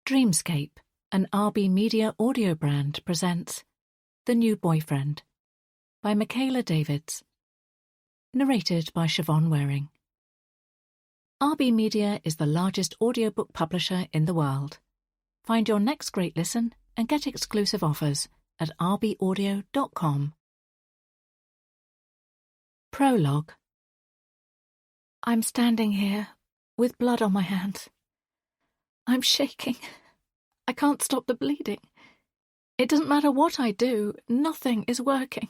Dreamscape, an RB Media audio brand, presents The New Boyfriend by Mikayla Davids. Narrated by Siobhan Waring. RB Media is the largest audiobook publisher in the world. Find your next great listen and get exclusive offers at rbaudio.com. Prologue. I'm standing here with blood on my hands. I'm shaking. I can't stop the bleeding. It doesn't matter what I do, nothing is working.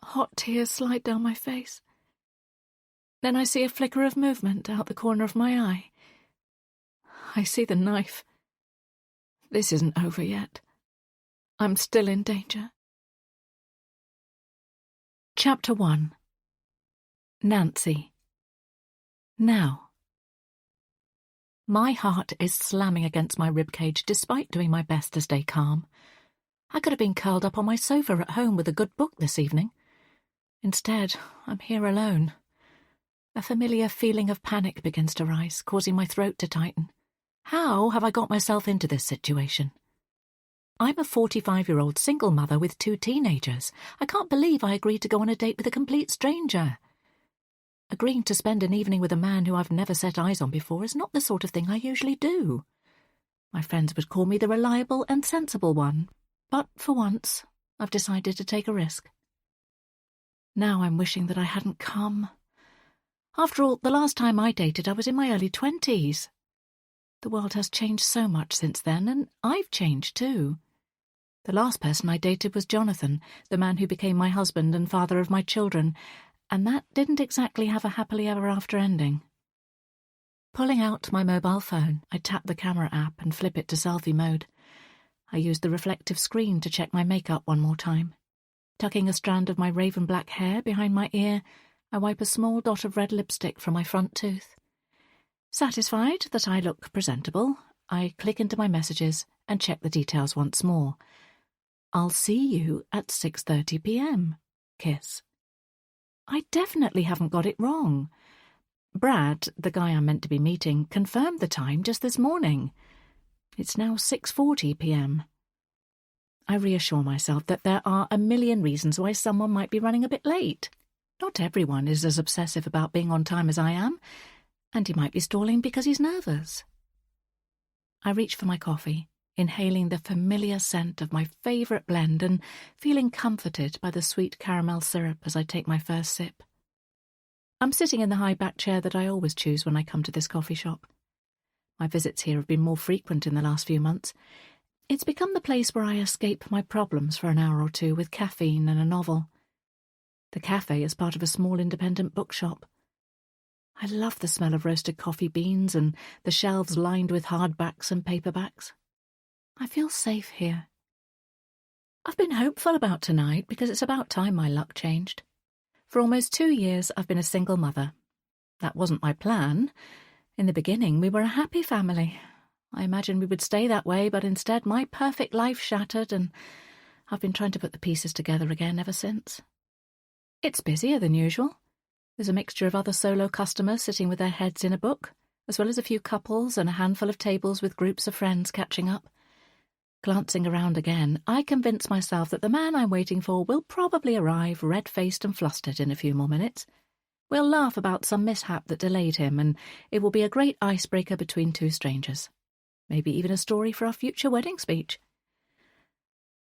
Hot tears slide down my face. Then I see a flicker of movement out the corner of my eye. I see the knife. This isn't over yet. I'm still in danger. Chapter 1. Nancy. Now. My heart is slamming against my ribcage despite doing my best to stay calm. I could have been curled up on my sofa at home with a good book this evening. Instead, I'm here alone. A familiar feeling of panic begins to rise, causing my throat to tighten. How have I got myself into this situation? I'm a 45-year-old single mother with 2 teenagers. I can't believe I agreed to go on a date with a complete stranger. Agreeing to spend an evening with a man who I've never set eyes on before is not the sort of thing I usually do. My friends would call me the reliable and sensible one, but for once, I've decided to take a risk. Now I'm wishing that I hadn't come. After all, the last time I dated, I was in my early 20s. The world has changed so much since then, and I've changed too. The last person I dated was Jonathan, the man who became my husband and father of my children, and that didn't exactly have a happily ever after ending. Pulling out my mobile phone, I tap the camera app and flip it to selfie mode. I use the reflective screen to check my makeup one more time. Tucking a strand of my raven black hair behind my ear, I wipe a small dot of red lipstick from my front tooth. Satisfied that I look presentable, I click into my messages and check the details once more. I'll see you at 6:30 p.m. Kiss. I definitely haven't got it wrong. Brad, the guy I'm meant to be meeting, confirmed the time just this morning. It's now 6:40 p.m. I reassure myself that there are a million reasons why someone might be running a bit late. Not everyone is as obsessive about being on time as I am, and he might be stalling because he's nervous. I reach for my coffee, inhaling the familiar scent of my favourite blend and feeling comforted by the sweet caramel syrup as I take my first sip. I'm sitting in the high-back chair that I always choose when I come to this coffee shop. My visits here have been more frequent in the last few months. It's become the place where I escape my problems for an hour or two with caffeine and a novel. The cafe is part of a small independent bookshop. I love the smell of roasted coffee beans and the shelves lined with hardbacks and paperbacks. I feel safe here. I've been hopeful about tonight because it's about time my luck changed. For almost 2 years I've been a single mother. That wasn't my plan. In the beginning we were a happy family. I imagined we would stay that way, but instead my perfect life shattered and I've been trying to put the pieces together again ever since. It's busier than usual. There's a mixture of other solo customers sitting with their heads in a book, as well as a few couples and a handful of tables with groups of friends catching up. Glancing around again, I convince myself that the man I'm waiting for will probably arrive red-faced and flustered in a few more minutes. We'll laugh about some mishap that delayed him, and it will be a great icebreaker between 2 strangers. Maybe even a story for our future wedding speech.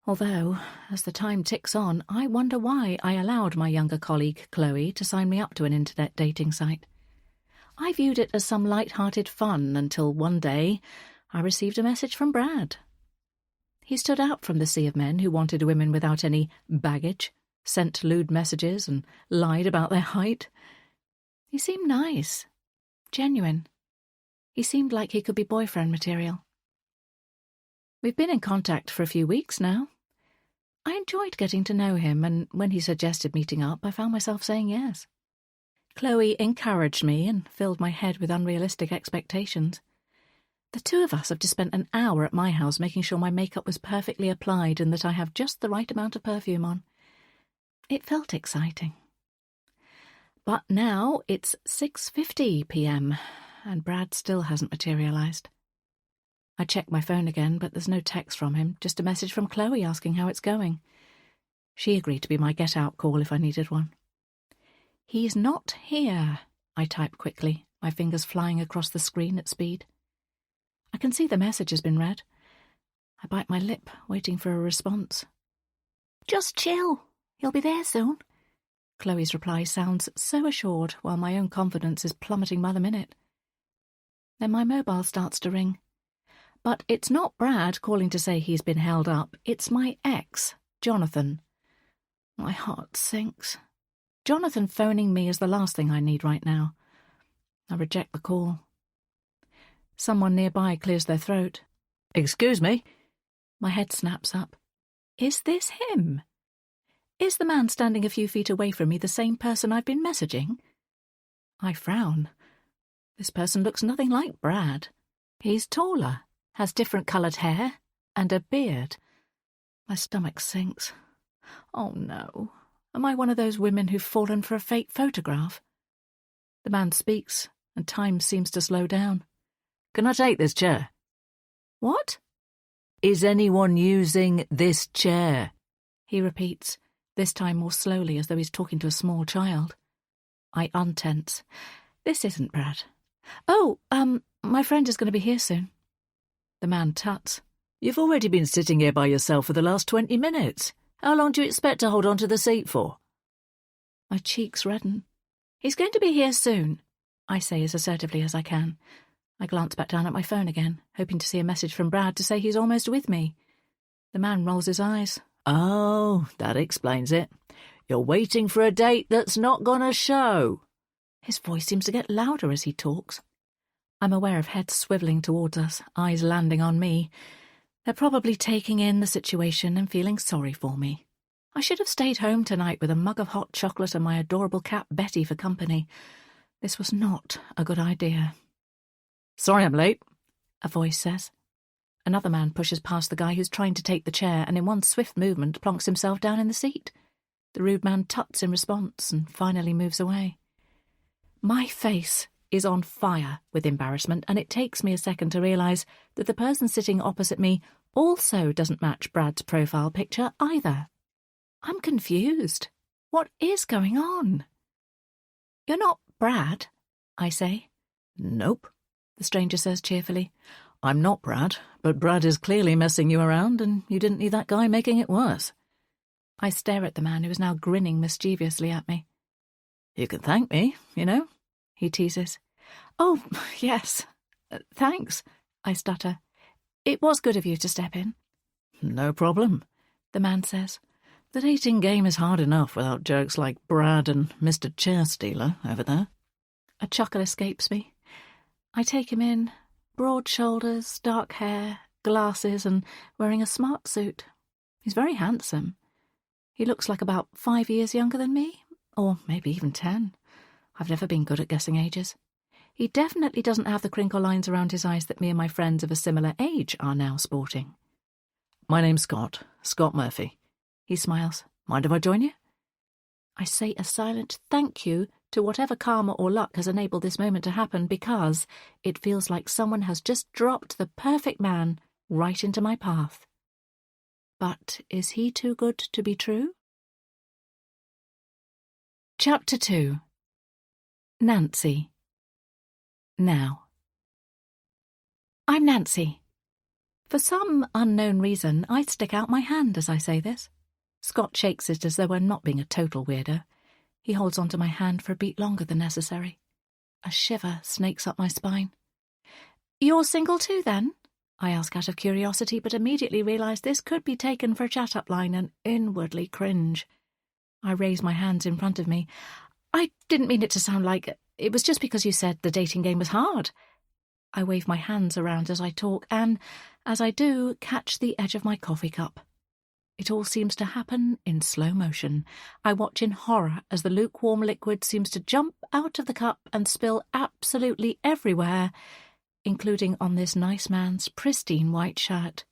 Although, as the time ticks on, I wonder why I allowed my younger colleague, Chloe, to sign me up to an internet dating site. I viewed it as some light-hearted fun until one day I received a message from Brad. He stood out from the sea of men who wanted women without any baggage, sent lewd messages and lied about their height. He seemed nice, genuine. He seemed like he could be boyfriend material. We've been in contact for a few weeks now. I enjoyed getting to know him, and when he suggested meeting up, I found myself saying yes. Chloe encouraged me and filled my head with unrealistic expectations. The 2 of us have just spent an hour at my house making sure my makeup was perfectly applied and that I have just the right amount of perfume on. It felt exciting. But now it's 6:50 p.m, and Brad still hasn't materialised. I check my phone again, but there's no text from him, just a message from Chloe asking how it's going. She agreed to be my get-out call if I needed one. "He's not here," I type quickly, my fingers flying across the screen at speed. I can see the message has been read. I bite my lip, waiting for a response. "Just chill. He'll be there soon." Chloe's reply sounds so assured, while my own confidence is plummeting by the minute. Then my mobile starts to ring. But it's not Brad calling to say he's been held up. It's my ex, Jonathan. My heart sinks. Jonathan phoning me is the last thing I need right now. I reject the call. Someone nearby clears their throat. "Excuse me." My head snaps up. Is this him? Is the man standing a few feet away from me the same person I've been messaging? I frown. This person looks nothing like Brad. He's taller, has different coloured hair, and a beard. My stomach sinks. Oh no. Am I one of those women who've fallen for a fake photograph? The man speaks, and time seems to slow down. "Can I take this chair?" "What?" "Is anyone using this chair?" he repeats, this time more slowly as though he's talking to a small child. I untense. This isn't Brad. "Oh, my friend is going to be here soon." The man tuts. "You've already been sitting here by yourself for the last 20 minutes. How long do you expect to hold on to the seat for?" My cheeks redden. "He's going to be here soon," I say as assertively as I can. I glance back down at my phone again, hoping to see a message from Brad to say he's almost with me. The man rolls his eyes. "Oh, that explains it. You're waiting for a date that's not gonna show." His voice seems to get louder as he talks. I'm aware of heads swivelling towards us, eyes landing on me. They're probably taking in the situation and feeling sorry for me. I should have stayed home tonight with a mug of hot chocolate and my adorable cat Betty for company. This was not a good idea. "Sorry I'm late," a voice says. Another man pushes past the guy who's trying to take the chair and in one swift movement plonks himself down in the seat. The rude man tuts in response and finally moves away. My face is on fire with embarrassment, and it takes me a second to realise that the person sitting opposite me also doesn't match Brad's profile picture either. I'm confused. What is going on? "You're not Brad," I say. "Nope," the stranger says cheerfully. "I'm not Brad, but Brad is clearly messing you around, and you didn't need that guy making it worse." I stare at the man who is now grinning mischievously at me. "You can thank me, you know," he teases. "Oh, yes. Thanks," I stutter. "It was good of you to step in." "No problem," the man says. "The dating game is hard enough without jerks like Brad and Mr. Chair Stealer over there." A chuckle escapes me. I take him in. Broad shoulders, dark hair, glasses, and wearing a smart suit. He's very handsome. He looks like about 5 years younger than me, or maybe even 10. I've never been good at guessing ages. He definitely doesn't have the crinkle lines around his eyes that me and my friends of a similar age are now sporting. "My name's Scott Murphy." He smiles. "Mind if I join you?" I say a silent thank you to whatever karma or luck has enabled this moment to happen, because it feels like someone has just dropped the perfect man right into my path. But is he too good to be true? Chapter 2. Nancy. Now. I'm Nancy. For some unknown reason, I stick out my hand as I say this. Scott shakes it as though I'm not being a total weirdo. He holds onto my hand for a beat longer than necessary. A shiver snakes up my spine. "You're single too, then?" I ask out of curiosity, but immediately realise this could be taken for a chat-up line and inwardly cringe. I raise my hands in front of me. "I didn't mean it to sound like... It was just because you said the dating game was hard." I wave my hands around as I talk and, as I do, catch the edge of my coffee cup. It all seems to happen in slow motion. I watch in horror as the lukewarm liquid seems to jump out of the cup and spill absolutely everywhere, including on this nice man's pristine white shirt.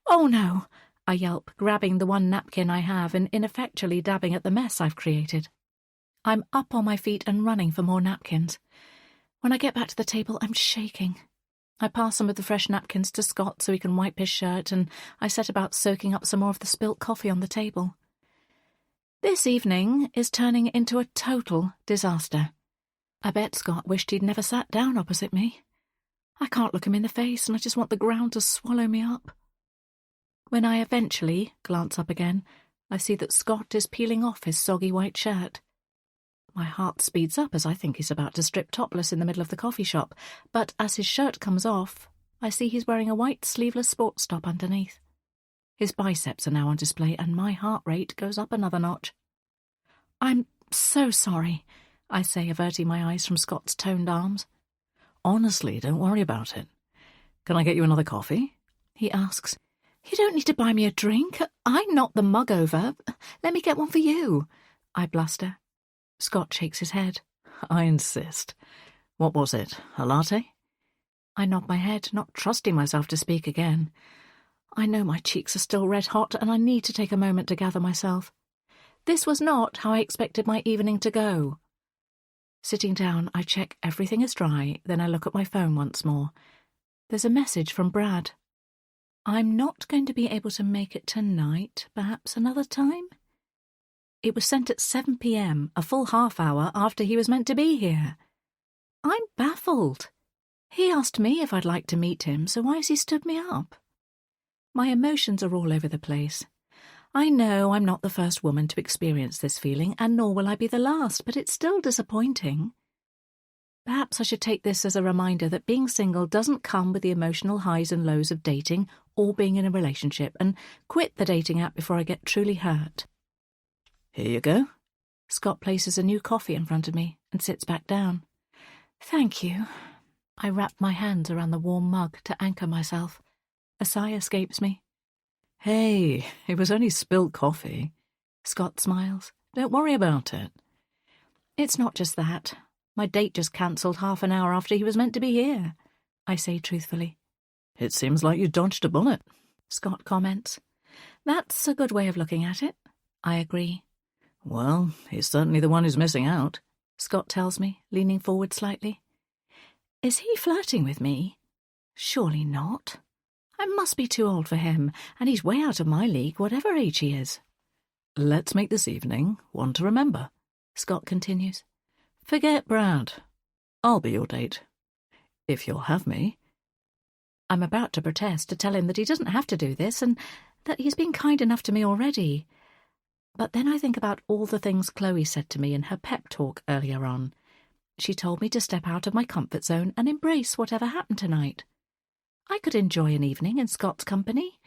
"Oh no!" I yelp, grabbing the one napkin I have and ineffectually dabbing at the mess I've created. I'm up on my feet and running for more napkins. When I get back to the table, I'm shaking. I pass some of the fresh napkins to Scott so he can wipe his shirt, and I set about soaking up some more of the spilt coffee on the table. This evening is turning into a total disaster. I bet Scott wished he'd never sat down opposite me. I can't look him in the face, and I just want the ground to swallow me up. When I eventually glance up again, I see that Scott is peeling off his soggy white shirt. My heart speeds up as I think he's about to strip topless in the middle of the coffee shop, but as his shirt comes off, I see he's wearing a white sleeveless sports top underneath. His biceps are now on display, and my heart rate goes up another notch. "I'm so sorry," I say, averting my eyes from Scott's toned arms. "Honestly, don't worry about it. Can I get you another coffee?" he asks. "You don't need to buy me a drink. I knocked the mug over. Let me get one for you," I bluster. Scott shakes his head. "I insist. What was it, a latte?" I nod my head, not trusting myself to speak again. I know my cheeks are still red hot, and I need to take a moment to gather myself. This was not how I expected my evening to go. Sitting down, I check everything is dry, then I look at my phone once more. There's a message from Brad. "I'm not going to be able to make it tonight, perhaps another time?" It was sent at 7 p.m, a full half hour after he was meant to be here. I'm baffled. He asked me if I'd like to meet him, so why has he stood me up? My emotions are all over the place. I know I'm not the first woman to experience this feeling, and nor will I be the last, but it's still disappointing. Perhaps I should take this as a reminder that being single doesn't come with the emotional highs and lows of dating or being in a relationship, and quit the dating app before I get truly hurt. "Here you go." Scott places a new coffee in front of me and sits back down. "Thank you." I wrap my hands around the warm mug to anchor myself. A sigh escapes me. "Hey, it was only spilt coffee." Scott smiles. "Don't worry about it." "It's not just that. My date just cancelled half an hour after he was meant to be here," I say truthfully. "It seems like you dodged a bullet," Scott comments. "That's a good way of looking at it," I agree. "Well, he's certainly the one who's missing out," Scott tells me, leaning forward slightly. Is he flirting with me? Surely not. I must be too old for him, and he's way out of my league, whatever age he is. "Let's make this evening one to remember," Scott continues. "Forget Brad. I'll be your date. If you'll have me." I'm about to protest to tell him that he doesn't have to do this, and that he's been kind enough to me already. But then I think about all the things Chloe said to me in her pep talk earlier on. She told me to step out of my comfort zone and embrace whatever happened tonight. I could enjoy an evening in Scott's company.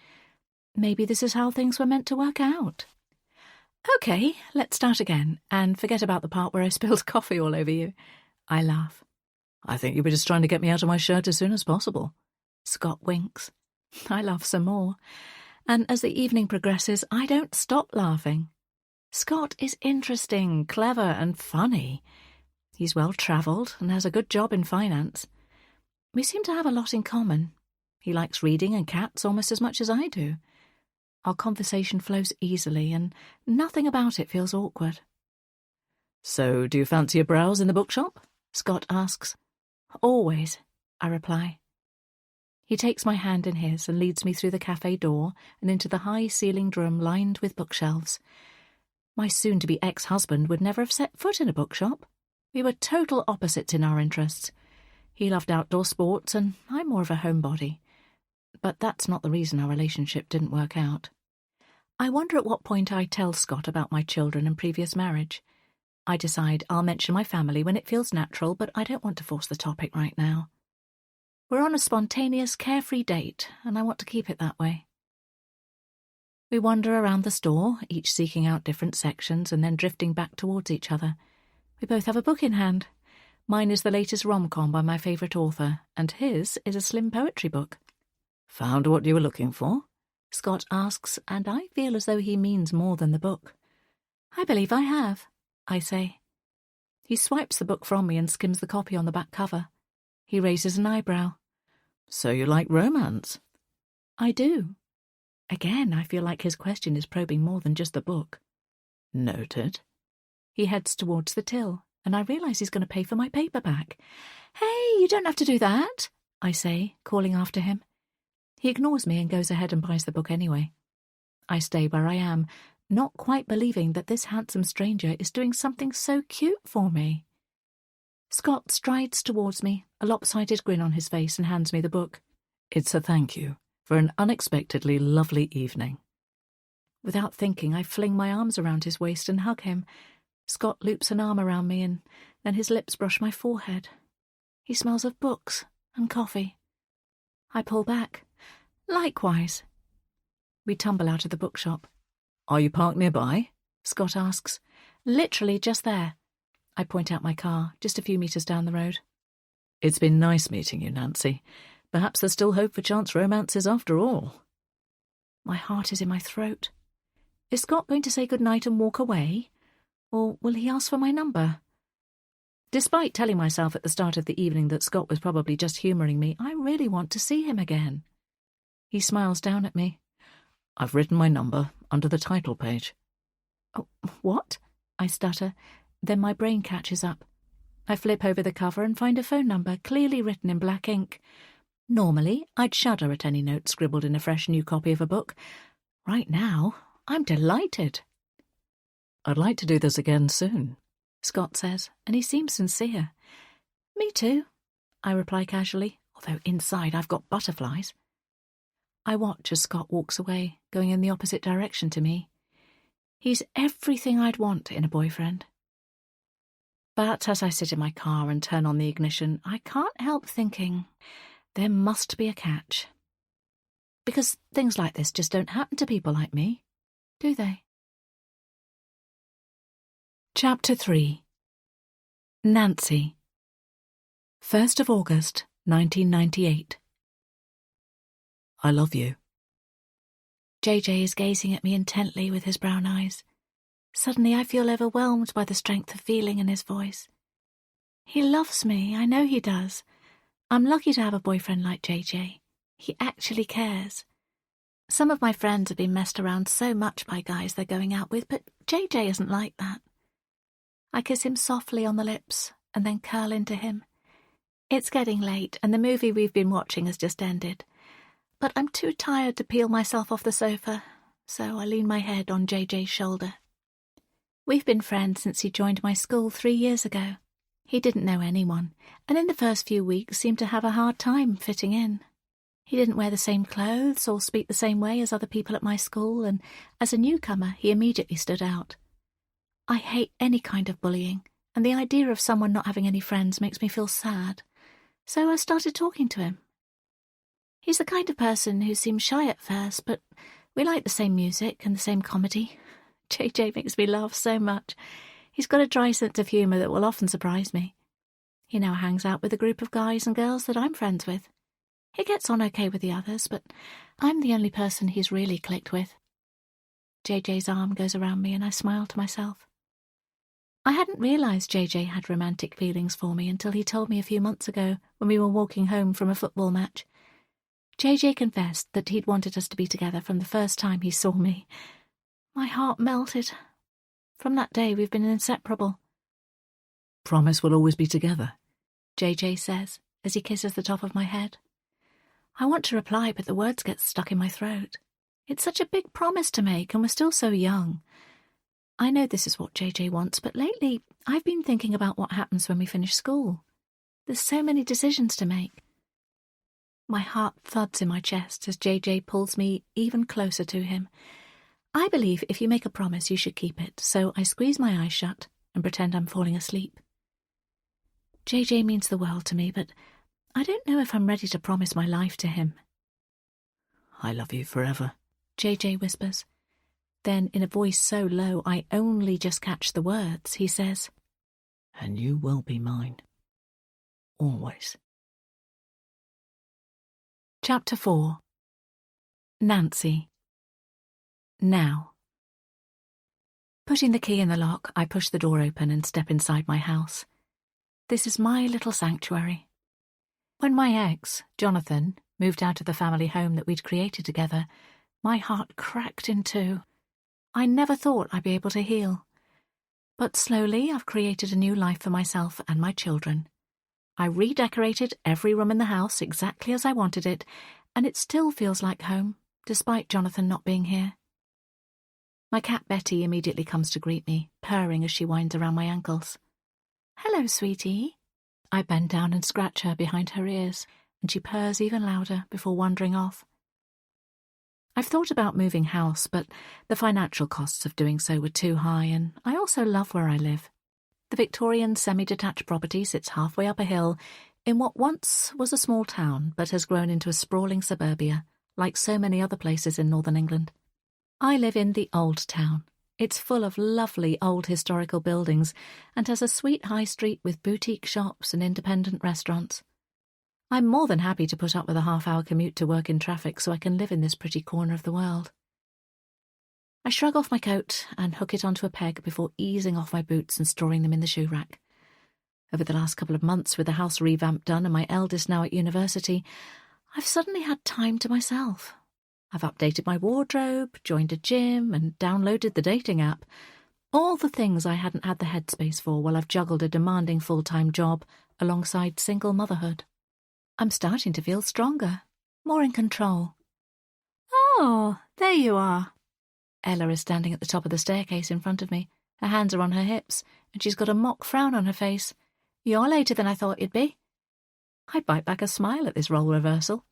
Maybe this is how things were meant to work out. Okay, let's start again, and forget about the part where I spilled coffee all over you. I laugh. "I think you were just trying to get me out of my shirt as soon as possible." Scott winks. I laugh some more, and as the evening progresses, I don't stop laughing. Scott is interesting, clever, and funny. He's well-travelled and has a good job in finance. We seem to have a lot in common. He likes reading and cats almost as much as I do. Our conversation flows easily, and nothing about it feels awkward. "So, do you fancy a browse in the bookshop?" Scott asks. "Always," I reply. He takes my hand in his and leads me through the cafe door and into the high-ceilinged room lined with bookshelves. My soon-to-be ex-husband would never have set foot in a bookshop. We were total opposites in our interests. He loved outdoor sports, and I'm more of a homebody. But that's not the reason our relationship didn't work out. I wonder at what point I tell Scott about my children and previous marriage. I decide I'll mention my family when it feels natural, but I don't want to force the topic right now. We're on a spontaneous, carefree date, and I want to keep it that way. We wander around the store, each seeking out different sections and then drifting back towards each other. We both have a book in hand. Mine is the latest rom-com by my favourite author, and his is a slim poetry book. "Found what you were looking for?" Scott asks, and I feel as though he means more than the book. "I believe I have," I say. He swipes the book from me and skims the copy on the back cover. He raises an eyebrow. "So you like romance?" "I do." Again, I feel like his question is probing more than just the book. "Noted." He heads towards the till, and I realise he's going to pay for my paperback. "Hey, you don't have to do that," I say, calling after him. He ignores me and goes ahead and buys the book anyway. I stay where I am, not quite believing that this handsome stranger is doing something so cute for me. Scott strides towards me, a lopsided grin on his face, and hands me the book. It's a thank you for an unexpectedly lovely evening. Without thinking, I fling my arms around his waist and hug him. Scott loops an arm around me, and then his lips brush my forehead. He smells of books and coffee. I pull back. Likewise. We tumble out of the bookshop. Are you parked nearby? Scott asks. Literally just there. I point out my car, just a few meters down the road. It's been nice meeting you, Nancy. Perhaps there's still hope for chance romances after all. My heart is in my throat. Is Scott going to say goodnight and walk away? Or will he ask for my number? Despite telling myself at the start of the evening that Scott was probably just humouring me, I really want to see him again. He smiles down at me. I've written my number under the title page. Oh, what? I stutter. Then my brain catches up. I flip over the cover and find a phone number clearly written in black ink. Normally, I'd shudder at any note scribbled in a fresh new copy of a book. Right now, I'm delighted. I'd like to do this again soon, Scott says, and he seems sincere. Me too, I reply casually, although inside I've got butterflies. I watch as Scott walks away, going in the opposite direction to me. He's everything I'd want in a boyfriend. But as I sit in my car and turn on the ignition, I can't help thinking there must be a catch. Because things like this just don't happen to people like me, do they? Chapter 3. Nancy. 1st of August, 1998. I love you. JJ is gazing at me intently with his brown eyes. Suddenly I feel overwhelmed by the strength of feeling in his voice. He loves me, I know he does. I'm lucky to have a boyfriend like JJ. He actually cares. Some of my friends have been messed around so much by guys they're going out with, but JJ isn't like that. I kiss him softly on the lips and then curl into him. It's getting late and the movie we've been watching has just ended. But I'm too tired to peel myself off the sofa, so I lean my head on JJ's shoulder. We've been friends since he joined my school 3 years ago. He didn't know anyone, and in the first few weeks seemed to have a hard time fitting in. He didn't wear the same clothes or speak the same way as other people at my school, and as a newcomer he immediately stood out. I hate any kind of bullying, and the idea of someone not having any friends makes me feel sad, so I started talking to him. He's the kind of person who seems shy at first, but we like the same music and the same comedy. JJ makes me laugh so much. He's got a dry sense of humour that will often surprise me. He now hangs out with a group of guys and girls that I'm friends with. He gets on okay with the others, but I'm the only person he's really clicked with. JJ's arm goes around me and I smile to myself. I hadn't realised JJ had romantic feelings for me until he told me a few months ago when we were walking home from a football match. JJ confessed that he'd wanted us to be together from the first time he saw me. My heart melted. From that day we've been inseparable. Promise we'll always be together, JJ says as he kisses the top of my head. I want to reply, but the words get stuck in my throat. It's such a big promise to make, and we're still so young. I know this is what JJ wants, but lately I've been thinking about what happens when we finish school. There's so many decisions to make. My heart thuds in my chest as JJ pulls me even closer to him. I believe if you make a promise, you should keep it, so I squeeze my eyes shut and pretend I'm falling asleep. JJ means the world to me, but I don't know if I'm ready to promise my life to him. I love you forever, JJ whispers. Then, in a voice so low I only just catch the words, he says, and you will be mine. Always. Chapter 4. Nancy. Now. Putting the key in the lock, I push the door open and step inside my house. This is my little sanctuary. When my ex, Jonathan, moved out of the family home that we'd created together, my heart cracked in two. I never thought I'd be able to heal. But slowly I've created a new life for myself and my children. I redecorated every room in the house exactly as I wanted it, and it still feels like home, despite Jonathan not being here. My cat Betty immediately comes to greet me, purring as she winds around my ankles. "Hello, sweetie." I bend down and scratch her behind her ears, and she purrs even louder before wandering off. I've thought about moving house, but the financial costs of doing so were too high, and I also love where I live. The Victorian semi-detached property sits halfway up a hill in what once was a small town but has grown into a sprawling suburbia, like so many other places in northern England. I live in the Old Town. It's full of lovely old historical buildings and has a sweet high street with boutique shops and independent restaurants. I'm more than happy to put up with a half-hour commute to work in traffic so I can live in this pretty corner of the world. I shrug off my coat and hook it onto a peg before easing off my boots and storing them in the shoe rack. Over the last couple of months, with the house revamp done and my eldest now at university, I've suddenly had time to myself. I've updated my wardrobe, joined a gym, and downloaded the dating app. All the things I hadn't had the headspace for while I've juggled a demanding full-time job alongside single motherhood. I'm starting to feel stronger, more in control. "Oh, there you are." Ella is standing at the top of the staircase in front of me. Her hands are on her hips, and she's got a mock frown on her face. "You're later than I thought you'd be." I bite back a smile at this role reversal.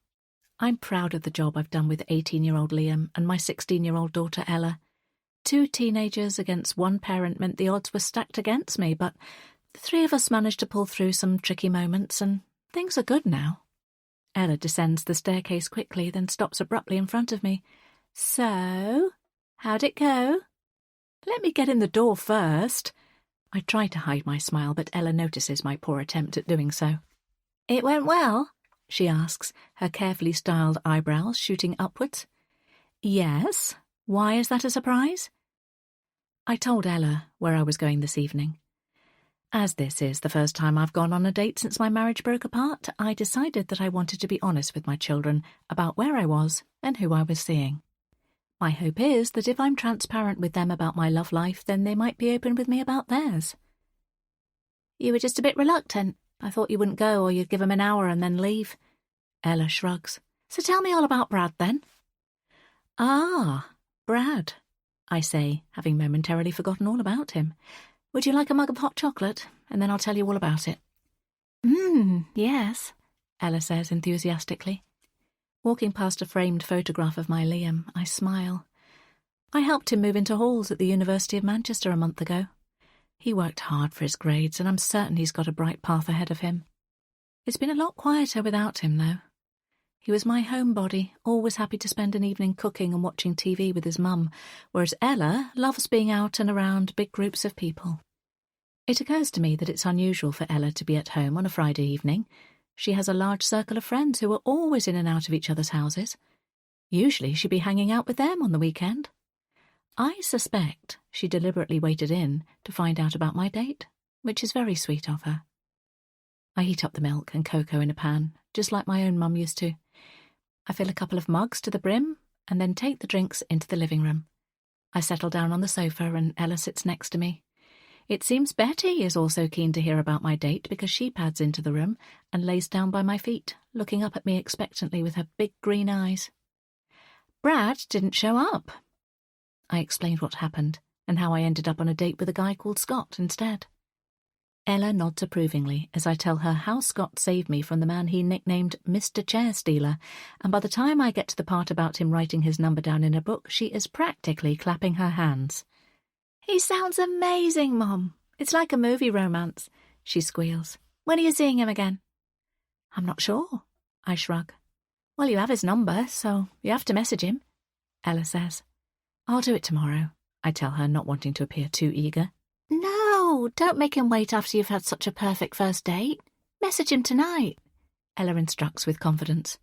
I'm proud of the job I've done with 18-year-old Liam and my 16-year-old daughter Ella. 2 teenagers against one parent meant the odds were stacked against me, but the 3 of us managed to pull through some tricky moments, and things are good now. Ella descends the staircase quickly, then stops abruptly in front of me. "So, how'd it go?" "Let me get in the door first." I try to hide my smile, but Ella notices my poor attempt at doing so. "It went well?" she asks, her carefully styled eyebrows shooting upwards. "Yes. Why is that a surprise?" I told Ella where I was going this evening. As this is the first time I've gone on a date since my marriage broke apart, I decided that I wanted to be honest with my children about where I was and who I was seeing. My hope is that if I'm transparent with them about my love life, then they might be open with me about theirs. "You were just a bit reluctant. I thought you wouldn't go, or you'd give him an hour and then leave." Ella shrugs. "So tell me all about Brad, then." "Ah, Brad," I say, having momentarily forgotten all about him. "Would you like a mug of hot chocolate? And then I'll tell you all about it." Yes," Ella says enthusiastically. Walking past a framed photograph of my Liam, I smile. I helped him move into halls at the University of Manchester a month ago. He worked hard for his grades, and I'm certain he's got a bright path ahead of him. It's been a lot quieter without him, though. He was my homebody, always happy to spend an evening cooking and watching TV with his mum, whereas Ella loves being out and around big groups of people. It occurs to me that it's unusual for Ella to be at home on a Friday evening. She has a large circle of friends who are always in and out of each other's houses. Usually she'd be hanging out with them on the weekend. I suspect she deliberately waited in to find out about my date, which is very sweet of her. I heat up the milk and cocoa in a pan, just like my own mum used to. I fill a couple of mugs to the brim and then take the drinks into the living room. I settle down on the sofa and Ella sits next to me. It seems Betty is also keen to hear about my date because she pads into the room and lays down by my feet, looking up at me expectantly with her big green eyes. "Brad didn't show up." I explained what happened and how I ended up on a date with a guy called Scott instead. Ella nods approvingly as I tell her how Scott saved me from the man he nicknamed Mr. Chair Stealer, and by the time I get to the part about him writing his number down in a book, she is practically clapping her hands. "He sounds amazing, Mum. It's like a movie romance," she squeals. "When are you seeing him again?" "I'm not sure," I shrug. "Well, you have his number, so you have to message him," Ella says. "I'll do it tomorrow," I tell her, not wanting to appear too eager. "No, don't make him wait after you've had such a perfect first date. Message him tonight," Ella instructs with confidence.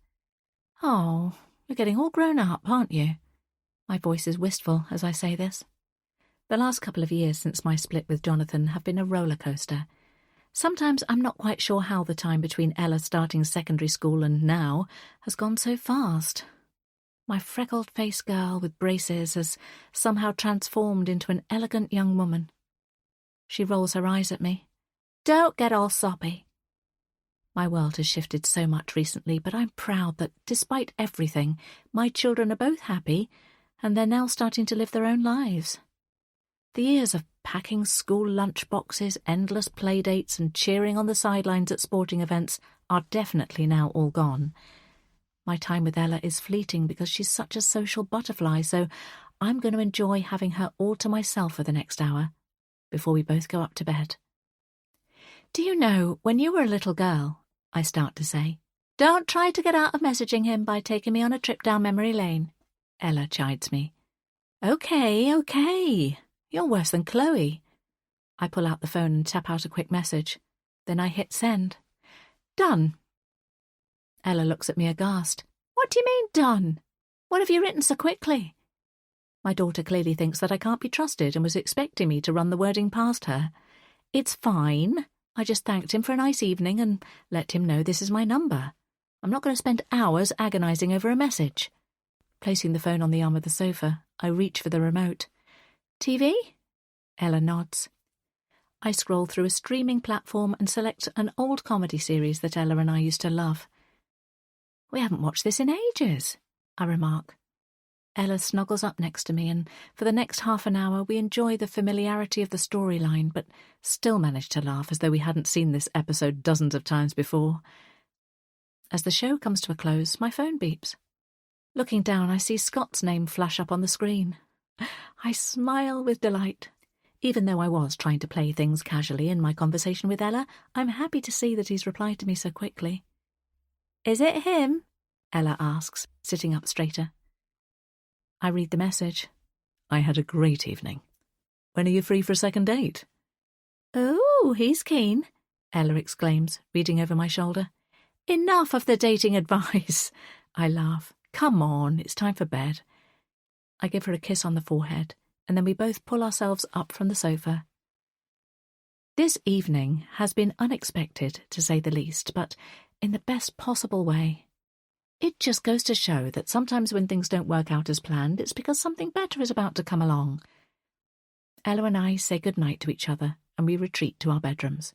"Oh, you're getting all grown up, aren't you?" My voice is wistful as I say this. The last couple of years since my split with Jonathan have been a roller coaster. Sometimes I'm not quite sure how the time between Ella starting secondary school and now has gone so fast. My freckled-faced girl with braces has somehow transformed into an elegant young woman. She rolls her eyes at me. "Don't get all soppy." My world has shifted so much recently, but I'm proud that, despite everything, my children are both happy, and they're now starting to live their own lives. The years of packing school lunch boxes, endless play dates, and cheering on the sidelines at sporting events are definitely now all gone. My time with Ella is fleeting because she's such a social butterfly, so I'm going to enjoy having her all to myself for the next hour, before we both go up to bed. "Do you know, when you were a little girl," I start to say, "don't try to get out of messaging him by taking me on a trip down memory lane," Ella chides me. Okay. You're worse than Chloe. I pull out the phone and tap out a quick message. Then I hit send. Done. Ella looks at me aghast. "What do you mean, done? What have you written so quickly?" My daughter clearly thinks that I can't be trusted and was expecting me to run the wording past her. "It's fine. I just thanked him for a nice evening and let him know this is my number. I'm not going to spend hours agonising over a message." Placing the phone on the arm of the sofa, I reach for the remote. "TV?" Ella nods. I scroll through a streaming platform and select an old comedy series that Ella and I used to love. "We haven't watched this in ages," I remark. Ella snuggles up next to me, and for the next half an hour we enjoy the familiarity of the storyline, but still manage to laugh as though we hadn't seen this episode dozens of times before. As the show comes to a close, my phone beeps. Looking down, I see Scott's name flash up on the screen. I smile with delight. Even though I was trying to play things casually in my conversation with Ella, I'm happy to see that he's replied to me so quickly. "Is it him?" Ella asks, sitting up straighter. I read the message. "I had a great evening. When are you free for a second date?" "Oh, he's keen," Ella exclaims, reading over my shoulder. "Enough of the dating advice." I laugh. "Come on, it's time for bed." I give her a kiss on the forehead, and then we both pull ourselves up from the sofa. This evening has been unexpected, to say the least, but in the best possible way. It just goes to show that sometimes when things don't work out as planned, it's because something better is about to come along. Ella and I say goodnight to each other, and we retreat to our bedrooms.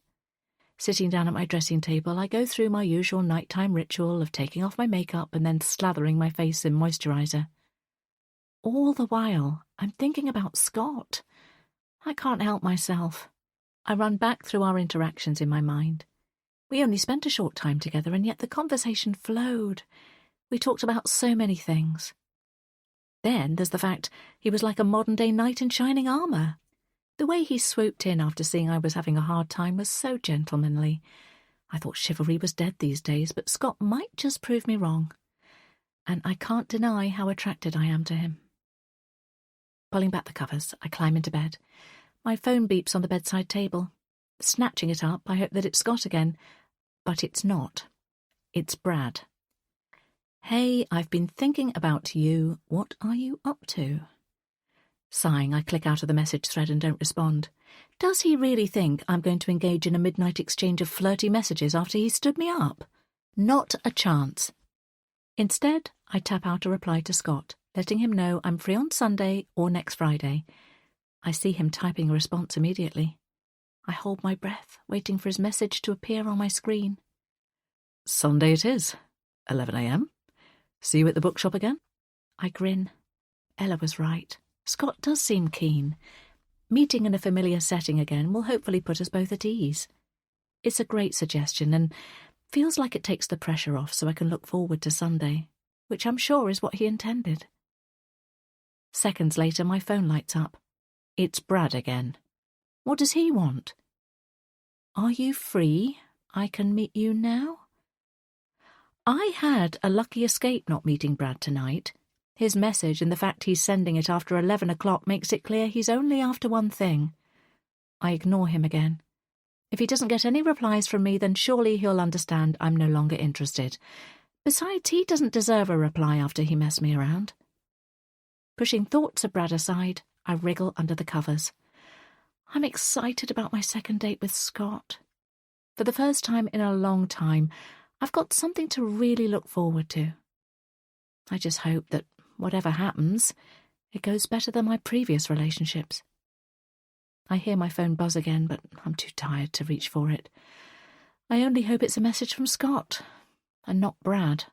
Sitting down at my dressing table, I go through my usual nighttime ritual of taking off my makeup and then slathering my face in moisturiser. All the while, I'm thinking about Scott. I can't help myself. I run back through our interactions in my mind. We only spent a short time together, and yet the conversation flowed. We talked about so many things. Then there's the fact he was like a modern-day knight in shining armour. The way he swooped in after seeing I was having a hard time was so gentlemanly. I thought chivalry was dead these days, but Scott might just prove me wrong. And I can't deny how attracted I am to him. Pulling back the covers, I climb into bed. My phone beeps on the bedside table. Snatching it up, I hope that it's Scott again. But it's not. It's Brad. "Hey, I've been thinking about you. What are you up to?" Sighing, I click out of the message thread and don't respond. Does he really think I'm going to engage in a midnight exchange of flirty messages after he stood me up? Not a chance. Instead, I tap out a reply to Scott, letting him know I'm free on Sunday or next Friday. I see him typing a response immediately. I hold my breath, waiting for his message to appear on my screen. "Sunday it is. 11 a.m. See you at the bookshop again?" I grin. Ella was right. Scott does seem keen. Meeting in a familiar setting again will hopefully put us both at ease. It's a great suggestion and feels like it takes the pressure off so I can look forward to Sunday, which I'm sure is what he intended. Seconds later, my phone lights up. It's Brad again. What does he want? "Are you free? I can meet you now?" I had a lucky escape not meeting Brad tonight. His message and the fact he's sending it after 11 o'clock makes it clear he's only after one thing. I ignore him again. If he doesn't get any replies from me, then surely he'll understand I'm no longer interested. Besides, he doesn't deserve a reply after he messed me around. Pushing thoughts of Brad aside, I wriggle under the covers. I'm excited about my second date with Scott. For the first time in a long time, I've got something to really look forward to. I just hope that, whatever happens, it goes better than my previous relationships. I hear my phone buzz again, but I'm too tired to reach for it. I only hope it's a message from Scott, and not Brad.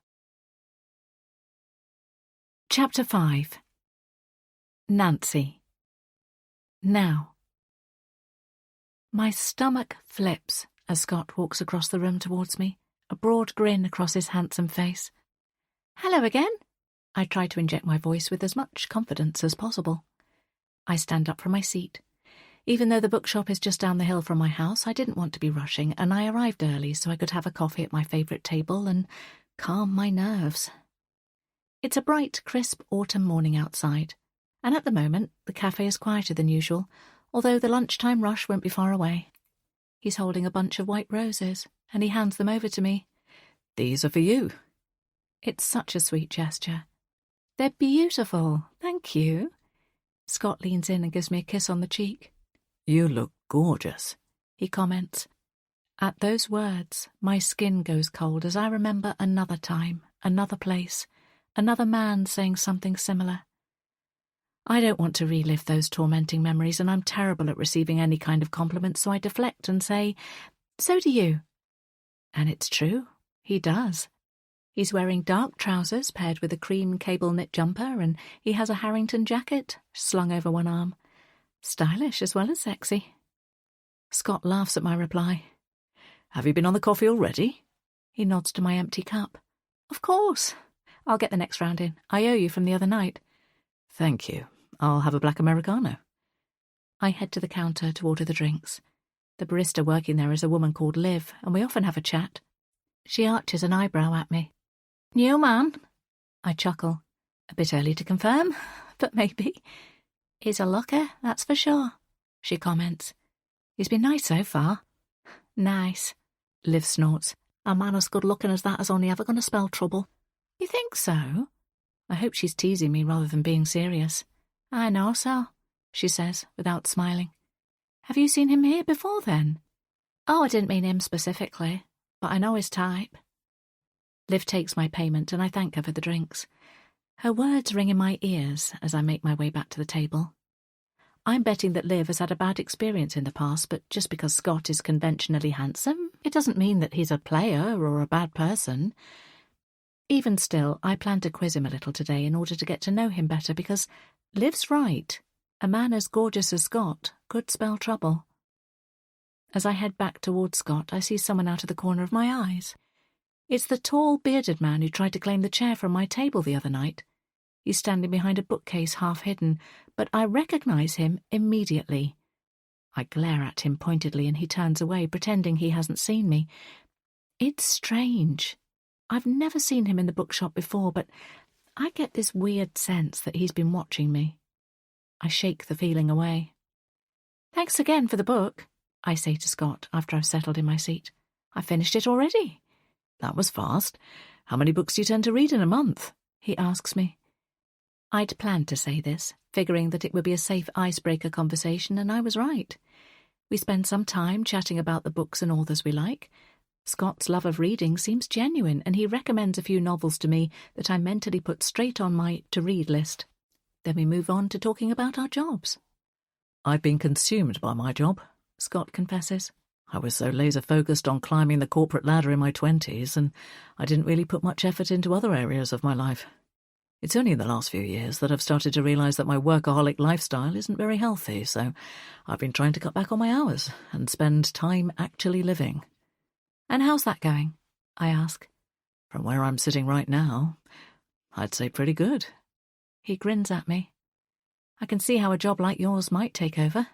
Chapter 5. Nancy. Now. My stomach flips as Scott walks across the room towards me, a broad grin across his handsome face. Hello again. I try to inject my voice with as much confidence as possible. I stand up from my seat. Even though the bookshop is just down the hill from my house, I didn't want to be rushing, and I arrived early so I could have a coffee at my favourite table and calm my nerves. It's a bright, crisp autumn morning outside, and at the moment the cafe is quieter than usual, although the lunchtime rush won't be far away. He's holding a bunch of white roses, and he hands them over to me. These are for you. It's such a sweet gesture. They're beautiful, thank you. Scott leans in and gives me a kiss on the cheek. You look gorgeous, he comments. At those words, my skin goes cold as I remember another time, another place, another man saying something similar. I don't want to relive those tormenting memories, and I'm terrible at receiving any kind of compliment, so I deflect and say, so do you. And it's true, he does. He's wearing dark trousers paired with a cream cable knit jumper, and he has a Harrington jacket slung over one arm. Stylish as well as sexy. Scott laughs at my reply. Have you been on the coffee already? He nods to my empty cup. Of course. I'll get the next round in. I owe you from the other night. Thank you. I'll have a black Americano. I head to the counter to order the drinks. The barista working there is a woman called Liv, and we often have a chat. She arches an eyebrow at me. New man? I chuckle. A bit early to confirm, but maybe. He's a looker, that's for sure, she comments. He's been nice so far. Nice, Liv snorts. A man as good-looking as that is only ever going to spell trouble. You think so? I hope she's teasing me rather than being serious. I know so, she says, without smiling. Have you seen him here before, then? Oh, I didn't mean him specifically, but I know his type. Liv takes my payment and I thank her for the drinks. Her words ring in my ears as I make my way back to the table. I'm betting that Liv has had a bad experience in the past, but just because Scott is conventionally handsome, it doesn't mean that he's a player or a bad person. Even still, I plan to quiz him a little today in order to get to know him better, because Liv's right. A man as gorgeous as Scott could spell trouble. As I head back towards Scott, I see someone out of the corner of my eyes. It's the tall, bearded man who tried to claim the chair from my table the other night. He's standing behind a bookcase half hidden, but I recognise him immediately. I glare at him pointedly and he turns away, pretending he hasn't seen me. It's strange. I've never seen him in the bookshop before, but I get this weird sense that he's been watching me. I shake the feeling away. Thanks again for the book, I say to Scott after I've settled in my seat. I finished it already. That was fast. How many books do you tend to read in a month? He asks me. I'd planned to say this, figuring that it would be a safe icebreaker conversation, and I was right. We spend some time chatting about the books and authors we like. Scott's love of reading seems genuine, and he recommends a few novels to me that I mentally put straight on my to-read list. Then we move on to talking about our jobs. I've been consumed by my job, Scott confesses. I was so laser-focused on climbing the corporate ladder in my 20s, and I didn't really put much effort into other areas of my life. It's only in the last few years that I've started to realise that my workaholic lifestyle isn't very healthy, so I've been trying to cut back on my hours and spend time actually living. And how's that going? I ask. From where I'm sitting right now, I'd say pretty good. He grins at me. I can see how a job like yours might take over,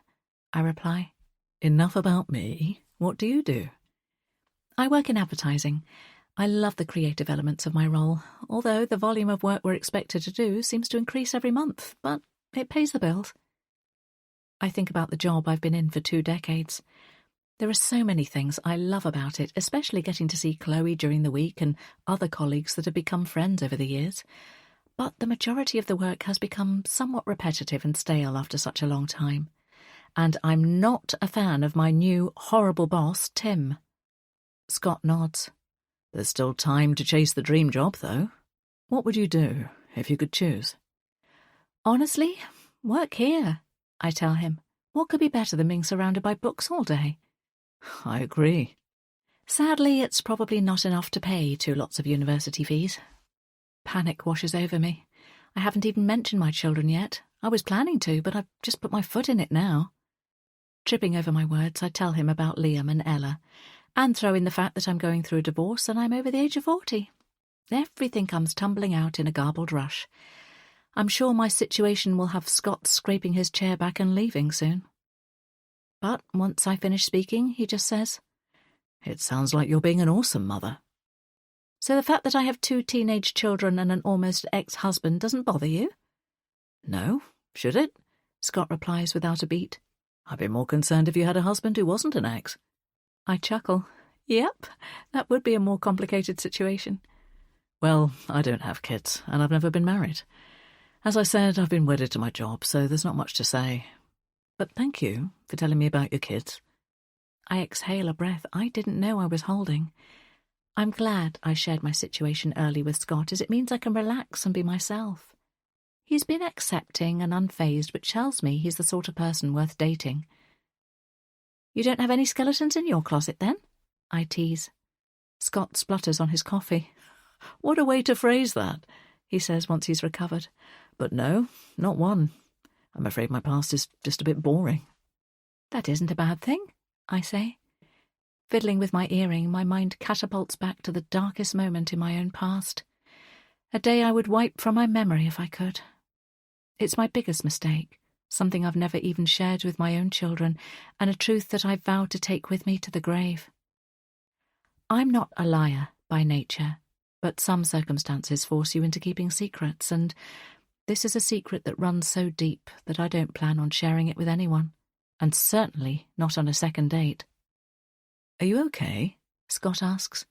I reply. Enough about me. What do you do? I work in advertising. I love the creative elements of my role, although the volume of work we're expected to do seems to increase every month, but it pays the bills. I think about the job I've been in for 2 decades. There are so many things I love about it, especially getting to see Chloe during the week and other colleagues that have become friends over the years. But the majority of the work has become somewhat repetitive and stale after such a long time. And I'm not a fan of my new, horrible boss, Tim. Scott nods. There's still time to chase the dream job, though. What would you do if you could choose? Honestly, work here, I tell him. What could be better than being surrounded by books all day? I agree. Sadly, it's probably not enough to pay 2 lots of university fees. Panic washes over me. I haven't even mentioned my children yet. I was planning to, but I've just put my foot in it now. Tripping over my words, I tell him about Liam and Ella, and throw in the fact that I'm going through a divorce and I'm over the age of 40. Everything comes tumbling out in a garbled rush. I'm sure my situation will have Scott scraping his chair back and leaving soon. But once I finish speaking, he just says, "It sounds like you're being an awesome mother." "So the fact that I have 2 teenage children and an almost ex-husband doesn't bother you?" "No, should it?" Scott replies without a beat. "I'd be more concerned if you had a husband who wasn't an ex." I chuckle. Yep, that would be a more complicated situation. "Well, I don't have kids, and I've never been married. As I said, I've been wedded to my job, so there's not much to say. But thank you for telling me about your kids." I exhale a breath I didn't know I was holding. I'm glad I shared my situation early with Scott, as it means I can relax and be myself. He's been accepting and unfazed, which tells me he's the sort of person worth dating. "You don't have any skeletons in your closet, then?" I tease. Scott splutters on his coffee. "What a way to phrase that," he says once he's recovered. "But no, not one. I'm afraid my past is just a bit boring." "That isn't a bad thing," I say. Fiddling with my earring, my mind catapults back to the darkest moment in my own past. A day I would wipe from my memory if I could. It's my biggest mistake, something I've never even shared with my own children, and a truth that I vowed to take with me to the grave. I'm not a liar by nature, but some circumstances force you into keeping secrets, and this is a secret that runs so deep that I don't plan on sharing it with anyone, and certainly not on a second date. "Are you okay?" Scott asks.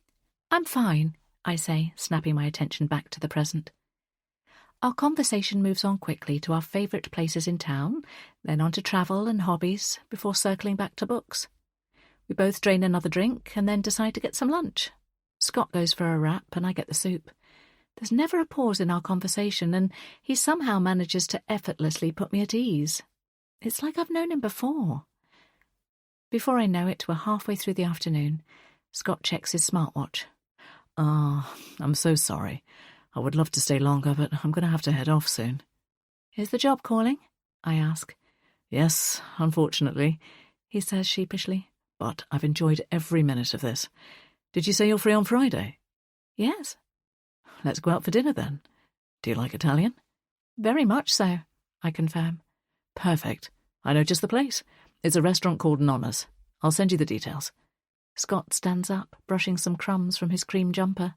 "I'm fine," I say, snapping my attention back to the present. Our conversation moves on quickly to our favourite places in town, then on to travel and hobbies, before circling back to books. We both drain another drink and then decide to get some lunch. Scott goes for a wrap and I get the soup. There's never a pause in our conversation, and he somehow manages to effortlessly put me at ease. It's like I've known him before. Before I know it, we're halfway through the afternoon. Scott checks his smartwatch. I'm so sorry. I would love to stay longer, but I'm going to have to head off soon." "Is the job calling?" I ask. "Yes, unfortunately," he says sheepishly. "But I've enjoyed every minute of this. Did you say you're free on Friday?" "Yes." "Let's go out for dinner then. Do you like Italian?" "Very much so," I confirm. "Perfect. I know just the place. It's a restaurant called Nonna's. I'll send you the details." Scott stands up, brushing some crumbs from his cream jumper.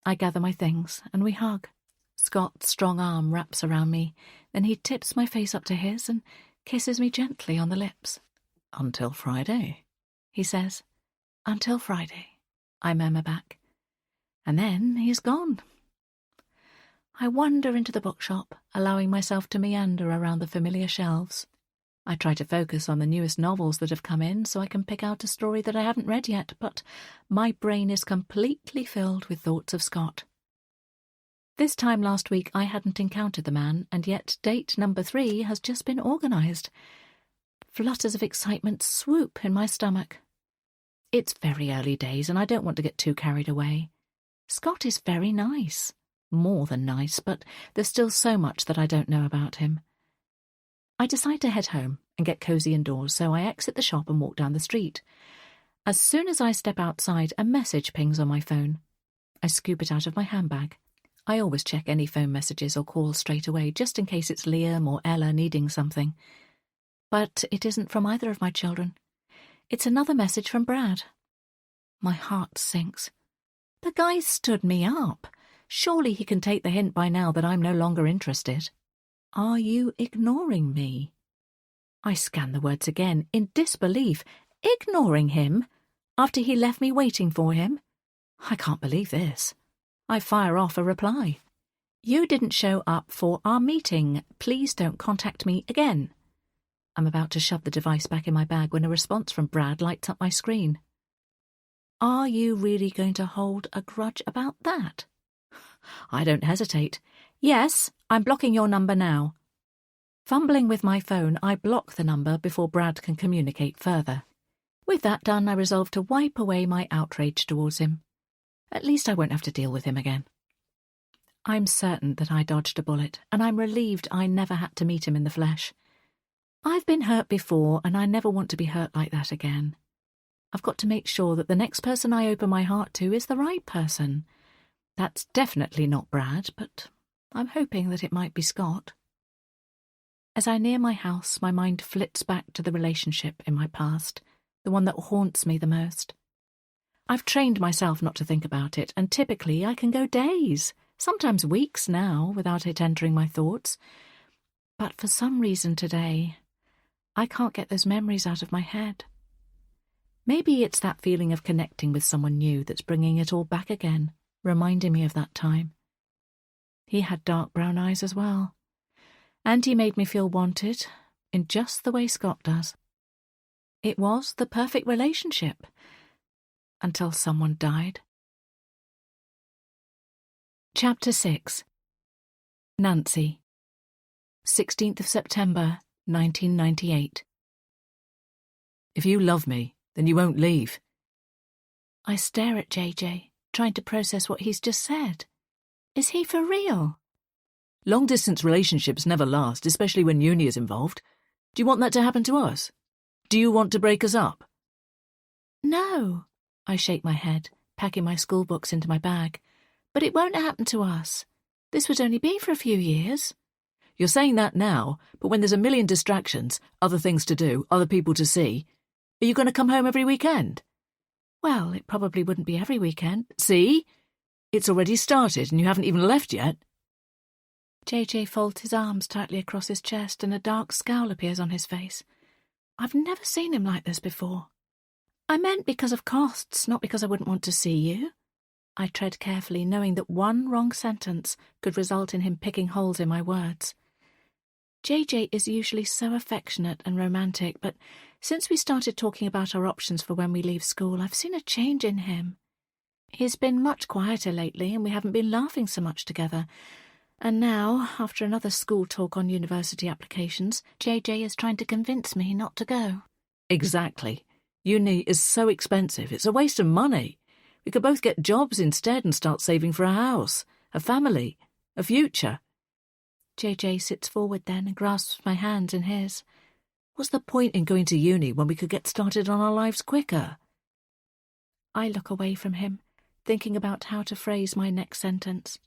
I gather my things, and we hug. Scott's strong arm wraps around me, then he tips my face up to his and kisses me gently on the lips. "Until Friday," he says. "Until Friday," I murmur back. And then he's gone. I wander into the bookshop, allowing myself to meander around the familiar shelves. I try to focus on the newest novels that have come in so I can pick out a story that I haven't read yet, but my brain is completely filled with thoughts of Scott. This time last week I hadn't encountered the man, and yet date number 3 has just been organised. Flutters of excitement swoop in my stomach. It's very early days and I don't want to get too carried away. Scott is very nice. More than nice, but there's still so much that I don't know about him. I decide to head home and get cosy indoors, so I exit the shop and walk down the street. As soon as I step outside, a message pings on my phone. I scoop it out of my handbag. I always check any phone messages or calls straight away, just in case it's Liam or Ella needing something. But it isn't from either of my children. It's another message from Brad. My heart sinks. The guy stood me up. Surely he can take the hint by now that I'm no longer interested. Are you ignoring me? I scan the words again, in disbelief. Ignoring him? After he left me waiting for him? I can't believe this. I fire off a reply. You didn't show up for our meeting. Please don't contact me again. I'm about to shove the device back in my bag when a response from Brad lights up my screen. Are you really going to hold a grudge about that? I don't hesitate. Yes, I'm blocking your number now. Fumbling with my phone, I block the number before Brad can communicate further. With that done, I resolved to wipe away my outrage towards him. At least I won't have to deal with him again. I'm certain that I dodged a bullet, and I'm relieved I never had to meet him in the flesh. I've been hurt before, and I never want to be hurt like that again. I've got to make sure that the next person I open my heart to is the right person. That's definitely not Brad, but I'm hoping that it might be Scott. As I near my house, my mind flits back to the relationship in my past, the one that haunts me the most. I've trained myself not to think about it, and typically I can go days, sometimes weeks now, without it entering my thoughts. But for some reason today, I can't get those memories out of my head. Maybe it's that feeling of connecting with someone new that's bringing it all back again, reminding me of that time. He had dark brown eyes as well, and he made me feel wanted in just the way Scott does. It was the perfect relationship, until someone died. Chapter 6. Nancy. 16th of September, 1998. If you love me, then you won't leave. I stare at JJ, trying to process what he's just said. Is he for real? Long-distance relationships never last, especially when uni is involved. Do you want that to happen to us? Do you want to break us up? No. I shake my head, packing my school books into my bag. But it won't happen to us. This would only be for a few years. You're saying that now, but when there's a million distractions, other things to do, other people to see, are you going to come home every weekend? Well, it probably wouldn't be every weekend. See? It's already started and you haven't even left yet. JJ folds his arms tightly across his chest and a dark scowl appears on his face. I've never seen him like this before. I meant because of costs, not because I wouldn't want to see you. I tread carefully, knowing that one wrong sentence could result in him picking holes in my words. JJ is usually so affectionate and romantic, but since we started talking about our options for when we leave school, I've seen a change in him. He's been much quieter lately, and we haven't been laughing so much together. And now, after another school talk on university applications, JJ is trying to convince me not to go. Exactly. Uni is so expensive, it's a waste of money. We could both get jobs instead and start saving for a house, a family, a future. JJ sits forward then and grasps my hands in his. What's the point in going to uni when we could get started on our lives quicker? I look away from him, thinking about how to phrase my next sentence.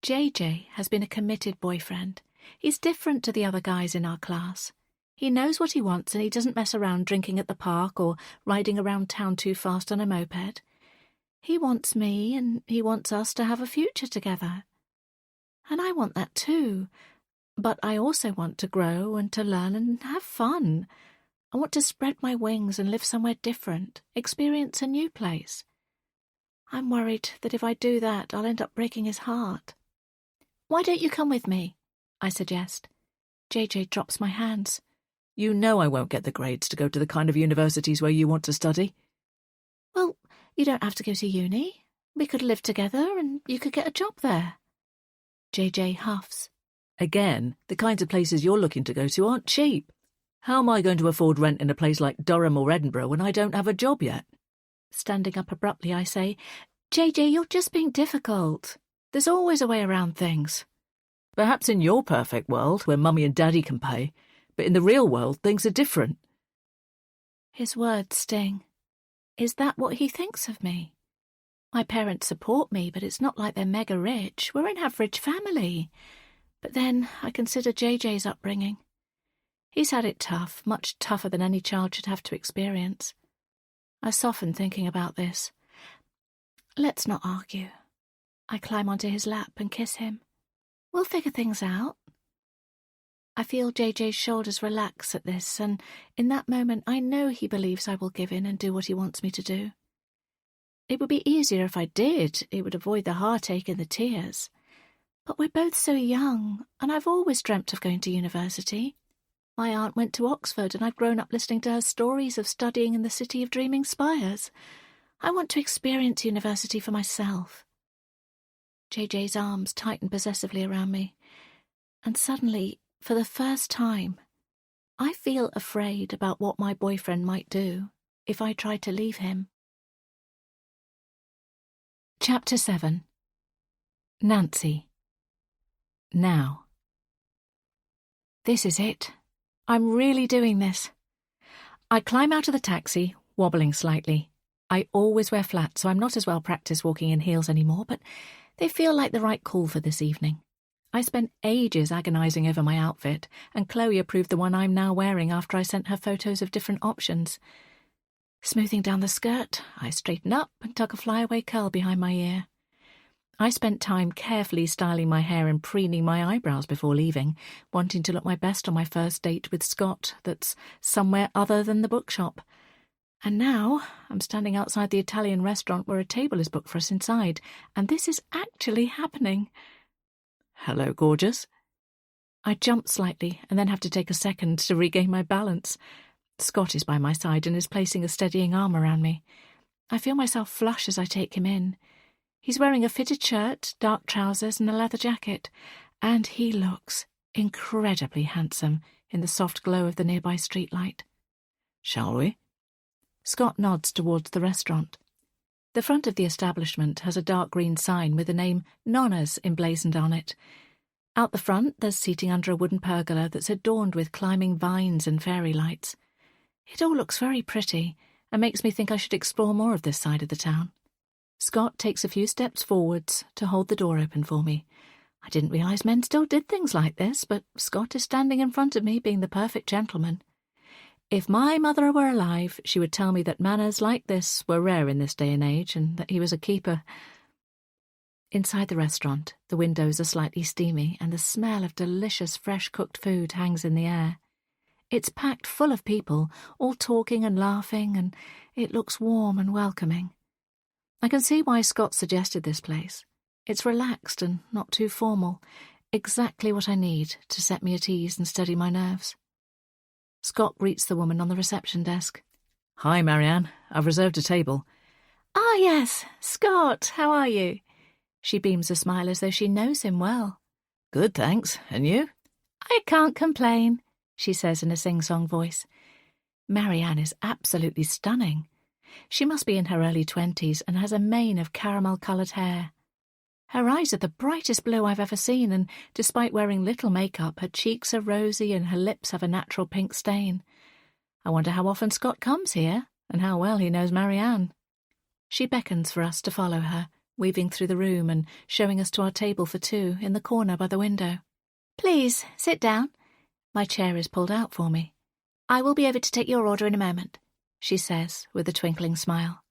JJ has been a committed boyfriend. He's different to the other guys in our class. He knows what he wants and he doesn't mess around drinking at the park or riding around town too fast on a moped. He wants me and he wants us to have a future together. And I want that too. But I also want to grow and to learn and have fun. I want to spread my wings and live somewhere different, experience a new place. I'm worried that if I do that, I'll end up breaking his heart. Why don't you come with me? I suggest. JJ drops my hands. You know I won't get the grades to go to the kind of universities where you want to study. Well, you don't have to go to uni. We could live together and you could get a job there. JJ huffs. Again, the kinds of places you're looking to go to aren't cheap. How am I going to afford rent in a place like Durham or Edinburgh when I don't have a job yet? Standing up abruptly, I say, JJ, you're just being difficult. There's always a way around things. Perhaps in your perfect world, where Mummy and Daddy can pay, but in the real world, things are different. His words sting. Is that what he thinks of me? My parents support me, but it's not like they're mega rich. We're an average family. But then I consider JJ's upbringing. He's had it tough, much tougher than any child should have to experience. I soften thinking about this. Let's not argue. I climb onto his lap and kiss him. We'll figure things out. I feel JJ's shoulders relax at this, and in that moment I know he believes I will give in and do what he wants me to do. It would be easier if I did. It would avoid the heartache and the tears. But we're both so young, and I've always dreamt of going to university. My aunt went to Oxford, and I've grown up listening to her stories of studying in the city of dreaming spires. I want to experience university for myself. JJ's arms tighten possessively around me, and suddenly, for the first time, I feel afraid about what my boyfriend might do if I tried to leave him. Chapter 7. Nancy. Now. This is it. I'm really doing this. I climb out of the taxi, wobbling slightly. I always wear flats, so I'm not as well practiced walking in heels anymore, but they feel like the right call for this evening. I spent ages agonising over my outfit, and Chloe approved the one I'm now wearing after I sent her photos of different options. Smoothing down the skirt, I straighten up and tuck a flyaway curl behind my ear. I spent time carefully styling my hair and preening my eyebrows before leaving, wanting to look my best on my first date with Scott that's somewhere other than the bookshop. And now I'm standing outside the Italian restaurant where a table is booked for us inside, and this is actually happening. Hello, gorgeous. I jump slightly and then have to take a second to regain my balance. Scott is by my side and is placing a steadying arm around me. I feel myself flush as I take him in. He's wearing a fitted shirt, dark trousers and a leather jacket, and he looks incredibly handsome in the soft glow of the nearby streetlight. Shall we? Scott nods towards the restaurant. The front of the establishment has a dark green sign with the name Nonna's emblazoned on it. Out the front, there's seating under a wooden pergola that's adorned with climbing vines and fairy lights. It all looks very pretty and makes me think I should explore more of this side of the town. Scott takes a few steps forwards to hold the door open for me. I didn't realise men still did things like this, but Scott is standing in front of me, being the perfect gentleman. If my mother were alive, she would tell me that manners like this were rare in this day and age, and that he was a keeper. Inside the restaurant, the windows are slightly steamy, and the smell of delicious fresh-cooked food hangs in the air. It's packed full of people, all talking and laughing, and it looks warm and welcoming. I can see why Scott suggested this place. It's relaxed and not too formal, exactly what I need to set me at ease and steady my nerves. Scott greets the woman on the reception desk. Hi, Marianne. I've reserved a table. Ah, yes. Scott, how are you? She beams a smile as though she knows him well. Good, thanks. And you? I can't complain, she says in a sing-song voice. Marianne is absolutely stunning. She must be in her early 20s and has a mane of caramel-coloured hair. Her eyes are the brightest blue I've ever seen, and despite wearing little makeup, her cheeks are rosy and her lips have a natural pink stain. I wonder how often Scott comes here, and how well he knows Marianne. She beckons for us to follow her, weaving through the room and showing us to our table for two in the corner by the window. Please, sit down. My chair is pulled out for me. I will be over to take your order in a moment, she says with a twinkling smile.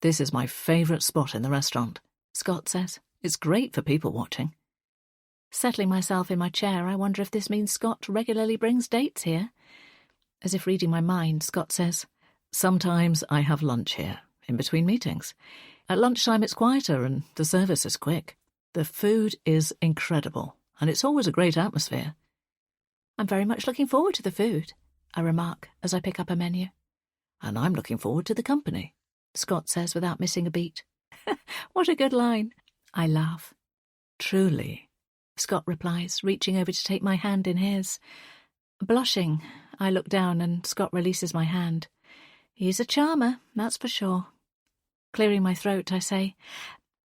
This is my favourite spot in the restaurant, Scott says. It's great for people watching. Settling myself in my chair, I wonder if this means Scott regularly brings dates here. As if reading my mind, Scott says, Sometimes I have lunch here, in between meetings. At lunchtime it's quieter and the service is quick. The food is incredible, and it's always a great atmosphere. I'm very much looking forward to the food, I remark as I pick up a menu. And I'm looking forward to the company, Scott says without missing a beat. What a good line. I laugh. Truly, Scott replies, reaching over to take my hand in his. Blushing, I look down and Scott releases my hand. He's a charmer, that's for sure. Clearing my throat, I say,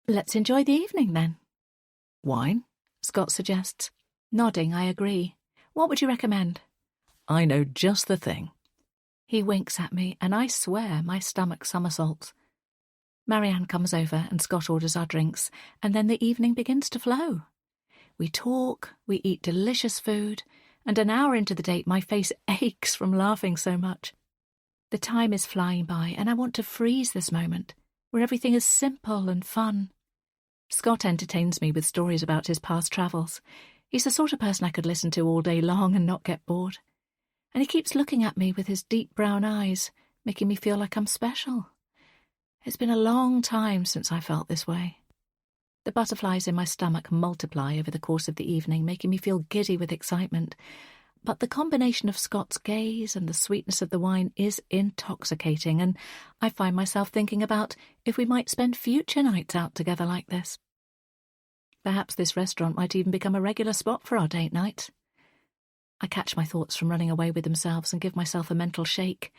Let's enjoy the evening then. Wine? Scott suggests. Nodding, I agree. What would you recommend? I know just the thing. He winks at me, and I swear my stomach somersaults. Marianne comes over and Scott orders our drinks, and then the evening begins to flow. We talk, we eat delicious food, and an hour into the date my face aches from laughing so much. The time is flying by, and I want to freeze this moment, where everything is simple and fun. Scott entertains me with stories about his past travels. He's the sort of person I could listen to all day long and not get bored. And he keeps looking at me with his deep brown eyes, making me feel like I'm special. It's been a long time since I felt this way. The butterflies in my stomach multiply over the course of the evening, making me feel giddy with excitement. But the combination of Scott's gaze and the sweetness of the wine is intoxicating, and I find myself thinking about if we might spend future nights out together like this. Perhaps this restaurant might even become a regular spot for our date night. I catch my thoughts from running away with themselves and give myself a mental shake.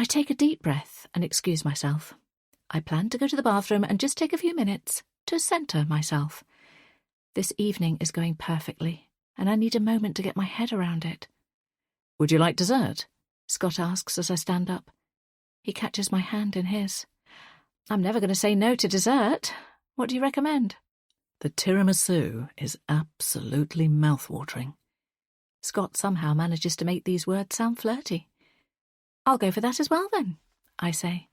I take a deep breath and excuse myself. I plan to go to the bathroom and just take a few minutes to centre myself. This evening is going perfectly, and I need a moment to get my head around it. Would you like dessert? Scott asks as I stand up. He catches my hand in his. I'm never going to say no to dessert. What do you recommend? The tiramisu is absolutely mouth-watering. Scott somehow manages to make these words sound flirty. I'll go for that as well, then, I say.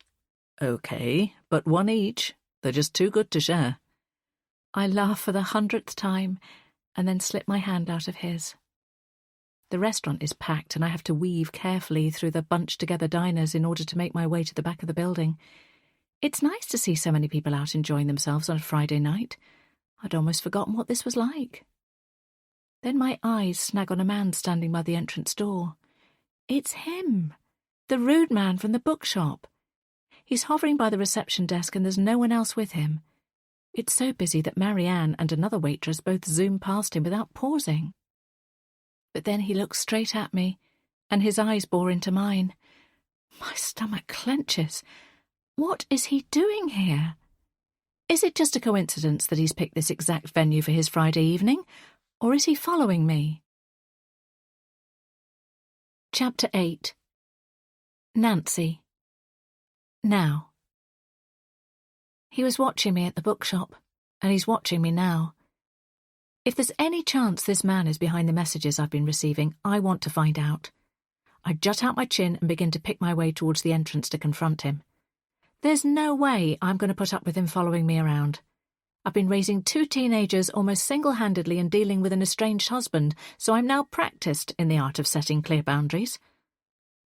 Okay, but one each. They're just too good to share. I laugh for the 100th time and then slip my hand out of his. The restaurant is packed and I have to weave carefully through the bunched-together diners in order to make my way to the back of the building. It's nice to see so many people out enjoying themselves on a Friday night. I'd almost forgotten what this was like. Then my eyes snag on a man standing by the entrance door. It's him, the rude man from the bookshop. He's hovering by the reception desk and there's no one else with him. It's so busy that Marianne and another waitress both zoom past him without pausing. But then he looks straight at me, and his eyes bore into mine. My stomach clenches. What is he doing here? Is it just a coincidence that he's picked this exact venue for his Friday evening, or is he following me? Chapter 8. Nancy. Now. He was watching me at the bookshop, and he's watching me now. If there's any chance this man is behind the messages I've been receiving, I want to find out. I jut out my chin and begin to pick my way towards the entrance to confront him. There's no way I'm going to put up with him following me around. I've been raising 2 teenagers almost single-handedly and dealing with an estranged husband, so I'm now practiced in the art of setting clear boundaries.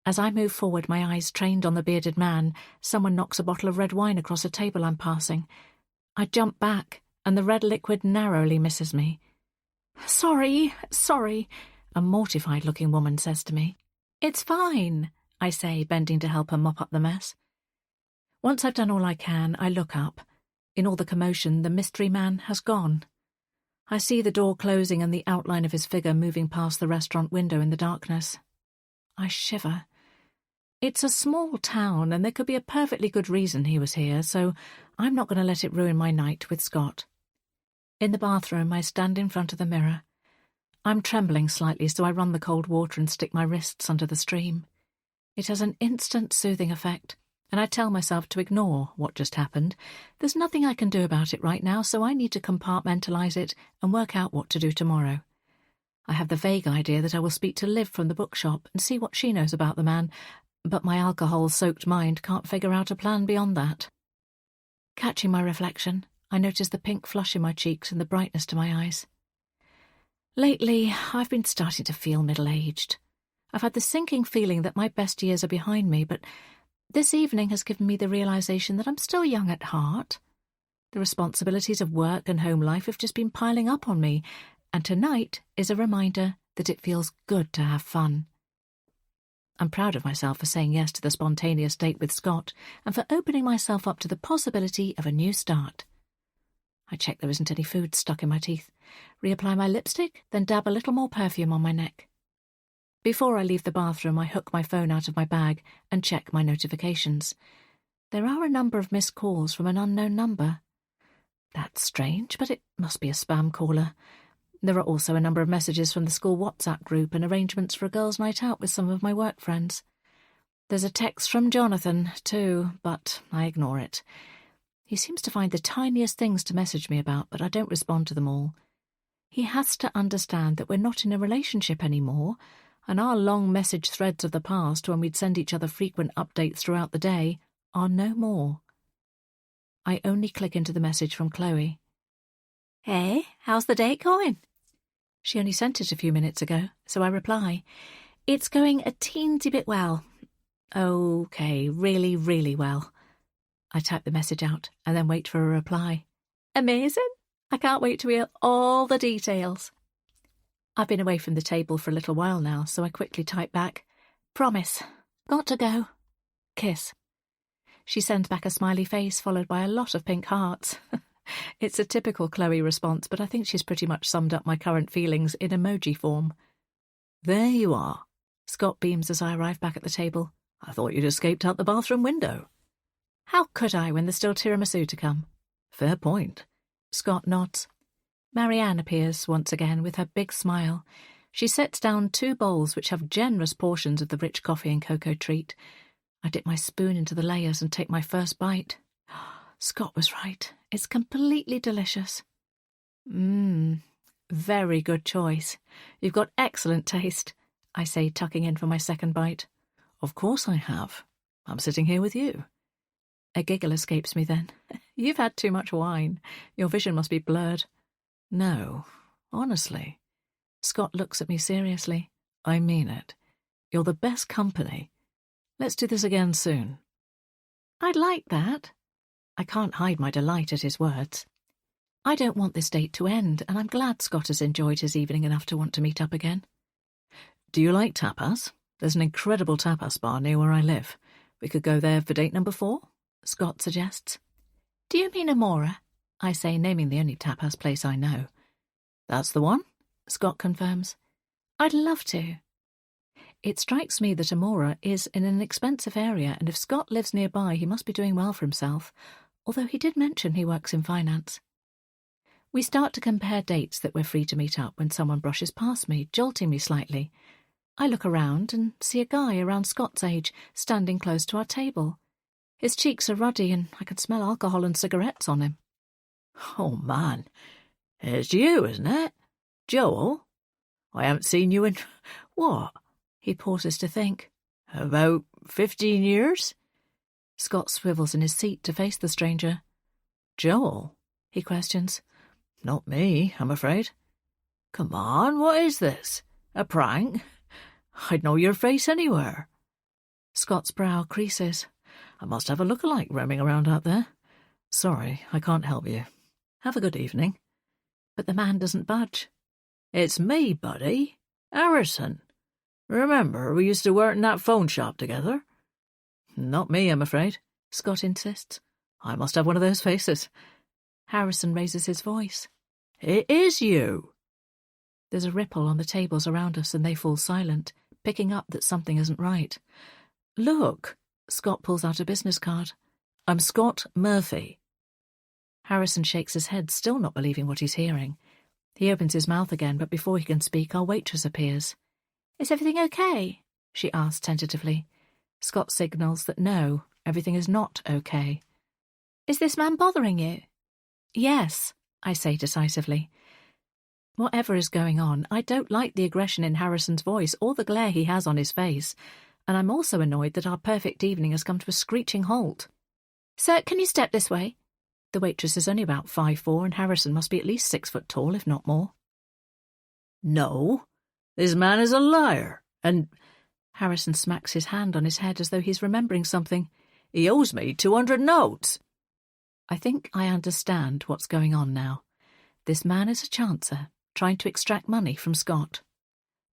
As I move forward, my eyes trained on the bearded man, someone knocks a bottle of red wine across a table I'm passing. I jump back, and the red liquid narrowly misses me. Sorry, a mortified-looking woman says to me. It's fine, I say, bending to help her mop up the mess. Once I've done all I can, I look up. In all the commotion, the mystery man has gone. I see the door closing and the outline of his figure moving past the restaurant window in the darkness. I shiver. It's a small town, and there could be a perfectly good reason he was here, so I'm not going to let it ruin my night with Scott. In the bathroom, I stand in front of the mirror. I'm trembling slightly, so I run the cold water and stick my wrists under the stream. It has an instant soothing effect, and I tell myself to ignore what just happened. There's nothing I can do about it right now, so I need to compartmentalise it and work out what to do tomorrow. I have the vague idea that I will speak to Liv from the bookshop and see what she knows about the man, but my alcohol-soaked mind can't figure out a plan beyond that. Catching my reflection, I notice the pink flush in my cheeks and the brightness to my eyes. Lately, I've been starting to feel middle-aged. I've had the sinking feeling that my best years are behind me, but this evening has given me the realisation that I'm still young at heart. The responsibilities of work and home life have just been piling up on me, and tonight is a reminder that it feels good to have fun. I'm proud of myself for saying yes to the spontaneous date with Scott and for opening myself up to the possibility of a new start. I check there isn't any food stuck in my teeth, reapply my lipstick, then dab a little more perfume on my neck. Before I leave the bathroom, I hook my phone out of my bag and check my notifications. There are a number of missed calls from an unknown number. That's strange, but it must be a spam caller. There are also a number of messages from the school WhatsApp group and arrangements for a girls' night out with some of my work friends. There's a text from Jonathan, too, but I ignore it. He seems to find the tiniest things to message me about, but I don't respond to them all. He has to understand that we're not in a relationship anymore, and our long message threads of the past, when we'd send each other frequent updates throughout the day, are no more. I only click into the message from Chloe. Hey, how's the date going? She only sent it a few minutes ago, so I reply, It's going a teensy bit well. Okay, really, really well. I type the message out and then wait for a reply. Amazing! I can't wait to hear all the details. I've been away from the table for a little while now, so I quickly type back, Promise. Got to go. Kiss. She sends back a smiley face followed by a lot of pink hearts. It's a typical Chloe response, but I think she's pretty much summed up my current feelings in emoji form. There you are. Scott beams as I arrive back at the table. I thought you'd escaped out the bathroom window. How could I when there's still tiramisu to come? Fair point. Scott nods. Marianne appears once again with her big smile. She sets down 2 bowls which have generous portions of the rich coffee and cocoa treat. I dip my spoon into the layers and take my first bite. Scott was right. It's completely delicious. Very good choice. You've got excellent taste, I say, tucking in for my second bite. Of course I have. I'm sitting here with you. A giggle escapes me then. You've had too much wine. Your vision must be blurred. No, honestly. Scott looks at me seriously. I mean it. You're the best company. Let's do this again soon. I'd like that. I can't hide my delight at his words. I don't want this date to end, and I'm glad Scott has enjoyed his evening enough to want to meet up again. Do you like tapas? There's an incredible tapas bar near where I live. We could go there for date number 4, Scott suggests. Do you mean Amora? I say, naming the only tapas place I know. That's the one, Scott confirms. I'd love to. It strikes me that Amora is in an expensive area, and if Scott lives nearby, he must be doing well for himself, although he did mention he works in finance. We start to compare dates that we're free to meet up when someone brushes past me, jolting me slightly. I look around and see a guy around Scott's age standing close to our table. His cheeks are ruddy and I can smell alcohol and cigarettes on him. Oh, man. It's you, isn't it? Joel? I haven't seen you in... what? He pauses to think. About 15 years? Scott swivels in his seat to face the stranger. Joel? He questions. Not me, I'm afraid. Come on, what is this? A prank? I'd know your face anywhere. Scott's brow creases. I must have a lookalike roaming around out there. Sorry, I can't help you. Have a good evening. But the man doesn't budge. It's me, buddy. Harrison. Remember, we used to work in that phone shop together? Not me, I'm afraid, Scott insists. I must have one of those faces. Harrison raises his voice. It is you. There's a ripple on the tables around us and they fall silent, picking up that something isn't right. Look, Scott pulls out a business card. I'm Scott Murphy. Harrison shakes his head, still not believing what he's hearing. He opens his mouth again, but before he can speak, our waitress appears. Is everything okay? She asks tentatively. Scott signals that no, everything is not okay. Is this man bothering you? Yes, I say decisively. Whatever is going on, I don't like the aggression in Harrison's voice or the glare he has on his face, and I'm also annoyed that our perfect evening has come to a screeching halt. Sir, can you step this way? The waitress is only about 5'4", and Harrison must be at least 6 foot tall, if not more. No, this man is a liar, and... Harrison smacks his hand on his head as though he's remembering something. He owes me 200 notes. I think I understand what's going on now. This man is a chancer, trying to extract money from Scott.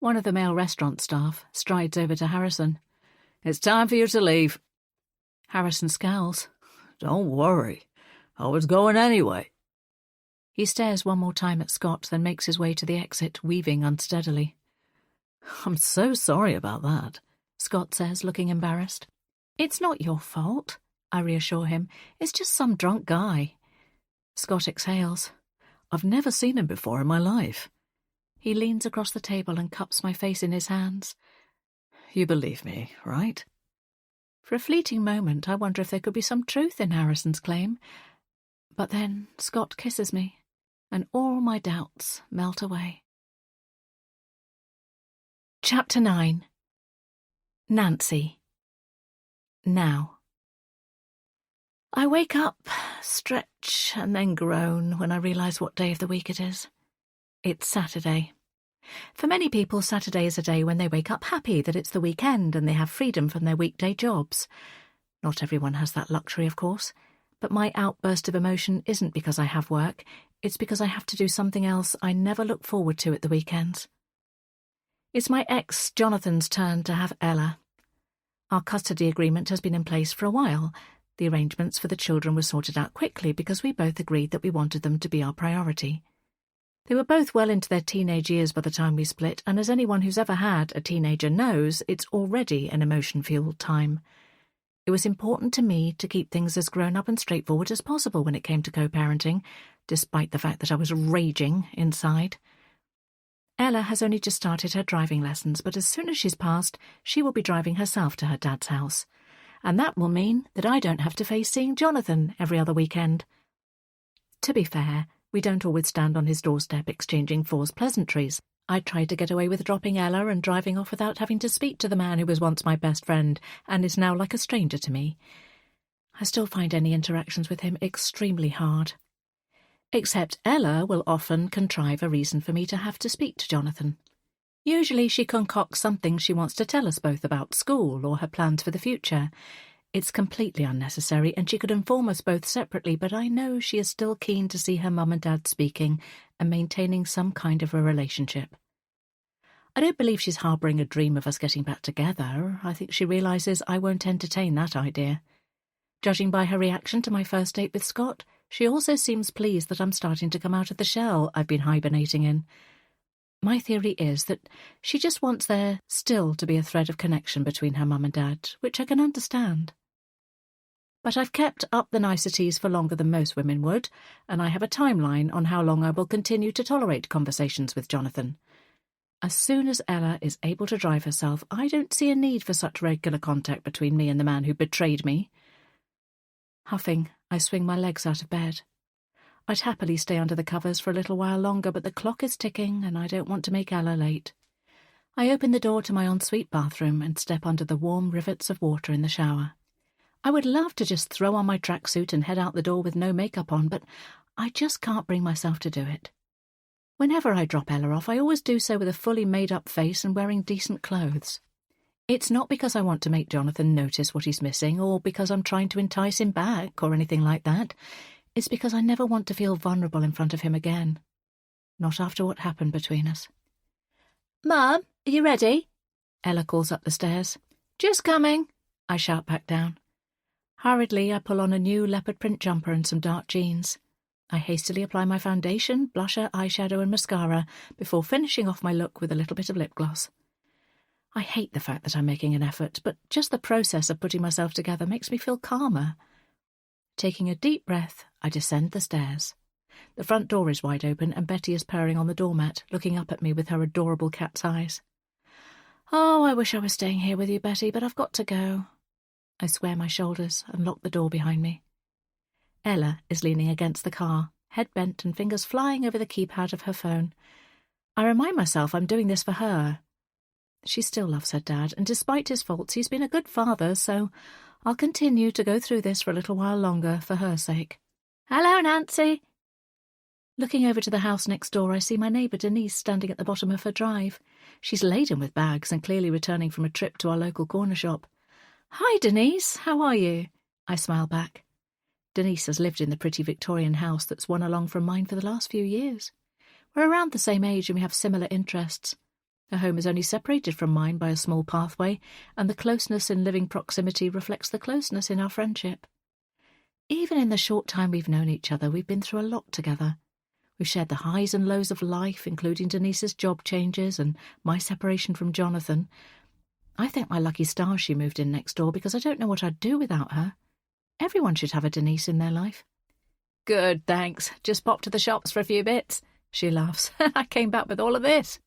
One of the male restaurant staff strides over to Harrison. It's time for you to leave. Harrison scowls. Don't worry. I was going anyway. He stares one more time at Scott, then makes his way to the exit, weaving unsteadily. I'm so sorry about that, Scott says, looking embarrassed. It's not your fault, I reassure him. It's just some drunk guy. Scott exhales. I've never seen him before in my life. He leans across the table and cups my face in his hands. You believe me, right? For a fleeting moment, I wonder if there could be some truth in Harrison's claim. But then Scott kisses me, and all my doubts melt away. Chapter 9. Nancy. Now. I wake up, stretch, and then groan when I realise what day of the week it is. It's Saturday. For many people, Saturday is a day when they wake up happy that it's the weekend and they have freedom from their weekday jobs. Not everyone has that luxury, of course, but my outburst of emotion isn't because I have work, it's because I have to do something else I never look forward to at the weekends. It's my ex, Jonathan's, turn to have Ella. Our custody agreement has been in place for a while. The arrangements for the children were sorted out quickly because we both agreed that we wanted them to be our priority. They were both well into their teenage years by the time we split, and as anyone who's ever had a teenager knows, it's already an emotion-fueled time. It was important to me to keep things as grown-up and straightforward as possible when it came to co-parenting, despite the fact that I was raging inside. Ella has only just started her driving lessons, but as soon as she's passed, she will be driving herself to her dad's house. And that will mean that I don't have to face seeing Jonathan every other weekend. To be fair, we don't always stand on his doorstep exchanging forced pleasantries. I tried to get away with dropping Ella and driving off without having to speak to the man who was once my best friend and is now like a stranger to me. I still find any interactions with him extremely hard. Except Ella will often contrive a reason for me to have to speak to Jonathan. Usually she concocts something she wants to tell us both about school or her plans for the future. It's completely unnecessary, and she could inform us both separately, but I know she is still keen to see her mum and dad speaking and maintaining some kind of a relationship. I don't believe she's harbouring a dream of us getting back together. I think she realises I won't entertain that idea. Judging by her reaction to my first date with Scott, she also seems pleased that I'm starting to come out of the shell I've been hibernating in. My theory is that she just wants there still to be a thread of connection between her mum and dad, which I can understand. But I've kept up the niceties for longer than most women would, and I have a timeline on how long I will continue to tolerate conversations with Jonathan. As soon as Ella is able to drive herself, I don't see a need for such regular contact between me and the man who betrayed me. Huffing, I swing my legs out of bed. I'd happily stay under the covers for a little while longer, but the clock is ticking and I don't want to make Ella late. I open the door to my ensuite bathroom and step under the warm rivets of water in the shower. I would love to just throw on my tracksuit and head out the door with no makeup on, but I just can't bring myself to do it. Whenever I drop Ella off, I always do so with a fully made-up face and wearing decent clothes. It's not because I want to make Jonathan notice what he's missing or because I'm trying to entice him back or anything like that. It's because I never want to feel vulnerable in front of him again. Not after what happened between us. "Mum, are you ready?" Ella calls up the stairs. "Just coming," I shout back down. Hurriedly, I pull on a new leopard print jumper and some dark jeans. I hastily apply my foundation, blusher, eyeshadow and mascara before finishing off my look with a little bit of lip gloss. I hate the fact that I'm making an effort, but just the process of putting myself together makes me feel calmer. Taking a deep breath, I descend the stairs. The front door is wide open and Betty is purring on the doormat, looking up at me with her adorable cat's eyes. "Oh, I wish I was staying here with you, Betty, but I've got to go." I square my shoulders and lock the door behind me. Ella is leaning against the car, head bent and fingers flying over the keypad of her phone. I remind myself I'm doing this for her. She still loves her dad, and despite his faults, he's been a good father, so I'll continue to go through this for a little while longer for her sake. "Hello, Nancy." Looking over to the house next door, I see my neighbour Denise standing at the bottom of her drive. She's laden with bags and clearly returning from a trip to our local corner shop. "Hi, Denise. How are you?" I smile back. Denise has lived in the pretty Victorian house that's one along from mine for the last few years. We're around the same age and we have similar interests. Her home is only separated from mine by a small pathway, and the closeness in living proximity reflects the closeness in our friendship. Even in the short time we've known each other, we've been through a lot together. We've shared the highs and lows of life, including Denise's job changes and my separation from Jonathan. I thank my lucky stars she moved in next door because I don't know what I'd do without her. Everyone should have a Denise in their life. "Good, thanks. Just popped to the shops for a few bits," she laughs. "I came back with all of this."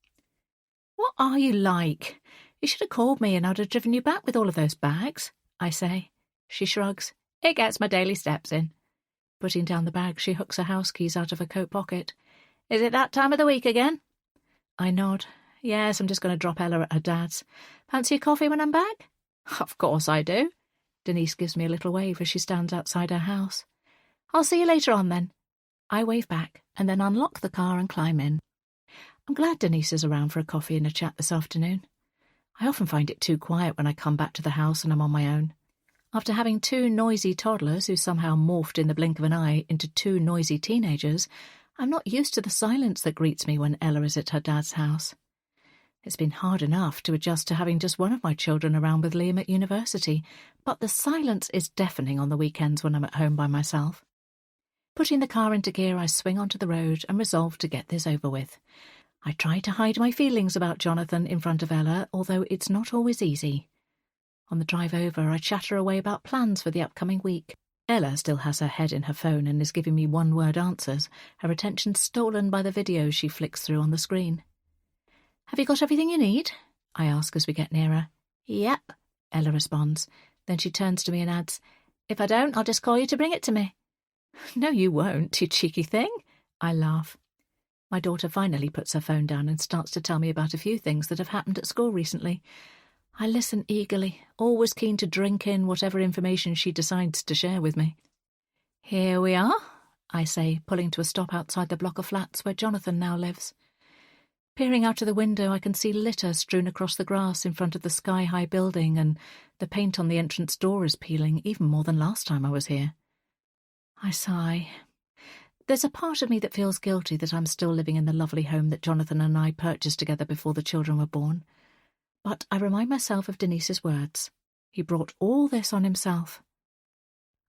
"What are you like? You should have called me and I'd have driven you back with all of those bags," I say. She shrugs. "It gets my daily steps in." Putting down the bag, she hooks her house keys out of her coat pocket. "Is it that time of the week again?" I nod. "Yes, I'm just going to drop Ella at her dad's. Fancy a coffee when I'm back?" "Of course I do." Denise gives me a little wave as she stands outside her house. "I'll see you later on then." I wave back and then unlock the car and climb in. I'm glad Denise is around for a coffee and a chat this afternoon. I often find it too quiet when I come back to the house and I'm on my own. After having two noisy toddlers who somehow morphed in the blink of an eye into two noisy teenagers, I'm not used to the silence that greets me when Ella is at her dad's house. It's been hard enough to adjust to having just one of my children around with Liam at university, but the silence is deafening on the weekends when I'm at home by myself. Putting the car into gear, I swing onto the road and resolve to get this over with. I try to hide my feelings about Jonathan in front of Ella, although it's not always easy. On the drive over, I chatter away about plans for the upcoming week. Ella still has her head in her phone and is giving me one-word answers, her attention stolen by the videos she flicks through on the screen. "Have you got everything you need?" I ask as we get nearer. "Yep," Ella responds. Then she turns to me and adds, "If I don't, I'll just call you to bring it to me." "No, you won't, you cheeky thing," I laugh. My daughter finally puts her phone down and starts to tell me about a few things that have happened at school recently. I listen eagerly, always keen to drink in whatever information she decides to share with me. "Here we are," I say, pulling to a stop outside the block of flats where Jonathan now lives. Peering out of the window, I can see litter strewn across the grass in front of the sky-high building, and the paint on the entrance door is peeling even more than last time I was here. I sigh. There's a part of me that feels guilty that I'm still living in the lovely home that Jonathan and I purchased together before the children were born. But I remind myself of Denise's words. He brought all this on himself.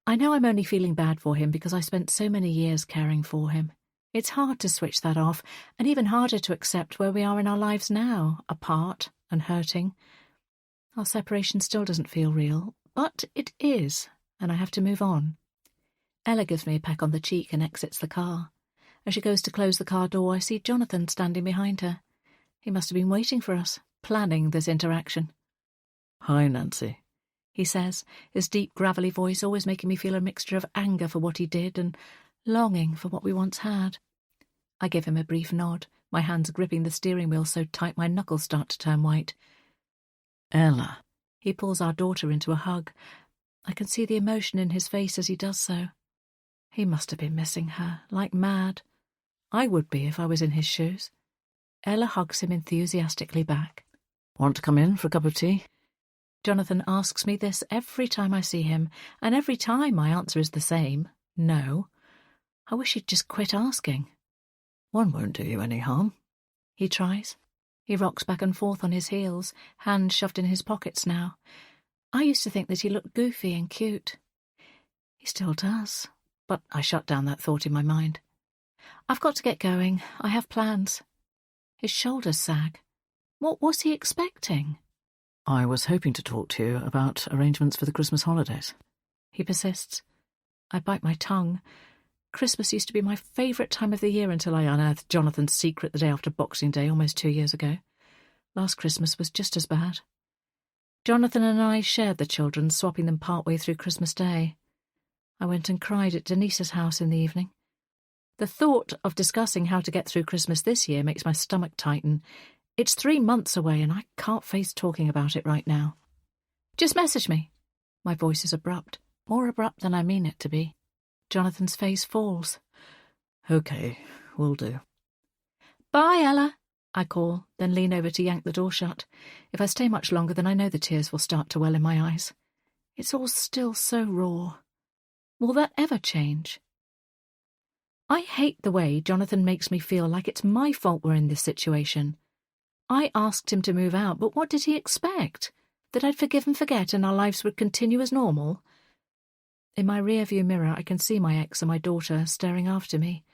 I know I'm only feeling bad for him because I spent so many years caring for him. It's hard to switch that off, and even harder to accept where we are in our lives now, apart and hurting. Our separation still doesn't feel real, but it is, and I have to move on. Ella gives me a peck on the cheek and exits the car. As she goes to close the car door, I see Jonathan standing behind her. He must have been waiting for us, planning this interaction. "Hi, Nancy," he says, his deep, gravelly voice always making me feel a mixture of anger for what he did and longing for what we once had. I give him a brief nod, my hands gripping the steering wheel so tight my knuckles start to turn white. "Ella." He pulls our daughter into a hug. I can see the emotion in his face as he does so. He must have been missing her, like mad. I would be if I was in his shoes. Ella hugs him enthusiastically back. "Want to come in for a cup of tea?" Jonathan asks me this every time I see him, and every time my answer is the same, no. I wish he'd just quit asking. "One won't do you any harm." He tries. He rocks back and forth on his heels, hands shoved in his pockets now. I used to think that he looked goofy and cute. He still does, but I shut down that thought in my mind. I've got to get going. I have plans. His shoulders sag. What was he expecting? "I was hoping to talk to you about arrangements for the Christmas holidays." He persists. I bite my tongue. Christmas used to be my favourite time of the year until I unearthed Jonathan's secret the day after Boxing Day almost 2 years ago. Last Christmas was just as bad. Jonathan and I shared the children, swapping them partway through Christmas Day. I went and cried at Denise's house in the evening. The thought of discussing how to get through Christmas this year makes my stomach tighten. It's 3 months away and I can't face talking about it right now. "Just message me." My voice is abrupt, more abrupt than I mean it to be. Jonathan's face falls. "Okay, will do." "Bye, Ella," I call, then lean over to yank the door shut. If I stay much longer, then I know the tears will start to well in my eyes. It's all still so raw. Will that ever change? I hate the way Jonathan makes me feel like it's my fault we're in this situation. I asked him to move out, but what did he expect? That I'd forgive and forget and our lives would continue as normal? In my rearview mirror, I can see my ex and my daughter staring after me.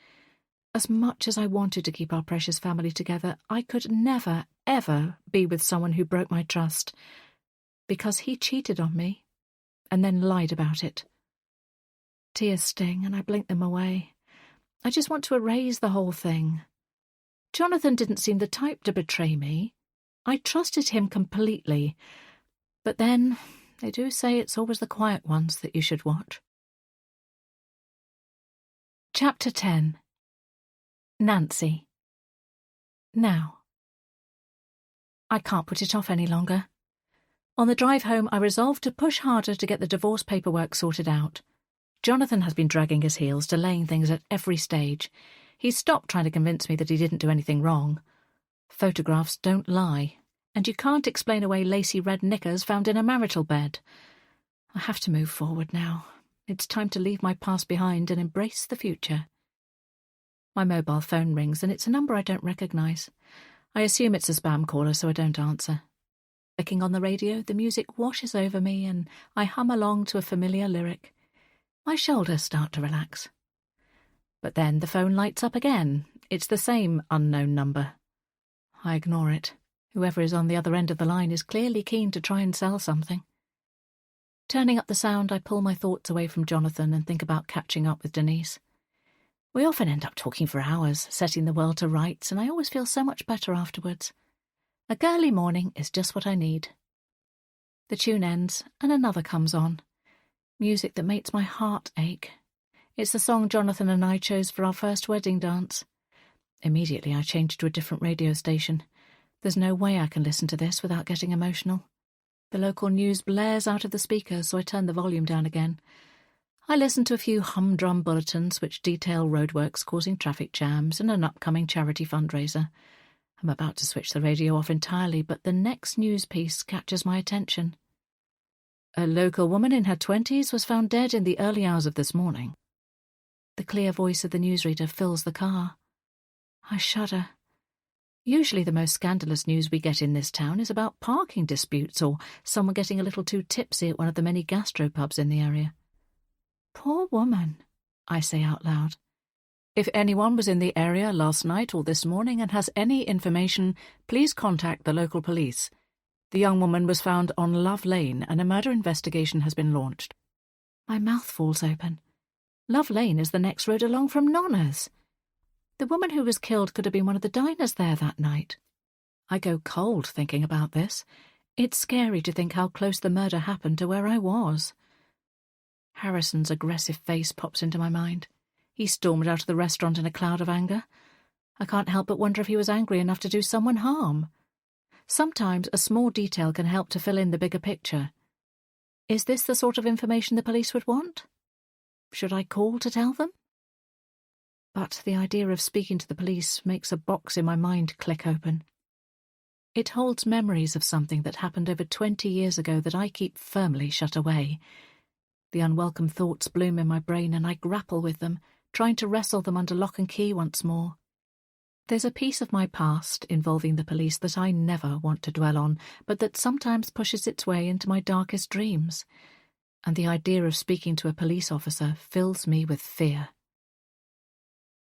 As much as I wanted to keep our precious family together, I could never, ever be with someone who broke my trust, because he cheated on me and then lied about it. Tears sting and I blink them away. I just want to erase the whole thing. Jonathan didn't seem the type to betray me. I trusted him completely. But then, they do say it's always the quiet ones that you should watch. Chapter 10. Nancy. Now. I can't put it off any longer. On the drive home, I resolved to push harder to get the divorce paperwork sorted out. Jonathan has been dragging his heels, delaying things at every stage. He's stopped trying to convince me that he didn't do anything wrong. Photographs don't lie, and you can't explain away lacy red knickers found in a marital bed. I have to move forward now. It's time to leave my past behind and embrace the future. My mobile phone rings, and it's a number I don't recognise. I assume it's a spam caller, so I don't answer. Clicking on the radio, the music washes over me, and I hum along to a familiar lyric. My shoulders start to relax. But then the phone lights up again. It's the same unknown number. I ignore it. Whoever is on the other end of the line is clearly keen to try and sell something. Turning up the sound, I pull my thoughts away from Jonathan and think about catching up with Denise. We often end up talking for hours, setting the world to rights, and I always feel so much better afterwards. A girly morning is just what I need. The tune ends, and another comes on. Music that makes my heart ache. It's the song Jonathan and I chose for our first wedding dance. Immediately I change to a different radio station. There's no way I can listen to this without getting emotional. The local news blares out of the speakers, so I turn the volume down again. I listen to a few humdrum bulletins which detail roadworks causing traffic jams and an upcoming charity fundraiser. I'm about to switch the radio off entirely, but the next news piece catches my attention. A local woman in her 20s was found dead in the early hours of this morning. The clear voice of the newsreader fills the car. I shudder. Usually the most scandalous news we get in this town is about parking disputes or someone getting a little too tipsy at one of the many gastropubs in the area. Poor woman, I say out loud. If anyone was in the area last night or this morning and has any information, please contact the local police. The young woman was found on Love Lane and a murder investigation has been launched. My mouth falls open. Love Lane is the next road along from Nonna's. The woman who was killed could have been one of the diners there that night. I go cold thinking about this. It's scary to think how close the murder happened to where I was. Harrison's aggressive face pops into my mind. He stormed out of the restaurant in a cloud of anger. I can't help but wonder if he was angry enough to do someone harm. Sometimes a small detail can help to fill in the bigger picture. Is this the sort of information the police would want? Should I call to tell them? But the idea of speaking to the police makes a box in my mind click open. It holds memories of something that happened over 20 years ago that I keep firmly shut away. The unwelcome thoughts bloom in my brain and I grapple with them, trying to wrestle them under lock and key once more. There's a piece of my past involving the police that I never want to dwell on, but that sometimes pushes its way into my darkest dreams. And the idea of speaking to a police officer fills me with fear.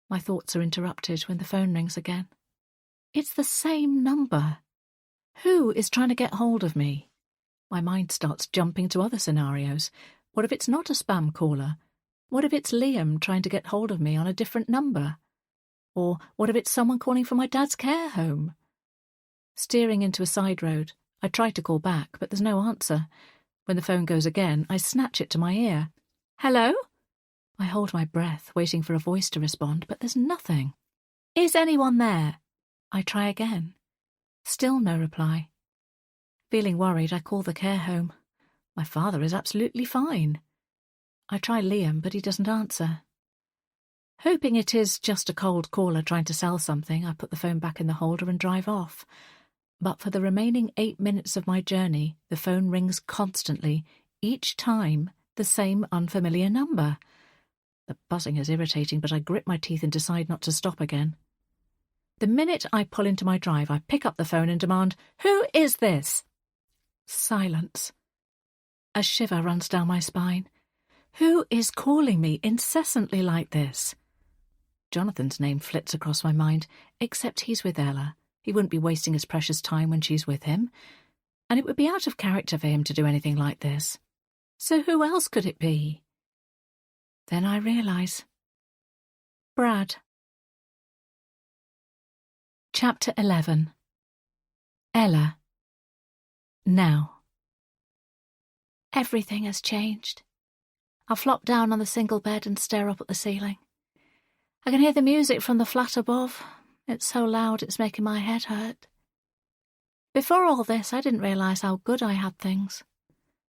My thoughts are interrupted when the phone rings again. It's the same number. Who is trying to get hold of me? My mind starts jumping to other scenarios. What if it's not a spam caller? What if it's Liam trying to get hold of me on a different number? Or what if it's someone calling from my dad's care home? Steering into a side road, I try to call back, but there's no answer. When the phone goes again, I snatch it to my ear. Hello? I hold my breath, waiting for a voice to respond, but there's nothing. Is anyone there? I try again. Still no reply. Feeling worried, I call the care home. My father is absolutely fine. I try Liam, but he doesn't answer. Hoping it is just a cold caller trying to sell something, I put the phone back in the holder and drive off. But for the remaining 8 minutes of my journey, the phone rings constantly, each time the same unfamiliar number. The buzzing is irritating, but I grit my teeth and decide not to stop again. The minute I pull into my drive, I pick up the phone and demand, "Who is this?" Silence. A shiver runs down my spine. Who is calling me incessantly like this? Jonathan's name flits across my mind, except he's with Ella. He wouldn't be wasting his precious time when she's with him. And it would be out of character for him to do anything like this. So who else could it be? Then I realise. Brad. Chapter 11. Ella. Now. Everything has changed. I flop down on the single bed and stare up at the ceiling. I can hear the music from the flat above. It's so loud it's making my head hurt. Before all this, I didn't realise how good I had things.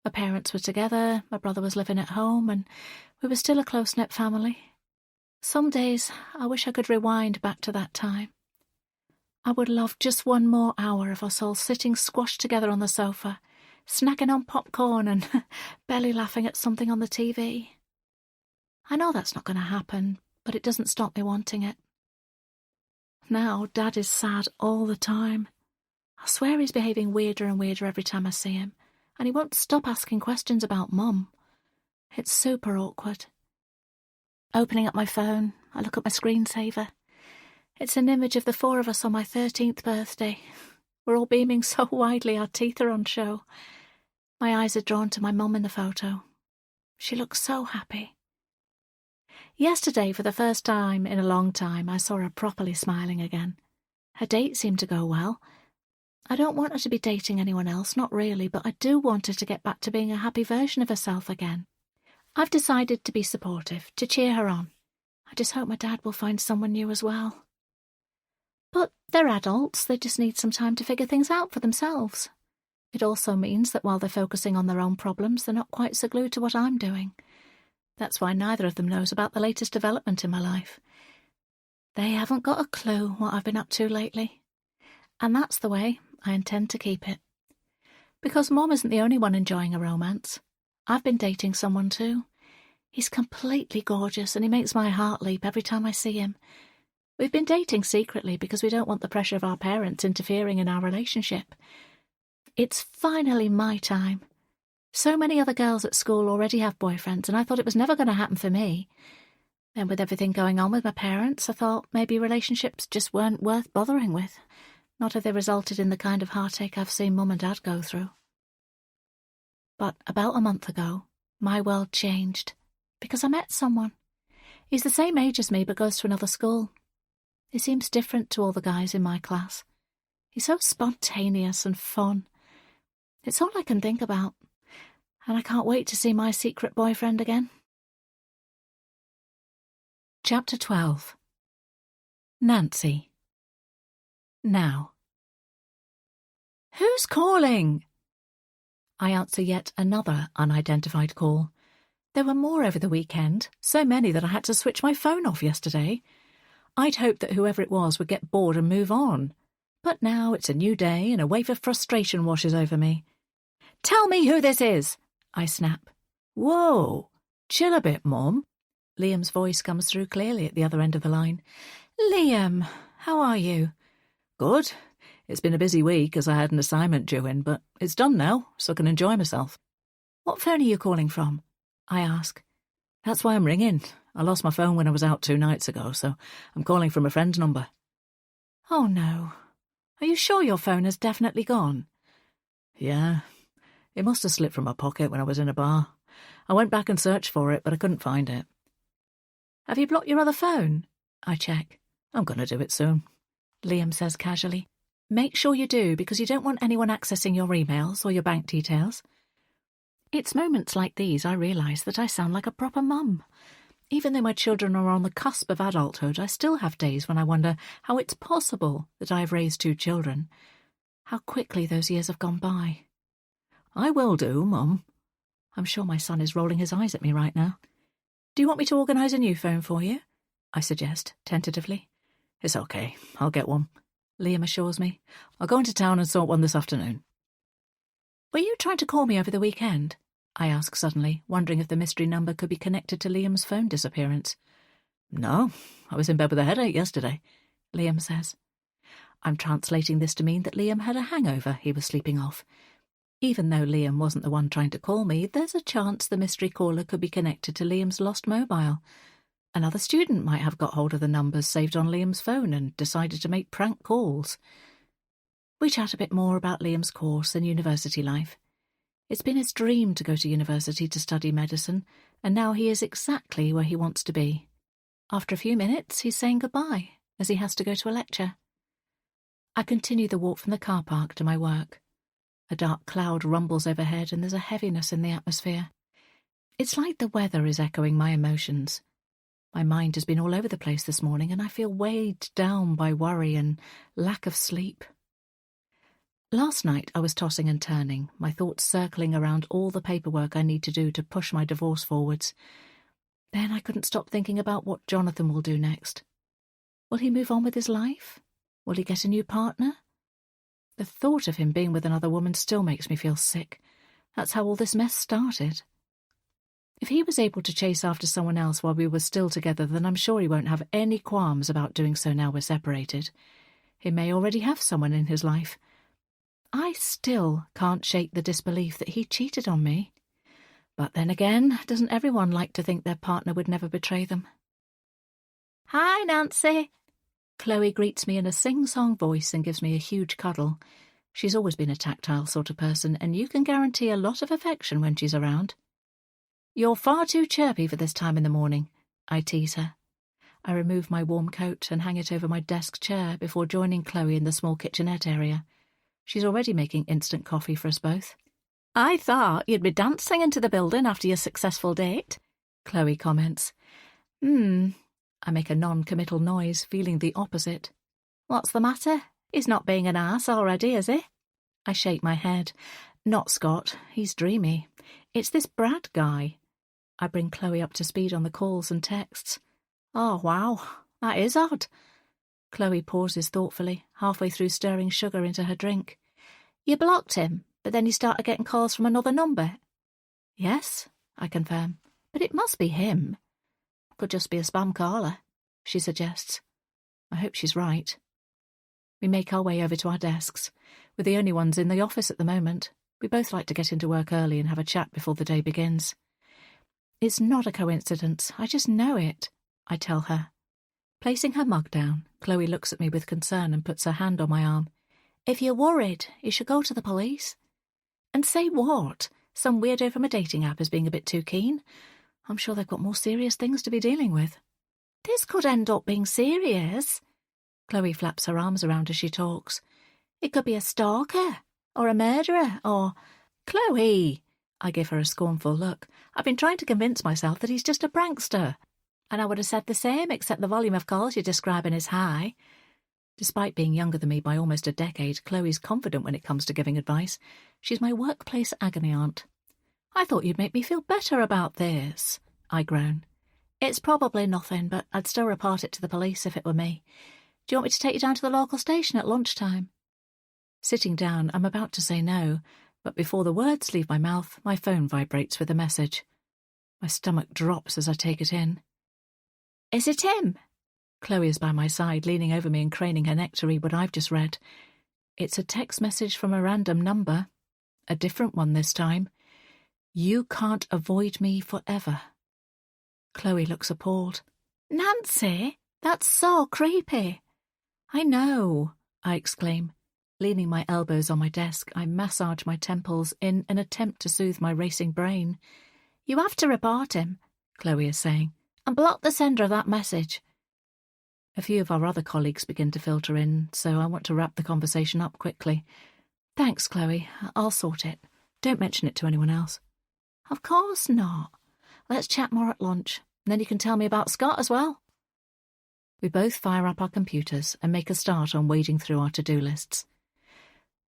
My parents were together, my brother was living at home, and we were still a close-knit family. Some days I wish I could rewind back to that time. I would love just one more hour of us all sitting squashed together on the sofa, snacking on popcorn and belly laughing at something on the TV. I know that's not going to happen, but it doesn't stop me wanting it. Now Dad is sad all the time. I swear he's behaving weirder and weirder every time I see him, and he won't stop asking questions about Mum. It's super awkward. Opening up my phone, I look at my screensaver. It's an image of the four of us on my 13th birthday. We're all beaming so widely our teeth are on show. My eyes are drawn to my mum in the photo. She looks so happy. Yesterday, for the first time in a long time, I saw her properly smiling again. Her date seemed to go well. I don't want her to be dating anyone else, not really, but I do want her to get back to being a happy version of herself again. I've decided to be supportive, to cheer her on. I just hope my dad will find someone new as well. But they're adults, they just need some time to figure things out for themselves. It also means that while they're focusing on their own problems, they're not quite so glued to what I'm doing. That's why neither of them knows about the latest development in my life. They haven't got a clue what I've been up to lately. And that's the way I intend to keep it. Because Mom isn't the only one enjoying a romance. I've been dating someone too. He's completely gorgeous and he makes my heart leap every time I see him. We've been dating secretly because we don't want the pressure of our parents interfering in our relationship. It's finally my time. So many other girls at school already have boyfriends, and I thought it was never going to happen for me. Then with everything going on with my parents, I thought maybe relationships just weren't worth bothering with. Not if they resulted in the kind of heartache I've seen Mum and Dad go through. But about a month ago, my world changed, because I met someone. He's the same age as me, but goes to another school. He seems different to all the guys in my class. He's so spontaneous and fun. It's all I can think about. And I can't wait to see my secret boyfriend again. Chapter 12. Nancy. Now. Who's calling? I answer yet another unidentified call. There were more over the weekend, so many that I had to switch my phone off yesterday. I'd hoped that whoever it was would get bored and move on. But now it's a new day and a wave of frustration washes over me. Tell me who this is, I snap. Whoa, chill a bit, Mum. Liam's voice comes through clearly at the other end of the line. Liam, how are you? Good. It's been a busy week as I had an assignment due in, but it's done now, so I can enjoy myself. What phone are you calling from? I ask. That's why I'm ringing. I lost my phone when I was out 2 nights ago, so I'm calling from a friend's number. Oh no. Are you sure your phone has definitely gone? Yeah. It must have slipped from my pocket when I was in a bar. I went back and searched for it, but I couldn't find it. Have you blocked your other phone? I check. I'm going to do it soon. Liam says casually. Make sure you do, because you don't want anyone accessing your emails or your bank details. It's moments like these I realise that I sound like a proper mum. Even though my children are on the cusp of adulthood, I still have days when I wonder how it's possible that I have raised 2 children. How quickly those years have gone by. I will do, Mum. I'm sure my son is rolling his eyes at me right now. Do you want me to organise a new phone for you? I suggest, tentatively. It's okay, I'll get one. Liam assures me. I'll go into town and sort one this afternoon. Were you trying to call me over the weekend? I ask suddenly, wondering if the mystery number could be connected to Liam's phone disappearance. No, I was in bed with a headache yesterday, Liam says. I'm translating this to mean that Liam had a hangover he was sleeping off. Even though Liam wasn't the one trying to call me, there's a chance the mystery caller could be connected to Liam's lost mobile. Another student might have got hold of the numbers saved on Liam's phone and decided to make prank calls. We chat a bit more about Liam's course and university life. It's been his dream to go to university to study medicine, and now he is exactly where he wants to be. After a few minutes, he's saying goodbye, as he has to go to a lecture. I continue the walk from the car park to my work. A dark cloud rumbles overhead and there's a heaviness in the atmosphere. It's like the weather is echoing my emotions. My mind has been all over the place this morning and I feel weighed down by worry and lack of sleep. Last night I was tossing and turning, my thoughts circling around all the paperwork I need to do to push my divorce forwards. Then I couldn't stop thinking about what Jonathan will do next. Will he move on with his life? Will he get a new partner? The thought of him being with another woman still makes me feel sick. That's how all this mess started. If he was able to chase after someone else while we were still together, then I'm sure he won't have any qualms about doing so now we're separated. He may already have someone in his life. I still can't shake the disbelief that he cheated on me. But then again, doesn't everyone like to think their partner would never betray them? Hi, Nancy. Chloe greets me in a sing-song voice and gives me a huge cuddle. She's always been a tactile sort of person, and you can guarantee a lot of affection when she's around. You're far too chirpy for this time in the morning, I tease her. I remove my warm coat and hang it over my desk chair before joining Chloe in the small kitchenette area. She's already making instant coffee for us both. I thought you'd be dancing into the building after your successful date, Chloe comments. I make a non-committal noise, feeling the opposite. What's the matter? He's not being an ass already, is he? I shake my head. Not Scott. He's dreamy. It's this Brad guy. I bring Chloe up to speed on the calls and texts. Oh, wow. That is odd. Chloe pauses thoughtfully, halfway through stirring sugar into her drink. You blocked him, but then you started getting calls from another number? Yes, I confirm. But it must be him. Could just be a spam caller, she suggests. I hope she's right. We make our way over to our desks. We're the only ones in the office at the moment. We both like to get into work early and have a chat before the day begins. It's not a coincidence. I just know it, I tell her. Placing her mug down, Chloe looks at me with concern and puts her hand on my arm. If you're worried, you should go to the police. And say what? Some weirdo from a dating app is being a bit too keen? I'm sure they've got more serious things to be dealing with. This could end up being serious. Chloe flaps her arms around as she talks. It could be a stalker, or a murderer, or... Chloe! I give her a scornful look. I've been trying to convince myself that he's just a prankster. And I would have said the same, except the volume of calls you're describing is high. Despite being younger than me by almost a decade, Chloe's confident when it comes to giving advice. She's my workplace agony aunt. I thought you'd make me feel better about this, I groan. It's probably nothing, but I'd still report it to the police if it were me. Do you want me to take you down to the local station at lunchtime? Sitting down, I'm about to say no, but before the words leave my mouth, my phone vibrates with a message. My stomach drops as I take it in. Is it him? Chloe is by my side, leaning over me and craning her neck to read what I've just read. It's a text message from a random number. A different one this time. You can't avoid me forever. Chloe looks appalled. Nancy, that's so creepy. I know, I exclaim. Leaning my elbows on my desk, I massage my temples in an attempt to soothe my racing brain. You have to report him, Chloe is saying, and block the sender of that message. A few of our other colleagues begin to filter in, so I want to wrap the conversation up quickly. Thanks, Chloe. I'll sort it. Don't mention it to anyone else. Of course not. Let's chat more at lunch, and then you can tell me about Scott as well. We both fire up our computers and make a start on wading through our to-do lists.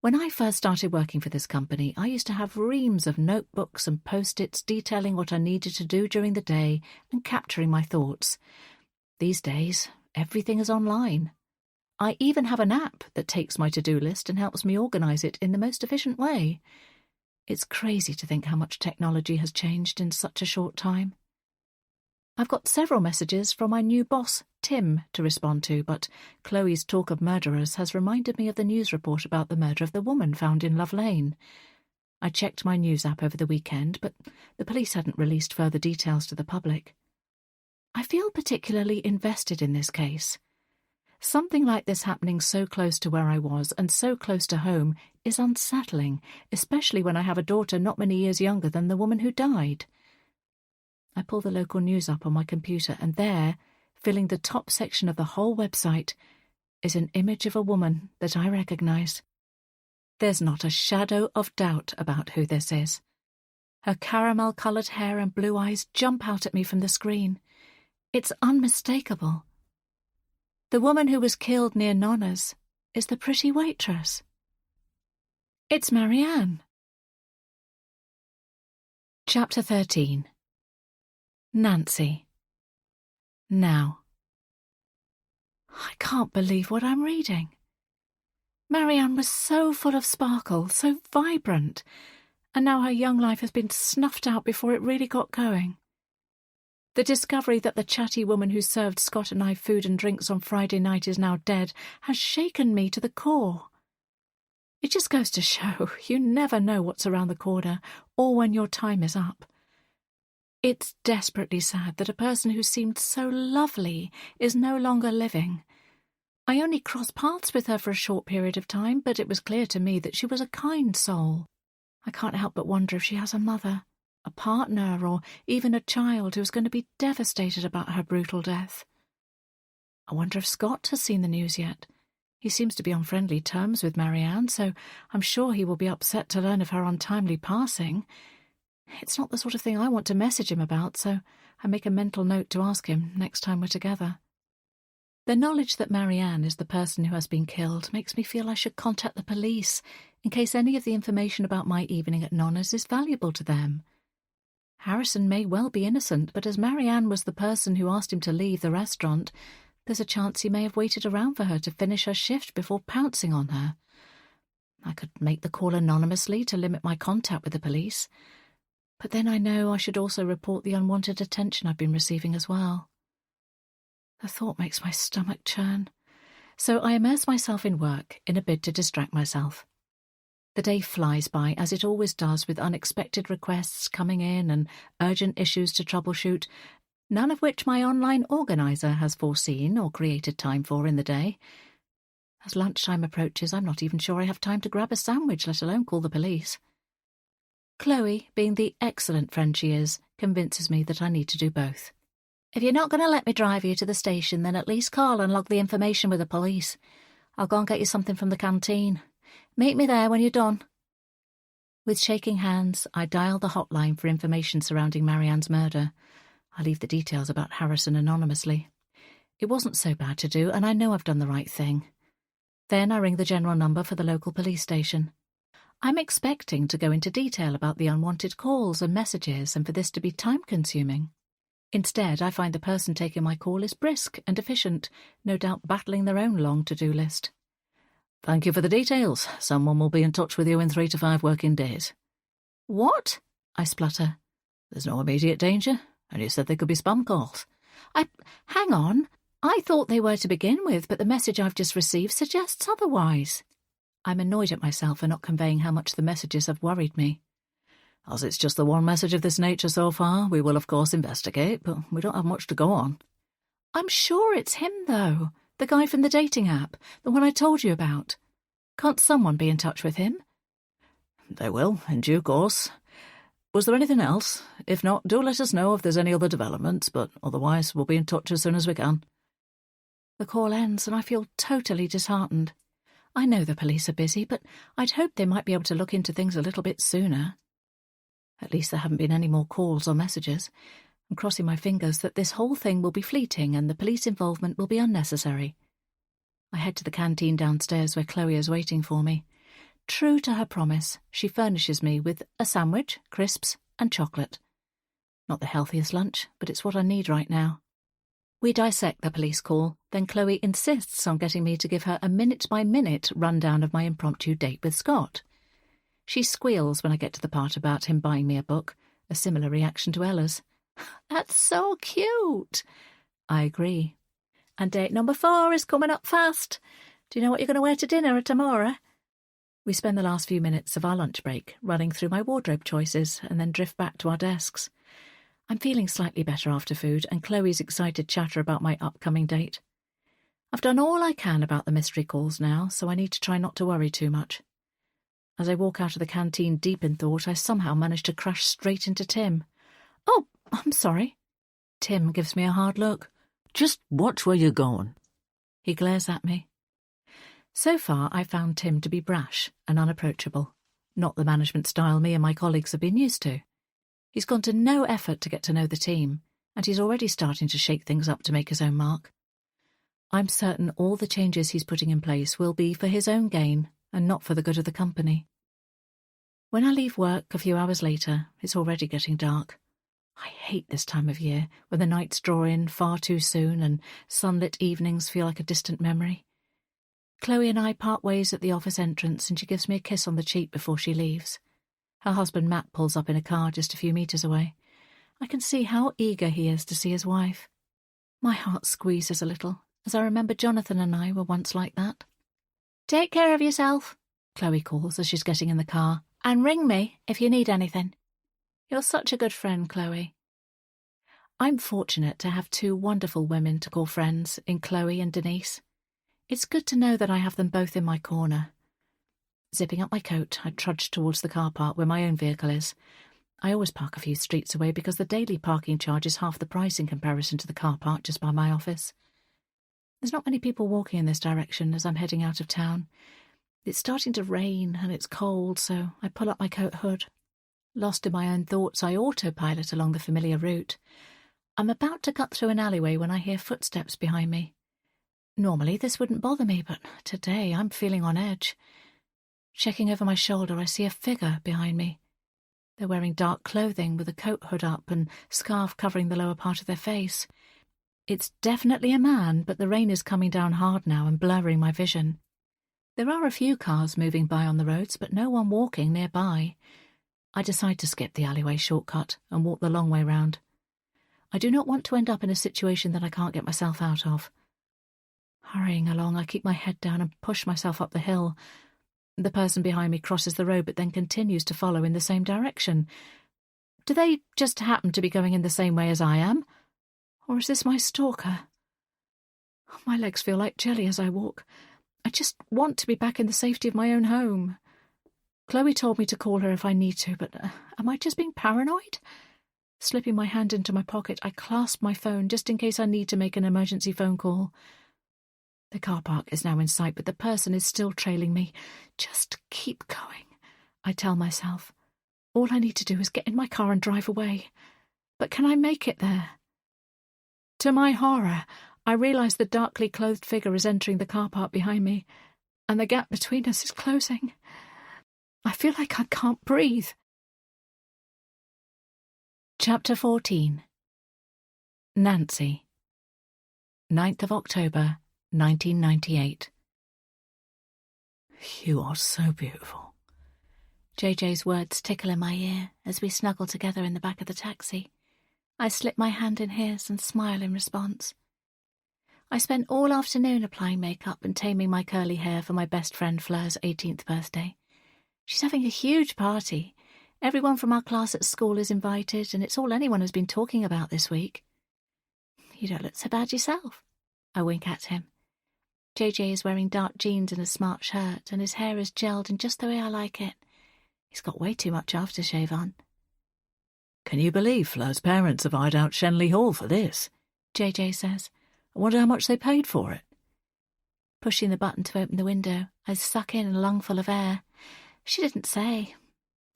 When I first started working for this company, I used to have reams of notebooks and post-its detailing what I needed to do during the day and capturing my thoughts. These days, everything is online. I even have an app that takes my to-do list and helps me organise it in the most efficient way. It's crazy to think how much technology has changed in such a short time. I've got several messages from my new boss, Tim, to respond to, but Chloe's talk of murderers has reminded me of the news report about the murder of the woman found in Love Lane. I checked my news app over the weekend, but the police hadn't released further details to the public. I feel particularly invested in this case. Something like this happening so close to where I was and so close to home is unsettling, especially when I have a daughter not many years younger than the woman who died. I pull the local news up on my computer, and there, filling the top section of the whole website, is an image of a woman that I recognise. There's not a shadow of doubt about who this is. Her caramel-coloured hair and blue eyes jump out at me from the screen. It's unmistakable. The woman who was killed near Nonna's is the pretty waitress. It's Marianne. Chapter 13. Nancy. Now. I can't believe what I'm reading. Marianne was so full of sparkle, so vibrant, and now her young life has been snuffed out before it really got going. The discovery that the chatty woman who served Scott and I food and drinks on Friday night is now dead has shaken me to the core. It just goes to show you never know what's around the corner or when your time is up. It's desperately sad that a person who seemed so lovely is no longer living. I only crossed paths with her for a short period of time, but it was clear to me that she was a kind soul. I can't help but wonder if she has a mother, a partner, or even a child who is going to be devastated about her brutal death. I wonder if Scott has seen the news yet. He seems to be on friendly terms with Marianne, so I'm sure he will be upset to learn of her untimely passing. It's not the sort of thing I want to message him about, so I make a mental note to ask him next time we're together. The knowledge that Marianne is the person who has been killed makes me feel I should contact the police in case any of the information about my evening at Nonna's is valuable to them. Harrison may well be innocent, but as Marianne was the person who asked him to leave the restaurant, there's a chance he may have waited around for her to finish her shift before pouncing on her. I could make the call anonymously to limit my contact with the police, but then I know I should also report the unwanted attention I've been receiving as well. The thought makes my stomach churn, so I immerse myself in work in a bid to distract myself. The day flies by, as it always does, with unexpected requests coming in and urgent issues to troubleshoot, none of which my online organiser has foreseen or created time for in the day. As lunchtime approaches, I'm not even sure I have time to grab a sandwich, let alone call the police. Chloe, being the excellent friend she is, convinces me that I need to do both. If you're not going to let me drive you to the station, then at least call and log the information with the police. I'll go and get you something from the canteen. Meet me there when you're done. With shaking hands, I dial the hotline for information surrounding Marianne's murder. I leave the details about Harrison anonymously. It wasn't so bad to do, and I know I've done the right thing. Then I ring the general number for the local police station. I'm expecting to go into detail about the unwanted calls and messages and for this to be time-consuming. Instead, I find the person taking my call is brisk and efficient, no doubt battling their own long to-do list. Thank you for the details. Someone will be in touch with you in 3 to 5 working days. What? I splutter. There's no immediate danger, and you said they could be spam calls. Hang on. I thought they were to begin with, but the message I've just received suggests otherwise. I'm annoyed at myself for not conveying how much the messages have worried me. As it's just the one message of this nature so far, we will of course investigate, but we don't have much to go on. I'm sure it's him, though. The guy from the dating app, the one I told you about. Can't someone be in touch with him? They will, in due course. Was there anything else? If not, do let us know if there's any other developments, but otherwise we'll be in touch as soon as we can. The call ends and I feel totally disheartened. I know the police are busy, but I'd hoped they might be able to look into things a little bit sooner. At least there haven't been any more calls or messages. I'm crossing my fingers that this whole thing will be fleeting and the police involvement will be unnecessary. I head to the canteen downstairs where Chloe is waiting for me. True to her promise, she furnishes me with a sandwich, crisps, and chocolate. Not the healthiest lunch, but it's what I need right now. We dissect the police call, then Chloe insists on getting me to give her a minute-by-minute rundown of my impromptu date with Scott. She squeals when I get to the part about him buying me a book, a similar reaction to Ella's. That's so cute. I agree. And date number 4 is coming up fast. Do you know what you're going to wear to dinner tomorrow? We spend the last few minutes of our lunch break running through my wardrobe choices and then drift back to our desks. I'm feeling slightly better after food, and Chloe's excited chatter about my upcoming date. I've done all I can about the mystery calls now, so I need to try not to worry too much. As I walk out of the canteen deep in thought, I somehow manage to crash straight into Tim. Oh, I'm sorry. Tim gives me a hard look. Just watch where you're going. He glares at me. So far, I found Tim to be brash and unapproachable, not the management style me and my colleagues have been used to. He's gone to no effort to get to know the team, and he's already starting to shake things up to make his own mark. I'm certain all the changes he's putting in place will be for his own gain and not for the good of the company. When I leave work a few hours later, it's already getting dark. I hate this time of year, when the nights draw in far too soon and sunlit evenings feel like a distant memory. Chloe and I part ways at the office entrance, and she gives me a kiss on the cheek before she leaves. Her husband Matt pulls up in a car just a few metres away. I can see how eager he is to see his wife. My heart squeezes a little, as I remember Jonathan and I were once like that. Take care of yourself, Chloe calls as she's getting in the car, and ring me if you need anything. You're such a good friend, Chloe. I'm fortunate to have two wonderful women to call friends in Chloe and Denise. It's good to know that I have them both in my corner. Zipping up my coat, I trudged towards the car park where my own vehicle is. I always park a few streets away because the daily parking charge is half the price in comparison to the car park just by my office. There's not many people walking in this direction as I'm heading out of town. It's starting to rain and it's cold, so I pull up my coat hood. Lost in my own thoughts, I autopilot along the familiar route. I'm about to cut through an alleyway when I hear footsteps behind me. Normally this wouldn't bother me, but today I'm feeling on edge. Checking over my shoulder, I see a figure behind me. They're wearing dark clothing with a coat hood up and scarf covering the lower part of their face. It's definitely a man, but the rain is coming down hard now and blurring my vision. There are a few cars moving by on the roads, but no one walking nearby. I decide to skip the alleyway shortcut and walk the long way round. I do not want to end up in a situation that I can't get myself out of. Hurrying along, I keep my head down and push myself up the hill. The person behind me crosses the road but then continues to follow in the same direction. Do they just happen to be going in the same way as I am? Or is this my stalker? My legs feel like jelly as I walk. I just want to be back in the safety of my own home. Chloe told me to call her if I need to, but am I just being paranoid? Slipping my hand into my pocket, I clasp my phone just in case I need to make an emergency phone call. The car park is now in sight, but the person is still trailing me. Just keep going, I tell myself. All I need to do is get in my car and drive away. But can I make it there? To my horror, I realise the darkly clothed figure is entering the car park behind me, and the gap between us is closing. I feel like I can't breathe. Chapter 14. Nancy. 9th of October, 1998. You are so beautiful. JJ's words tickle in my ear as we snuggle together in the back of the taxi. I slip my hand in his and smile in response. I spent all afternoon applying makeup and taming my curly hair for my best friend Fleur's 18th birthday. She's having a huge party. Everyone from our class at school is invited, and it's all anyone has been talking about this week. You don't look so bad yourself. I wink at him. JJ is wearing dark jeans and a smart shirt, and his hair is gelled in just the way I like it. He's got way too much aftershave on. Can you believe Fleur's parents have hired out Shenley Hall for this? JJ says. I wonder how much they paid for it. Pushing the button to open the window, I suck in a lungful of air. She didn't say.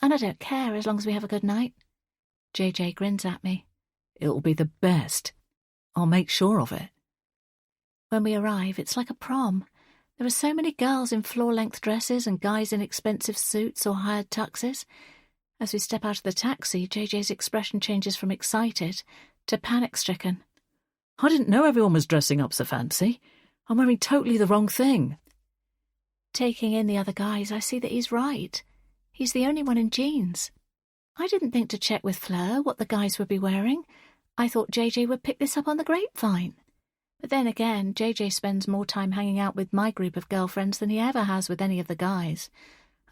And I don't care as long as we have a good night. JJ grins at me. It'll be the best. I'll make sure of it. When we arrive, it's like a prom. There are so many girls in floor-length dresses and guys in expensive suits or hired tuxes. As we step out of the taxi, JJ's expression changes from excited to panic-stricken. I didn't know everyone was dressing up so fancy. I'm wearing totally the wrong thing. Taking in the other guys, I see that he's right. He's the only one in jeans. I didn't think to check with Fleur what the guys would be wearing. I thought JJ would pick this up on the grapevine. But then again, JJ spends more time hanging out with my group of girlfriends than he ever has with any of the guys.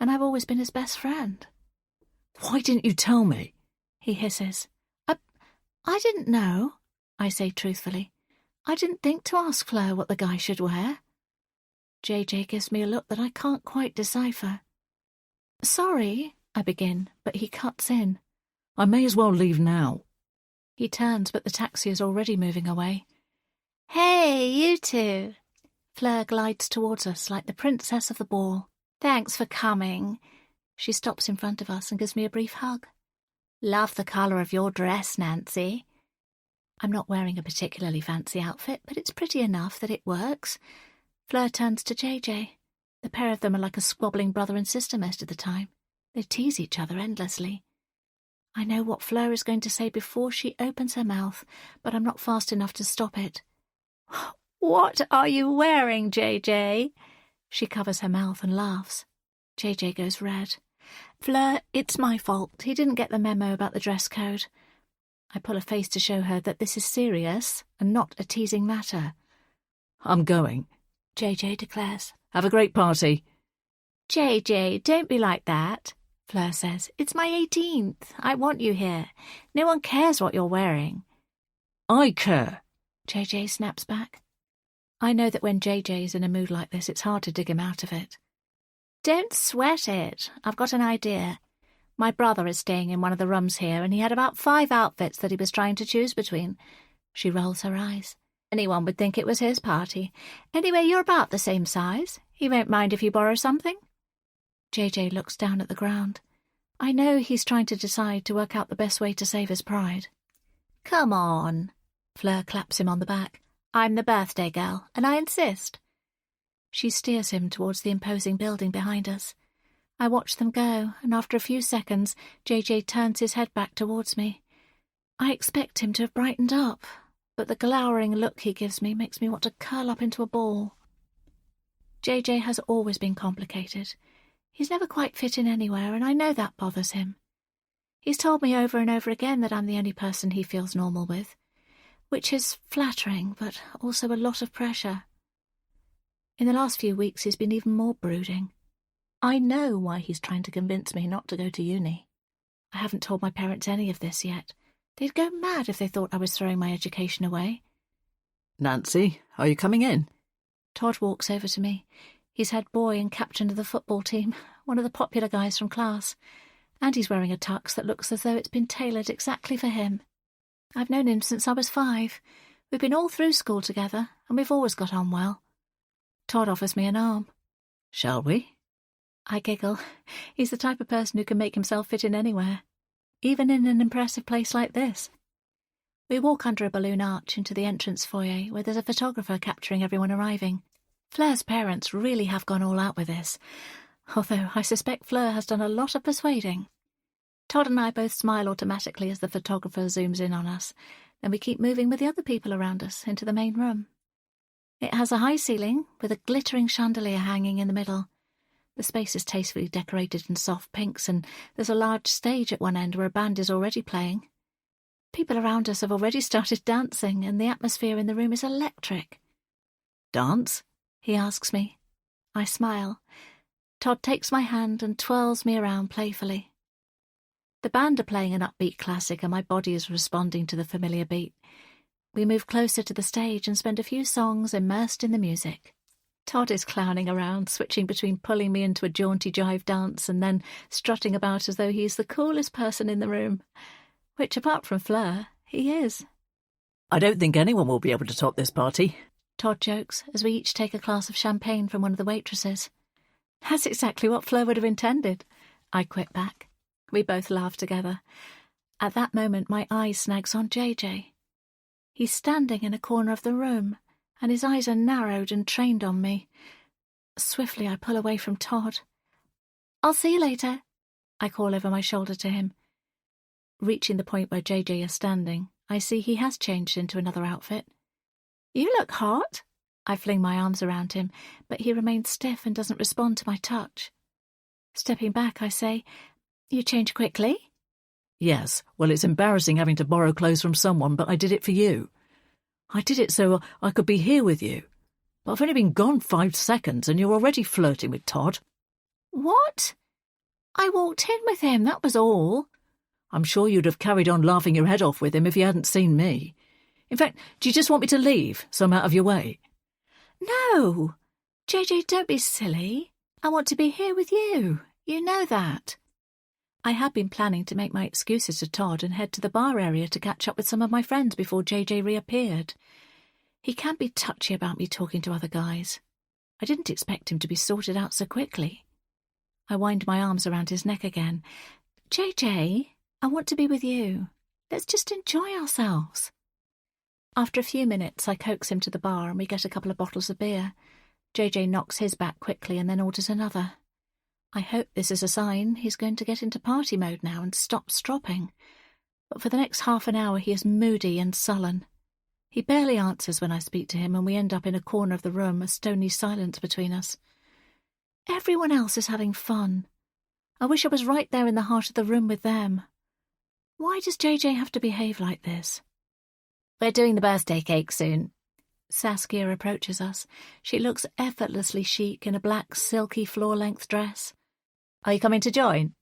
And I've always been his best friend. Why didn't you tell me? He hisses. I didn't know, I say truthfully. I didn't think to ask Fleur what the guy should wear. JJ gives me a look that I can't quite decipher. Sorry, I begin, but he cuts in. I may as well leave now. He turns, but the taxi is already moving away. Hey, you two! Fleur glides towards us like the princess of the ball. Thanks for coming. She stops in front of us and gives me a brief hug. Love the colour of your dress, Nancy. I'm not wearing a particularly fancy outfit, but it's pretty enough that it works. Fleur turns to JJ. The pair of them are like a squabbling brother and sister most of the time. They tease each other endlessly. I know what Fleur is going to say before she opens her mouth, but I'm not fast enough to stop it. What are you wearing, JJ? She covers her mouth and laughs. JJ goes red. Fleur, it's my fault. He didn't get the memo about the dress code. I pull a face to show her that this is serious and not a teasing matter. I'm going, JJ declares. Have a great party. JJ, don't be like that, Fleur says. It's my 18th. I want you here. No one cares what you're wearing. I care. JJ snaps back. I know that when JJ is in a mood like this, it's hard to dig him out of it. Don't sweat it. I've got an idea. My brother is staying in one of the rooms here, and he had about 5 outfits that he was trying to choose between. She rolls her eyes. Anyone would think it was his party. Anyway, you're about the same size. He won't mind if you borrow something. JJ looks down at the ground. I know he's trying to decide to work out the best way to save his pride. Come on. Fleur claps him on the back. I'm the birthday girl, and I insist. She steers him towards the imposing building behind us. I watch them go, and after a few seconds, JJ turns his head back towards me. I expect him to have brightened up, but the glowering look he gives me makes me want to curl up into a ball. JJ has always been complicated. He's never quite fit in anywhere, and I know that bothers him. He's told me over and over again that I'm the only person he feels normal with, which is flattering, but also a lot of pressure. In the last few weeks, he's been even more brooding. I know why he's trying to convince me not to go to uni. I haven't told my parents any of this yet. They'd go mad if they thought I was throwing my education away. Nancy, are you coming in? Todd walks over to me. He's head boy and captain of the football team, one of the popular guys from class. And he's wearing a tux that looks as though it's been tailored exactly for him. I've known him since I was 5. We've been all through school together, and we've always got on well. Todd offers me an arm. Shall we? I giggle. He's the type of person who can make himself fit in anywhere, even in an impressive place like this. We walk under a balloon arch into the entrance foyer, where there's a photographer capturing everyone arriving. Fleur's parents really have gone all out with this, although I suspect Fleur has done a lot of persuading. Todd and I both smile automatically as the photographer zooms in on us, then we keep moving with the other people around us into the main room. It has a high ceiling with a glittering chandelier hanging in the middle. The space is tastefully decorated in soft pinks, and there's a large stage at one end where a band is already playing. People around us have already started dancing, and the atmosphere in the room is electric. Dance? He asks me. I smile. Todd takes my hand and twirls me around playfully. The band are playing an upbeat classic, and my body is responding to the familiar beat. We move closer to the stage and spend a few songs immersed in the music. Todd is clowning around, switching between pulling me into a jaunty jive dance and then strutting about as though he's the coolest person in the room. Which, apart from Fleur, he is. I don't think anyone will be able to top this party, Todd jokes as we each take a glass of champagne from one of the waitresses. That's exactly what Fleur would have intended. I quit back. We both laugh together. At that moment, my eye snags on JJ. He's standing in a corner of the room, and his eyes are narrowed and trained on me. Swiftly, I pull away from Todd. I'll see you later, I call over my shoulder to him. Reaching the point where JJ is standing, I see he has changed into another outfit. You look hot. I fling my arms around him, but he remains stiff and doesn't respond to my touch. Stepping back, I say, You change quickly? Yes, well, it's embarrassing having to borrow clothes from someone, but I did it for you. I did it so I could be here with you. But I've only been gone 5 seconds and you're already flirting with Todd. What? I walked in with him, that was all. I'm sure you'd have carried on laughing your head off with him if you hadn't seen me. In fact, do you just want me to leave, so I'm out of your way? No. JJ, don't be silly. I want to be here with you. You know that. I had been planning to make my excuses to Todd and head to the bar area to catch up with some of my friends before JJ reappeared. He can be touchy about me talking to other guys. I didn't expect him to be sorted out so quickly. I wind my arms around his neck again. JJ, I want to be with you. Let's just enjoy ourselves. After a few minutes, I coax him to the bar and we get a couple of bottles of beer. JJ knocks his back quickly and then orders another. I hope this is a sign he's going to get into party mode now and stop stropping. But for the next half an hour he is moody and sullen. He barely answers when I speak to him and we end up in a corner of the room, a stony silence between us. Everyone else is having fun. I wish I was right there in the heart of the room with them. Why does JJ have to behave like this? We're doing the birthday cake soon. Saskia approaches us. She looks effortlessly chic in a black, silky, floor-length dress. Are you coming to join?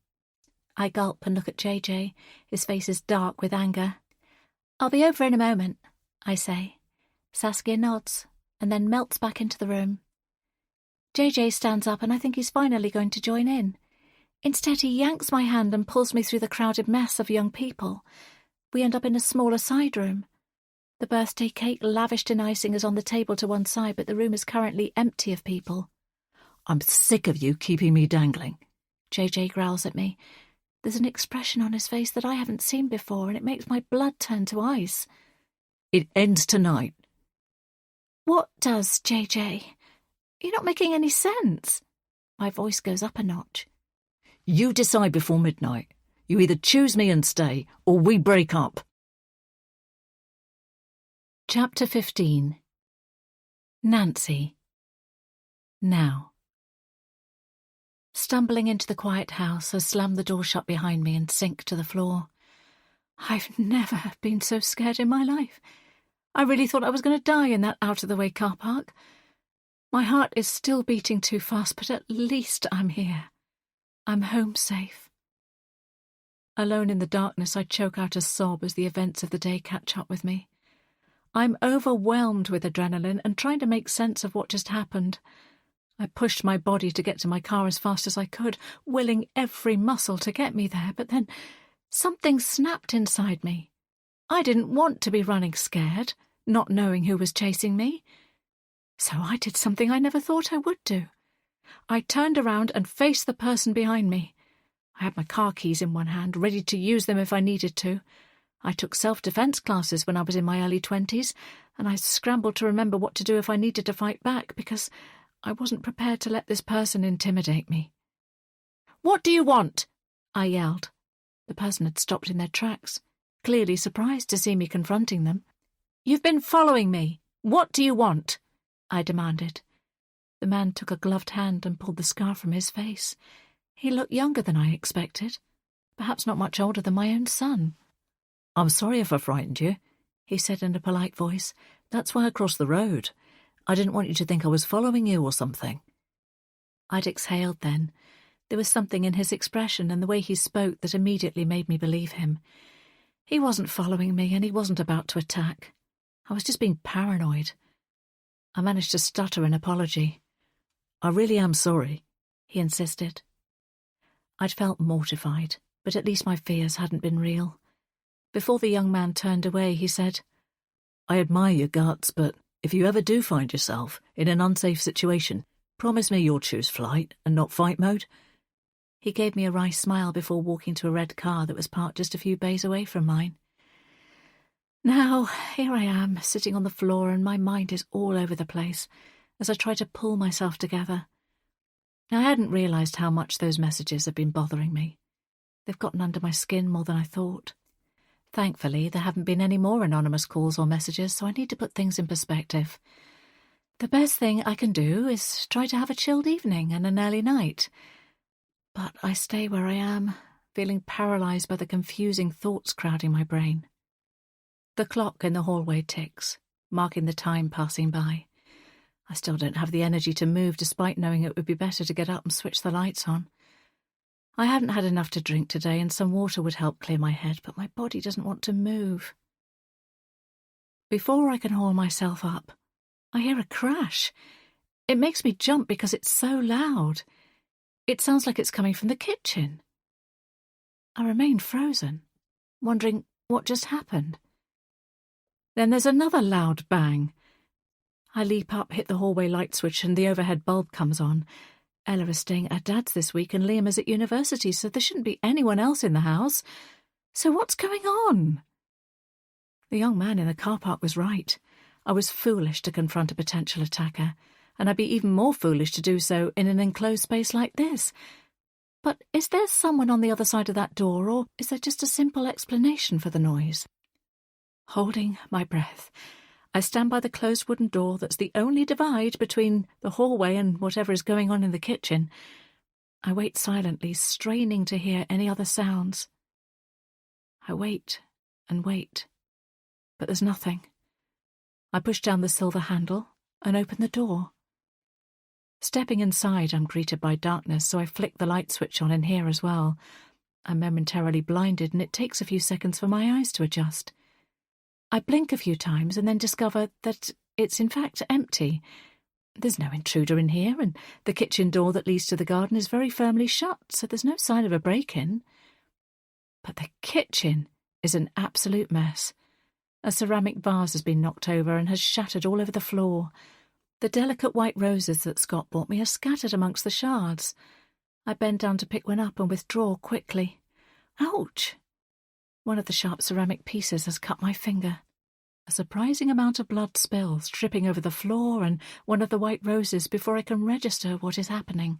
I gulp and look at JJ. His face is dark with anger. I'll be over in a moment. I say. Saskia nods, and then melts back into the room. JJ stands up, and I think he's finally going to join in. Instead, he yanks my hand and pulls me through the crowded mess of young people. We end up in a smaller side room. The birthday cake lavished in icing is on the table to one side, but the room is currently empty of people. I'm sick of you keeping me dangling. JJ growls at me. There's an expression on his face that I haven't seen before, and it makes my blood turn to ice. It ends tonight. What does, JJ? You're not making any sense. My voice goes up a notch. You decide before midnight. You either choose me and stay, or we break up. Chapter 15. Nancy. Now. Stumbling into the quiet house, I slam the door shut behind me and sink to the floor. I've never been so scared in my life. I really thought I was going to die in that out-of-the-way car park. My heart is still beating too fast, but at least I'm here. I'm home safe. Alone in the darkness, I choke out a sob as the events of the day catch up with me. I'm overwhelmed with adrenaline and trying to make sense of what just happened. I pushed my body to get to my car as fast as I could, willing every muscle to get me there, but then something snapped inside me. I didn't want to be running scared, not knowing who was chasing me. So I did something I never thought I would do. I turned around and faced the person behind me. I had my car keys in one hand, ready to use them if I needed to. I took self-defense classes when I was in my early 20s, and I scrambled to remember what to do if I needed to fight back, because I wasn't prepared to let this person intimidate me. "What do you want?" I yelled. The person had stopped in their tracks, clearly surprised to see me confronting them. "You've been following me. What do you want?" I demanded. The man took a gloved hand and pulled the scar from his face. He looked younger than I expected, perhaps not much older than my own son. I'm sorry if I frightened you, he said in a polite voice. That's why I crossed the road. I didn't want you to think I was following you or something. I'd exhaled then. There was something in his expression and the way he spoke that immediately made me believe him. He wasn't following me and he wasn't about to attack. I was just being paranoid. I managed to stutter an apology. I really am sorry, he insisted. I'd felt mortified, but at least my fears hadn't been real. Before the young man turned away, he said, I admire your guts, but if you ever do find yourself in an unsafe situation, promise me you'll choose flight and not fight mode. He gave me a wry smile before walking to a red car that was parked just a few bays away from mine. Now, here I am, sitting on the floor, and my mind is all over the place as I try to pull myself together. I hadn't realised how much those messages have been bothering me. They've gotten under my skin more than I thought. Thankfully, there haven't been any more anonymous calls or messages, so I need to put things in perspective. The best thing I can do is try to have a chilled evening and an early night. But I stay where I am, feeling paralysed by the confusing thoughts crowding my brain. The clock in the hallway ticks, marking the time passing by. I still don't have the energy to move, despite knowing it would be better to get up and switch the lights on. I haven't had enough to drink today, and some water would help clear my head, but my body doesn't want to move. Before I can haul myself up, I hear a crash. It makes me jump because it's so loud. It sounds like it's coming from the kitchen. I remain frozen, wondering what just happened. Then there's another loud bang. I leap up, hit the hallway light switch, and the overhead bulb comes on. Ella is staying at her dad's this week, and Liam is at university, so there shouldn't be anyone else in the house. So what's going on? The young man in the car park was right. I was foolish to confront a potential attacker, and I'd be even more foolish to do so in an enclosed space like this. But is there someone on the other side of that door, or is there just a simple explanation for the noise? Holding my breath, I stand by the closed wooden door that's the only divide between the hallway and whatever is going on in the kitchen. I wait silently, straining to hear any other sounds. I wait and wait, but there's nothing. I push down the silver handle and open the door. Stepping inside, I'm greeted by darkness, so I flick the light switch on in here as well. I'm momentarily blinded, and it takes a few seconds for my eyes to adjust. I blink a few times and then discover that it's in fact empty. There's no intruder in here, and the kitchen door that leads to the garden is very firmly shut, so there's no sign of a break-in. But the kitchen is an absolute mess. A ceramic vase has been knocked over and has shattered all over the floor. The delicate white roses that Scott bought me are scattered amongst the shards. I bend down to pick one up and withdraw quickly. Ouch! One of the sharp ceramic pieces has cut my finger. A surprising amount of blood spills, dripping over the floor and one of the white roses before I can register what is happening.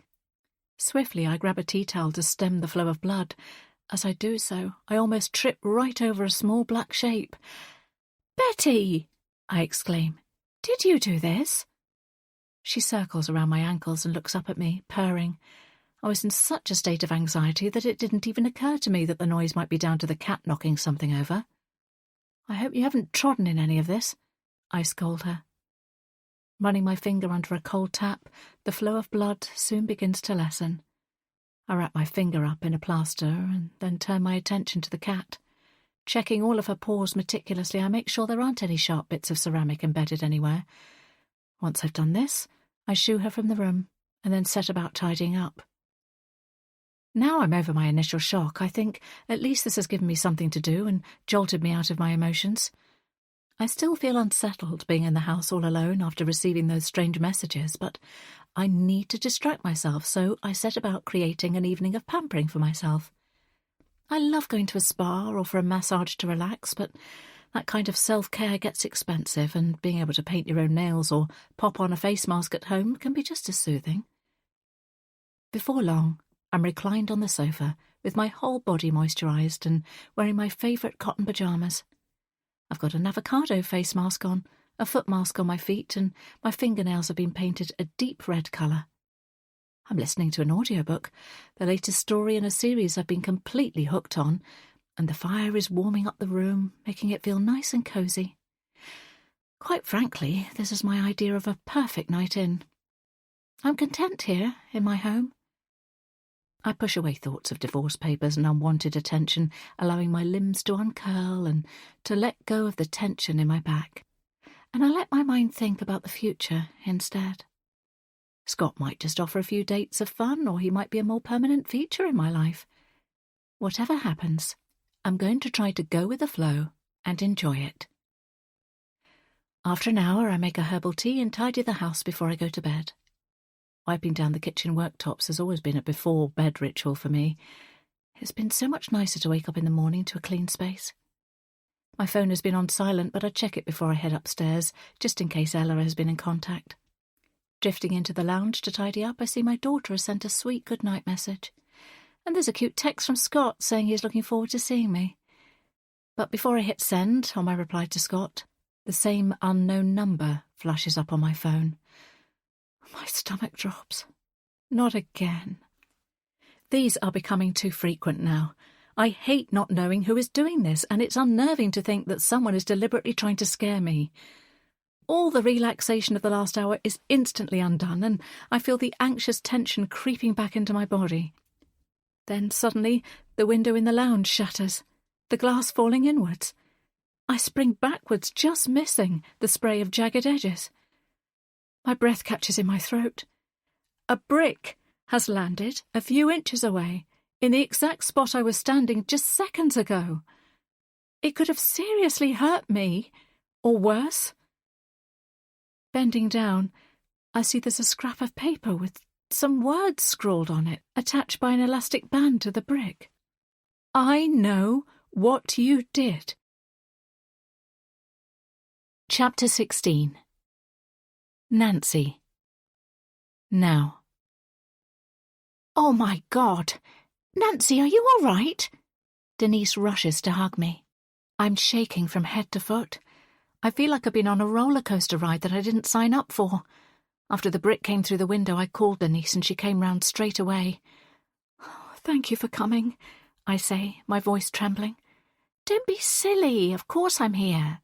Swiftly, I grab a tea towel to stem the flow of blood. As I do so, I almost trip right over a small black shape. "Betty!" I exclaim. "Did you do this?" She circles around my ankles and looks up at me, purring. I was in such a state of anxiety that it didn't even occur to me that the noise might be down to the cat knocking something over. "I hope you haven't trodden in any of this," I scold her. Running my finger under a cold tap, the flow of blood soon begins to lessen. I wrap my finger up in a plaster and then turn my attention to the cat. Checking all of her paws meticulously, I make sure there aren't any sharp bits of ceramic embedded anywhere. Once I've done this, I shoo her from the room and then set about tidying up. Now I'm over my initial shock, I think at least this has given me something to do and jolted me out of my emotions. I still feel unsettled being in the house all alone after receiving those strange messages, but I need to distract myself, so I set about creating an evening of pampering for myself. I love going to a spa or for a massage to relax, but that kind of self-care gets expensive, and being able to paint your own nails or pop on a face mask at home can be just as soothing. Before long, I'm reclined on the sofa, with my whole body moisturised and wearing my favourite cotton pyjamas. I've got an avocado face mask on, a foot mask on my feet, and my fingernails have been painted a deep red colour. I'm listening to an audiobook, the latest story in a series I've been completely hooked on, and the fire is warming up the room, making it feel nice and cosy. Quite frankly, this is my idea of a perfect night in. I'm content here, in my home. I push away thoughts of divorce papers and unwanted attention, allowing my limbs to uncurl and to let go of the tension in my back. And I let my mind think about the future instead. Scott might just offer a few dates of fun, or he might be a more permanent feature in my life. Whatever happens, I'm going to try to go with the flow and enjoy it. After an hour, I make a herbal tea and tidy the house before I go to bed. Wiping down the kitchen worktops has always been a before-bed ritual for me. It's been so much nicer to wake up in the morning to a clean space. My phone has been on silent, but I check it before I head upstairs, just in case Ella has been in contact. Drifting into the lounge to tidy up, I see my daughter has sent a sweet good-night message. And there's a cute text from Scott saying he's looking forward to seeing me. But before I hit send on my reply to Scott, the same unknown number flashes up on my phone. My stomach drops. Not again. These are becoming too frequent now. I hate not knowing who is doing this, and it's unnerving to think that someone is deliberately trying to scare me. All the relaxation of the last hour is instantly undone, and I feel the anxious tension creeping back into my body. Then suddenly the window in the lounge shatters, the glass falling inwards. I spring backwards, just missing the spray of jagged edges. My breath catches in my throat. A brick has landed a few inches away, in the exact spot I was standing just seconds ago. It could have seriously hurt me, or worse. Bending down, I see there's a scrap of paper with some words scrawled on it, attached by an elastic band to the brick. I know what you did. Chapter 16. Nancy. Now. Oh my God! Nancy, are you all right? Denise rushes to hug me. I'm shaking from head to foot. I feel like I've been on a roller coaster ride that I didn't sign up for. After the brick came through the window, I called Denise and she came round straight away. Oh, thank you for coming, I say, my voice trembling. Don't be silly, of course I'm here.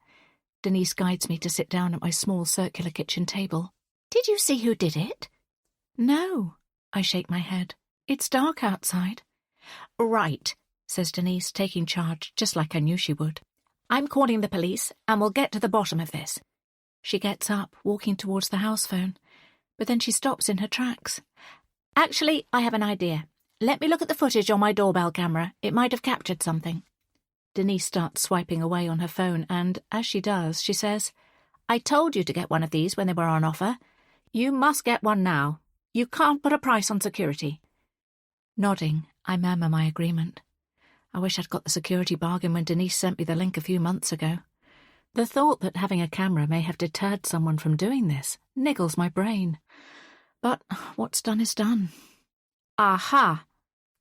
Denise guides me to sit down at my small circular kitchen table. Did you see who did it? No, I shake my head. It's dark outside. Right, says Denise, taking charge, just like I knew she would. I'm calling the police, and we'll get to the bottom of this. She gets up, walking towards the house phone, but then she stops in her tracks. Actually, I have an idea. Let me look at the footage on my doorbell camera. It might have captured something. Denise starts swiping away on her phone, and as she does, she says, I told you to get one of these when they were on offer. You must get one now. You can't put a price on security. Nodding, I murmur my agreement. I wish I'd got the security bargain when Denise sent me the link a few months ago. The thought that having a camera may have deterred someone from doing this niggles my brain. But what's done is done. Aha!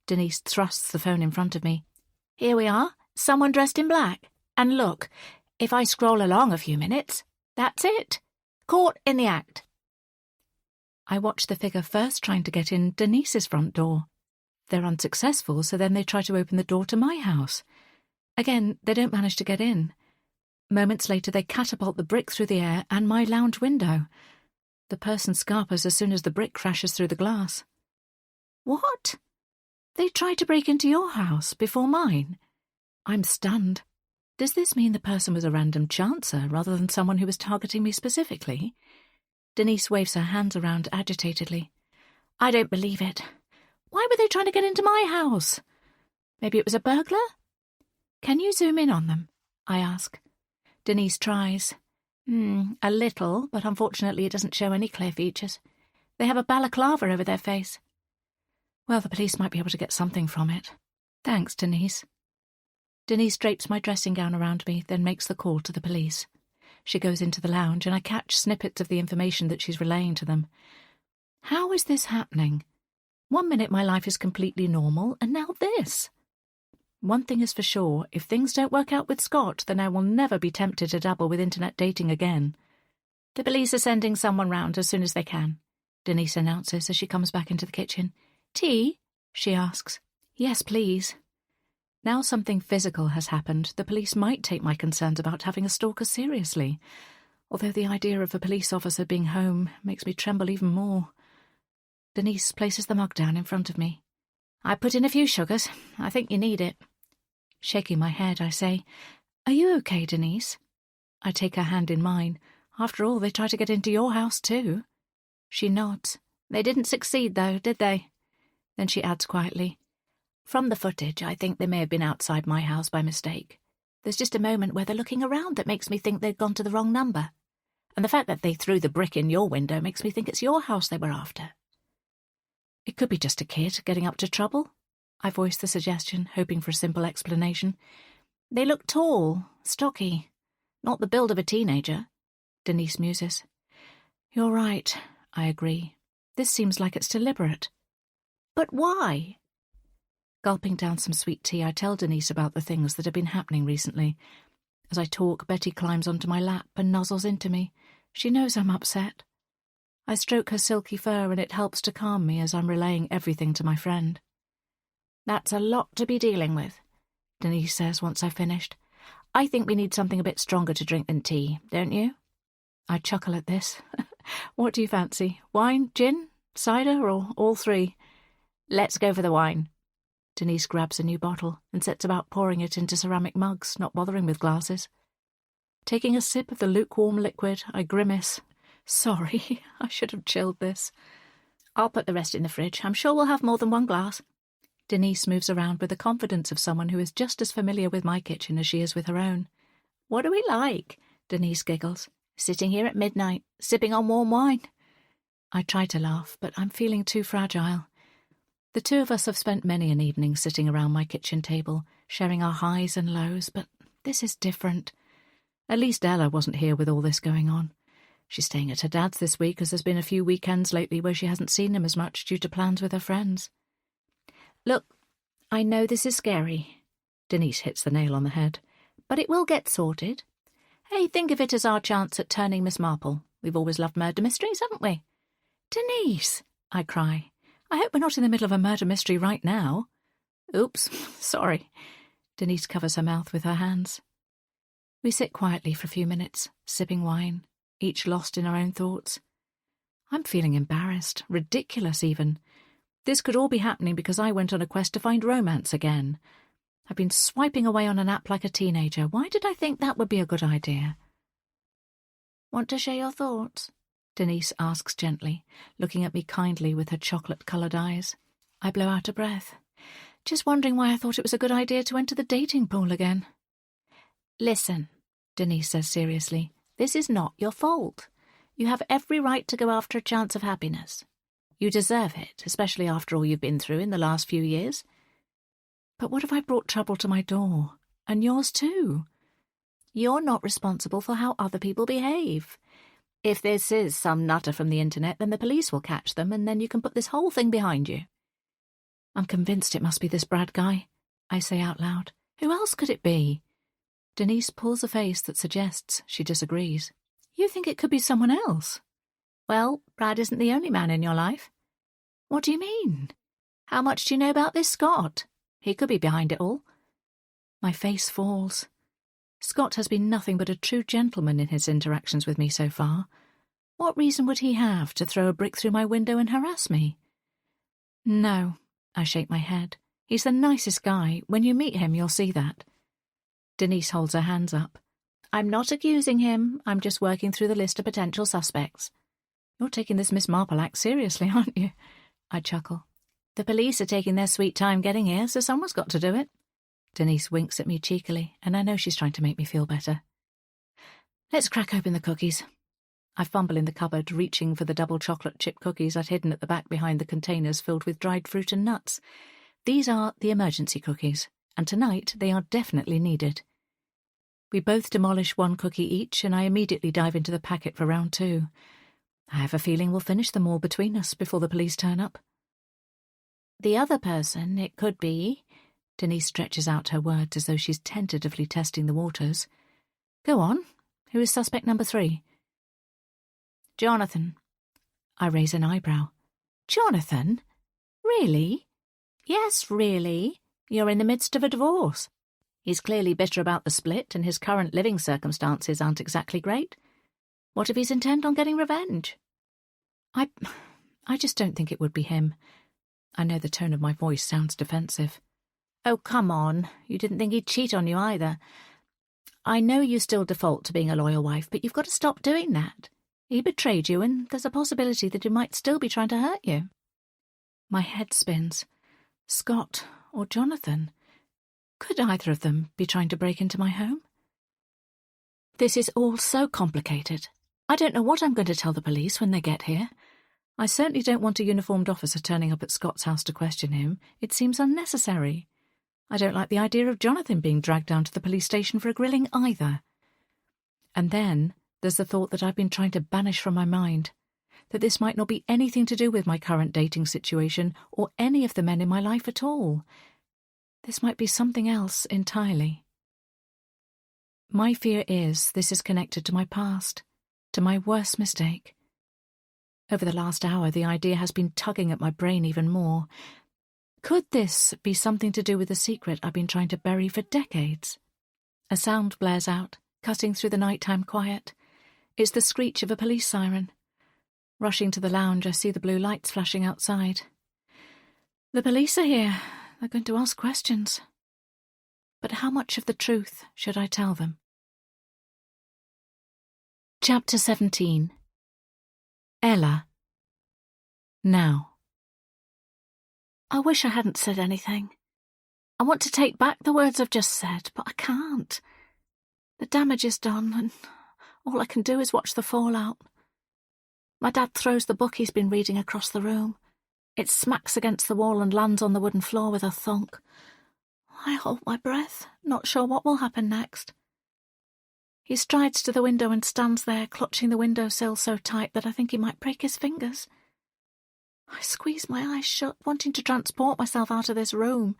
Denise thrusts the phone in front of me. Here we are, someone dressed in black. And look, if I scroll along a few minutes, that's it. Caught in the act. I watch the figure first trying to get in Denise's front door. They're unsuccessful, so then they try to open the door to my house. Again, they don't manage to get in. Moments later, they catapult the brick through the air and my lounge window. The person scarpers as soon as the brick crashes through the glass. What? They tried to break into your house before mine? I'm stunned. Does this mean the person was a random chancer rather than someone who was targeting me specifically? Denise waves her hands around agitatedly. I don't believe it. Why were they trying to get into my house? Maybe it was a burglar? Can you zoom in on them? I ask. Denise tries. A little, but unfortunately it doesn't show any clear features. They have a balaclava over their face. Well, the police might be able to get something from it. Thanks, Denise. Denise drapes my dressing gown around me, then makes the call to the police. She goes into the lounge, and I catch snippets of the information that she's relaying to them. How is this happening? 1 minute my life is completely normal, and now this. One thing is for sure, if things don't work out with Scott, then I will never be tempted to dabble with internet dating again. The police are sending someone round as soon as they can, Denise announces as she comes back into the kitchen. Tea? She asks. Yes, please. Now something physical has happened, the police might take my concerns about having a stalker seriously, although the idea of a police officer being home makes me tremble even more. Denise places the mug down in front of me. I put in a few sugars. I think you need it. Shaking my head, I say, Are you okay, Denise? I take her hand in mine. After all, they tried to get into your house too. She nods. They didn't succeed, though, did they? Then she adds quietly, From the footage, I think they may have been outside my house by mistake. There's just a moment where they're looking around that makes me think they'd gone to the wrong number. And the fact that they threw the brick in your window makes me think it's your house they were after. It could be just a kid getting up to trouble. I voiced the suggestion, hoping for a simple explanation. They look tall, stocky, not the build of a teenager, Denise muses. You're right, I agree. This seems like it's deliberate. But why? Gulping down some sweet tea, I tell Denise about the things that have been happening recently. As I talk, Betty climbs onto my lap and nuzzles into me. She knows I'm upset. I stroke her silky fur and it helps to calm me as I'm relaying everything to my friend. That's a lot to be dealing with, Denise says once I've finished. I think we need something a bit stronger to drink than tea, don't you? I chuckle at this. What do you fancy? Wine, gin, cider, or all three? Let's go for the wine. Denise grabs a new bottle and sets about pouring it into ceramic mugs, not bothering with glasses. Taking a sip of the lukewarm liquid, I grimace. Sorry, I should have chilled this. I'll put the rest in the fridge. I'm sure we'll have more than one glass. Denise moves around with the confidence of someone who is just as familiar with my kitchen as she is with her own. What do we like? Denise giggles. Sitting here at midnight, sipping on warm wine. I try to laugh, but I'm feeling too fragile. The two of us have spent many an evening sitting around my kitchen table, sharing our highs and lows, but this is different. At least Ella wasn't here with all this going on. She's staying at her dad's this week, as there's been a few weekends lately where she hasn't seen him as much due to plans with her friends. Look, I know this is scary. Denise hits the nail on the head. But it will get sorted. Hey, think of it as our chance at turning Miss Marple. We've always loved murder mysteries, haven't we? Denise, I cry. I hope we're not in the middle of a murder mystery right now. Oops, sorry. Denise covers her mouth with her hands. We sit quietly for a few minutes, sipping wine, each lost in our own thoughts. I'm feeling embarrassed, ridiculous even. This could all be happening because I went on a quest to find romance again. I've been swiping away on an app like a teenager. Why did I think that would be a good idea? Want to share your thoughts? Denise asks gently, looking at me kindly with her chocolate-coloured eyes. I blow out a breath. Just wondering why I thought it was a good idea to enter the dating pool again. Listen, Denise says seriously, this is not your fault. You have every right to go after a chance of happiness. You deserve it, especially after all you've been through in the last few years. But what if I brought trouble to my door? And yours too? You're not responsible for how other people behave. If this is some nutter from the internet, then the police will catch them, and then you can put this whole thing behind you. I'm convinced it must be this Brad guy, I say out loud. Who else could it be? Denise pulls a face that suggests she disagrees. You think it could be someone else? Well, Brad isn't the only man in your life. What do you mean? How much do you know about this Scott? He could be behind it all. My face falls. Scott has been nothing but a true gentleman in his interactions with me so far. What reason would he have to throw a brick through my window and harass me? No, I shake my head. He's the nicest guy. When you meet him, you'll see that. Denise holds her hands up. I'm not accusing him. I'm just working through the list of potential suspects. You're taking this Miss Marple act seriously, aren't you? I chuckle. The police are taking their sweet time getting here, so someone's got to do it. Denise winks at me cheekily, and I know she's trying to make me feel better. Let's crack open the cookies. I fumble in the cupboard, reaching for the double chocolate chip cookies I'd hidden at the back behind the containers filled with dried fruit and nuts. These are the emergency cookies, and tonight they are definitely needed. We both demolish one cookie each, and I immediately dive into the packet for round 2. I have a feeling we'll finish them all between us before the police turn up. The other person, it could be... Denise stretches out her words as though she's tentatively testing the waters. Go on. Who is suspect number 3? Jonathan. I raise an eyebrow. Jonathan? Really? Yes, really. You're in the midst of a divorce. He's clearly bitter about the split, and his current living circumstances aren't exactly great. What if he's intent on getting revenge? I just don't think it would be him. I know the tone of my voice sounds defensive. Oh, come on. You didn't think he'd cheat on you either. I know you still default to being a loyal wife, but you've got to stop doing that. He betrayed you, and there's a possibility that he might still be trying to hurt you. My head spins. Scott or Jonathan? Could either of them be trying to break into my home? This is all so complicated. I don't know what I'm going to tell the police when they get here. I certainly don't want a uniformed officer turning up at Scott's house to question him. It seems unnecessary. I don't like the idea of Jonathan being dragged down to the police station for a grilling either. And then there's the thought that I've been trying to banish from my mind, that this might not be anything to do with my current dating situation or any of the men in my life at all. This might be something else entirely. My fear is this is connected to my past, to my worst mistake. Over the last hour, the idea has been tugging at my brain even more. Could this be something to do with the secret I've been trying to bury for decades? A sound blares out, cutting through the nighttime quiet. It's the screech of a police siren. Rushing to the lounge, I see the blue lights flashing outside. The police are here. They're going to ask questions. But how much of the truth should I tell them? Chapter 17. Ella. Now. I wish I hadn't said anything. I want to take back the words I've just said, but I can't. The damage is done, and all I can do is watch the fallout. My dad throws the book he's been reading across the room. It smacks against the wall and lands on the wooden floor with a thunk. I hold my breath, not sure what will happen next. He strides to the window and stands there, clutching the windowsill so tight that I think he might break his fingers. I squeeze my eyes shut, wanting to transport myself out of this room.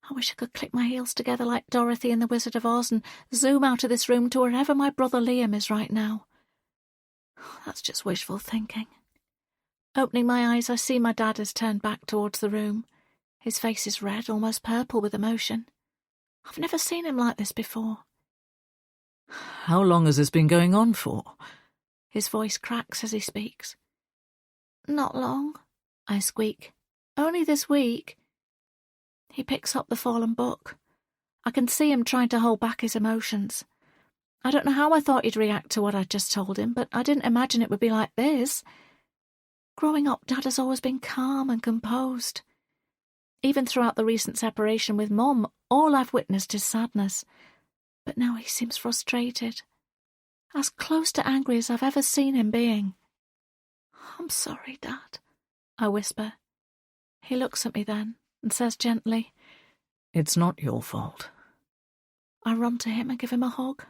I wish I could click my heels together like Dorothy in The Wizard of Oz and zoom out of this room to wherever my brother Liam is right now. That's just wishful thinking. Opening my eyes, I see my dad has turned back towards the room. His face is red, almost purple with emotion. I've never seen him like this before. How long has this been going on for? His voice cracks as he speaks. Not long, I squeak. Only this week. He picks up the fallen book. I can see him trying to hold back his emotions. I don't know how I thought he'd react to what I'd just told him, but I didn't imagine it would be like this. Growing up, Dad has always been calm and composed. Even throughout the recent separation with Mum, all I've witnessed is sadness. But now he seems frustrated. As close to angry as I've ever seen him being. "I'm sorry, Dad," I whisper. He looks at me then and says gently, "It's not your fault." I run to him and give him a hug.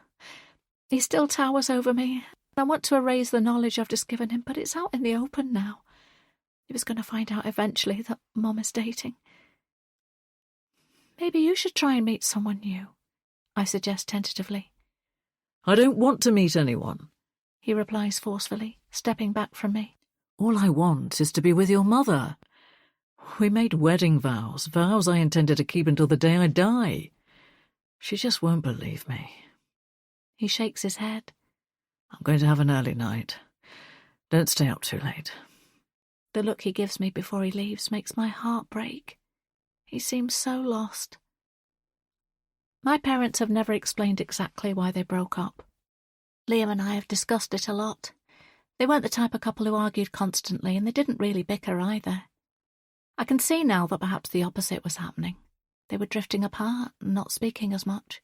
He still towers over me. I want to erase the knowledge I've just given him, but it's out in the open now. He was going to find out eventually that Mum is dating. "Maybe you should try and meet someone new," I suggest tentatively. "I don't want to meet anyone," he replies forcefully, stepping back from me. "All I want is to be with your mother. We made wedding vows I intended to keep until the day I die. She just won't believe me." He shakes his head. "I'm going to have an early night. Don't stay up too late." The look he gives me before he leaves makes my heart break. He seems so lost. My parents have never explained exactly why they broke up. Liam and I have discussed it a lot. They weren't the type of couple who argued constantly, and they didn't really bicker either. I can see now that perhaps the opposite was happening. They were drifting apart and not speaking as much.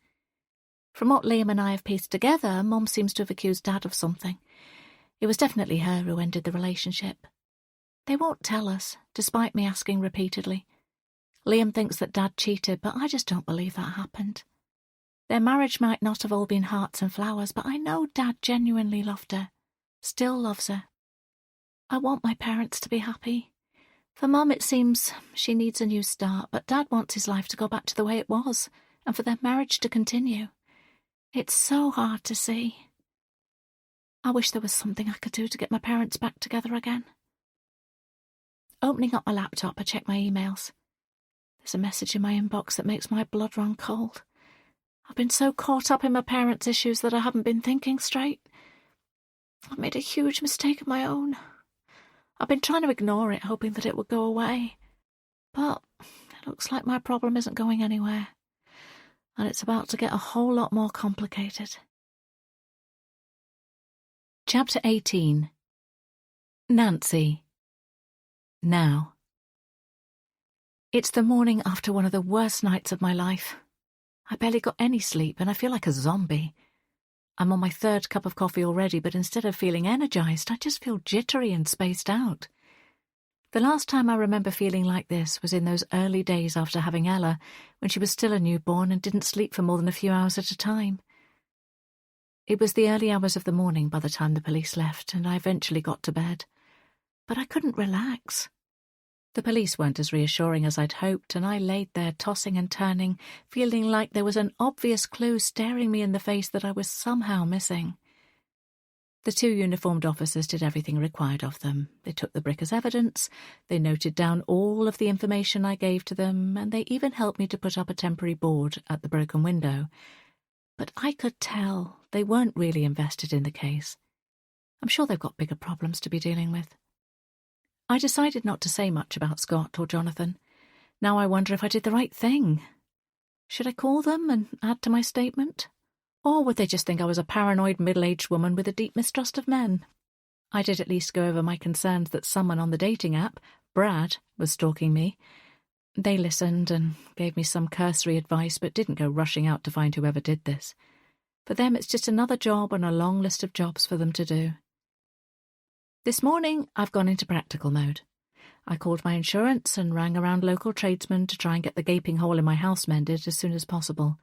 From what Liam and I have pieced together, Mum seems to have accused Dad of something. It was definitely her who ended the relationship. They won't tell us, despite me asking repeatedly. Liam thinks that Dad cheated, but I just don't believe that happened. Their marriage might not have all been hearts and flowers, but I know Dad genuinely loved her, still loves her. I want my parents to be happy. For Mum, it seems she needs a new start, but Dad wants his life to go back to the way it was, and for their marriage to continue. It's so hard to see. I wish there was something I could do to get my parents back together again. Opening up my laptop, I check my emails. There's a message in my inbox that makes my blood run cold. I've been so caught up in my parents' issues that I haven't been thinking straight. I've made a huge mistake of my own. I've been trying to ignore it, hoping that it would go away. But it looks like my problem isn't going anywhere. And it's about to get a whole lot more complicated. Chapter 18. Nancy. Now. It's the morning after one of the worst nights of my life. I barely got any sleep and I feel like a zombie. I'm on my third cup of coffee already, but instead of feeling energized, I just feel jittery and spaced out. The last time I remember feeling like this was in those early days after having Ella, when she was still a newborn and didn't sleep for more than a few hours at a time. It was the early hours of the morning by the time the police left, and I eventually got to bed. But I couldn't relax. The police weren't as reassuring as I'd hoped, and I laid there tossing and turning, feeling like there was an obvious clue staring me in the face that I was somehow missing. The two uniformed officers did everything required of them. They took the brick as evidence, they noted down all of the information I gave to them, and they even helped me to put up a temporary board at the broken window. But I could tell they weren't really invested in the case. I'm sure they've got bigger problems to be dealing with. I decided not to say much about Scott or Jonathan. Now I wonder if I did the right thing. Should I call them and add to my statement? Or would they just think I was a paranoid middle-aged woman with a deep mistrust of men? I did at least go over my concerns that someone on the dating app, Brad, was stalking me. They listened and gave me some cursory advice, but didn't go rushing out to find whoever did this. For them, it's just another job on a long list of jobs for them to do. This morning, I've gone into practical mode. I called my insurance and rang around local tradesmen to try and get the gaping hole in my house mended as soon as possible.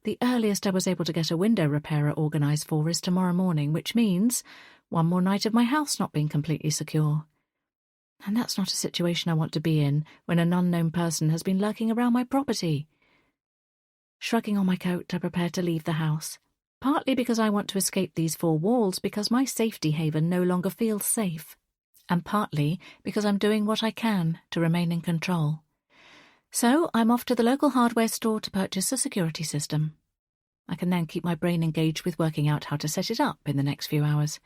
The earliest I was able to get a window repairer organised for is tomorrow morning, which means one more night of my house not being completely secure. And that's not a situation I want to be in when an unknown person has been lurking around my property. Shrugging on my coat, I prepare to leave the house. Partly because I want to escape these four walls because my safety haven no longer feels safe, and partly because I'm doing what I can to remain in control. So I'm off to the local hardware store to purchase a security system. I can then keep my brain engaged with working out how to set it up in the next few hours.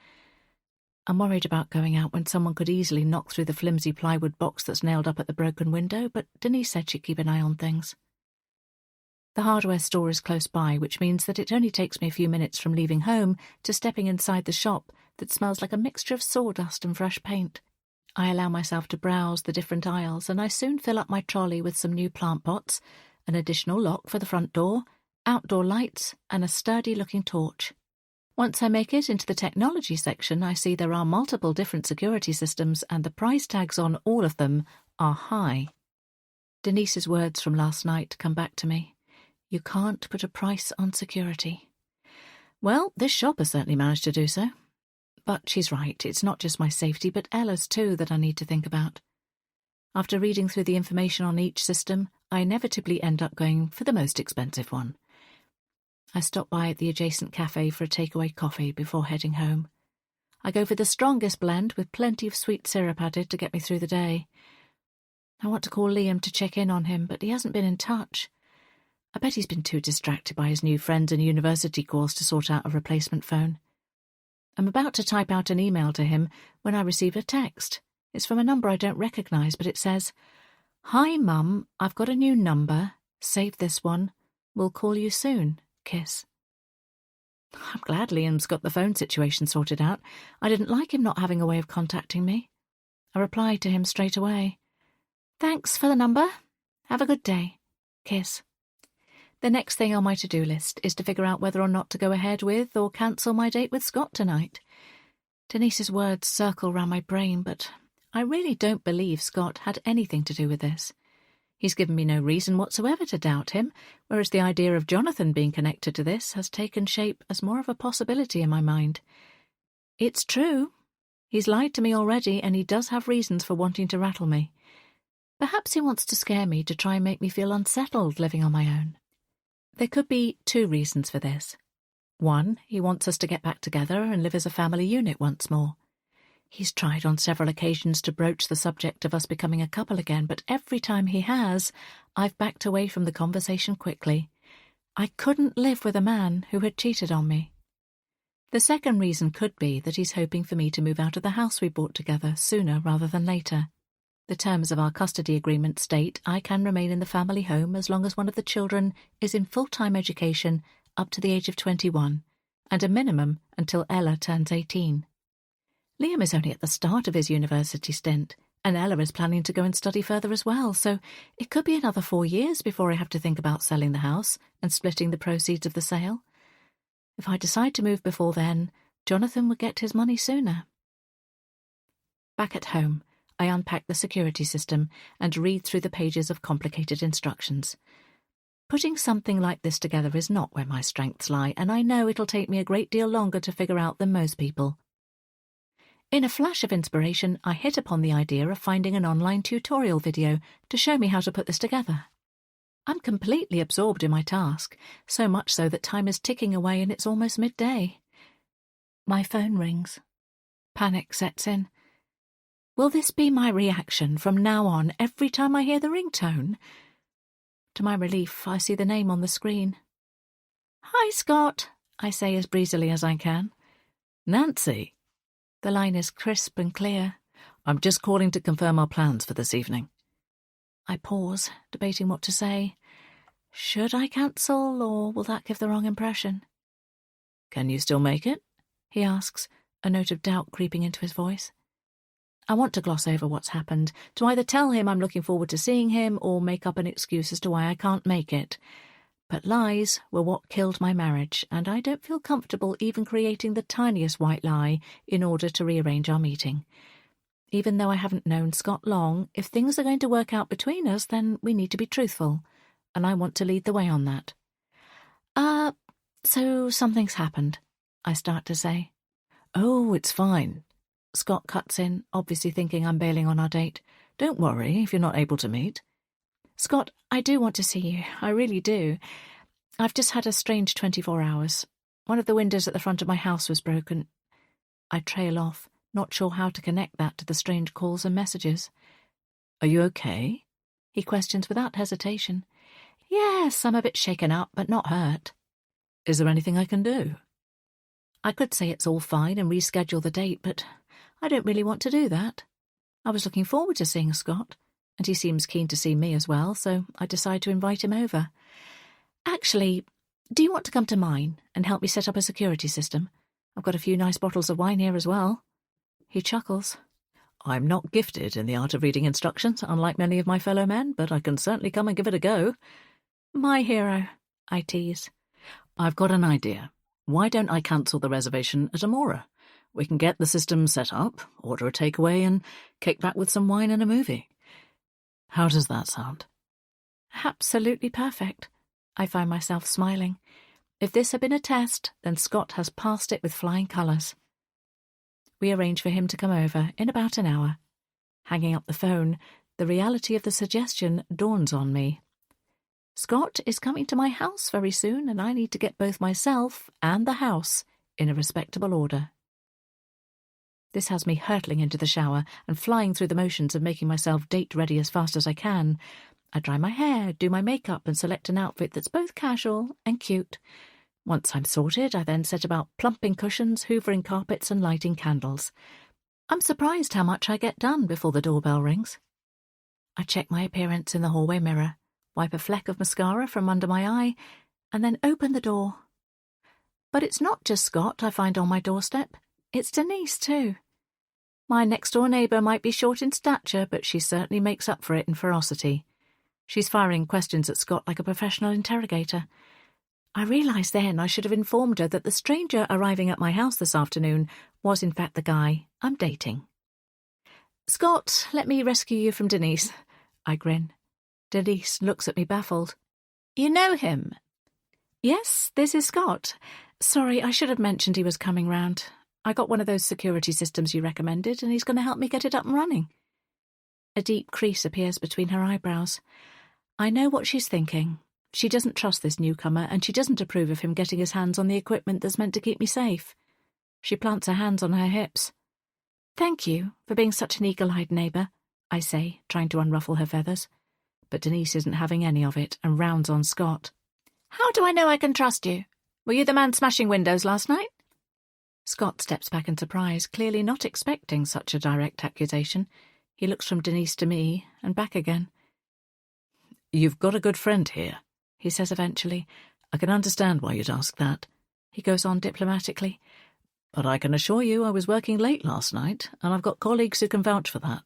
I'm worried about going out when someone could easily knock through the flimsy plywood box that's nailed up at the broken window, but Denise said she'd keep an eye on things. The hardware store is close by, which means that it only takes me a few minutes from leaving home to stepping inside the shop that smells like a mixture of sawdust and fresh paint. I allow myself to browse the different aisles, and I soon fill up my trolley with some new plant pots, an additional lock for the front door, outdoor lights, and a sturdy-looking torch. Once I make it into the technology section, I see there are multiple different security systems, and the price tags on all of them are high. Denise's words from last night come back to me. You can't put a price on security. Well, this shop has certainly managed to do so. But she's right, it's not just my safety, but Ella's too that I need to think about. After reading through the information on each system, I inevitably end up going for the most expensive one. I stop by at the adjacent cafe for a takeaway coffee before heading home. I go for the strongest blend with plenty of sweet syrup added to get me through the day. I want to call Liam to check in on him, but he hasn't been in touch. I bet he's been too distracted by his new friends and university course to sort out a replacement phone. I'm about to type out an email to him when I receive a text. It's from a number I don't recognise, but it says, "Hi, Mum, I've got a new number. Save this one. We'll call you soon. Kiss." I'm glad Liam's got the phone situation sorted out. I didn't like him not having a way of contacting me. I replied to him straight away. "Thanks for the number. Have a good day. Kiss." The next thing on my to-do list is to figure out whether or not to go ahead with or cancel my date with Scott tonight. Denise's words circle round my brain, but I really don't believe Scott had anything to do with this. He's given me no reason whatsoever to doubt him, whereas the idea of Jonathan being connected to this has taken shape as more of a possibility in my mind. It's true. He's lied to me already, and he does have reasons for wanting to rattle me. Perhaps he wants to scare me to try and make me feel unsettled living on my own. There could be two reasons for this. One, he wants us to get back together and live as a family unit once more. He's tried on several occasions to broach the subject of us becoming a couple again, but every time he has, I've backed away from the conversation quickly. I couldn't live with a man who had cheated on me. The second reason could be that he's hoping for me to move out of the house we bought together sooner rather than later. The terms of our custody agreement state I can remain in the family home as long as one of the children is in full-time education up to the age of 21, and a minimum until Ella turns 18. Liam is only at the start of his university stint, and Ella is planning to go and study further as well, so it could be another 4 years before I have to think about selling the house and splitting the proceeds of the sale. If I decide to move before then, Jonathan would get his money sooner. Back at home, I unpack the security system and read through the pages of complicated instructions. Putting something like this together is not where my strengths lie, and I know it'll take me a great deal longer to figure out than most people. In a flash of inspiration, I hit upon the idea of finding an online tutorial video to show me how to put this together. I'm completely absorbed in my task, so much so that time is ticking away and it's almost midday. My phone rings. Panic sets in. Will this be my reaction from now on every time I hear the ringtone? To my relief, I see the name on the screen. "Hi, Scott," I say as breezily as I can. "Nancy." The line is crisp and clear. "I'm just calling to confirm our plans for this evening." I pause, debating what to say. Should I cancel, or will that give the wrong impression? "Can you still make it?" he asks, a note of doubt creeping into his voice. I want to gloss over what's happened, to either tell him I'm looking forward to seeing him or make up an excuse as to why I can't make it. But lies were what killed my marriage, and I don't feel comfortable even creating the tiniest white lie in order to rearrange our meeting. Even though I haven't known Scott long, if things are going to work out between us, then we need to be truthful, and I want to lead the way on that. So something's happened, I start to say. "Oh, it's fine." Scott cuts in, obviously thinking I'm bailing on our date. "Don't worry if you're not able to meet." "Scott, I do want to see you. I really do. I've just had a strange 24 hours. One of the windows at the front of my house was broken." I trail off, not sure how to connect that to the strange calls and messages. "Are you okay?" he questions without hesitation. "Yes, I'm a bit shaken up, but not hurt." "Is there anything I can do?" I could say it's all fine and reschedule the date, but I don't really want to do that. I was looking forward to seeing Scott, and he seems keen to see me as well, so I decide to invite him over. Actually, do you want to come to mine and help me set up a security system? I've got a few nice bottles of wine here as well. He chuckles. I'm not gifted in the art of reading instructions, unlike many of my fellow men, but I can certainly come and give it a go. My hero, I tease. I've got an idea. Why don't I cancel the reservation at Amora? We can get the system set up, order a takeaway, and kick back with some wine and a movie. How does that sound? Absolutely perfect. I find myself smiling. If this had been a test, then Scott has passed it with flying colours. We arrange for him to come over in about an hour. Hanging up the phone, the reality of the suggestion dawns on me. Scott is coming to my house very soon, and I need to get both myself and the house in a respectable order. This has me hurtling into the shower and flying through the motions of making myself date-ready as fast as I can. I dry my hair, do my makeup, and select an outfit that's both casual and cute. Once I'm sorted, I then set about plumping cushions, hoovering carpets, and lighting candles. I'm surprised how much I get done before the doorbell rings. I check my appearance in the hallway mirror, wipe a fleck of mascara from under my eye, and then open the door. But it's not just Scott I find on my doorstep. It's Denise, too. My next-door neighbour might be short in stature, but she certainly makes up for it in ferocity. She's firing questions at Scott like a professional interrogator. I realised then I should have informed her that the stranger arriving at my house this afternoon was in fact the guy I'm dating. "Scott, let me rescue you from Denise," I grin. Denise looks at me baffled. "You know him?" "Yes, this is Scott. Sorry, I should have mentioned he was coming round. I got one of those security systems you recommended, and he's going to help me get it up and running." A deep crease appears between her eyebrows. I know what she's thinking. She doesn't trust this newcomer, and she doesn't approve of him getting his hands on the equipment that's meant to keep me safe. She plants her hands on her hips. "Thank you for being such an eagle-eyed neighbour," I say, trying to unruffle her feathers. But Denise isn't having any of it and rounds on Scott. "How do I know I can trust you? Were you the man smashing windows last night?" Scott steps back in surprise, clearly not expecting such a direct accusation. He looks from Denise to me and back again. "You've got a good friend here," he says eventually. "I can understand why you'd ask that." He goes on diplomatically. "But I can assure you I was working late last night, and I've got colleagues who can vouch for that."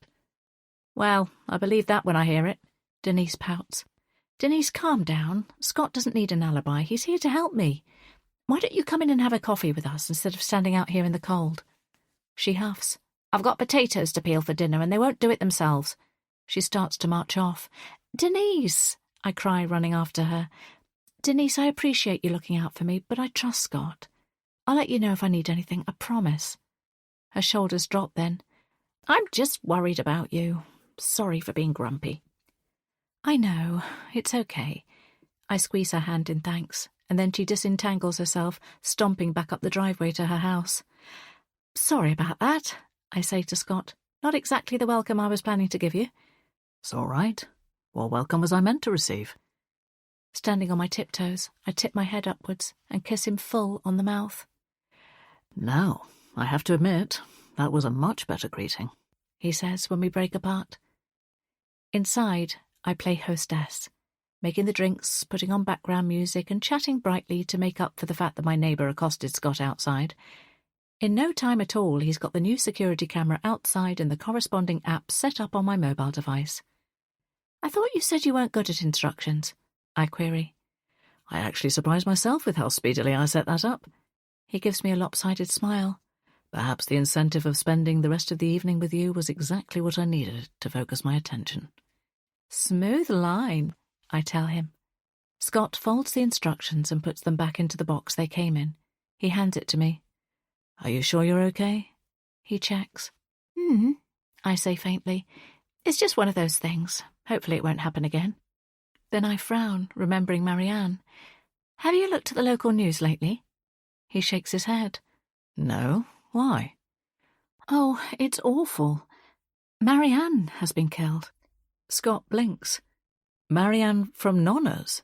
"Well, I believe that when I hear it." Denise pouts. "Denise, calm down. Scott doesn't need an alibi. He's here to help me. Why don't you come in and have a coffee with us instead of standing out here in the cold?" She huffs. "I've got potatoes to peel for dinner, and they won't do it themselves." She starts to march off. "Denise!" I cry, running after her. "Denise, I appreciate you looking out for me, but I trust Scott. I'll let you know if I need anything, I promise." Her shoulders drop then. "I'm just worried about you. Sorry for being grumpy." "I know. It's okay." I squeeze her hand in thanks, and then she disentangles herself, stomping back up the driveway to her house. "Sorry about that," I say to Scott. "Not exactly the welcome I was planning to give you." "It's all right. What welcome was I meant to receive?" Standing on my tiptoes, I tip my head upwards and kiss him full on the mouth. "Now, I have to admit, that was a much better greeting," he says when we break apart. Inside, I play hostess, making the drinks, putting on background music, and chatting brightly to make up for the fact that my neighbour accosted Scott outside. In no time at all, he's got the new security camera outside and the corresponding app set up on my mobile device. "I thought you said you weren't good at instructions," I query. I actually surprised myself with how speedily I set that up. He gives me a lopsided smile. Perhaps the incentive of spending the rest of the evening with you was exactly what I needed to focus my attention. "Smooth line," I tell him. Scott folds the instructions and puts them back into the box they came in. He hands it to me. "Are you sure you're okay?" He checks. I say faintly. "It's just one of those things. Hopefully it won't happen again." Then I frown, remembering Marianne. "Have you looked at the local news lately?" He shakes his head. "No. Why?" "Oh, it's awful. Marianne has been killed." Scott blinks. "Marianne from Nonna's?"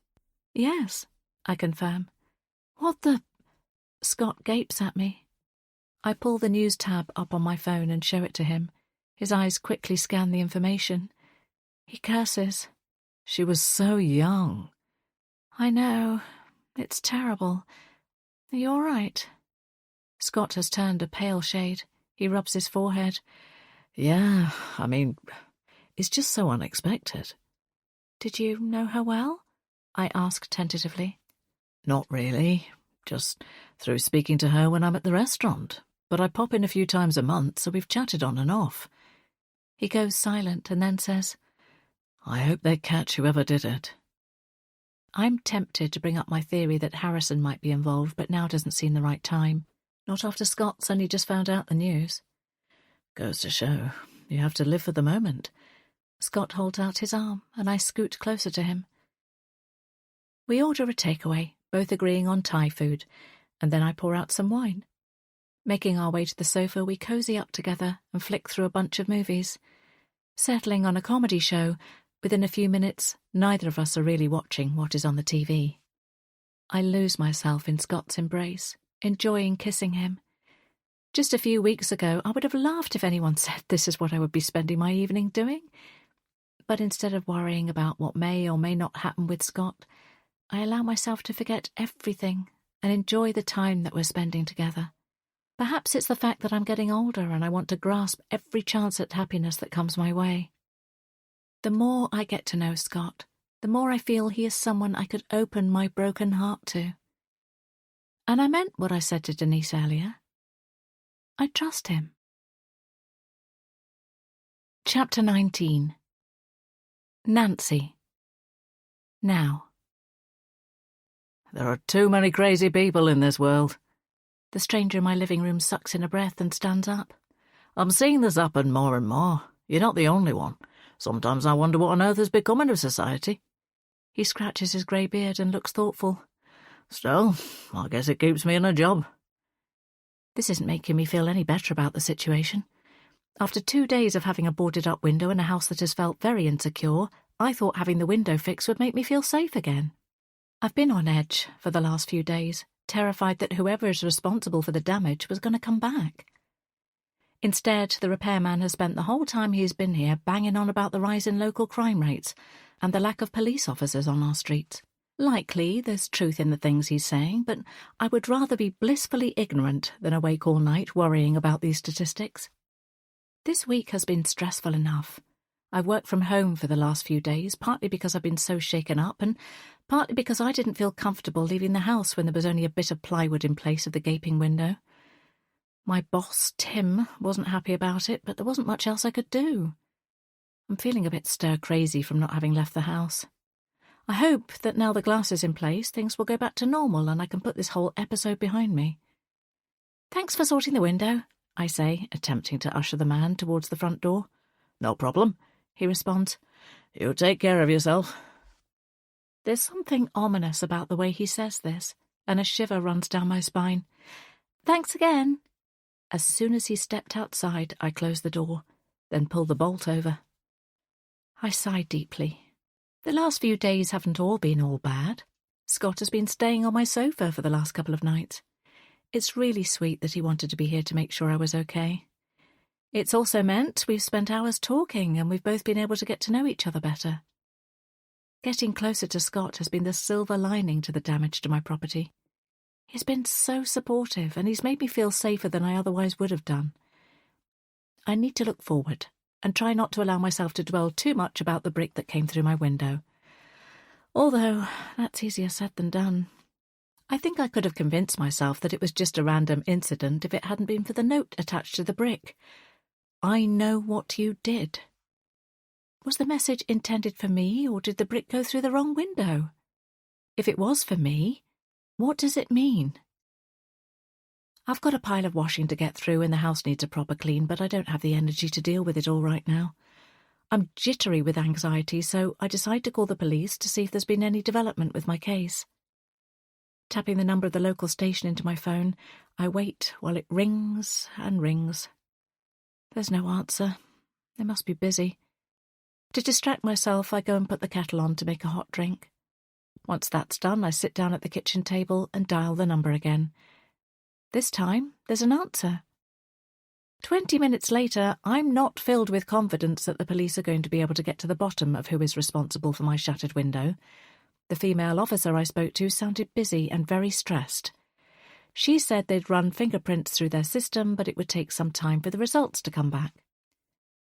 "Yes," I confirm. "What the—" Scott gapes at me. I pull the news tab up on my phone and show it to him. His eyes quickly scan the information. He curses. "She was so young." I know. It's terrible. Are you all right? Scott has turned a pale shade. He rubs his forehead. Yeah, I mean, it's just so unexpected. Did you know her well? I asked tentatively. Not really. Just through speaking to her when I'm at the restaurant. But I pop in a few times a month, so we've chatted on and off. He goes silent and then says, I hope they catch whoever did it. I'm tempted to bring up my theory that Harrison might be involved, but now doesn't seem the right time. Not after Scott's only just found out the news. Goes to show, you have to live for the moment. Scott holds out his arm, and I scoot closer to him. We order a takeaway, both agreeing on Thai food, and then I pour out some wine. Making our way to the sofa, we cozy up together and flick through a bunch of movies. Settling on a comedy show, within a few minutes, neither of us are really watching what is on the TV. I lose myself in Scott's embrace, enjoying kissing him. Just a few weeks ago, I would have laughed if anyone said this is what I would be spending my evening doing. But instead of worrying about what may or may not happen with Scott, I allow myself to forget everything and enjoy the time that we're spending together. Perhaps it's the fact that I'm getting older and I want to grasp every chance at happiness that comes my way. The more I get to know Scott, the more I feel he is someone I could open my broken heart to. And I meant what I said to Denise earlier. I trust him. Chapter 19. Nancy. Now. There are too many crazy people in this world. The stranger in my living room sucks in a breath and stands up. I'm seeing this happen more and more. You're not the only one. Sometimes I wonder what on earth is becoming of society. He scratches his grey beard and looks thoughtful. Still, I guess it keeps me in a job. This isn't making me feel any better about the situation. After 2 days of having a boarded-up window in a house that has felt very insecure, I thought having the window fixed would make me feel safe again. I've been on edge for the last few days, terrified that whoever is responsible for the damage was going to come back. Instead, the repairman has spent the whole time he's been here banging on about the rise in local crime rates and the lack of police officers on our streets. Likely there's truth in the things he's saying, but I would rather be blissfully ignorant than awake all night worrying about these statistics. This week has been stressful enough. I've worked from home for the last few days, partly because I've been so shaken up and partly because I didn't feel comfortable leaving the house when there was only a bit of plywood in place of the gaping window. My boss, Tim, wasn't happy about it, but there wasn't much else I could do. I'm feeling a bit stir-crazy from not having left the house. I hope that now the glass is in place, things will go back to normal and I can put this whole episode behind me. Thanks for sorting the window, I say, attempting to usher the man towards the front door. No problem, he responds. You take care of yourself. There's something ominous about the way he says this, and a shiver runs down my spine. Thanks again. As soon as he stepped outside, I closed the door, then pulled the bolt over. I sighed deeply. The last few days haven't all been all bad. Scott has been staying on my sofa for the last couple of nights. It's really sweet that he wanted to be here to make sure I was okay. It's also meant we've spent hours talking and we've both been able to get to know each other better. Getting closer to Scott has been the silver lining to the damage to my property. He's been so supportive and he's made me feel safer than I otherwise would have done. I need to look forward and try not to allow myself to dwell too much about the brick that came through my window. Although, that's easier said than done. I think I could have convinced myself that it was just a random incident if it hadn't been for the note attached to the brick. I know what you did. Was the message intended for me, or did the brick go through the wrong window? If it was for me, what does it mean? I've got a pile of washing to get through and the house needs a proper clean, but I don't have the energy to deal with it all right now. I'm jittery with anxiety, so I decide to call the police to see if there's been any development with my case. Tapping the number of the local station into my phone, I wait while it rings and rings. There's no answer. They must be busy. To distract myself, I go and put the kettle on to make a hot drink. Once that's done, I sit down at the kitchen table and dial the number again. This time, there's an answer. 20 minutes later, I'm not filled with confidence that the police are going to be able to get to the bottom of who is responsible for my shattered window. The female officer I spoke to sounded busy and very stressed. She said they'd run fingerprints through their system, but it would take some time for the results to come back.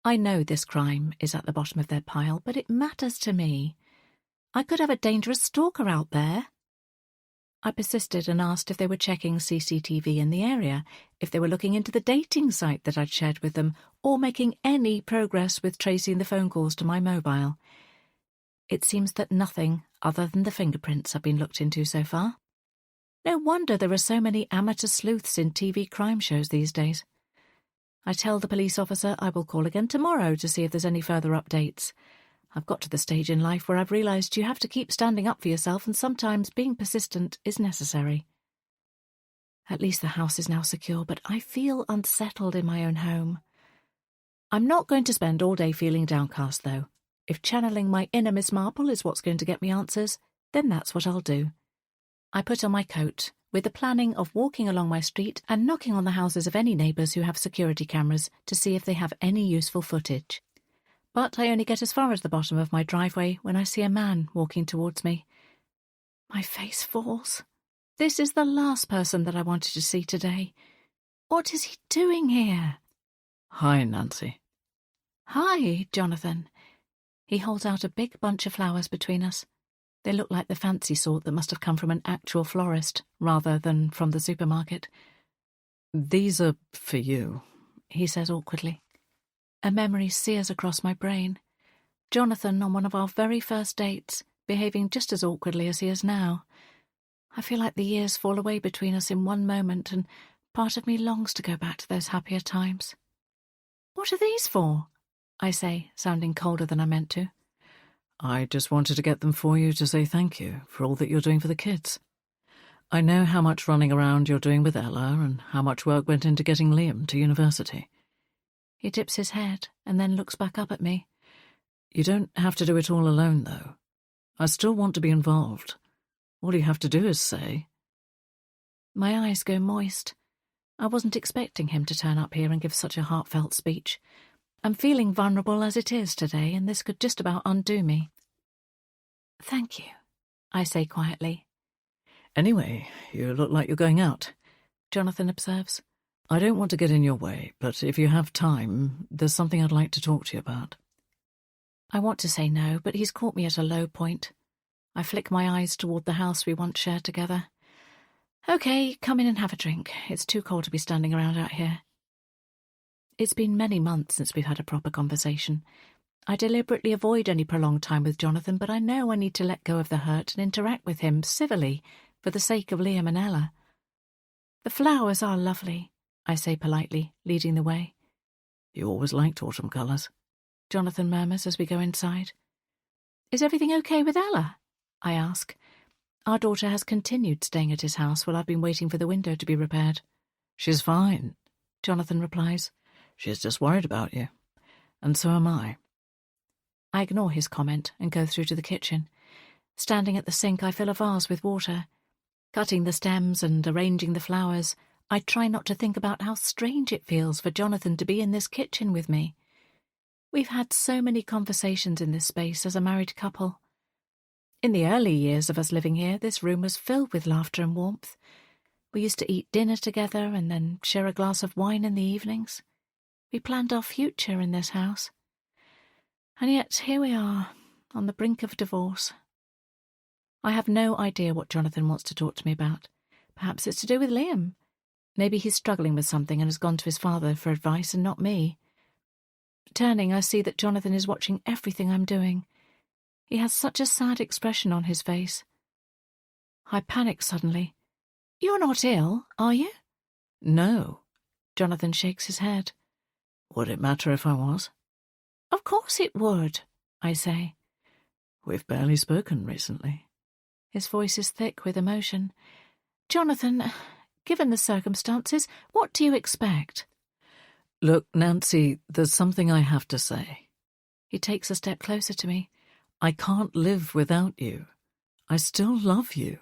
I know this crime is at the bottom of their pile, but it matters to me. I could have a dangerous stalker out there. I persisted and asked if they were checking CCTV in the area, if they were looking into the dating site that I'd shared with them, or making any progress with tracing the phone calls to my mobile. It seems that nothing other than the fingerprints have been looked into so far. No wonder there are so many amateur sleuths in TV crime shows these days. I tell the police officer I will call again tomorrow to see if there's any further updates. I've got to the stage in life where I've realised you have to keep standing up for yourself, and sometimes being persistent is necessary. At least the house is now secure, but I feel unsettled in my own home. I'm not going to spend all day feeling downcast, though. If channeling my inner Miss Marple is what's going to get me answers, then that's what I'll do. I put on my coat, with the planning of walking along my street and knocking on the houses of any neighbours who have security cameras to see if they have any useful footage. But I only get as far as the bottom of my driveway when I see a man walking towards me. My face falls. This is the last person that I wanted to see today. What is he doing here? Hi, Nancy. Hi, Jonathan. He holds out a big bunch of flowers between us. They look like the fancy sort that must have come from an actual florist, rather than from the supermarket. These are for you, he says awkwardly. A memory sears across my brain. Jonathan on one of our very first dates, behaving just as awkwardly as he is now. I feel like the years fall away between us in one moment, and part of me longs to go back to those happier times. What are these for? I say, sounding colder than I meant to. I just wanted to get them for you to say thank you for all that you're doing for the kids. I know how much running around you're doing with Ella and how much work went into getting Liam to university. He tips his head and then looks back up at me. You don't have to do it all alone, though. I still want to be involved. All you have to do is say. My eyes go moist. I wasn't expecting him to turn up here and give such a heartfelt speech. I'm feeling vulnerable as it is today, and this could just about undo me. Thank you, I say quietly. Anyway, you look like you're going out, Jonathan observes. I don't want to get in your way, but if you have time, there's something I'd like to talk to you about. I want to say no, but he's caught me at a low point. I flick my eyes toward the house we once shared together. Okay, come in and have a drink. It's too cold to be standing around out here. It's been many months since we've had a proper conversation. I deliberately avoid any prolonged time with Jonathan, but I know I need to let go of the hurt and interact with him civilly for the sake of Liam and Ella. The flowers are lovely, I say politely, leading the way. You always liked autumn colours, Jonathan murmurs as we go inside. Is everything okay with Ella? I ask. Our daughter has continued staying at his house while I've been waiting for the window to be repaired. She's fine, Jonathan replies. She's just worried about you. And so am I. I ignore his comment and go through to the kitchen. Standing at the sink, I fill a vase with water. Cutting the stems and arranging the flowers, I try not to think about how strange it feels for Jonathan to be in this kitchen with me. We've had so many conversations in this space as a married couple. In the early years of us living here, this room was filled with laughter and warmth. We used to eat dinner together and then share a glass of wine in the evenings. We planned our future in this house. And yet here we are, on the brink of divorce. I have no idea what Jonathan wants to talk to me about. Perhaps it's to do with Liam. Maybe he's struggling with something and has gone to his father for advice and not me. Turning, I see that Jonathan is watching everything I'm doing. He has such a sad expression on his face. I panic suddenly. You're not ill, are you? No. Jonathan shakes his head. Would it matter if I was? Of course it would, I say. We've barely spoken recently. His voice is thick with emotion. Jonathan, given the circumstances, what do you expect? Look, Nancy, there's something I have to say. He takes a step closer to me. I can't live without you. I still love you.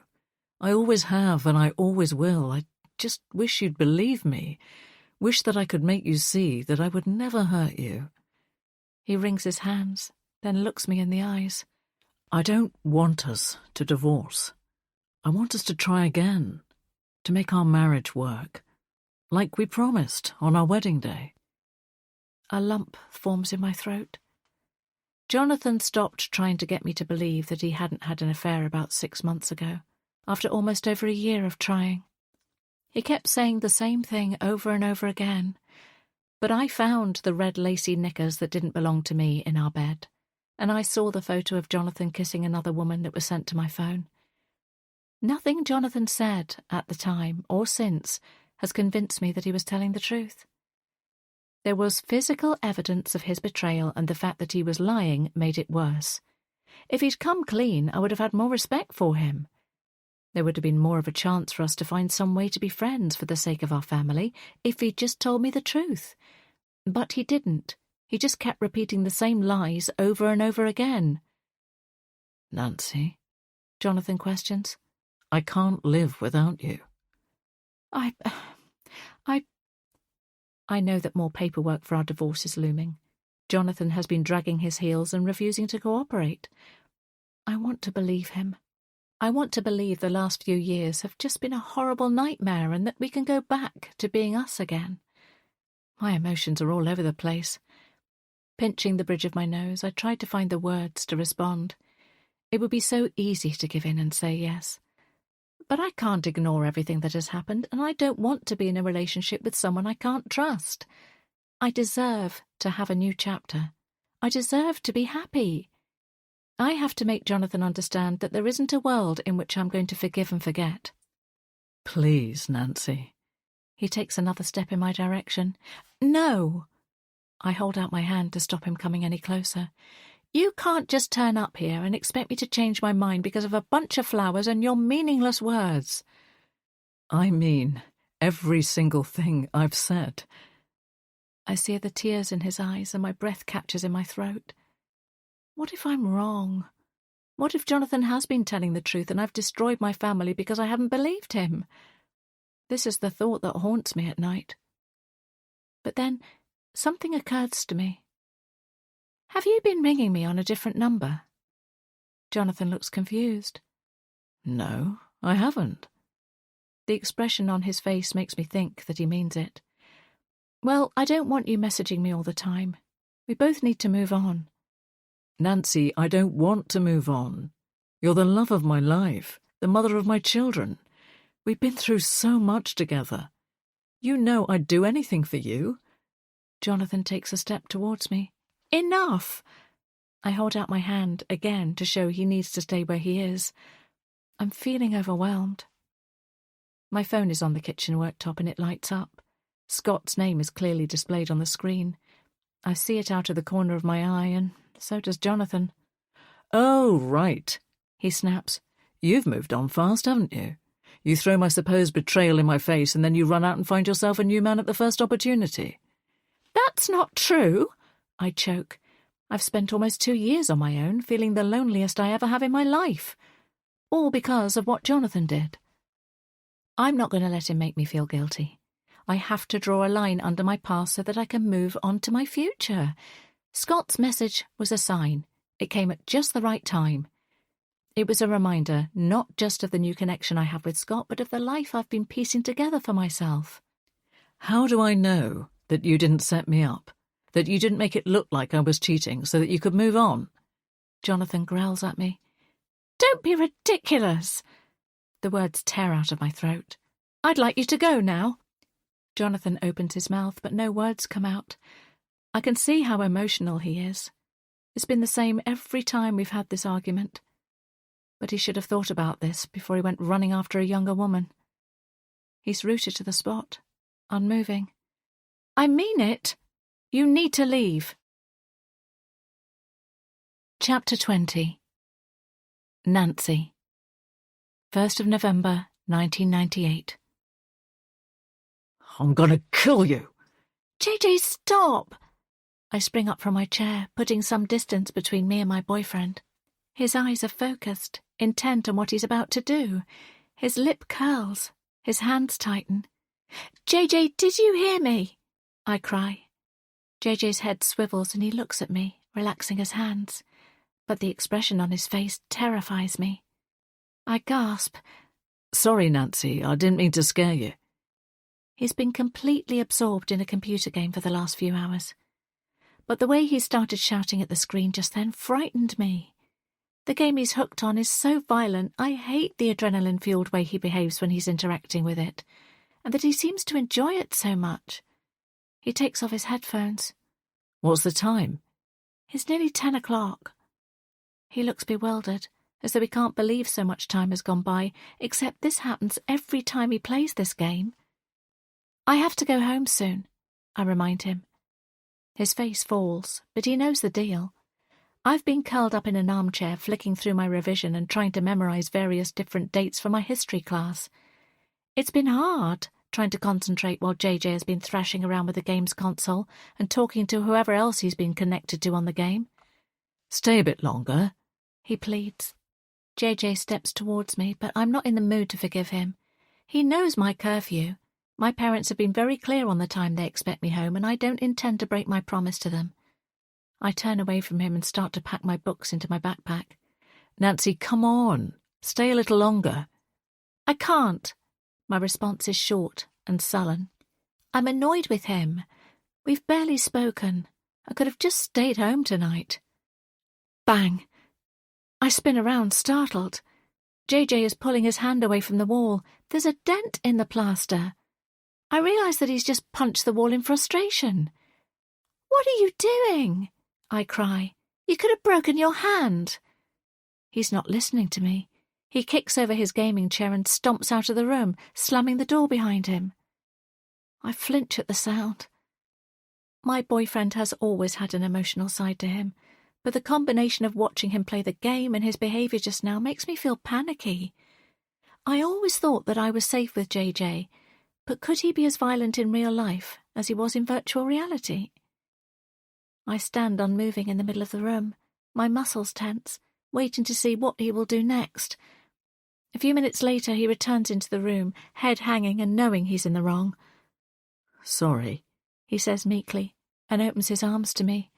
I always have and I always will. I just wish you'd believe me. Wish that I could make you see that I would never hurt you. He wrings his hands, then looks me in the eyes. I don't want us to divorce. I want us to try again, to make our marriage work, like we promised on our wedding day. A lump forms in my throat. Jonathan stopped trying to get me to believe that he hadn't had an affair about 6 months ago, after almost over a year of trying. He kept saying the same thing over and over again, but I found the red lacy knickers that didn't belong to me in our bed, and I saw the photo of Jonathan kissing another woman that was sent to my phone. Nothing Jonathan said at the time or since has convinced me that he was telling the truth. There was physical evidence of his betrayal, and the fact that he was lying made it worse. If he'd come clean, I would have had more respect for him. There would have been more of a chance for us to find some way to be friends for the sake of our family if he'd just told me the truth. But he didn't. He just kept repeating the same lies over and over again. Nancy? Jonathan questions. I can't live without you. I know that more paperwork for our divorce is looming. Jonathan has been dragging his heels and refusing to cooperate. I want to believe him. I want to believe the last few years have just been a horrible nightmare and that we can go back to being us again. My emotions are all over the place. Pinching the bridge of my nose, I tried to find the words to respond. It would be so easy to give in and say yes. But I can't ignore everything that has happened, and I don't want to be in a relationship with someone I can't trust. I deserve to have a new chapter. I deserve to be happy. I have to make Jonathan understand that there isn't a world in which I'm going to forgive and forget. Please, Nancy. He takes another step in my direction. No! I hold out my hand to stop him coming any closer. You can't just turn up here and expect me to change my mind because of a bunch of flowers and your meaningless words. I mean every single thing I've said. I see the tears in his eyes and my breath catches in my throat. What if I'm wrong? What if Jonathan has been telling the truth and I've destroyed my family because I haven't believed him? This is the thought that haunts me at night. But then something occurs to me. Have you been ringing me on a different number? Jonathan looks confused. No, I haven't. The expression on his face makes me think that he means it. Well, I don't want you messaging me all the time. We both need to move on. Nancy, I don't want to move on. You're the love of my life, the mother of my children. We've been through so much together. You know I'd do anything for you. Jonathan takes a step towards me. Enough! I hold out my hand again to show he needs to stay where he is. I'm feeling overwhelmed. My phone is on the kitchen worktop and it lights up. Scott's name is clearly displayed on the screen. I see it out of the corner of my eye, and so does Jonathan. Oh, right, he snaps. You've moved on fast, haven't you? You throw my supposed betrayal in my face and then you run out and find yourself a new man at the first opportunity. That's not true, I choke. I've spent almost 2 years on my own, feeling the loneliest I ever have in my life. All because of what Jonathan did. I'm not going to let him make me feel guilty. I have to draw a line under my past so that I can move on to my future. Scott's message was a sign. It came at just the right time. It was a reminder not just of the new connection I have with Scott, but of the life I've been piecing together for myself. How do I know that you didn't set me up? That you didn't make it look like I was cheating so that you could move on? Jonathan growls at me. Don't be ridiculous! The words tear out of my throat. I'd like you to go now. Jonathan opens his mouth, but no words come out. I can see how emotional he is. It's been the same every time we've had this argument. But he should have thought about this before he went running after a younger woman. He's rooted to the spot, unmoving. I mean it! You need to leave. Chapter 20. Nancy. 1st of November, 1998. I'm gonna kill you. JJ, stop! I spring up from my chair, putting some distance between me and my boyfriend. His eyes are focused, intent on what he's about to do. His lip curls, his hands tighten. JJ, did you hear me? I cry. JJ's head swivels and he looks at me, relaxing his hands. but the expression on his face terrifies me. I gasp. Sorry, Nancy, I didn't mean to scare you. He's been completely absorbed in a computer game for the last few hours. But the way he started shouting at the screen just then frightened me. The game he's hooked on is so violent, I hate the adrenaline-fueled way he behaves when he's interacting with it, and that he seems to enjoy it so much. He takes off his headphones. What's the time? It's nearly 10 o'clock. He looks bewildered, as though he can't believe so much time has gone by, except this happens every time he plays this game. I have to go home soon, I remind him. His face falls, but he knows the deal. I've been curled up in an armchair, flicking through my revision and trying to memorize various different dates for my history class. It's been hard, trying to concentrate while JJ has been thrashing around with the game's console and talking to whoever else he's been connected to on the game. Stay a bit longer, he pleads. JJ steps towards me, but I'm not in the mood to forgive him. He knows my curfew. My parents have been very clear on the time they expect me home, and I don't intend to break my promise to them. I turn away from him and start to pack my books into my backpack. Nancy, come on. Stay a little longer. I can't. My response is short and sullen. I'm annoyed with him. We've barely spoken. I could have just stayed home tonight. Bang. I spin around, startled. JJ is pulling his hand away from the wall. There's a dent in the plaster. I realise that he's just punched the wall in frustration. What are you doing? I cry. You could have broken your hand. He's not listening to me. He kicks over his gaming chair and stomps out of the room, slamming the door behind him. I flinch at the sound. My boyfriend has always had an emotional side to him, but the combination of watching him play the game and his behaviour just now makes me feel panicky. I always thought that I was safe with JJ, but could he be as violent in real life as he was in virtual reality? I stand unmoving in the middle of the room, my muscles tense, waiting to see what he will do next. A few minutes later he returns into the room, head hanging and knowing he's in the wrong. Sorry, he says meekly, and opens his arms to me.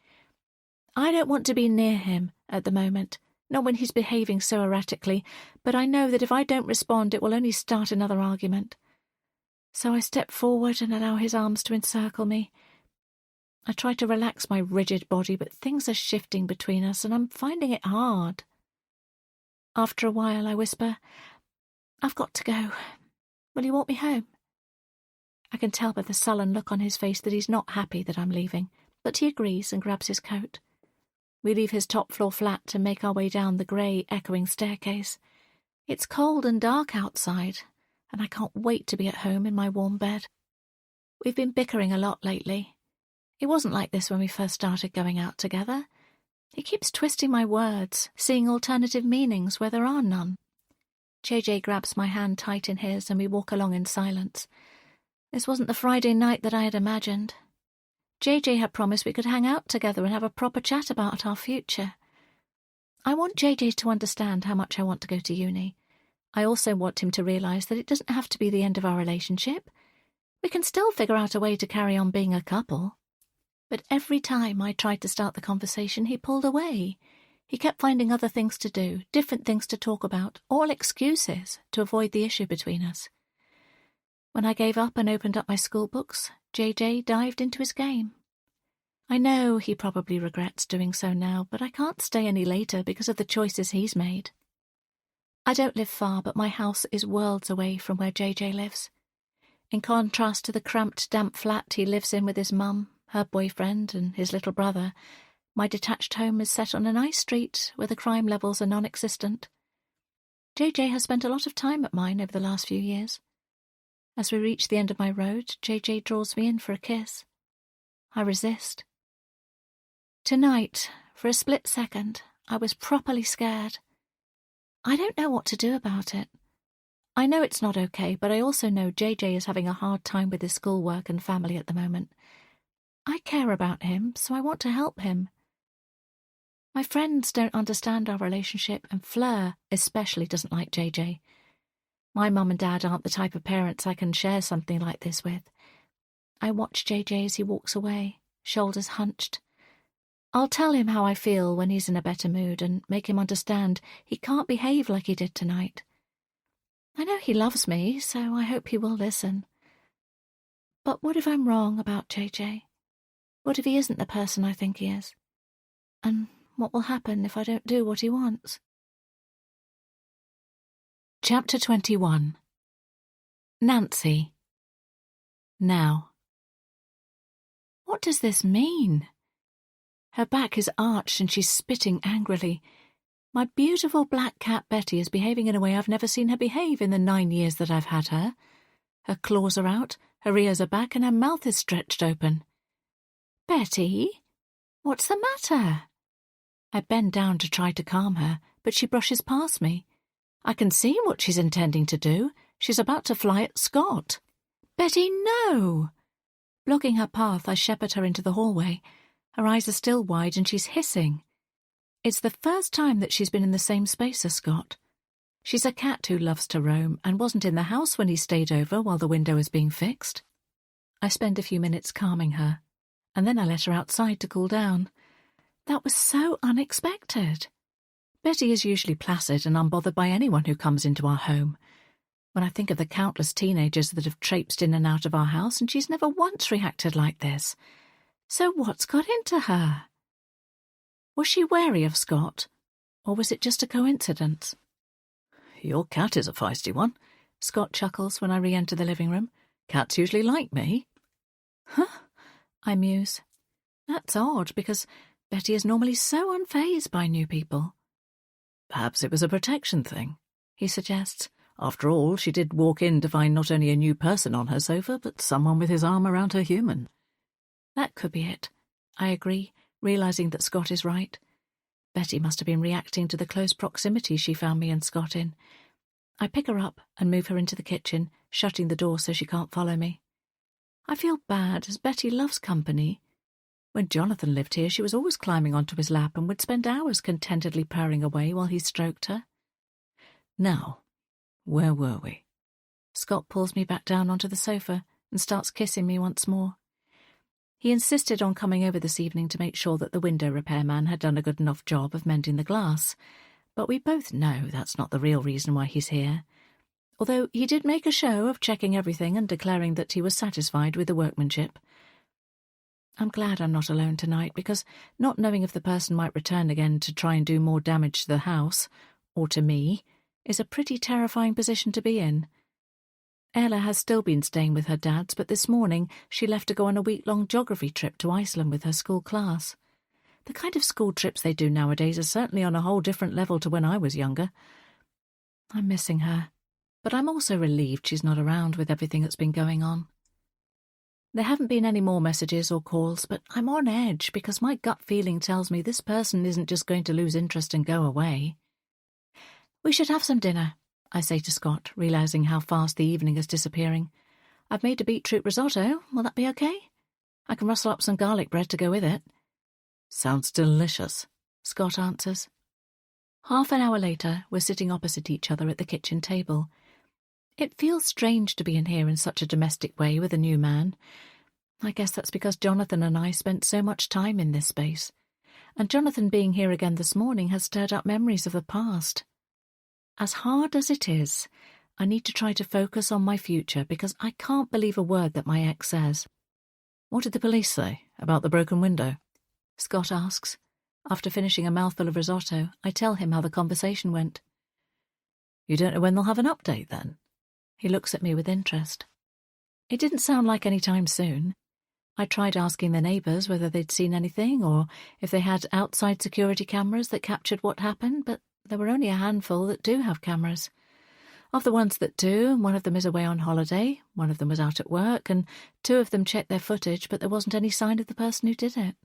I don't want to be near him at the moment, not when he's behaving so erratically, but I know that if I don't respond it will only start another argument. So I step forward and allow his arms to encircle me. I try to relax my rigid body, but things are shifting between us, and I'm finding it hard. After a while, I whisper, I've got to go. Will you walk me home? I can tell by the sullen look on his face that he's not happy that I'm leaving, but he agrees and grabs his coat. We leave his top-floor flat and make our way down the grey, echoing staircase. It's cold and dark outside, and I can't wait to be at home in my warm bed. We've been bickering a lot lately. It wasn't like this when we first started going out together. He keeps twisting my words, seeing alternative meanings where there are none. JJ grabs my hand tight in his and we walk along in silence. This wasn't the Friday night that I had imagined. JJ had promised we could hang out together and have a proper chat about our future. I want JJ to understand how much I want to go to uni. I also want him to realise that it doesn't have to be the end of our relationship. We can still figure out a way to carry on being a couple. But every time I tried to start the conversation, he pulled away. He kept finding other things to do, different things to talk about, all excuses to avoid the issue between us. When I gave up and opened up my school books, JJ dived into his game. I know he probably regrets doing so now, but I can't stay any later because of the choices he's made. I don't live far, but my house is worlds away from where JJ lives. In contrast to the cramped, damp flat he lives in with his mum, her boyfriend and his little brother, my detached home is set on a nice street where the crime levels are non-existent. JJ has spent a lot of time at mine over the last few years. As we reach the end of my road, JJ draws me in for a kiss. I resist. Tonight, for a split second, I was properly scared. I don't know what to do about it. I know it's not okay, but I also know JJ is having a hard time with his schoolwork and family at the moment. I care about him, so I want to help him. My friends don't understand our relationship, and Fleur especially doesn't like JJ. My mum and dad aren't the type of parents I can share something like this with. I watch JJ as he walks away, shoulders hunched. I'll tell him how I feel when he's in a better mood and make him understand he can't behave like he did tonight. I know he loves me, so I hope he will listen. But what if I'm wrong about JJ? What if he isn't the person I think he is? And what will happen if I don't do what he wants? Chapter 21. Nancy. Now. What does this mean? Her back is arched and she's spitting angrily. My beautiful black cat Betty is behaving in a way I've never seen her behave in the 9 years that I've had her. Her claws are out, her ears are back, and her mouth is stretched open. Betty? What's the matter? I bend down to try to calm her, but she brushes past me. I can see what she's intending to do. She's about to fly at Scott. Betty, no! Blocking her path, I shepherd her into the hallway. Her eyes are still wide and she's hissing. It's the first time that she's been in the same space as Scott. She's a cat who loves to roam and wasn't in the house when he stayed over while the window was being fixed. I spend a few minutes calming her, and then I let her outside to cool down. That was so unexpected. Betty is usually placid and unbothered by anyone who comes into our home. When I think of the countless teenagers that have traipsed in and out of our house, and she's never once reacted like this. So what's got into her? Was she wary of Scott, or was it just a coincidence? Your cat is a feisty one, Scott chuckles when I re-enter the living room. Cats usually like me. Huh? I muse. That's odd, because Betty is normally so unfazed by new people. Perhaps it was a protection thing, he suggests. After all, she did walk in to find not only a new person on her sofa, but someone with his arm around her human. That could be it, I agree, realising that Scott is right. Betty must have been reacting to the close proximity she found me and Scott in. I pick her up and move her into the kitchen, shutting the door so she can't follow me. I feel bad, as Betty loves company. When Jonathan lived here, she was always climbing onto his lap and would spend hours contentedly purring away while he stroked her. Now, where were we? Scott pulls me back down onto the sofa and starts kissing me once more. He insisted on coming over this evening to make sure that the window repairman had done a good enough job of mending the glass, but we both know that's not the real reason why he's here. Although he did make a show of checking everything and declaring that he was satisfied with the workmanship. I'm glad I'm not alone tonight, because not knowing if the person might return again to try and do more damage to the house, or to me, is a pretty terrifying position to be in. Ella has still been staying with her dad's, but this morning she left to go on a week-long geography trip to Iceland with her school class. The kind of school trips they do nowadays are certainly on a whole different level to when I was younger. I'm missing her, but I'm also relieved she's not around with everything that's been going on. There haven't been any more messages or calls, but I'm on edge because my gut feeling tells me this person isn't just going to lose interest and go away. We should have some dinner, I say to Scott, realising how fast the evening is disappearing. I've made a beetroot risotto. Will that be okay? I can rustle up some garlic bread to go with it. Sounds delicious, Scott answers. Half an hour later, we're sitting opposite each other at the kitchen table. It feels strange to be in here in such a domestic way with a new man. I guess that's because Jonathan and I spent so much time in this space, and Jonathan being here again this morning has stirred up memories of the past. As hard as it is, I need to try to focus on my future because I can't believe a word that my ex says. What did the police say about the broken window? Scott asks. After finishing a mouthful of risotto, I tell him how the conversation went. You don't know when they'll have an update, then? He looks at me with interest. It didn't sound like any time soon. I tried asking the neighbours whether they'd seen anything or if they had outside security cameras that captured what happened, but there were only a handful that do have cameras. Of the ones that do, one of them is away on holiday, one of them was out at work, and two of them checked their footage, but there wasn't any sign of the person who did it.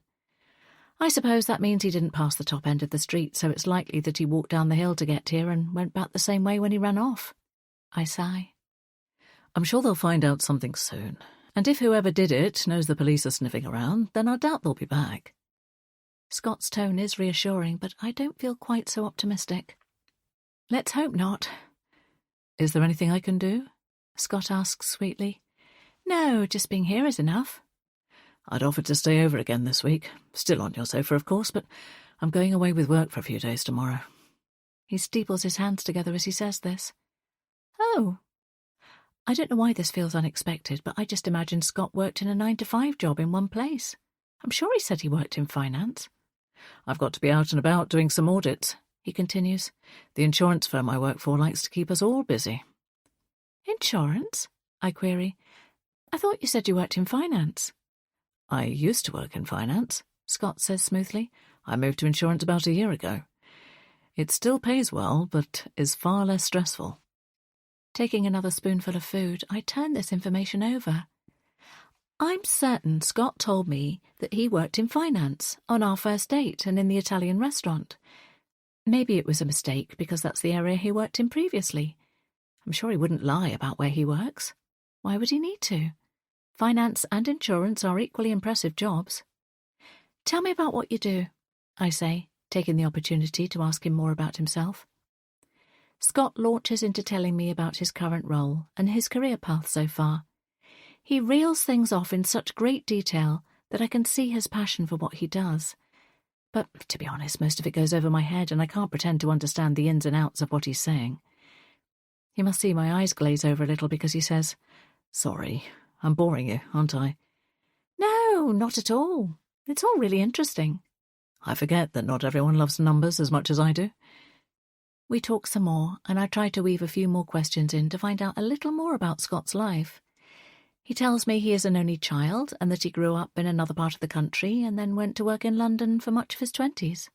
I suppose that means he didn't pass the top end of the street, so it's likely that he walked down the hill to get here and went back the same way when he ran off. I sigh. I'm sure they'll find out something soon, and if whoever did it knows the police are sniffing around, then I doubt they'll be back. Scott's tone is reassuring, but I don't feel quite so optimistic. Let's hope not. Is there anything I can do? Scott asks sweetly. No, just being here is enough. I'd offered to stay over again this week. Still on your sofa, of course, but I'm going away with work for a few days tomorrow. He steeples his hands together as he says this. Oh. I don't know why this feels unexpected, but I just imagined Scott worked in a 9-to-5 job in one place. I'm sure he said he worked in finance. I've got to be out and about doing some audits, he continues. The insurance firm I work for likes to keep us all busy. Insurance? I query. I thought you said you worked in finance. I used to work in finance, Scott says smoothly. I moved to insurance about a year ago. It still pays well, but is far less stressful. Taking another spoonful of food, I turn this information over. I'm certain Scott told me that he worked in finance on our first date and in the Italian restaurant. Maybe it was a mistake because that's the area he worked in previously. I'm sure he wouldn't lie about where he works. Why would he need to? Finance and insurance are equally impressive jobs. Tell me about what you do, I say, taking the opportunity to ask him more about himself. Scott launches into telling me about his current role and his career path so far. He reels things off in such great detail that I can see his passion for what he does. But, to be honest, most of it goes over my head and I can't pretend to understand the ins and outs of what he's saying. He must see my eyes glaze over a little because he says, "Sorry, I'm boring you, aren't I?" No, not at all. It's all really interesting. I forget that not everyone loves numbers as much as I do. We talk some more, and I try to weave a few more questions in to find out a little more about Scott's life. He tells me he is an only child and that he grew up in another part of the country and then went to work in London for much of his 20s.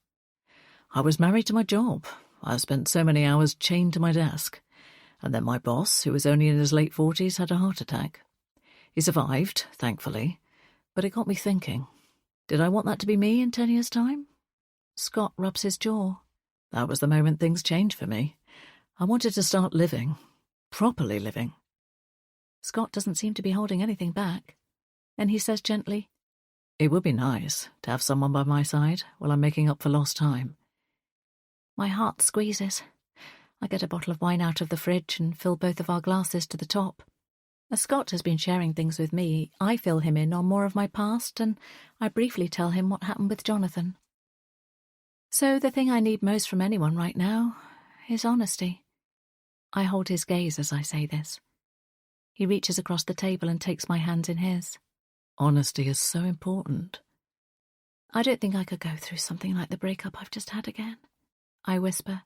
I was married to my job. I spent so many hours chained to my desk. And then my boss, who was only in his late 40s, had a heart attack. He survived, thankfully, but it got me thinking. Did I want that to be me in 10 years' time? Scott rubs his jaw. That was the moment things changed for me. I wanted to start living. Properly living. Scott doesn't seem to be holding anything back. Then he says gently, "It would be nice to have someone by my side while I'm making up for lost time." My heart squeezes. I get a bottle of wine out of the fridge and fill both of our glasses to the top. As Scott has been sharing things with me, I fill him in on more of my past and I briefly tell him what happened with Jonathan. So the thing I need most from anyone right now is honesty. I hold his gaze as I say this. He reaches across the table and takes my hands in his. Honesty is so important. I don't think I could go through something like the breakup I've just had again, I whisper.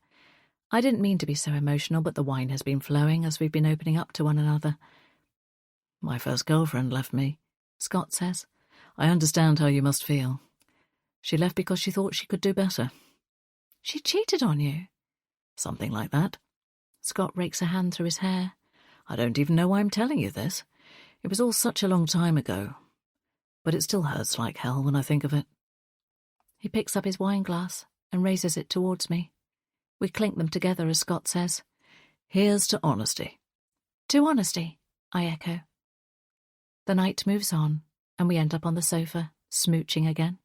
I didn't mean to be so emotional, but the wine has been flowing as we've been opening up to one another. My first girlfriend left me, Scott says. I understand how you must feel. She left because she thought she could do better. She cheated on you? Something like that. Scott rakes a hand through his hair. I don't even know why I'm telling you this. It was all such a long time ago. But it still hurts like hell when I think of it. He picks up his wine glass and raises it towards me. We clink them together as Scott says, "Here's to honesty." To honesty, I echo. The night moves on, and we end up on the sofa, smooching again.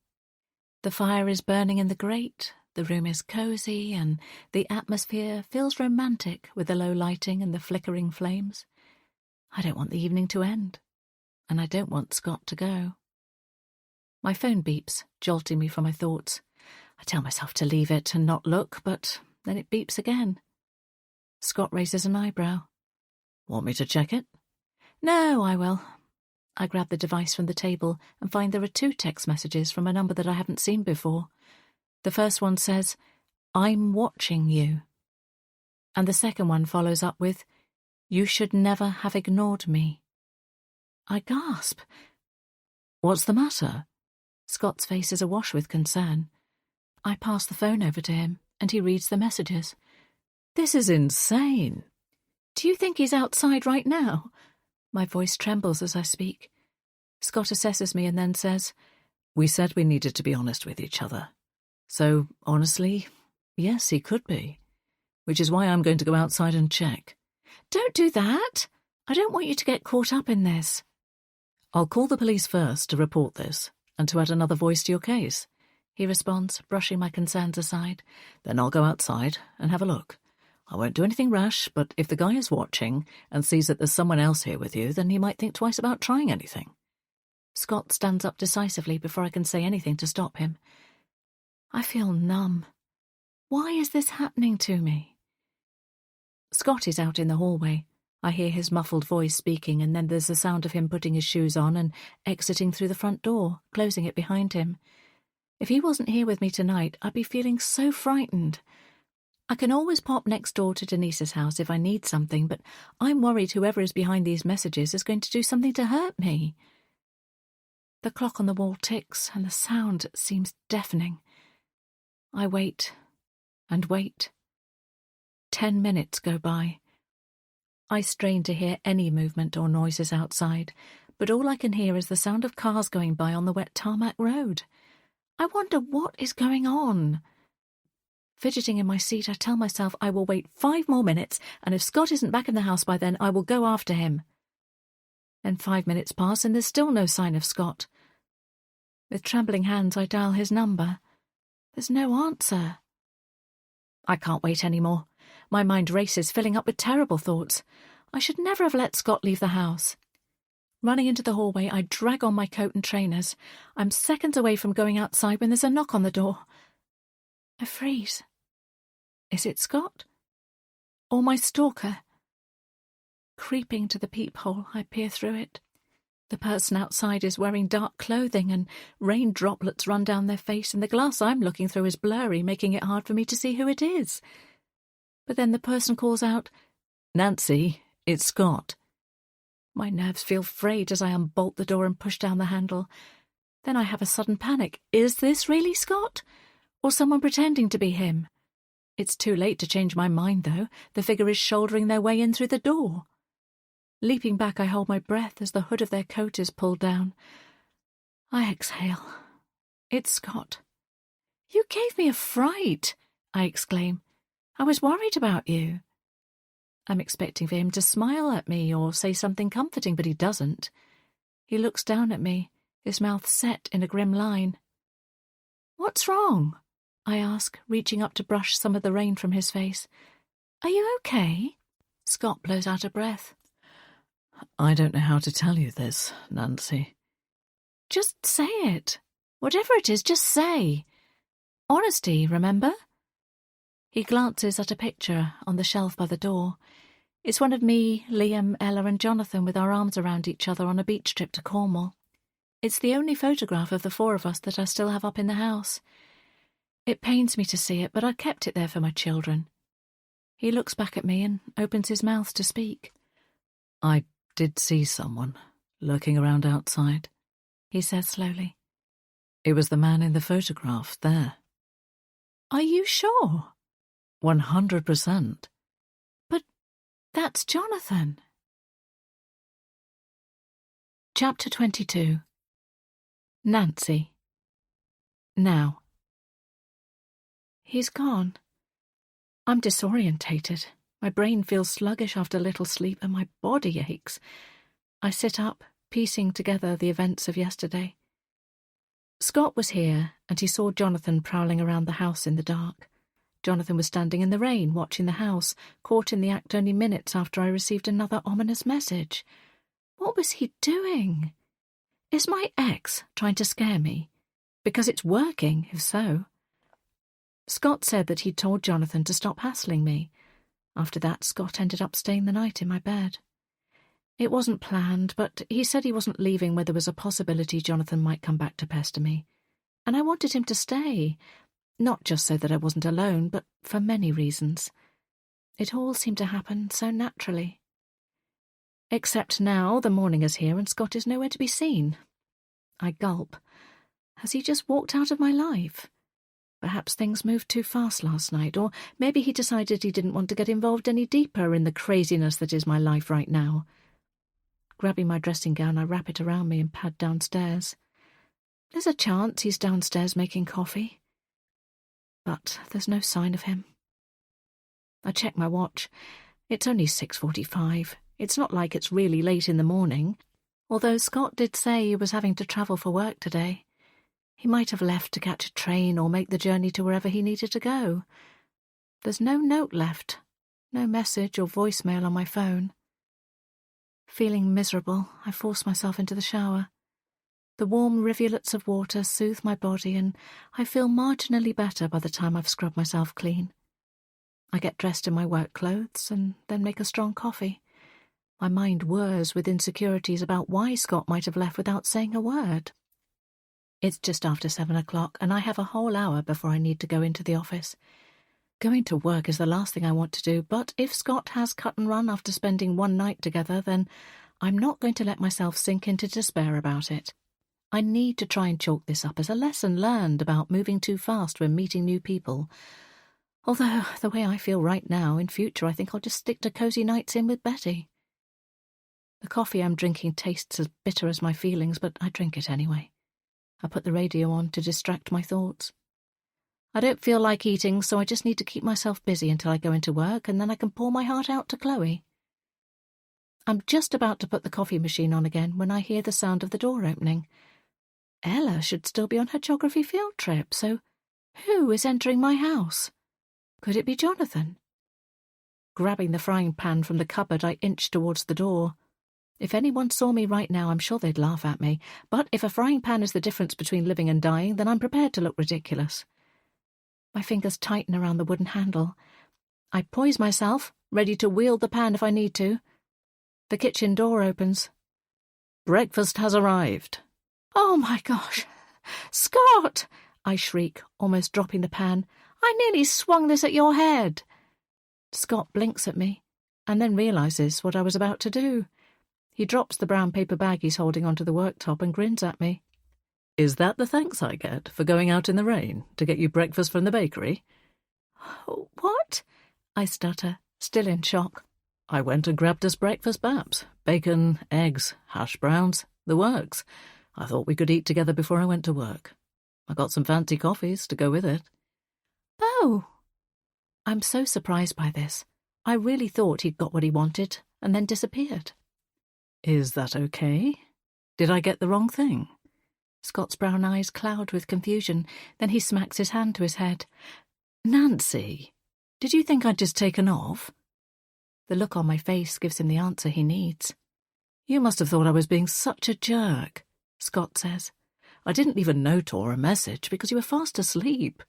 The fire is burning in the grate, the room is cosy, and the atmosphere feels romantic with the low lighting and the flickering flames. I don't want the evening to end, and I don't want Scott to go. My phone beeps, jolting me from my thoughts. I tell myself to leave it and not look, but then it beeps again. Scott raises an eyebrow. Want me to check it? No, I will. I grab the device from the table and find there are 2 text messages from a number that I haven't seen before. The first one says, "I'm watching you." And the second one follows up with, "You should never have ignored me." I gasp. What's the matter? Scott's face is awash with concern. I pass the phone over to him, and he reads the messages. This is insane. Do you think he's outside right now? My voice trembles as I speak. Scott assesses me and then says, "We said we needed to be honest with each other. So, honestly, yes, he could be. Which is why I'm going to go outside and check." Don't do that. I don't want you to get caught up in this. I'll call the police first to report this and to add another voice to your case, he responds, brushing my concerns aside. Then I'll go outside and have a look. I won't do anything rash, but if the guy is watching and sees that there's someone else here with you, then he might think twice about trying anything. Scott stands up decisively before I can say anything to stop him. I feel numb. Why is this happening to me? Scott is out in the hallway. I hear his muffled voice speaking, and then there's the sound of him putting his shoes on and exiting through the front door, closing it behind him. If he wasn't here with me tonight, I'd be feeling so frightened. I can always pop next door to Denise's house if I need something, but I'm worried whoever is behind these messages is going to do something to hurt me. The clock on the wall ticks, and the sound seems deafening. I wait and wait. 10 minutes go by. I strain to hear any movement or noises outside, but all I can hear is the sound of cars going by on the wet tarmac road. I wonder what is going on. Fidgeting in my seat, I tell myself I will wait 5 more minutes, and if Scott isn't back in the house by then, I will go after him. Then 5 minutes pass, and there's still no sign of Scott. With trembling hands, I dial his number. There's no answer. I can't wait any more. My mind races, filling up with terrible thoughts. I should never have let Scott leave the house. Running into the hallway, I drag on my coat and trainers. I'm seconds away from going outside when there's a knock on the door. I freeze. Is it Scott? Or my stalker? Creeping to the peephole, I peer through it. The person outside is wearing dark clothing, and rain droplets run down their face, and the glass I'm looking through is blurry, making it hard for me to see who it is. But then the person calls out, "Nancy, it's Scott." My nerves feel frayed as I unbolt the door and push down the handle. Then I have a sudden panic. Is this really Scott? Or someone pretending to be him? It's too late to change my mind, though. The figure is shouldering their way in through the door. Leaping back, I hold my breath as the hood of their coat is pulled down. I exhale. It's Scott. "You gave me a fright," I exclaim. "I was worried about you." I'm expecting for him to smile at me or say something comforting, but he doesn't. He looks down at me, his mouth set in a grim line. "What's wrong?" I ask, reaching up to brush some of the rain from his face. "Are you okay?" Scott blows out a breath. I don't know how to tell you this, Nancy. Just say it. Whatever it is, just say. Honesty, remember? He glances at a picture on the shelf by the door. It's one of me, Liam, Ella and Jonathan with our arms around each other on a beach trip to Cornwall. It's the only photograph of the 4 of us that I still have up in the house. It pains me to see it, but I kept it there for my children. He looks back at me and opens his mouth to speak. I did see someone lurking around outside, he says slowly. It was the man in the photograph there. Are you sure? 100%. But that's Jonathan. Chapter 22. Nancy. Now. He's gone. I'm disorientated. My brain feels sluggish after little sleep and my body aches. I sit up, piecing together the events of yesterday. Scott was here, and he saw Jonathan prowling around the house in the dark. Jonathan was standing in the rain, watching the house, caught in the act only minutes after I received another ominous message. What was he doing? Is my ex trying to scare me? Because it's working, if so. Scott said that he'd told Jonathan to stop hassling me. After that, Scott ended up staying the night in my bed. It wasn't planned, but he said he wasn't leaving where there was a possibility Jonathan might come back to pester me. And I wanted him to stay, not just so that I wasn't alone, but for many reasons. It all seemed to happen so naturally. Except now the morning is here and Scott is nowhere to be seen. I gulp. Has he just walked out of my life? Perhaps things moved too fast last night, or maybe he decided he didn't want to get involved any deeper in the craziness that is my life right now. Grabbing my dressing gown, I wrap it around me and pad downstairs. There's a chance he's downstairs making coffee. But there's no sign of him. I check my watch. It's only 6:45. It's not like it's really late in the morning, although Scott did say he was having to travel for work today. He might have left to catch a train or make the journey to wherever he needed to go. There's no note left, no message or voicemail on my phone. Feeling miserable, I force myself into the shower. The warm rivulets of water soothe my body, and I feel marginally better by the time I've scrubbed myself clean. I get dressed in my work clothes and then make a strong coffee. My mind whirs with insecurities about why Scott might have left without saying a word. It's just after 7 o'clock, and I have a whole hour before I need to go into the office. Going to work is the last thing I want to do, but if Scott has cut and run after spending one night together, then I'm not going to let myself sink into despair about it. I need to try and chalk this up as a lesson learned about moving too fast when meeting new people. Although, the way I feel right now, in future I think I'll just stick to cosy nights in with Betty. The coffee I'm drinking tastes as bitter as my feelings, but I drink it anyway. I put the radio on to distract my thoughts. I don't feel like eating, so I just need to keep myself busy until I go into work, and then I can pour my heart out to Chloe. I'm just about to put the coffee machine on again when I hear the sound of the door opening. Ella should still be on her geography field trip, so who is entering my house? Could it be Jonathan? Grabbing the frying pan from the cupboard, I inch towards the door. If anyone saw me right now, I'm sure they'd laugh at me, but if a frying pan is the difference between living and dying, then I'm prepared to look ridiculous. My fingers tighten around the wooden handle. I poise myself, ready to wield the pan if I need to. The kitchen door opens. "Breakfast has arrived." Oh my gosh! Scott! I shriek, almost dropping the pan. I nearly swung this at your head. Scott blinks at me, and then realises what I was about to do. He drops the brown paper bag he's holding onto the worktop and grins at me. "Is that the thanks I get for going out in the rain to get you breakfast from the bakery?" What? I stutter, still in shock. "I went and grabbed us breakfast, Babs. Bacon, eggs, hash browns, the works. I thought we could eat together before I went to work. I got some fancy coffees to go with it." Oh! I'm so surprised by this. I really thought he'd got what he wanted and then disappeared. "Is that okay? Did I get the wrong thing?" Scott's brown eyes cloud with confusion, then he smacks his hand to his head. "Nancy, did you think I'd just taken off?" The look on my face gives him the answer he needs. "You must have thought I was being such a jerk," Scott says. "I didn't leave a note or a message because you were fast asleep.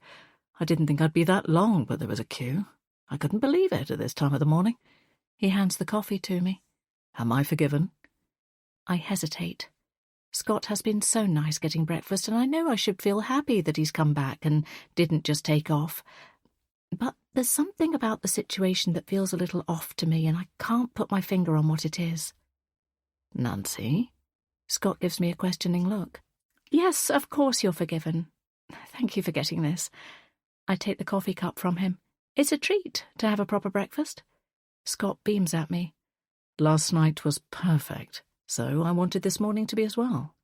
I didn't think I'd be that long, but there was a queue. I couldn't believe it at this time of the morning." He hands the coffee to me. "Am I forgiven?" I hesitate. Scott has been so nice getting breakfast, and I know I should feel happy that he's come back and didn't just take off. But there's something about the situation that feels a little off to me, and I can't put my finger on what it is. "Nancy?" Scott gives me a questioning look. Yes, of course you're forgiven. Thank you for getting this. I take the coffee cup from him. It's a treat to have a proper breakfast. Scott beams at me. "Last night was perfect, so I wanted this morning to be as well."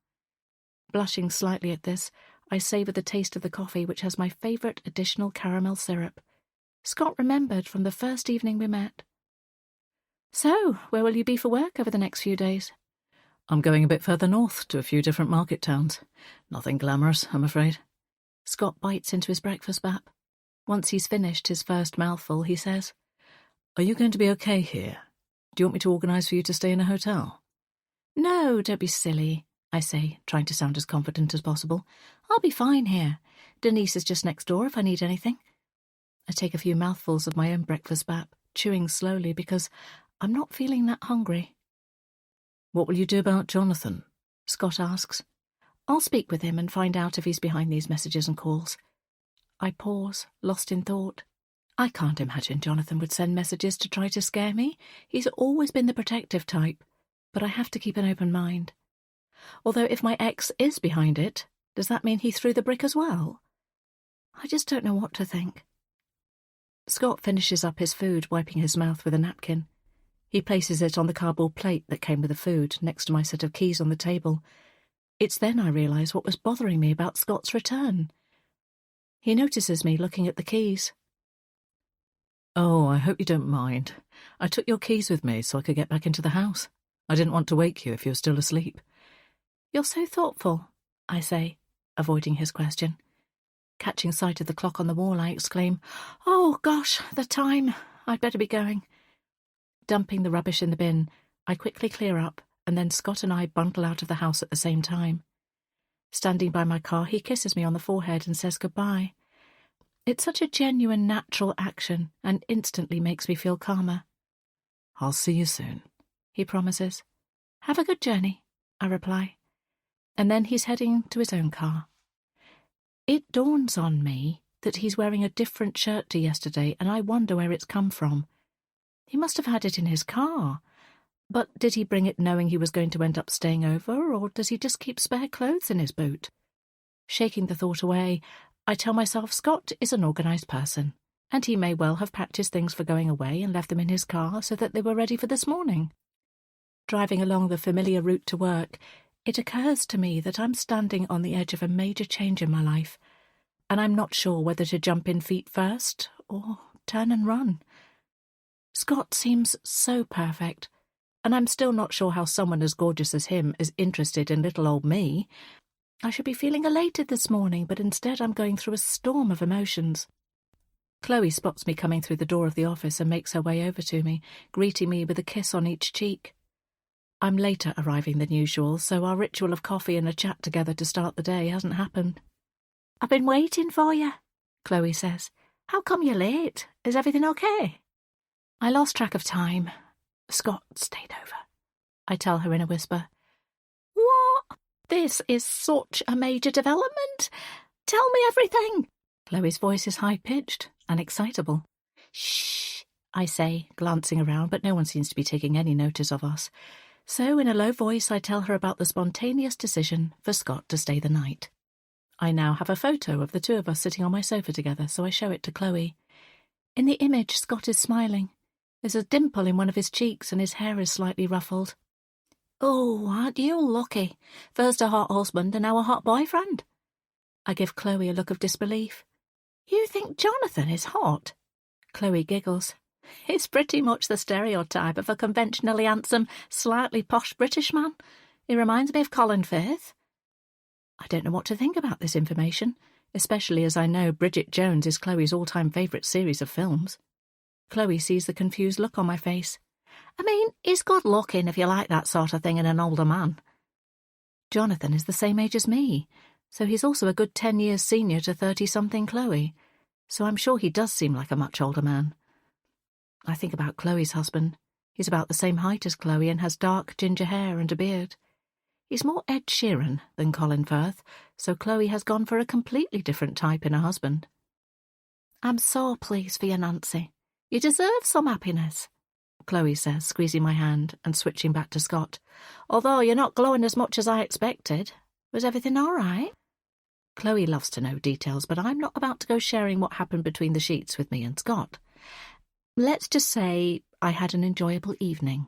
Blushing slightly at this, I savour the taste of the coffee, which has my favourite additional caramel syrup. Scott remembered from the first evening we met. So, where will you be for work over the next few days? "I'm going a bit further north to a few different market towns. Nothing glamorous, I'm afraid." Scott bites into his breakfast bap. Once he's finished his first mouthful, he says, "Are you going to be okay here? Do you want me to organise for you to stay in a hotel?" "No, don't be silly," I say, trying to sound as confident as possible. "I'll be fine here. Denise is just next door if I need anything." I take a few mouthfuls of my own breakfast bap, chewing slowly because I'm not feeling that hungry. "What will you do about Jonathan?" Scott asks. I'll speak with him and find out if he's behind these messages and calls. I pause, lost in thought. I can't imagine Jonathan would send messages to try to scare me. He's always been the protective type, but I have to keep an open mind. Although if my ex is behind it, does that mean he threw the brick as well? I just don't know what to think. Scott finishes up his food, wiping his mouth with a napkin. He places it on the cardboard plate that came with the food, next to my set of keys on the table. It's then I realise what was bothering me about Scott's return. He notices me looking at the keys. "Oh, I hope you don't mind. I took your keys with me so I could get back into the house. I didn't want to wake you if you were still asleep." "You're so thoughtful," I say, avoiding his question. Catching sight of the clock on the wall, I exclaim, "Oh, gosh, the time. I'd better be going." Dumping the rubbish in the bin, I quickly clear up, and then Scott and I bundle out of the house at the same time. Standing by my car, he kisses me on the forehead and says goodbye. It's such a genuine, natural action and instantly makes me feel calmer. "I'll see you soon," he promises. "Have a good journey," I reply. And then he's heading to his own car. It dawns on me that he's wearing a different shirt to yesterday, and I wonder where it's come from. He must have had it in his car. But did he bring it knowing he was going to end up staying over, or does he just keep spare clothes in his boot? Shaking the thought away, I tell myself Scott is an organised person, and he may well have packed his things for going away and left them in his car so that they were ready for this morning. Driving along the familiar route to work, it occurs to me that I'm standing on the edge of a major change in my life, and I'm not sure whether to jump in feet first or turn and run. Scott seems so perfect, and I'm still not sure how someone as gorgeous as him is interested in little old me. I should be feeling elated this morning, but instead I'm going through a storm of emotions. Chloe spots me coming through the door of the office and makes her way over to me, greeting me with a kiss on each cheek. I'm later arriving than usual, so our ritual of coffee and a chat together to start the day hasn't happened. "I've been waiting for you," Chloe says. "How come you're late? Is everything okay?" I lost track of time. Scott stayed over, I tell her in a whisper. "What? This is such a major development. Tell me everything." Chloe's voice is high-pitched and excitable. "Shh," I say, glancing around, but no one seems to be taking any notice of us. So in a low voice I tell her about the spontaneous decision for Scott to stay the night. I now have a photo of the two of us sitting on my sofa together, so I show it to Chloe. In the image, Scott is smiling. There's a dimple in one of his cheeks and his hair is slightly ruffled. "Oh, aren't you lucky? First a hot husband and now a hot boyfriend." I give Chloe a look of disbelief. "You think Jonathan is hot?" Chloe giggles. "He's pretty much the stereotype of a conventionally handsome, slightly posh British man. He reminds me of Colin Firth." I don't know what to think about this information, especially as I know Bridget Jones is Chloe's all-time favourite series of films. Chloe sees the confused look on my face. "I mean, he's good-looking if you like that sort of thing in an older man." Jonathan is the same age as me, so he's also a good 10 years senior to 30-something Chloe, so I'm sure he does seem like a much older man. I think about Chloe's husband. He's about the same height as Chloe and has dark ginger hair and a beard. He's more Ed Sheeran than Colin Firth, so Chloe has gone for a completely different type in a husband. "I'm so pleased for you, Nancy. You deserve some happiness," Chloe says, squeezing my hand and switching back to Scott. "Although you're not glowing as much as I expected. Was everything all right?" Chloe loves to know details, but I'm not about to go sharing what happened between the sheets with me and Scott. Let's just say I had an enjoyable evening.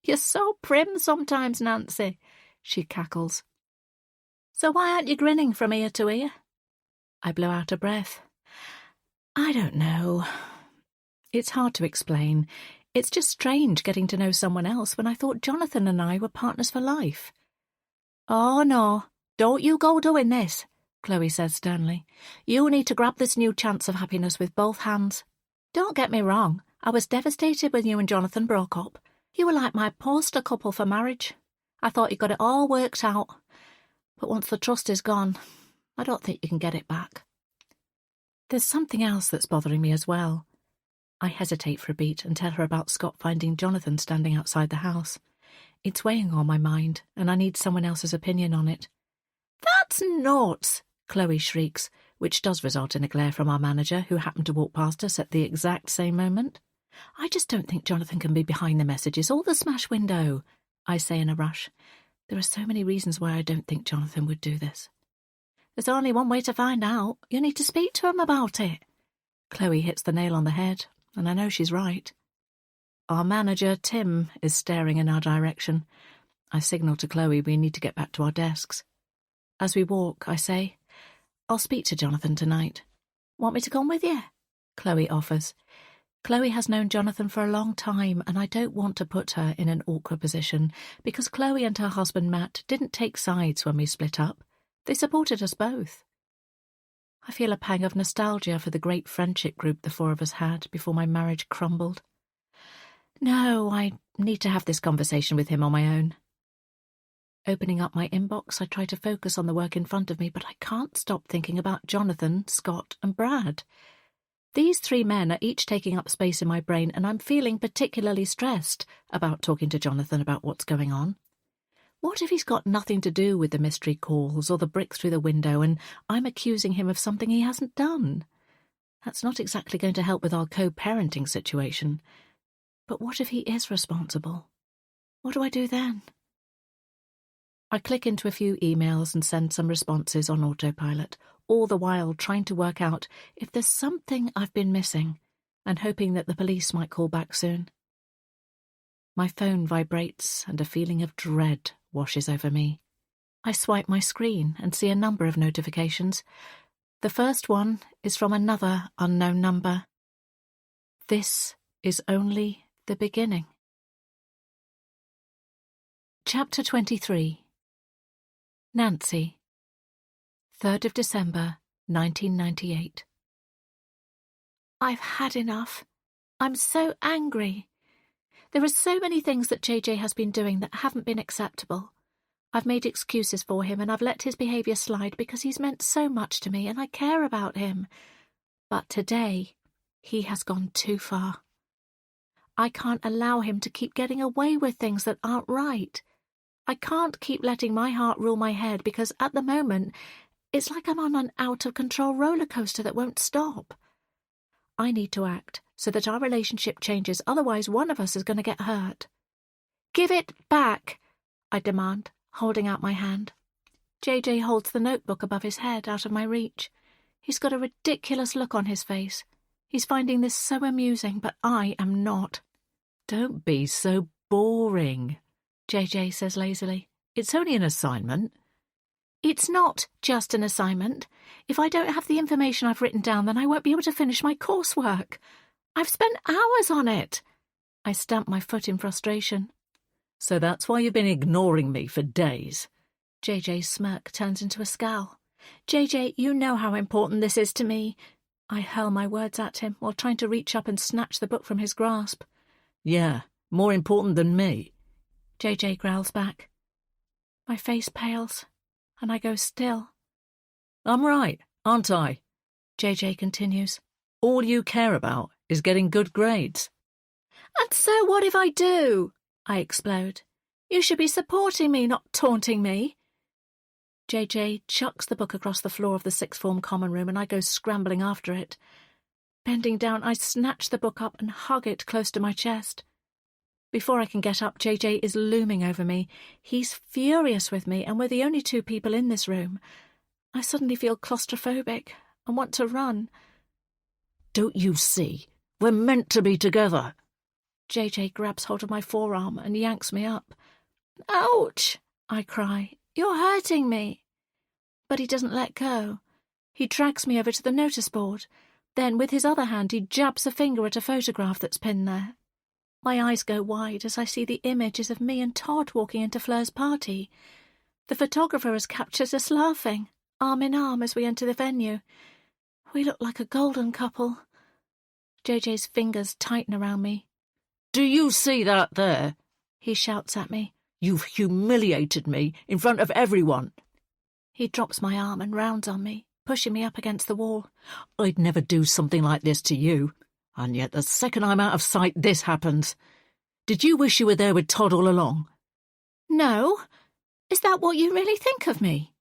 "You're so prim sometimes, Nancy," she cackles. "So why aren't you grinning from ear to ear?" I blow out a breath. I don't know. It's hard to explain. It's just strange getting to know someone else when I thought Jonathan and I were partners for life. "Oh, no, don't you go doing this," Chloe says sternly. "You need to grab this new chance of happiness with both hands. Don't get me wrong, I was devastated when you and Jonathan broke up. You were like my poster couple for marriage. I thought you got it all worked out. But once the trust is gone, I don't think you can get it back." There's something else that's bothering me as well. I hesitate for a beat and tell her about Scott finding Jonathan standing outside the house. It's weighing on my mind, and I need someone else's opinion on it. "That's nuts!" Chloe shrieks, which does result in a glare from our manager, who happened to walk past us at the exact same moment. "I just don't think Jonathan can be behind the messages or the smash window," I say in a rush. There are so many reasons why I don't think Jonathan would do this. "There's only one way to find out. You need to speak to him about it." Chloe hits the nail on the head, and I know she's right. Our manager, Tim, is staring in our direction. I signal to Chloe we need to get back to our desks. As we walk, I say, "I'll speak to Jonathan tonight." "Want me to come with you?" Chloe offers. Chloe has known Jonathan for a long time, and I don't want to put her in an awkward position, because Chloe and her husband Matt didn't take sides when we split up. They supported us both. I feel a pang of nostalgia for the great friendship group the four of us had before my marriage crumbled. No, I need to have this conversation with him on my own. Opening up my inbox, I try to focus on the work in front of me, but I can't stop thinking about Jonathan, Scott, and Brad. These three men are each taking up space in my brain, and I'm feeling particularly stressed about talking to Jonathan about what's going on. What if he's got nothing to do with the mystery calls or the brick through the window, and I'm accusing him of something he hasn't done? That's not exactly going to help with our co-parenting situation. But what if he is responsible? What do I do then? I click into a few emails and send some responses on autopilot, all the while trying to work out if there's something I've been missing, and hoping that the police might call back soon. My phone vibrates and a feeling of dread washes over me. I swipe my screen and see a number of notifications. The first one is from another unknown number. This is only the beginning. Chapter 23. Nancy. 3rd of December, 1998. I've had enough. I'm so angry. There are so many things that JJ has been doing that haven't been acceptable. I've made excuses for him and I've let his behaviour slide because he's meant so much to me and I care about him. But today, he has gone too far. I can't allow him to keep getting away with things that aren't right. I can't keep letting my heart rule my head because at the moment, it's like I'm on an out-of-control roller coaster that won't stop. I need to act so that our relationship changes, otherwise one of us is going to get hurt. Give it back, I demand, holding out my hand. JJ holds the notebook above his head, out of my reach. He's got a ridiculous look on his face. He's finding this so amusing, but I am not. Don't be so boring, JJ says lazily. It's only an assignment. It's not just an assignment. If I don't have the information I've written down, then I won't be able to finish my coursework. I've spent hours on it. I stamp my foot in frustration. So that's why you've been ignoring me for days. JJ's smirk turns into a scowl. JJ, you know how important this is to me. I hurl my words at him while trying to reach up and snatch the book from his grasp. Yeah, more important than me. JJ growls back. My face pales, and I go still. I'm right, aren't I? JJ continues. All you care about is getting good grades. And so what if I do? I explode. You should be supporting me, not taunting me. JJ chucks the book across the floor of the sixth form common room and I go scrambling after it. Bending down, I snatch the book up and hug it close to my chest. Before I can get up, JJ is looming over me. He's furious with me, and we're the only two people in this room. I suddenly feel claustrophobic and want to run. Don't you see? We're meant to be together. JJ grabs hold of my forearm and yanks me up. Ouch! I cry. You're hurting me. But he doesn't let go. He drags me over to the notice board. Then, with his other hand, he jabs a finger at a photograph that's pinned there. My eyes go wide as I see the images of me and Todd walking into Fleur's party. The photographer has captured us laughing, arm in arm as we enter the venue. We look like a golden couple. JJ's fingers tighten around me. Do you see that there? He shouts at me. You've humiliated me in front of everyone. He drops my arm and rounds on me, pushing me up against the wall. I'd never do something like this to you. And yet the second I'm out of sight, this happens. Did you wish you were there with Todd all along? No. Is that what you really think of me?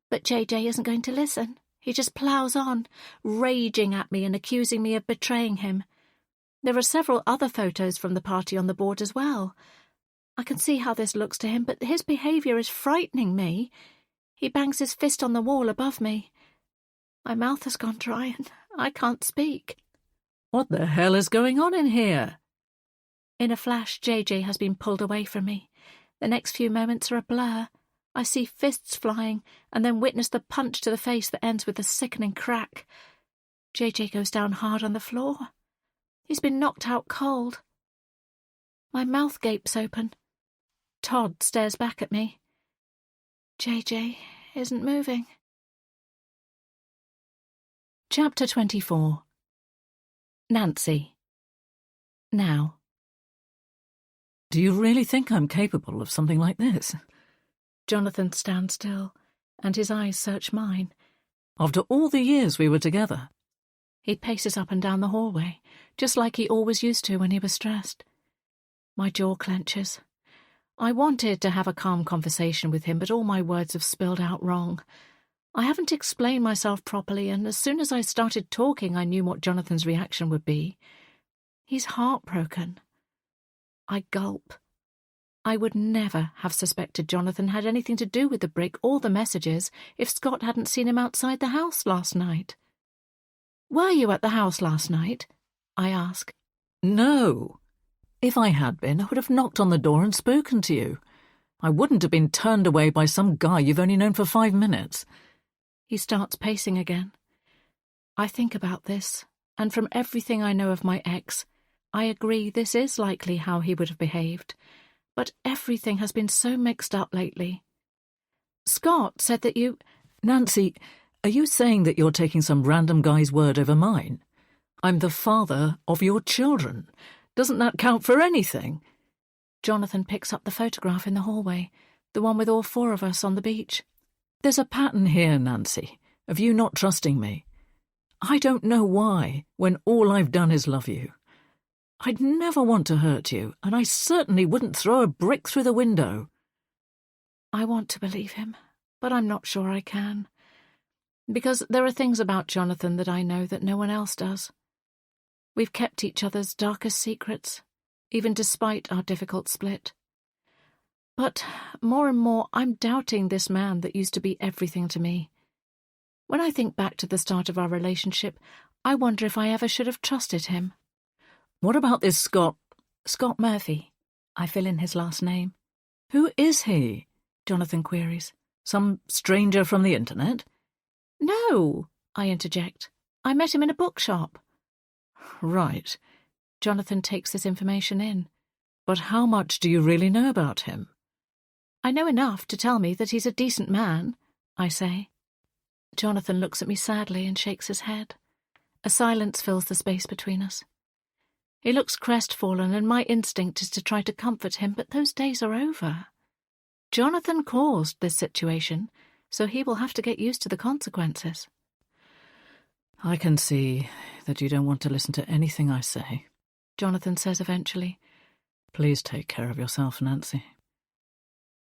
But JJ isn't going to listen. He just ploughs on, raging at me and accusing me of betraying him. There are several other photos from the party on the board as well. I can see how this looks to him, but his behaviour is frightening me. He bangs his fist on the wall above me. My mouth has gone dry and I can't speak. What the hell is going on in here? In a flash, JJ has been pulled away from me. The next few moments are a blur. I see fists flying and then witness the punch to the face that ends with a sickening crack. JJ goes down hard on the floor. He's been knocked out cold. My mouth gapes open. Todd stares back at me. JJ isn't moving. Chapter 24. Nancy. Now. Do you really think I'm capable of something like this? Jonathan stands still, and his eyes search mine. After all the years we were together. He paces up and down the hallway, just like he always used to when he was stressed. My jaw clenches. I wanted to have a calm conversation with him, but all my words have spilled out wrong. I haven't explained myself properly, and as soon as I started talking, I knew what Jonathan's reaction would be. He's heartbroken. I gulp. I would never have suspected Jonathan had anything to do with the brick or the messages if Scott hadn't seen him outside the house last night. "Were you at the house last night?" I ask. No. If I had been, I would have knocked on the door and spoken to you. I wouldn't have been turned away by some guy you've only known for 5 minutes. He starts pacing again. I think about this, and from everything I know of my ex, I agree this is likely how he would have behaved. But everything has been so mixed up lately. Scott said that you... Nancy, are you saying that you're taking some random guy's word over mine? I'm the father of your children. Doesn't that count for anything? Jonathan picks up the photograph in the hallway, the one with all 4 of us on the beach. There's a pattern here, Nancy, of you not trusting me. I don't know why, when all I've done is love you. I'd never want to hurt you, and I certainly wouldn't throw a brick through the window. I want to believe him, but I'm not sure I can. Because there are things about Jonathan that I know that no one else does. We've kept each other's darkest secrets, even despite our difficult split. But more and more, I'm doubting this man that used to be everything to me. When I think back to the start of our relationship, I wonder if I ever should have trusted him. What about this Scott? Scott Murphy. I fill in his last name. Who is he? Jonathan queries. Some stranger from the internet? No, I interject. I met him in a bookshop. Right. Jonathan takes this information in. But how much do you really know about him? I know enough to tell me that he's a decent man, I say. Jonathan looks at me sadly and shakes his head. A silence fills the space between us. He looks crestfallen, and my instinct is to try to comfort him, but those days are over. Jonathan caused this situation, so he will have to get used to the consequences. I can see that you don't want to listen to anything I say, Jonathan says eventually. Please take care of yourself, Nancy.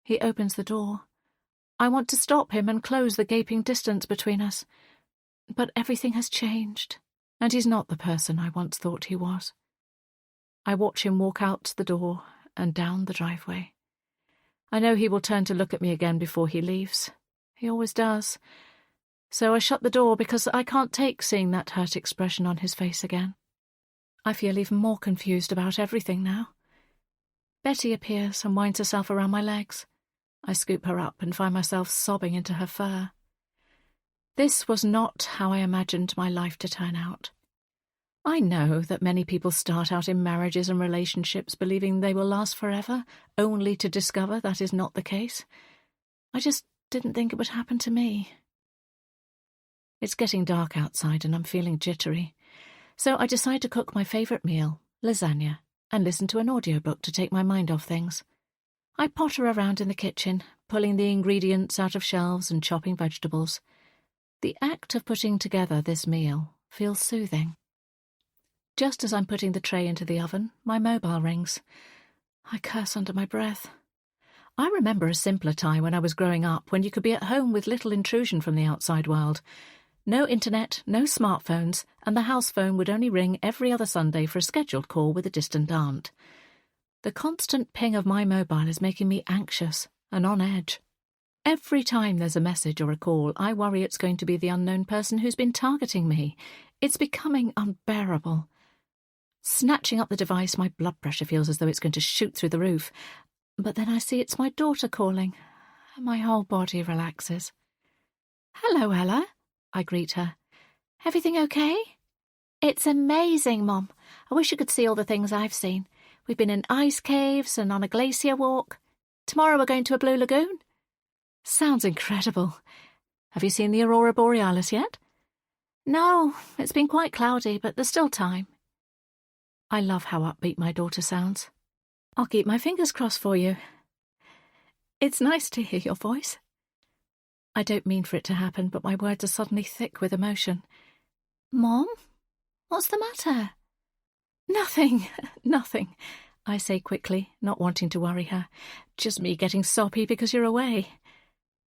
He opens the door. I want to stop him and close the gaping distance between us. But everything has changed, and he's not the person I once thought he was. I watch him walk out the door and down the driveway. I know he will turn to look at me again before he leaves. He always does. So I shut the door because I can't take seeing that hurt expression on his face again. I feel even more confused about everything now. Betty appears and winds herself around my legs. I scoop her up and find myself sobbing into her fur. This was not how I imagined my life to turn out. I know that many people start out in marriages and relationships believing they will last forever, only to discover that is not the case. I just didn't think it would happen to me. It's getting dark outside and I'm feeling jittery, so I decide to cook my favourite meal, lasagna, and listen to an audiobook to take my mind off things. I potter around in the kitchen, pulling the ingredients out of shelves and chopping vegetables. The act of putting together this meal feels soothing. Just as I'm putting the tray into the oven, my mobile rings. I curse under my breath. I remember a simpler time when I was growing up, when you could be at home with little intrusion from the outside world. No internet, no smartphones, and the house phone would only ring every other Sunday for a scheduled call with a distant aunt. The constant ping of my mobile is making me anxious and on edge. Every time there's a message or a call, I worry it's going to be the unknown person who's been targeting me. It's becoming unbearable. Snatching up the device, my blood pressure feels as though it's going to shoot through the roof. But then I see it's my daughter calling, and my whole body relaxes. "Hello, Ella," I greet her. "Everything okay?" "It's amazing, Mom. I wish you could see all the things I've seen. We've been in ice caves and on a glacier walk. Tomorrow we're going to a blue lagoon." "Sounds incredible. Have you seen the aurora borealis yet?" "No, it's been quite cloudy, but there's still time." I love how upbeat my daughter sounds. "I'll keep my fingers crossed for you." It's nice to hear your voice. I don't mean for it to happen, but my words are suddenly thick with emotion. Mom? What's the matter? Nothing, nothing, I say quickly, not wanting to worry her. Just me getting soppy because you're away.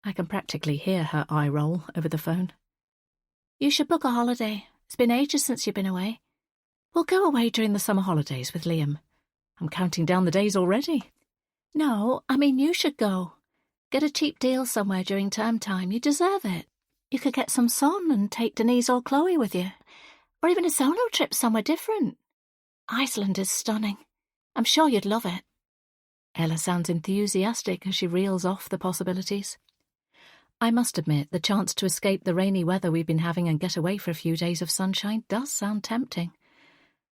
I can practically hear her eye roll over the phone. You should book a holiday. It's been ages since you've been away. We'll go away during the summer holidays with Liam. I'm counting down the days already. No, I mean you should go. Get a cheap deal somewhere during term time. You deserve it. You could get some sun and take Denise or Chloe with you. Or even a solo trip somewhere different. Iceland is stunning. I'm sure you'd love it. Ella sounds enthusiastic as she reels off the possibilities. I must admit, the chance to escape the rainy weather we've been having and get away for a few days of sunshine does sound tempting.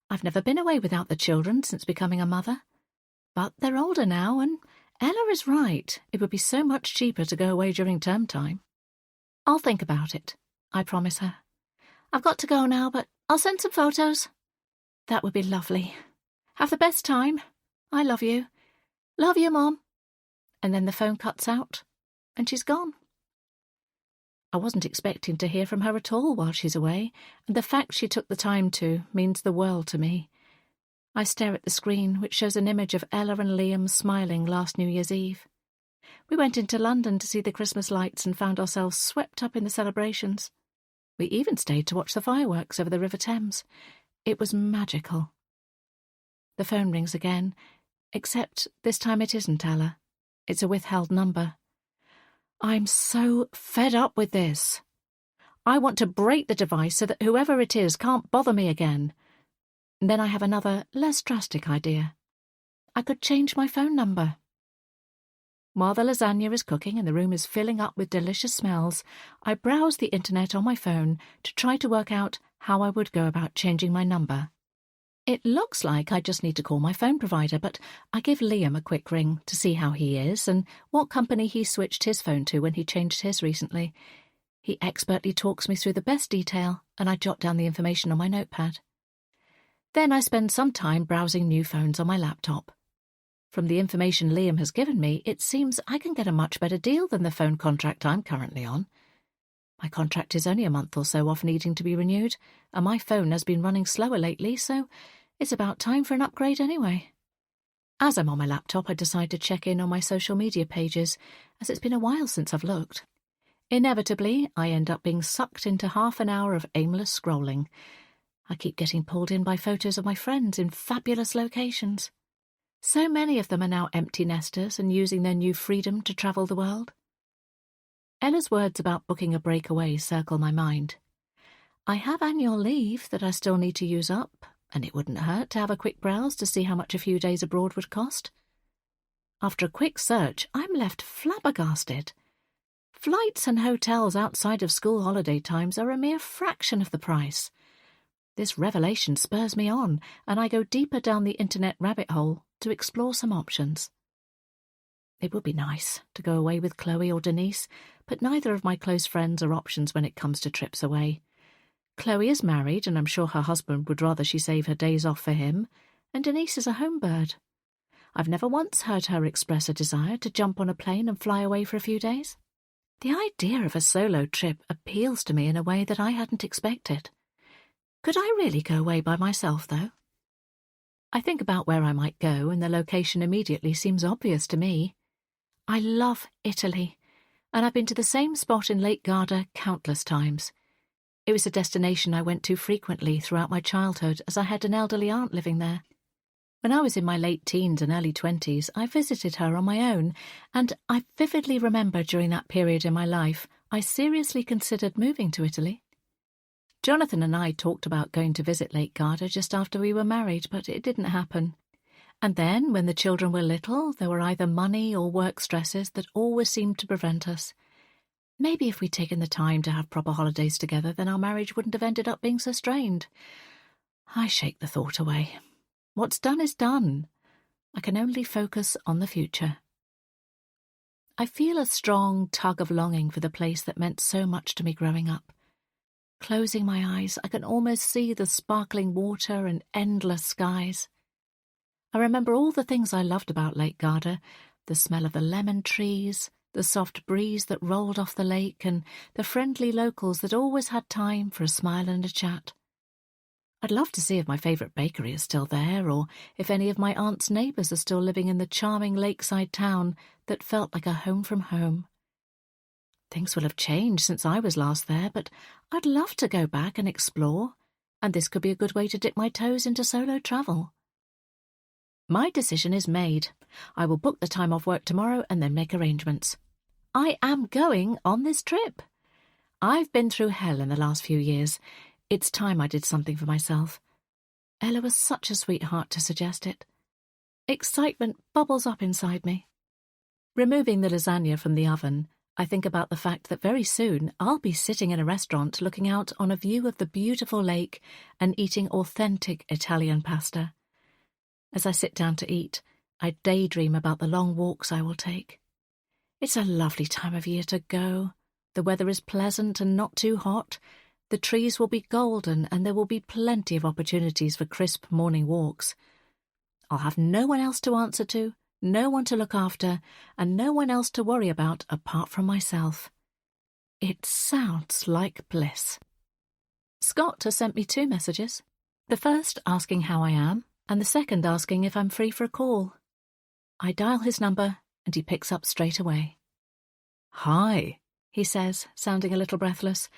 I've never been away without the children since becoming a mother. But they're older now, and Ella is right. It would be so much cheaper to go away during term time. I'll think about it, I promise her. I've got to go now, but I'll send some photos. That would be lovely. Have the best time. I love you. Love you, Mom. And then the phone cuts out, and she's gone. I wasn't expecting to hear from her at all while she's away, and the fact she took the time to means the world to me. I stare at the screen, which shows an image of Ella and Liam smiling last New Year's Eve. We went into London to see the Christmas lights and found ourselves swept up in the celebrations. We even stayed to watch the fireworks over the River Thames. It was magical. The phone rings again, except this time it isn't Ella. It's a withheld number. I'm so fed up with this. I want to break the device so that whoever it is can't bother me again. Then I have another, less drastic idea. I could change my phone number. While the lasagna is cooking and the room is filling up with delicious smells, I browse the internet on my phone to try to work out how I would go about changing my number. It looks like I just need to call my phone provider, but I give Liam a quick ring to see how he is and what company he switched his phone to when he changed his recently. He expertly talks me through the best detail, and I jot down the information on my notepad. Then I spend some time browsing new phones on my laptop. From the information Liam has given me, it seems I can get a much better deal than the phone contract I'm currently on. My contract is only a month or so off needing to be renewed, and my phone has been running slower lately, so it's about time for an upgrade anyway. As I'm on my laptop, I decide to check in on my social media pages, as it's been a while since I've looked. Inevitably, I end up being sucked into half an hour of aimless scrolling. I keep getting pulled in by photos of my friends in fabulous locations. So many of them are now empty nesters and using their new freedom to travel the world. Ella's words about booking a breakaway circle my mind. I have annual leave that I still need to use up, and it wouldn't hurt to have a quick browse to see how much a few days abroad would cost. After a quick search, I'm left flabbergasted. Flights and hotels outside of school holiday times are a mere fraction of the price. This revelation spurs me on, and I go deeper down the internet rabbit hole to explore some options. It would be nice to go away with Chloe or Denise, but neither of my close friends are options when it comes to trips away. Chloe is married, and I'm sure her husband would rather she save her days off for him, and Denise is a home bird. I've never once heard her express a desire to jump on a plane and fly away for a few days. The idea of a solo trip appeals to me in a way that I hadn't expected. Could I really go away by myself, though? I think about where I might go, and the location immediately seems obvious to me. I love Italy, and I've been to the same spot in Lake Garda countless times. It was a destination I went to frequently throughout my childhood, as I had an elderly aunt living there. When I was in my late teens and early 20s, I visited her on my own, and I vividly remember during that period in my life, I seriously considered moving to Italy. Jonathan and I talked about going to visit Lake Garda just after we were married, but it didn't happen. And then, when the children were little, there were either money or work stresses that always seemed to prevent us. Maybe if we'd taken the time to have proper holidays together, then our marriage wouldn't have ended up being so strained. I shake the thought away. What's done is done. I can only focus on the future. I feel a strong tug of longing for the place that meant so much to me growing up. Closing my eyes, I can almost see the sparkling water and endless skies. I remember all the things I loved about Lake Garda, The smell of the lemon trees, the soft breeze that rolled off the lake, and the friendly locals that always had time for a smile and a chat. I'd love to see if my favourite bakery is still there, or if any of my aunt's neighbours are still living in the charming lakeside town that felt like a home from home. Things will have changed since I was last there, but I'd love to go back and explore, and this could be a good way to dip my toes into solo travel. My decision is made. I will book the time off work tomorrow and then make arrangements. I am going on this trip. I've been through hell in the last few years. It's time I did something for myself. Ella was such a sweetheart to suggest it. Excitement bubbles up inside me. Removing the lasagna from the oven, I think about the fact that very soon I'll be sitting in a restaurant looking out on a view of the beautiful lake and eating authentic Italian pasta. As I sit down to eat, I daydream about the long walks I will take. It's a lovely time of year to go. The weather is pleasant and not too hot. The trees will be golden and there will be plenty of opportunities for crisp morning walks. I'll have no one else to answer to, no one to look after, and no one else to worry about apart from myself. It sounds like bliss. Scott has sent me 2 messages. The first asking how I am, and the second asking if I'm free for a call. I dial his number, and he picks up straight away. Hi, he says, sounding a little breathless.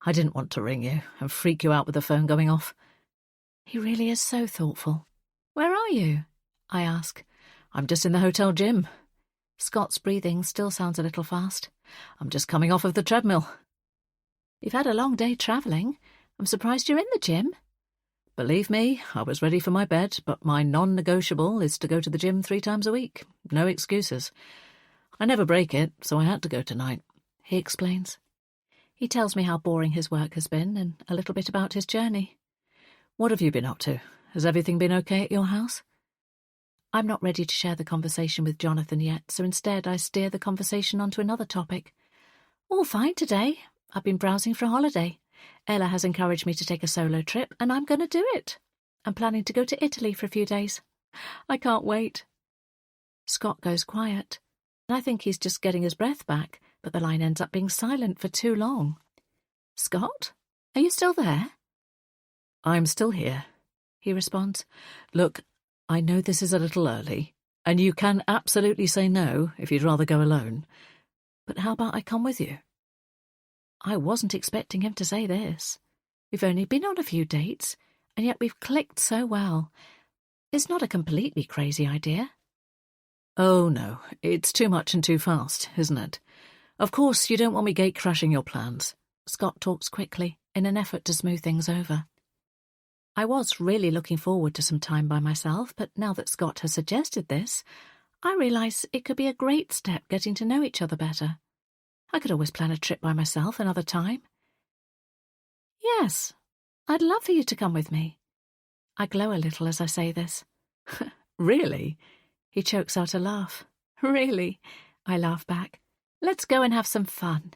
I didn't want to ring you and freak you out with the phone going off. He really is so thoughtful. Where are you? I ask. I'm just in the hotel gym. Scott's breathing still sounds a little fast. I'm just coming off of the treadmill. You've had a long day travelling. I'm surprised you're in the gym. Believe me, I was ready for my bed, but my non-negotiable is to go to the gym 3 times a week. No excuses. I never break it, so I had to go tonight, he explains. He tells me how boring his work has been and a little bit about his journey. What have you been up to? Has everything been okay at your house? I'm not ready to share the conversation with Jonathan yet, so instead I steer the conversation onto another topic. All fine today. I've been browsing for a holiday. Ella has encouraged me to take a solo trip, and I'm going to do it. I'm planning to go to Italy for a few days. I can't wait. Scott goes quiet. I think he's just getting his breath back, but the line ends up being silent for too long. Scott? Are you still there? I'm still here, he responds. Look, I know this is a little early, and you can absolutely say no if you'd rather go alone. But how about I come with you? I wasn't expecting him to say this. We've only been on a few dates, and yet we've clicked so well. It's not a completely crazy idea. Oh, no, it's too much and too fast, isn't it? Of course, you don't want me gate-crashing your plans. Scott talks quickly, in an effort to smooth things over. I was really looking forward to some time by myself, but now that Scott has suggested this, I realise it could be a great step getting to know each other better. I could always plan a trip by myself another time. Yes, I'd love for you to come with me. I glow a little as I say this. Really? He chokes out a laugh. Really? I laugh back. Let's go and have some fun.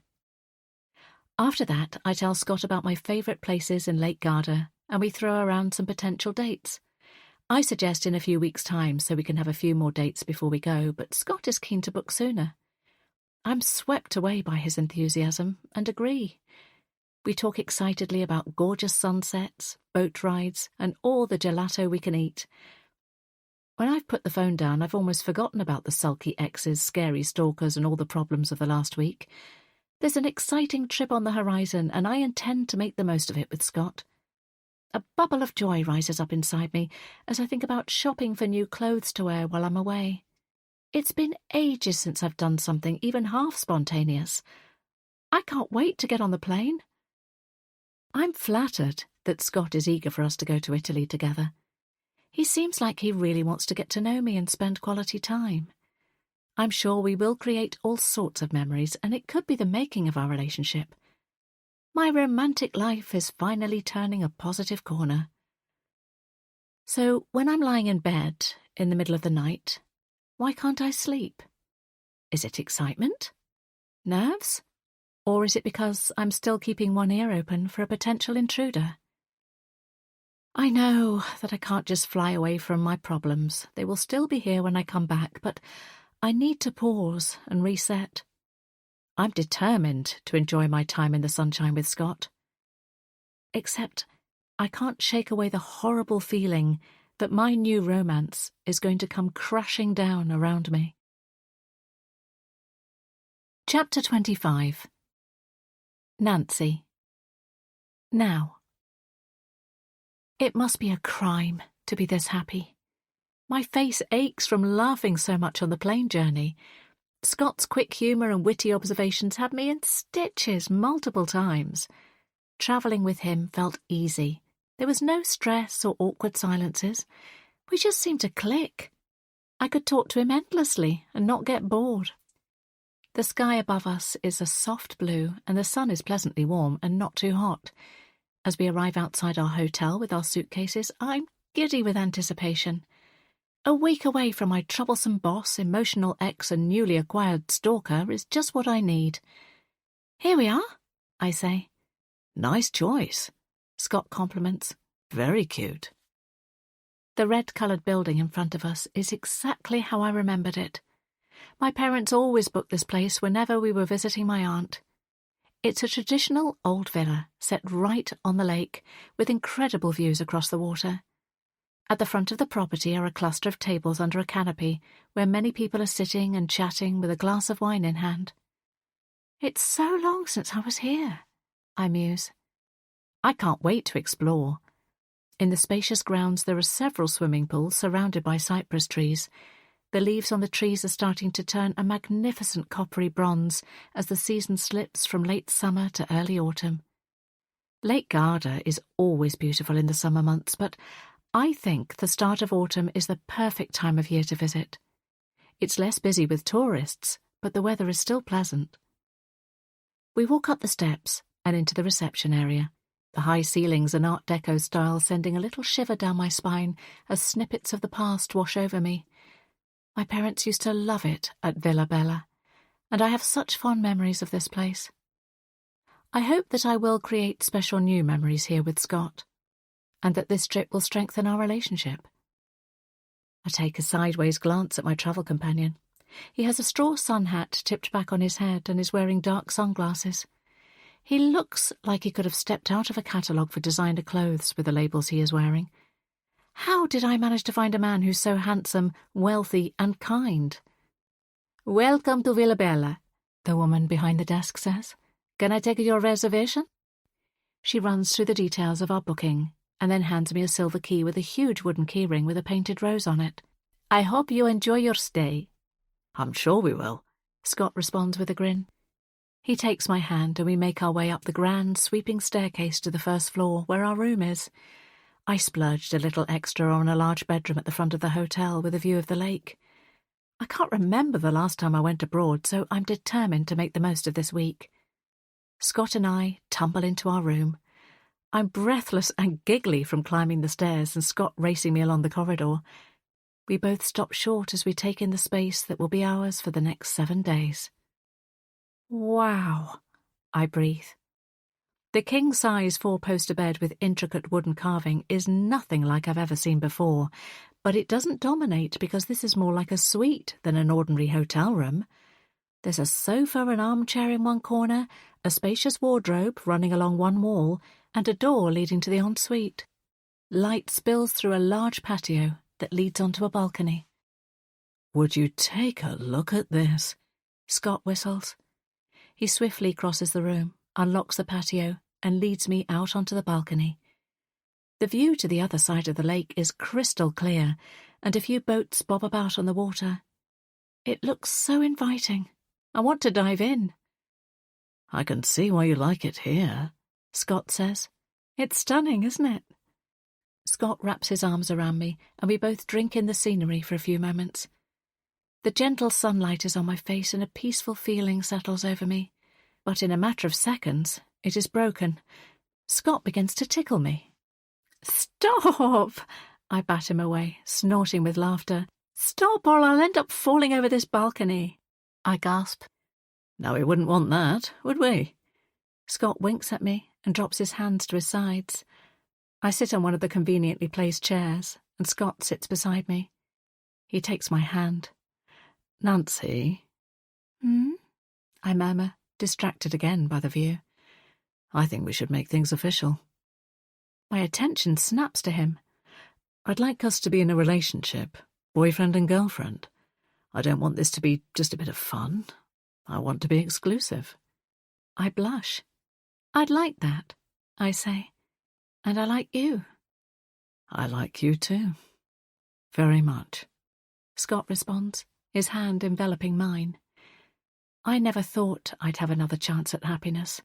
After that, I tell Scott about my favourite places in Lake Garda, and we throw around some potential dates. I suggest in a few weeks' time so we can have a few more dates before we go, but Scott is keen to book sooner. I'm swept away by his enthusiasm and agree. We talk excitedly about gorgeous sunsets, boat rides, and all the gelato we can eat. When I've put the phone down, I've almost forgotten about the sulky exes, scary stalkers, and all the problems of the last week. There's an exciting trip on the horizon, and I intend to make the most of it with Scott. A bubble of joy rises up inside me as I think about shopping for new clothes to wear while I'm away. It's been ages since I've done something even half spontaneous. I can't wait to get on the plane. I'm flattered that Scott is eager for us to go to Italy together. He seems like he really wants to get to know me and spend quality time. I'm sure we will create all sorts of memories, and it could be the making of our relationship. My romantic life is finally turning a positive corner. So when I'm lying in bed in the middle of the night, why can't I sleep? Is it excitement? Nerves? Or is it because I'm still keeping one ear open for a potential intruder? I know that I can't just fly away from my problems. They will still be here when I come back, but I need to pause and reset. I'm determined to enjoy my time in the sunshine with Scott. Except I can't shake away the horrible feeling that my new romance is going to come crashing down around me. Chapter 25. Nancy. Now. It must be a crime to be this happy. My face aches from laughing so much on the plane journey. Scott's quick humour and witty observations had me in stitches multiple times. Travelling with him felt easy. There was no stress or awkward silences. We just seemed to click. I could talk to him endlessly and not get bored. The sky above us is a soft blue and the sun is pleasantly warm and not too hot. As we arrive outside our hotel with our suitcases, I'm giddy with anticipation. A week away from my troublesome boss, emotional ex and newly acquired stalker is just what I need. Here we are, I say. Nice choice, Scott compliments. Very cute. The red-coloured building in front of us is exactly how I remembered it. My parents always booked this place whenever we were visiting my aunt. It's a traditional old villa set right on the lake with incredible views across the water. At the front of the property are a cluster of tables under a canopy where many people are sitting and chatting with a glass of wine in hand. It's so long since I was here, I muse. I can't wait to explore. In the spacious grounds there are several swimming pools surrounded by cypress trees. The leaves on the trees are starting to turn a magnificent coppery bronze as the season slips from late summer to early autumn. Lake Garda is always beautiful in the summer months, but I think the start of autumn is the perfect time of year to visit. It's less busy with tourists, but the weather is still pleasant. We walk up the steps and into the reception area, the high ceilings and Art Deco style sending a little shiver down my spine as snippets of the past wash over me. My parents used to love it at Villa Bella, and I have such fond memories of this place. I hope that I will create special new memories here with Scott, and that this trip will strengthen our relationship. I take a sideways glance at my travel companion. He has a straw sun hat tipped back on his head and is wearing dark sunglasses. He looks like he could have stepped out of a catalogue for designer clothes with the labels he is wearing. How did I manage to find a man who's so handsome, wealthy, and kind? "Welcome to Villa Bella," the woman behind the desk says. "Can I take your reservation?" She runs through the details of our booking and then hands me a silver key with a huge wooden keyring with a painted rose on it. "I hope you enjoy your stay." I'm sure we will, Scott responds with a grin. He takes my hand and we make our way up the grand, sweeping staircase to the first floor, where our room is. I splurged a little extra on a large bedroom at the front of the hotel with a view of the lake. I can't remember the last time I went abroad, so I'm determined to make the most of this week. Scott and I tumble into our room. I'm breathless and giggly from climbing the stairs and Scott racing me along the corridor. We both stop short as we take in the space that will be ours for the next 7 days. "Wow," I breathe. The king-size 4-poster bed with intricate wooden carving is nothing like I've ever seen before, but it doesn't dominate because this is more like a suite than an ordinary hotel room. There's a sofa and armchair in one corner, a spacious wardrobe running along one wall, and a door leading to the ensuite. Light spills through a large patio that leads onto a balcony. Would you take a look at this? Scott whistles. He swiftly crosses the room, unlocks the patio, and leads me out onto the balcony. The view to the other side of the lake is crystal clear, and a few boats bob about on the water. It looks so inviting. I want to dive in. I can see why you like it here, Scott says. It's stunning, isn't it? Scott wraps his arms around me, and we both drink in the scenery for a few moments. The gentle sunlight is on my face, and a peaceful feeling settles over me. But in a matter of seconds, it is broken. Scott begins to tickle me. "Stop!" I bat him away, snorting with laughter. "Stop, or I'll end up falling over this balcony," I gasp. Now we wouldn't want that, would we? Scott winks at me and drops his hands to his sides. I sit on one of the conveniently placed chairs, and Scott sits beside me. He takes my hand. Nancy? Hmm? I murmur, distracted again by the view. I think we should make things official. My attention snaps to him. I'd like us to be in a relationship, boyfriend and girlfriend. I don't want this to be just a bit of fun. I want to be exclusive. I blush. I'd like that, I say. And I like you. I like you too. Very much. Scott responds, his hand enveloping mine. I never thought I'd have another chance at happiness.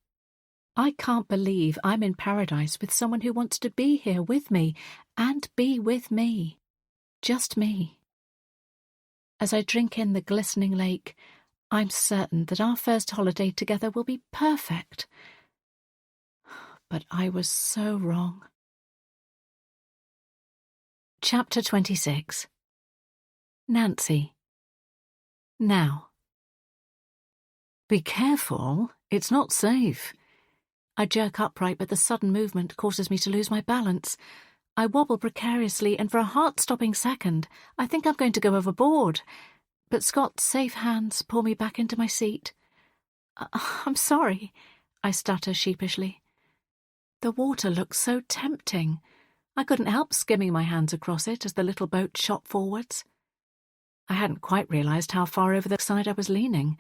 I can't believe I'm in paradise with someone who wants to be here with me and be with me. Just me. As I drink in the glistening lake, I'm certain that our first holiday together will be perfect. But I was so wrong. Chapter 26. Nancy. Now. Be careful, it's not safe. I jerk upright, but the sudden movement causes me to lose my balance. I wobble precariously, and for a heart-stopping second, I think I'm going to go overboard. But Scott's safe hands pull me back into my seat. I'm sorry, I stutter sheepishly. The water looks so tempting. I couldn't help skimming my hands across it as the little boat shot forwards. I hadn't quite realised how far over the side I was leaning.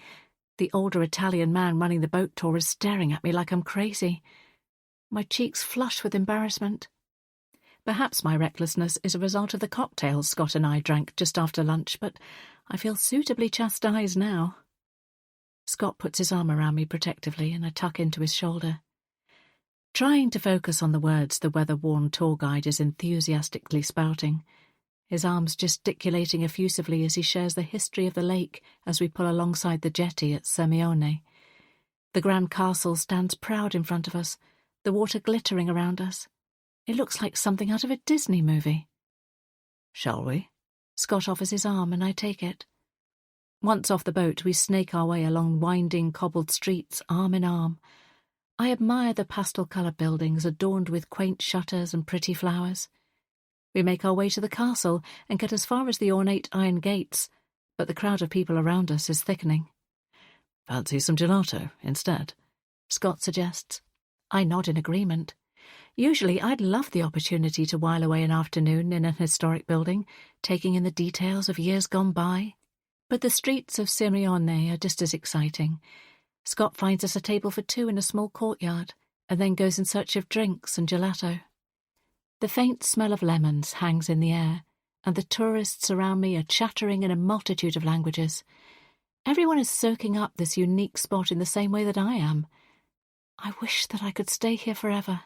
The older Italian man running the boat tour is staring at me like I'm crazy. My cheeks flush with embarrassment. Perhaps my recklessness is a result of the cocktails Scott and I drank just after lunch, but I feel suitably chastised now. Scott puts his arm around me protectively, and I tuck into his shoulder. Trying to focus on the words the weather-worn tour guide is enthusiastically spouting, his arms gesticulating effusively as he shares the history of the lake as we pull alongside the jetty at Sirmione. The grand castle stands proud in front of us, the water glittering around us. It looks like something out of a Disney movie. Shall we? Scott offers his arm, and I take it. Once off the boat, we snake our way along winding cobbled streets, arm in arm. I admire the pastel-coloured buildings adorned with quaint shutters and pretty flowers. We make our way to the castle and get as far as the ornate iron gates, but the crowd of people around us is thickening. Fancy some gelato instead? Scott suggests. I nod in agreement. Usually I'd love the opportunity to while away an afternoon in an historic building, taking in the details of years gone by. But the streets of Sirmione are just as exciting. Scott finds us a table for two in a small courtyard, and then goes in search of drinks and gelato. The faint smell of lemons hangs in the air, and the tourists around me are chattering in a multitude of languages. Everyone is soaking up this unique spot in the same way that I am. I wish that I could stay here forever.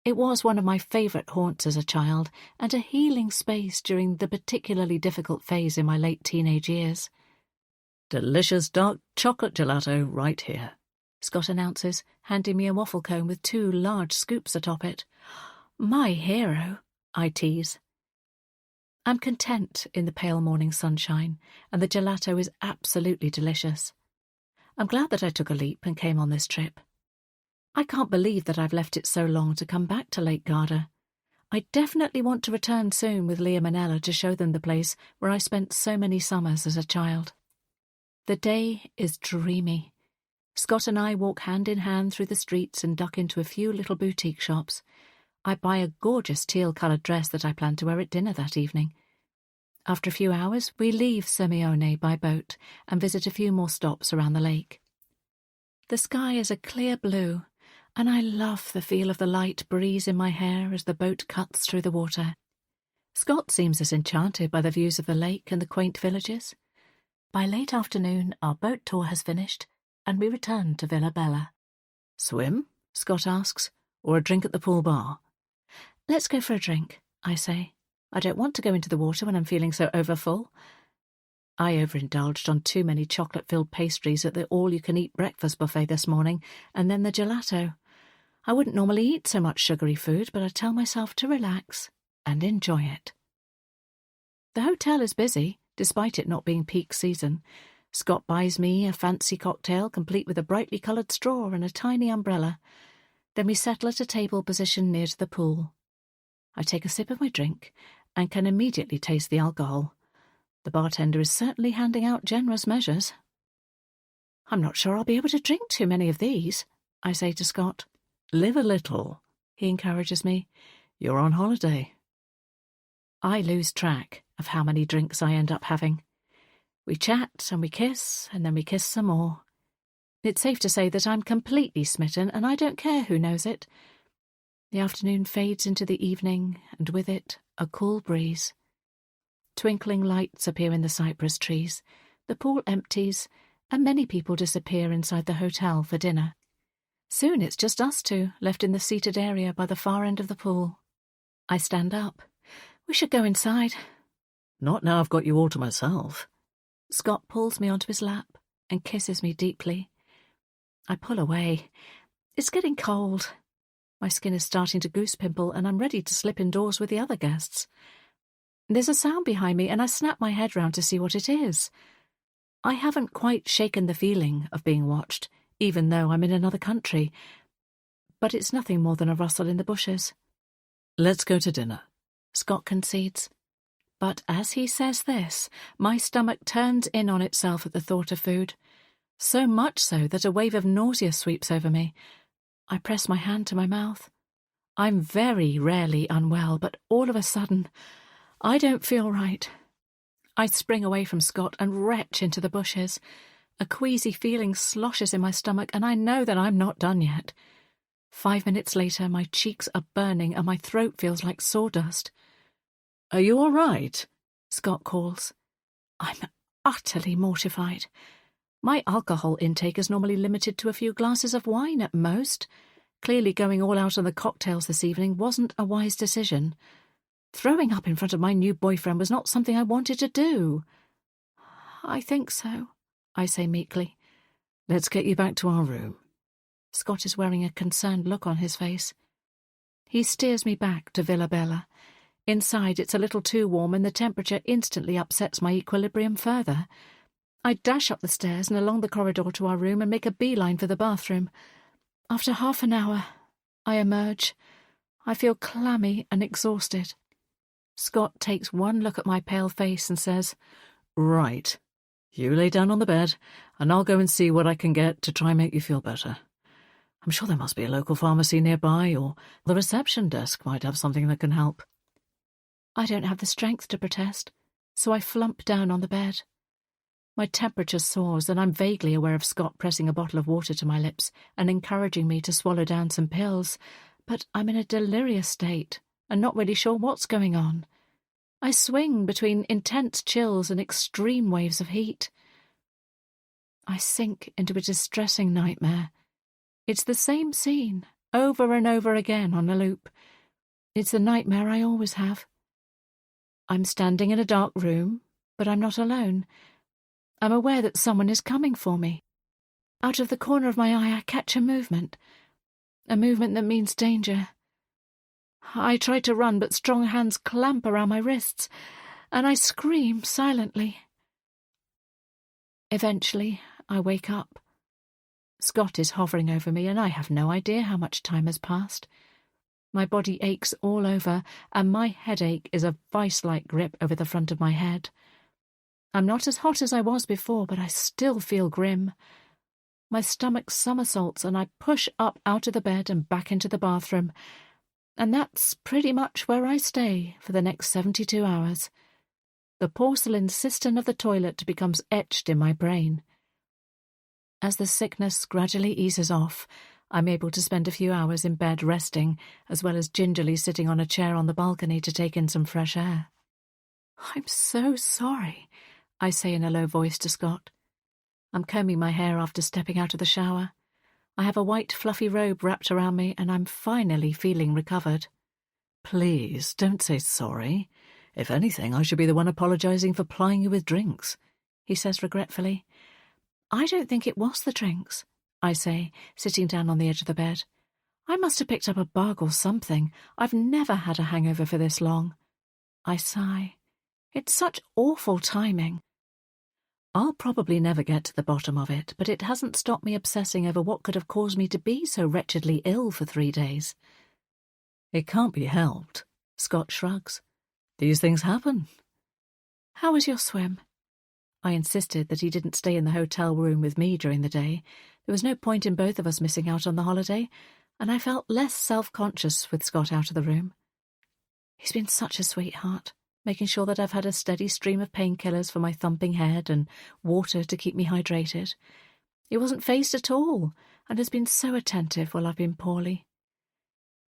It was one of my favourite haunts as a child, and a healing space during the particularly difficult phase in my late teenage years. Delicious dark chocolate gelato right here, Scott announces, handing me a waffle cone with 2 large scoops atop it. My hero, I tease. I'm content in the pale morning sunshine, and the gelato is absolutely delicious. I'm glad that I took a leap and came on this trip. I can't believe that I've left it so long to come back to Lake Garda. I definitely want to return soon with Liam and Ella to show them the place where I spent so many summers as a child. The day is dreamy. Scott and I walk hand in hand through the streets and duck into a few little boutique shops. I buy a gorgeous teal-coloured dress that I plan to wear at dinner that evening. After a few hours, we leave Sirmione by boat and visit a few more stops around the lake. The sky is a clear blue, and I love the feel of the light breeze in my hair as the boat cuts through the water. Scott seems as enchanted by the views of the lake and the quaint villages. By late afternoon, our boat tour has finished, and we return to Villa Bella. Swim? Scott asks. Or a drink at the pool bar? Let's go for a drink, I say. I don't want to go into the water when I'm feeling so overfull. I overindulged on too many chocolate-filled pastries at the all-you-can-eat breakfast buffet this morning, and then the gelato. I wouldn't normally eat so much sugary food, but I tell myself to relax and enjoy it. The hotel is busy, despite it not being peak season. Scott buys me a fancy cocktail complete with a brightly coloured straw and a tiny umbrella. Then we settle at a table positioned near to the pool. I take a sip of my drink and can immediately taste the alcohol. The bartender is certainly handing out generous measures. I'm not sure I'll be able to drink too many of these, I say to Scott. Live a little, he encourages me. You're on holiday. I lose track of how many drinks I end up having. We chat and we kiss, and then we kiss some more. It's safe to say that I'm completely smitten, and I don't care who knows it. The afternoon fades into the evening, and with it, a cool breeze. Twinkling lights appear in the cypress trees, the pool empties, and many people disappear inside the hotel for dinner. Soon it's just us two, left in the seated area by the far end of the pool. I stand up. We should go inside. Not now I've got you all to myself. Scott pulls me onto his lap and kisses me deeply. I pull away. It's getting cold. My skin is starting to goose pimple, and I'm ready to slip indoors with the other guests. There's a sound behind me, and I snap my head round to see what it is. I haven't quite shaken the feeling of being watched, even though I'm in another country. But it's nothing more than a rustle in the bushes. Let's go to dinner, Scott concedes. But as he says this, my stomach turns in on itself at the thought of food. So much so that a wave of nausea sweeps over me. I press my hand to my mouth. I'm very rarely unwell, but all of a sudden, I don't feel right. I spring away from Scott and retch into the bushes. A queasy feeling sloshes in my stomach, and I know that I'm not done yet. 5 minutes later, my cheeks are burning and my throat feels like sawdust. Are you all right? Scott calls. I'm utterly mortified. My alcohol intake is normally limited to a few glasses of wine at most. Clearly going all out on the cocktails this evening wasn't a wise decision. Throwing up in front of my new boyfriend was not something I wanted to do. I think so, I say meekly. Let's get you back to our room. Scott is wearing a concerned look on his face. He steers me back to Villa Bella. Inside it's a little too warm, and the temperature instantly upsets my equilibrium further. I dash up the stairs and along the corridor to our room and make a beeline for the bathroom. After half an hour, I emerge. I feel clammy and exhausted. Scott takes one look at my pale face and says, Right. You lay down on the bed, and I'll go and see what I can get to try and make you feel better. I'm sure there must be a local pharmacy nearby, or the reception desk might have something that can help. I don't have the strength to protest, so I flump down on the bed. My temperature soars, and I'm vaguely aware of Scott pressing a bottle of water to my lips and encouraging me to swallow down some pills, but I'm in a delirious state and not really sure what's going on. I swing between intense chills and extreme waves of heat. I sink into a distressing nightmare. It's the same scene, over and over again on a loop. It's the nightmare I always have. I'm standing in a dark room, but I'm not alone. I'm aware that someone is coming for me. Out of the corner of my eye I catch a movement that means danger. I try to run, but strong hands clamp around my wrists, and I scream silently. Eventually, I wake up. Scott is hovering over me, and I have no idea how much time has passed. My body aches all over, and my headache is a vice-like grip over the front of my head. I'm not as hot as I was before, but I still feel grim. My stomach somersaults, and I push up out of the bed and back into the bathroom, and that's pretty much where I stay for the next 72 hours. The porcelain cistern of the toilet becomes etched in my brain. As the sickness gradually eases off, I'm able to spend a few hours in bed resting, as well as gingerly sitting on a chair on the balcony to take in some fresh air. I'm so sorry, I say in a low voice to Scott. I'm combing my hair after stepping out of the shower. I have a white fluffy robe wrapped around me, and I'm finally feeling recovered. Please, don't say sorry. If anything, I should be the one apologising for plying you with drinks, he says regretfully. I don't think it was the drinks, I say, sitting down on the edge of the bed. I must have picked up a bug or something. I've never had a hangover for this long. I sigh. It's such awful timing. I'll probably never get to the bottom of it, but it hasn't stopped me obsessing over what could have caused me to be so wretchedly ill for 3 days. It can't be helped, Scott shrugs. These things happen. How was your swim? I insisted that he didn't stay in the hotel room with me during the day. There was no point in both of us missing out on the holiday, and I felt less self-conscious with Scott out of the room. He's been such a sweetheart, making sure that I've had a steady stream of painkillers for my thumping head and water to keep me hydrated. He wasn't fazed at all, and has been so attentive while I've been poorly.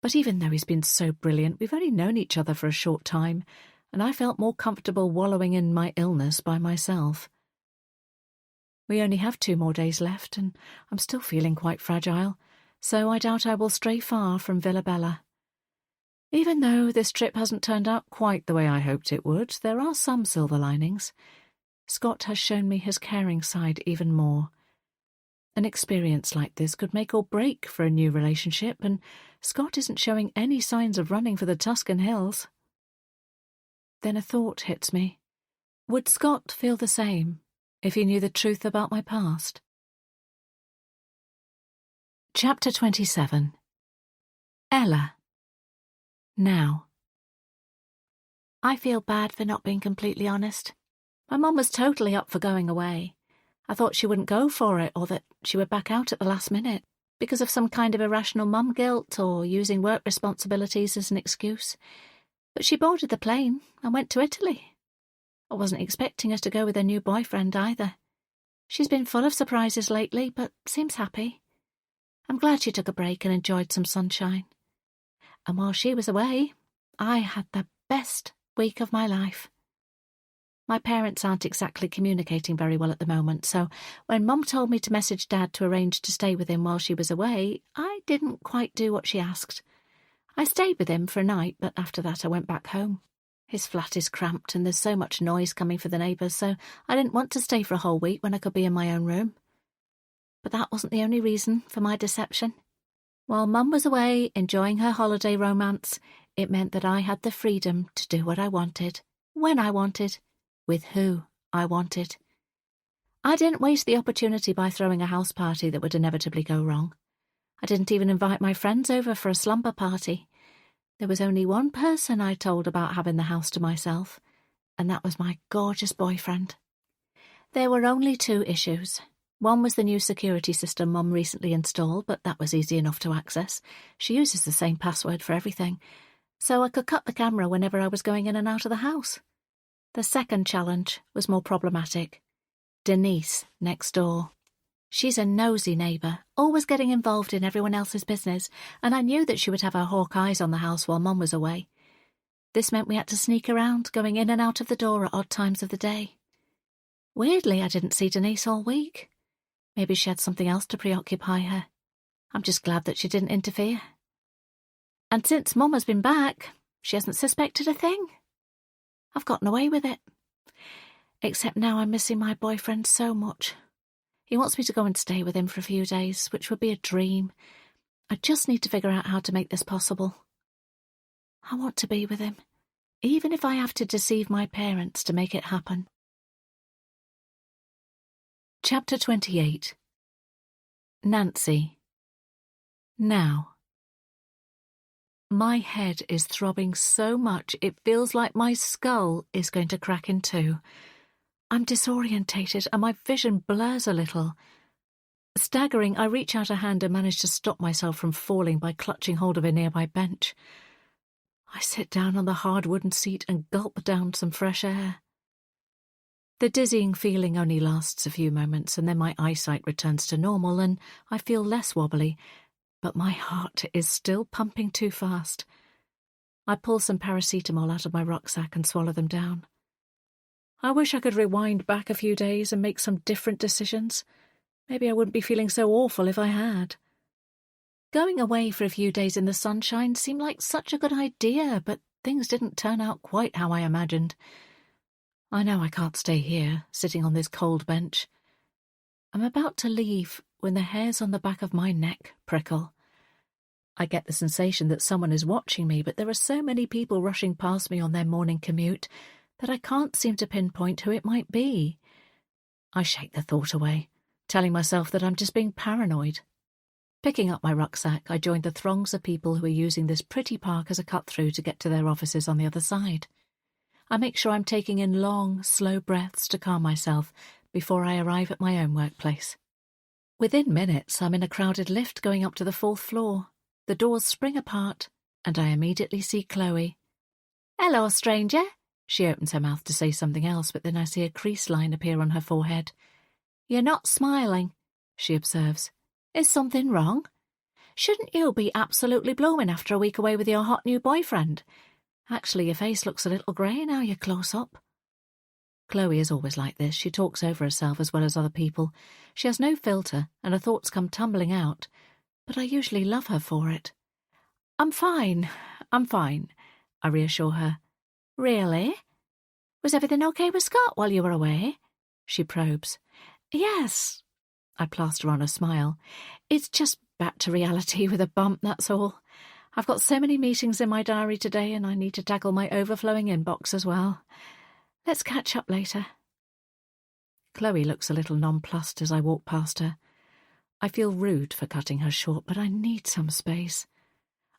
But even though he's been so brilliant, we've only known each other for a short time, and I felt more comfortable wallowing in my illness by myself. We only have 2 more days left, and I'm still feeling quite fragile, so I doubt I will stray far from Villa Bella. Even though this trip hasn't turned out quite the way I hoped it would, there are some silver linings. Scott has shown me his caring side even more. An experience like this could make or break for a new relationship, and Scott isn't showing any signs of running for the Tuscan Hills. Then a thought hits me. Would Scott feel the same if he knew the truth about my past? Chapter 27. Ella. Now. I feel bad for not being completely honest. My mum was totally up for going away. I thought she wouldn't go for it, or that she would back out at the last minute, because of some kind of irrational mum guilt or using work responsibilities as an excuse. But she boarded the plane and went to Italy. I wasn't expecting her to go with her new boyfriend either. She's been full of surprises lately, but seems happy. I'm glad she took a break and enjoyed some sunshine. And while she was away, I had the best week of my life. My parents aren't exactly communicating very well at the moment, so when Mum told me to message Dad to arrange to stay with him while she was away, I didn't quite do what she asked. I stayed with him for a night, but after that I went back home. His flat is cramped and there's so much noise coming for the neighbours, so I didn't want to stay for a whole week when I could be in my own room. But that wasn't the only reason for my deception. While Mum was away enjoying her holiday romance, it meant that I had the freedom to do what I wanted, when I wanted, with who I wanted. I didn't waste the opportunity by throwing a house party that would inevitably go wrong. I didn't even invite my friends over for a slumber party. There was only one person I told about having the house to myself, and that was my gorgeous boyfriend. There were only 2 issues. One was the new security system Mum recently installed, but that was easy enough to access. She uses the same password for everything, so I could cut the camera whenever I was going in and out of the house. The second challenge was more problematic. Denise, next door. She's a nosy neighbour, always getting involved in everyone else's business, and I knew that she would have her hawk eyes on the house while Mum was away. This meant we had to sneak around, going in and out of the door at odd times of the day. Weirdly, I didn't see Denise all week. Maybe she had something else to preoccupy her. I'm just glad that she didn't interfere. And since Mum has been back, she hasn't suspected a thing. I've gotten away with it. Except now I'm missing my boyfriend so much. He wants me to go and stay with him for a few days, which would be a dream. I just need to figure out how to make this possible. I want to be with him, even if I have to deceive my parents to make it happen. Chapter 28. Nancy. Now. My head is throbbing so much it feels like my skull is going to crack in 2. I'm disorientated and my vision blurs a little. Staggering, I reach out a hand and manage to stop myself from falling by clutching hold of a nearby bench. I sit down on the hard wooden seat and gulp down some fresh air. The dizzying feeling only lasts a few moments, and then my eyesight returns to normal and I feel less wobbly, but my heart is still pumping too fast. I pull some paracetamol out of my rucksack and swallow them down. I wish I could rewind back a few days and make some different decisions. Maybe I wouldn't be feeling so awful if I had. Going away for a few days in the sunshine seemed like such a good idea, but things didn't turn out quite how I imagined. I know I can't stay here, sitting on this cold bench. I'm about to leave when the hairs on the back of my neck prickle. I get the sensation that someone is watching me, but there are so many people rushing past me on their morning commute that I can't seem to pinpoint who it might be. I shake the thought away, telling myself that I'm just being paranoid. Picking up my rucksack, I joined the throngs of people who are using this pretty park as a cut-through to get to their offices on the other side. I make sure I'm taking in long, slow breaths to calm myself before I arrive at my own workplace. Within minutes, I'm in a crowded lift going up to the 4th floor. The doors spring apart, and I immediately see Chloe. "Hello, stranger." She opens her mouth to say something else, but then I see a crease line appear on her forehead. "You're not smiling," she observes. "Is something wrong? Shouldn't you be absolutely blooming after a week away with your hot new boyfriend? Actually, your face looks a little grey now you're close up." Chloe is always like this. She talks over herself as well as other people. She has no filter, and her thoughts come tumbling out. But I usually love her for it. I'm fine, I reassure her. "Really? Was everything okay with Scott while you were away?" She probes. "Yes," I plaster on a smile. "It's just back to reality with a bump, that's all. I've got so many meetings in my diary today, and I need to tackle my overflowing inbox as well. Let's catch up later." Chloe looks a little nonplussed as I walk past her. I feel rude for cutting her short, but I need some space.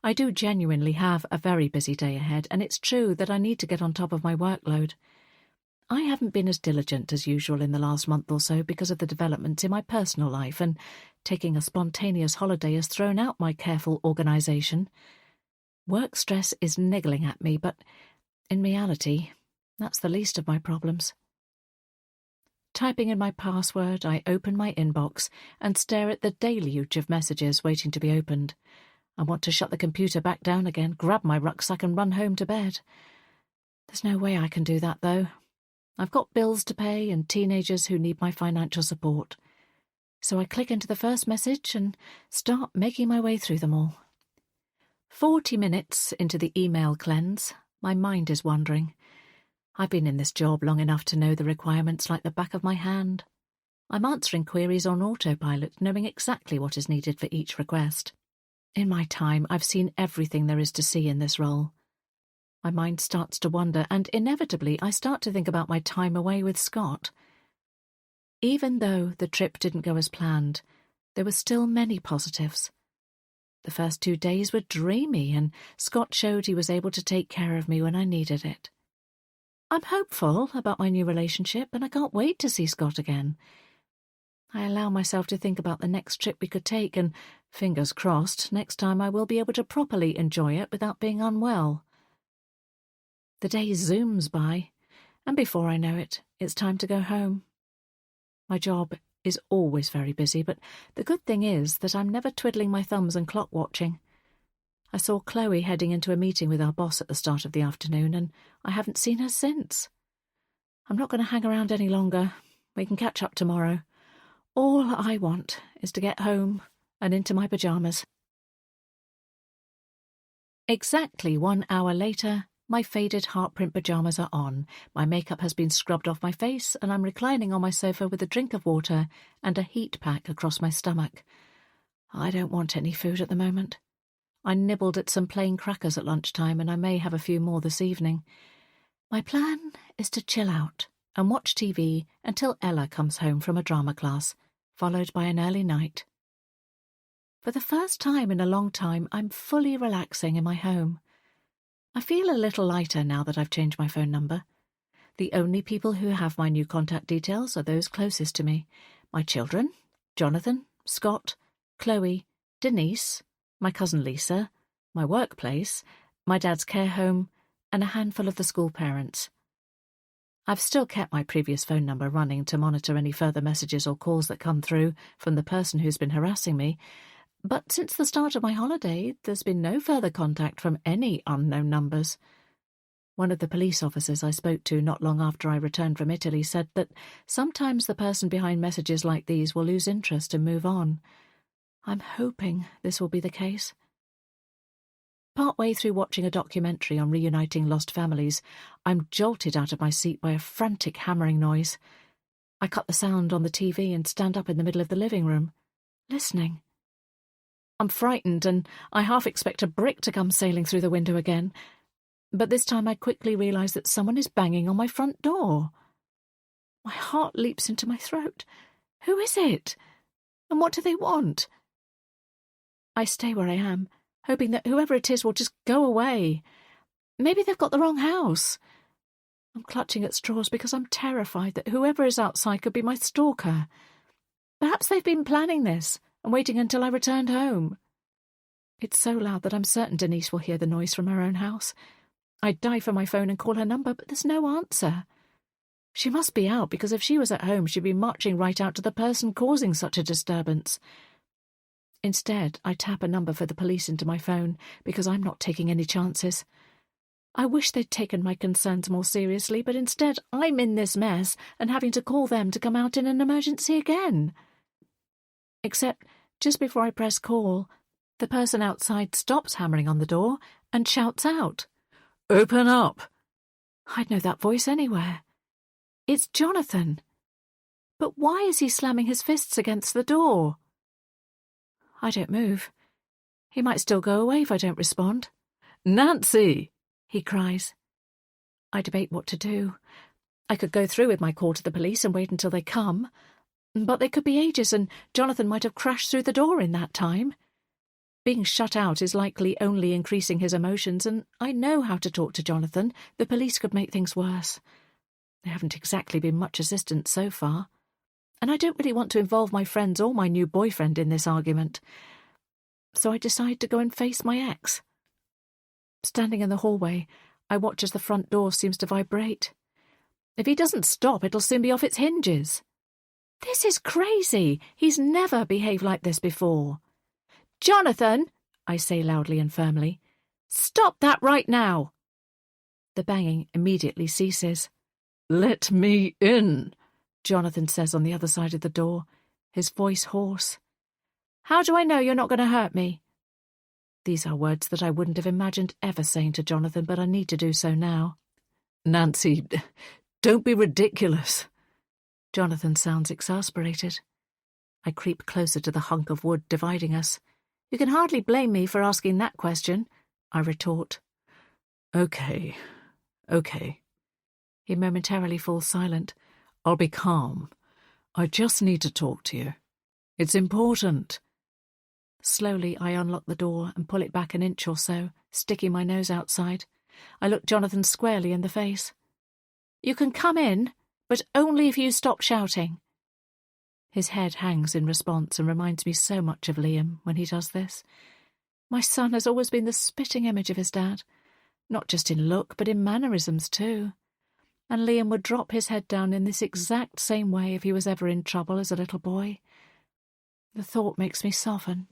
I do genuinely have a very busy day ahead, and it's true that I need to get on top of my workload. I haven't been as diligent as usual in the last month or so because of the developments in my personal life, and taking a spontaneous holiday has thrown out my careful organisation. Work stress is niggling at me, but in reality, that's the least of my problems. Typing in my password, I open my inbox and stare at the deluge of messages waiting to be opened. I want to shut the computer back down again, grab my rucksack and run home to bed. There's no way I can do that, though. I've got bills to pay and teenagers who need my financial support. So I click into the first message and start making my way through them all. 40 minutes into the email cleanse, my mind is wandering. I've been in this job long enough to know the requirements like the back of my hand. I'm answering queries on autopilot, knowing exactly what is needed for each request. In my time, I've seen everything there is to see in this role. My mind starts to wander, and inevitably I start to think about my time away with Scott. Even though the trip didn't go as planned, there were still many positives. The first 2 days were dreamy, and Scott showed he was able to take care of me when I needed it. I'm hopeful about my new relationship, and I can't wait to see Scott again. I allow myself to think about the next trip we could take, and, fingers crossed, next time I will be able to properly enjoy it without being unwell. The day zooms by, and before I know it, it's time to go home. My job is always very busy, but the good thing is that I'm never twiddling my thumbs and clock watching. I saw Chloe heading into a meeting with our boss at the start of the afternoon, and I haven't seen her since. I'm not going to hang around any longer. We can catch up tomorrow. All I want is to get home and into my pyjamas. Exactly 1 hour later, my faded heartprint pyjamas are on, my makeup has been scrubbed off my face, and I'm reclining on my sofa with a drink of water and a heat pack across my stomach. I don't want any food at the moment. I nibbled at some plain crackers at lunchtime, and I may have a few more this evening. My plan is to chill out and watch TV until Ella comes home from a drama class, followed by an early night. For the first time in a long time, I'm fully relaxing in my home. I feel a little lighter now that I've changed my phone number. The only people who have my new contact details are those closest to me: my children, Jonathan, Scott, Chloe, Denise, my cousin Lisa, my workplace, my dad's care home, and a handful of the school parents. I've still kept my previous phone number running to monitor any further messages or calls that come through from the person who's been harassing me, but since the start of my holiday, there's been no further contact from any unknown numbers. One of the police officers I spoke to not long after I returned from Italy said that sometimes the person behind messages like these will lose interest and move on. I'm hoping this will be the case. Partway through watching a documentary on reuniting lost families, I'm jolted out of my seat by a frantic hammering noise. I cut the sound on the TV and stand up in the middle of the living room, listening. I'm frightened, and I half expect a brick to come sailing through the window again. But this time I quickly realise that someone is banging on my front door. My heart leaps into my throat. Who is it? And what do they want? I stay where I am, hoping that whoever it is will just go away. Maybe they've got the wrong house. I'm clutching at straws because I'm terrified that whoever is outside could be my stalker. Perhaps they've been planning this and waiting until I returned home. It's so loud that I'm certain Denise will hear the noise from her own house. I'd dive for my phone and call her number, but there's no answer. She must be out, because if she was at home, she'd be marching right out to the person causing such a disturbance. Instead, I tap a number for the police into my phone, because I'm not taking any chances. I wish they'd taken my concerns more seriously, but instead I'm in this mess and having to call them to come out in an emergency again. Except, just before I press call, the person outside stops hammering on the door and shouts out, "Open up!" I'd know that voice anywhere. It's Jonathan. But why is he slamming his fists against the door? I don't move. He might still go away if I don't respond. "Nancy!" he cries. I debate what to do. I could go through with my call to the police and wait until they come, but they could be ages, and Jonathan might have crashed through the door in that time. Being shut out is likely only increasing his emotions, and I know how to talk to Jonathan. The police could make things worse. They haven't exactly been much assistance so far, and I don't really want to involve my friends or my new boyfriend in this argument. So I decide to go and face my ex. Standing in the hallway, I watch as the front door seems to vibrate. If he doesn't stop, it'll soon be off its hinges. This is crazy. He's never behaved like this before. "Jonathan," I say loudly and firmly, "stop that right now." The banging immediately ceases. "Let me in," Jonathan says on the other side of the door, his voice hoarse. "How do I know you're not going to hurt me?" These are words that I wouldn't have imagined ever saying to Jonathan, but I need to do so now. "Nancy, don't be ridiculous." Jonathan sounds exasperated. I creep closer to the hunk of wood dividing us. "You can hardly blame me for asking that question," I retort. Okay. He momentarily falls silent. "I'll be calm. I just need to talk to you. It's important." Slowly, I unlock the door and pull it back an inch or so, sticking my nose outside. I look Jonathan squarely in the face. "You can come in, but only if you stop shouting." His head hangs in response and reminds me so much of Liam when he does this. My son has always been the spitting image of his dad, not just in look, but in mannerisms too. And Liam would drop his head down in this exact same way if he was ever in trouble as a little boy. The thought makes me soften.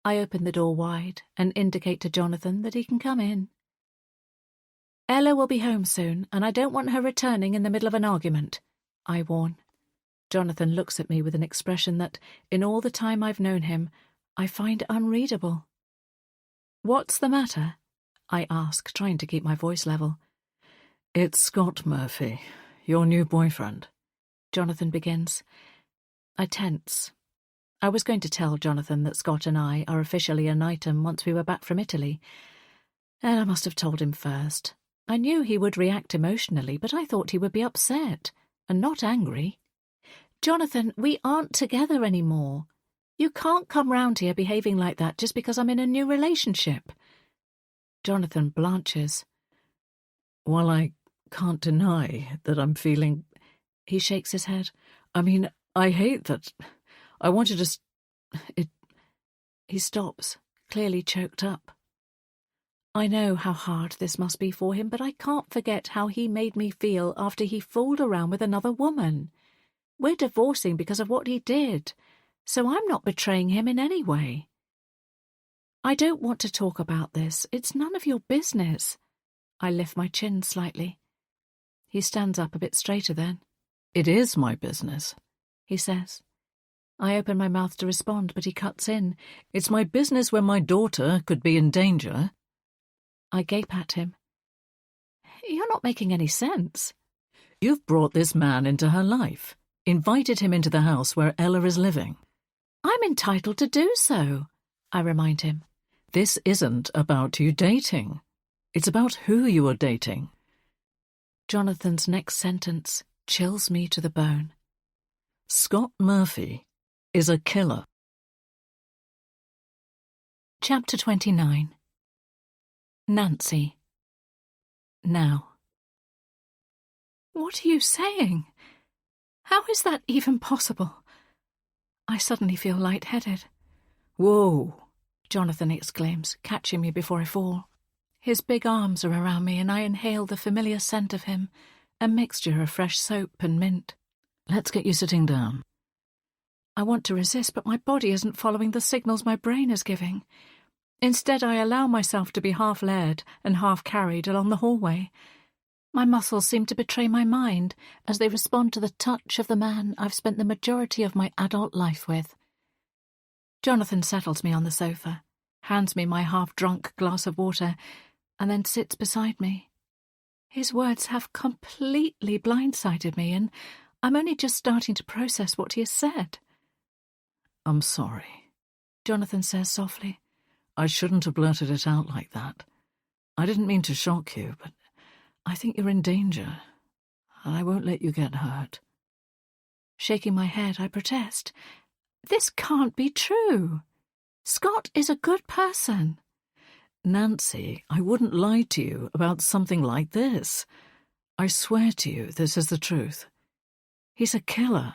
I open the door wide and indicate to Jonathan that he can come in. "Ella will be home soon, and I don't want her returning in the middle of an argument," I warn. Jonathan looks at me with an expression that, in all the time I've known him, I find unreadable. "What's the matter?" I ask, trying to keep my voice level. "It's Scott Murphy, your new boyfriend," Jonathan begins. I tense. I was going to tell Jonathan that Scott and I are officially an item once we were back from Italy, and I must have told him first. I knew he would react emotionally, but I thought he would be upset, and not angry. "Jonathan, we aren't together anymore. You can't come round here behaving like that just because I'm in a new relationship." Jonathan blanches. "Well, I can't deny that I'm feeling—" He shakes his head. "I mean, I hate that. I wanted to... He stops, clearly choked up. I know how hard this must be for him, but I can't forget how he made me feel after he fooled around with another woman. We're divorcing because of what he did, so I'm not betraying him in any way. I don't want to talk about this. It's none of your business." I lift my chin slightly. He stands up a bit straighter then. "It is my business," he says. I open my mouth to respond, but he cuts in. "It's my business when my daughter could be in danger." I gape at him. "You're not making any sense." "You've brought this man into her life, invited him into the house where Ella is living." "I'm entitled to do so," I remind him. "This isn't about you dating. It's about who you are dating." Jonathan's next sentence chills me to the bone. "Scott Murphy is a killer." Chapter 29. Nancy. Now. What are you saying? How is that even possible? I suddenly feel lightheaded. Whoa, Jonathan exclaims, catching me before I fall. His big arms are around me and I inhale the familiar scent of him, a mixture of fresh soap and mint. Let's get you sitting down. I want to resist, but my body isn't following the signals my brain is giving. Instead, I allow myself to be half led and half carried along the hallway. My muscles seem to betray my mind as they respond to the touch of the man I've spent the majority of my adult life with. Jonathan settles me on the sofa, hands me my half-drunk glass of water, and then sits beside me. His words have completely blindsided me, and I'm only just starting to process what he has said. I'm sorry, Jonathan says softly. I shouldn't have blurted it out like that. I didn't mean to shock you, but I think you're in danger, and I won't let you get hurt. Shaking my head, I protest. This can't be true. Scott is a good person. Nancy, I wouldn't lie to you about something like this. I swear to you this is the truth. He's a killer.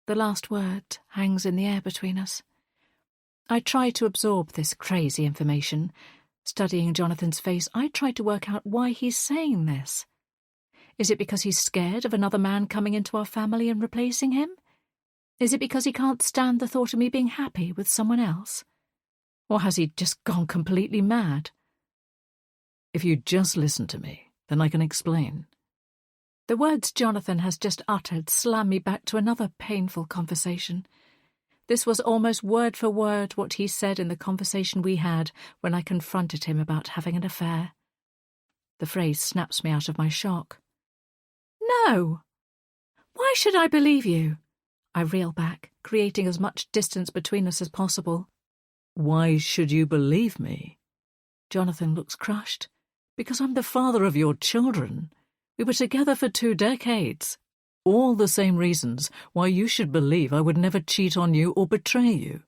The last word hangs in the air between us. I try to absorb this crazy information. Studying Jonathan's face, I try to work out why he's saying this. Is it because he's scared of another man coming into our family and replacing him? Is it because he can't stand the thought of me being happy with someone else? Or has he just gone completely mad? If you just listen to me, then I can explain. The words Jonathan has just uttered slam me back to another painful conversation. This was almost word for word what he said in the conversation we had when I confronted him about having an affair. The phrase snaps me out of my shock. No! Why should I believe you? I reel back, creating as much distance between us as possible. Why should you believe me? Jonathan looks crushed. Because I'm the father of your children. We were together for 2 decades. All the same reasons why you should believe I would never cheat on you or betray you.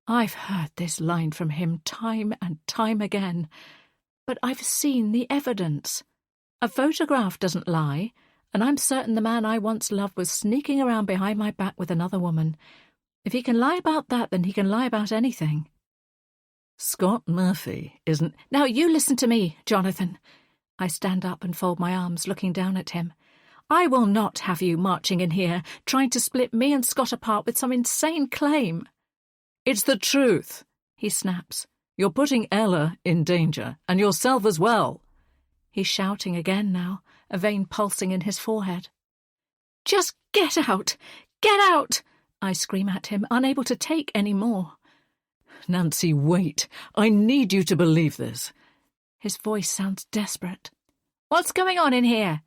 I've heard this line from him time and time again, but I've seen the evidence. A photograph doesn't lie, and I'm certain the man I once loved was sneaking around behind my back with another woman. If he can lie about that, then he can lie about anything. Scott Murphy isn't... Now you listen to me, Jonathan. I stand up and fold my arms, looking down at him. I will not have you marching in here, trying to split me and Scott apart with some insane claim. It's the truth, he snaps. You're putting Ella in danger, and yourself as well. He's shouting again now, a vein pulsing in his forehead. Just get out! Get out! I scream at him, unable to take any more. Nancy, wait. I need you to believe this. His voice sounds desperate. What's going on in here?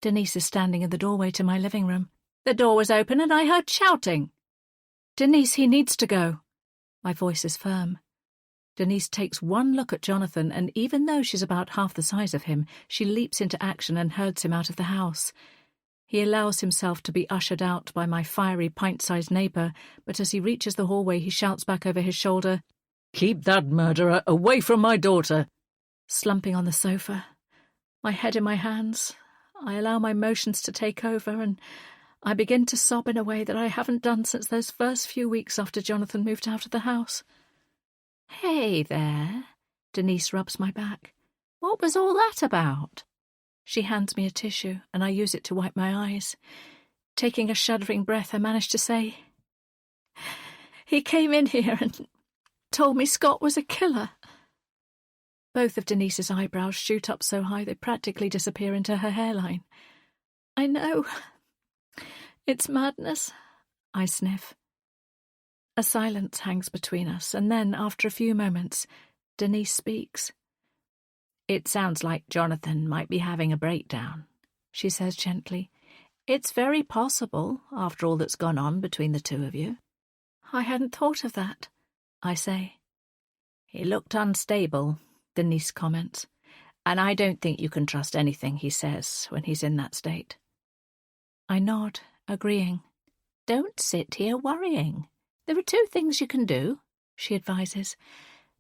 Denise is standing in the doorway to my living room. The door was open and I heard shouting. Denise, he needs to go. My voice is firm. Denise takes one look at Jonathan, and even though she's about half the size of him, she leaps into action and herds him out of the house. He allows himself to be ushered out by my fiery pint-sized neighbour, but as he reaches the hallway he shouts back over his shoulder, "Keep that murderer away from my daughter!" Slumping on the sofa, my head in my hands, I allow my emotions to take over, and I begin to sob in a way that I haven't done since those first few weeks after Jonathan moved out of the house. Hey there, Denise rubs my back. What was all that about? She hands me a tissue, and I use it to wipe my eyes. Taking a shuddering breath, I manage to say, he came in here and told me Scott was a killer. Both of Denise's eyebrows shoot up so high they practically disappear into her hairline. I know. It's madness, I sniff. A silence hangs between us, and then, after a few moments, Denise speaks. It sounds like Jonathan might be having a breakdown, she says gently. It's very possible, after all that's gone on between the two of you. I hadn't thought of that, I say. He looked unstable, Denise comments, and I don't think you can trust anything he says when he's in that state. I nod, agreeing. Don't sit here worrying. There are 2 things you can do, she advises.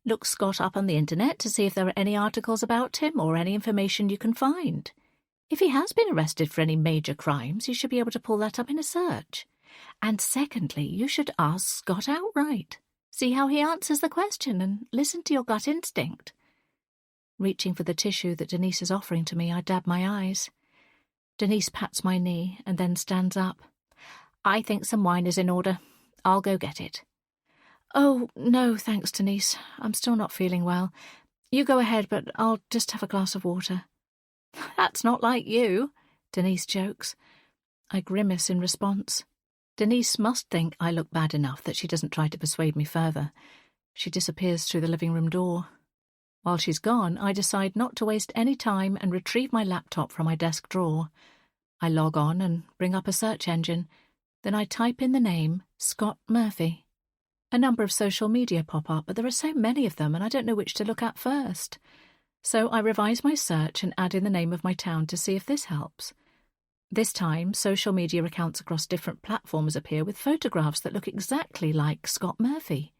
Look Scott up on the internet to see if there are any articles about him or any information you can find. If he has been arrested for any major crimes, you should be able to pull that up in a search. And secondly, you should ask Scott outright. See how he answers the question and listen to your gut instinct. Reaching for the tissue that Denise is offering to me, I dab my eyes. Denise pats my knee and then stands up. I think some wine is in order. I'll go get it. Oh, no, thanks, Denise. I'm still not feeling well. You go ahead, but I'll just have a glass of water. That's not like you, Denise jokes. I grimace in response. Denise must think I look bad enough that she doesn't try to persuade me further. She disappears through the living room door. While she's gone, I decide not to waste any time and retrieve my laptop from my desk drawer. I log on and bring up a search engine. Then I type in the name Scott Murphy. A number of social media pop up, but there are so many of them and I don't know which to look at first. So I revise my search and add in the name of my town to see if this helps. This time, social media accounts across different platforms appear with photographs that look exactly like Scott Murphy.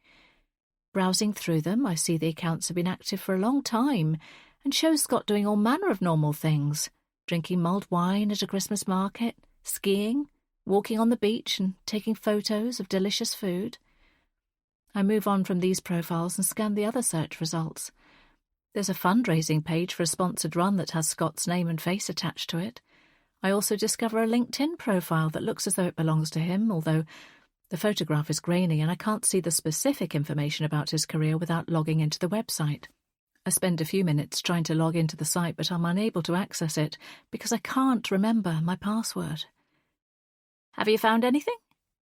Browsing through them, I see the accounts have been active for a long time and show Scott doing all manner of normal things, drinking mulled wine at a Christmas market, skiing, walking on the beach and taking photos of delicious food. I move on from these profiles and scan the other search results. There's a fundraising page for a sponsored run that has Scott's name and face attached to it. I also discover a LinkedIn profile that looks as though it belongs to him, although the photograph is grainy and I can't see the specific information about his career without logging into the website. I spend a few minutes trying to log into the site, but I'm unable to access it because I can't remember my password. Have you found anything?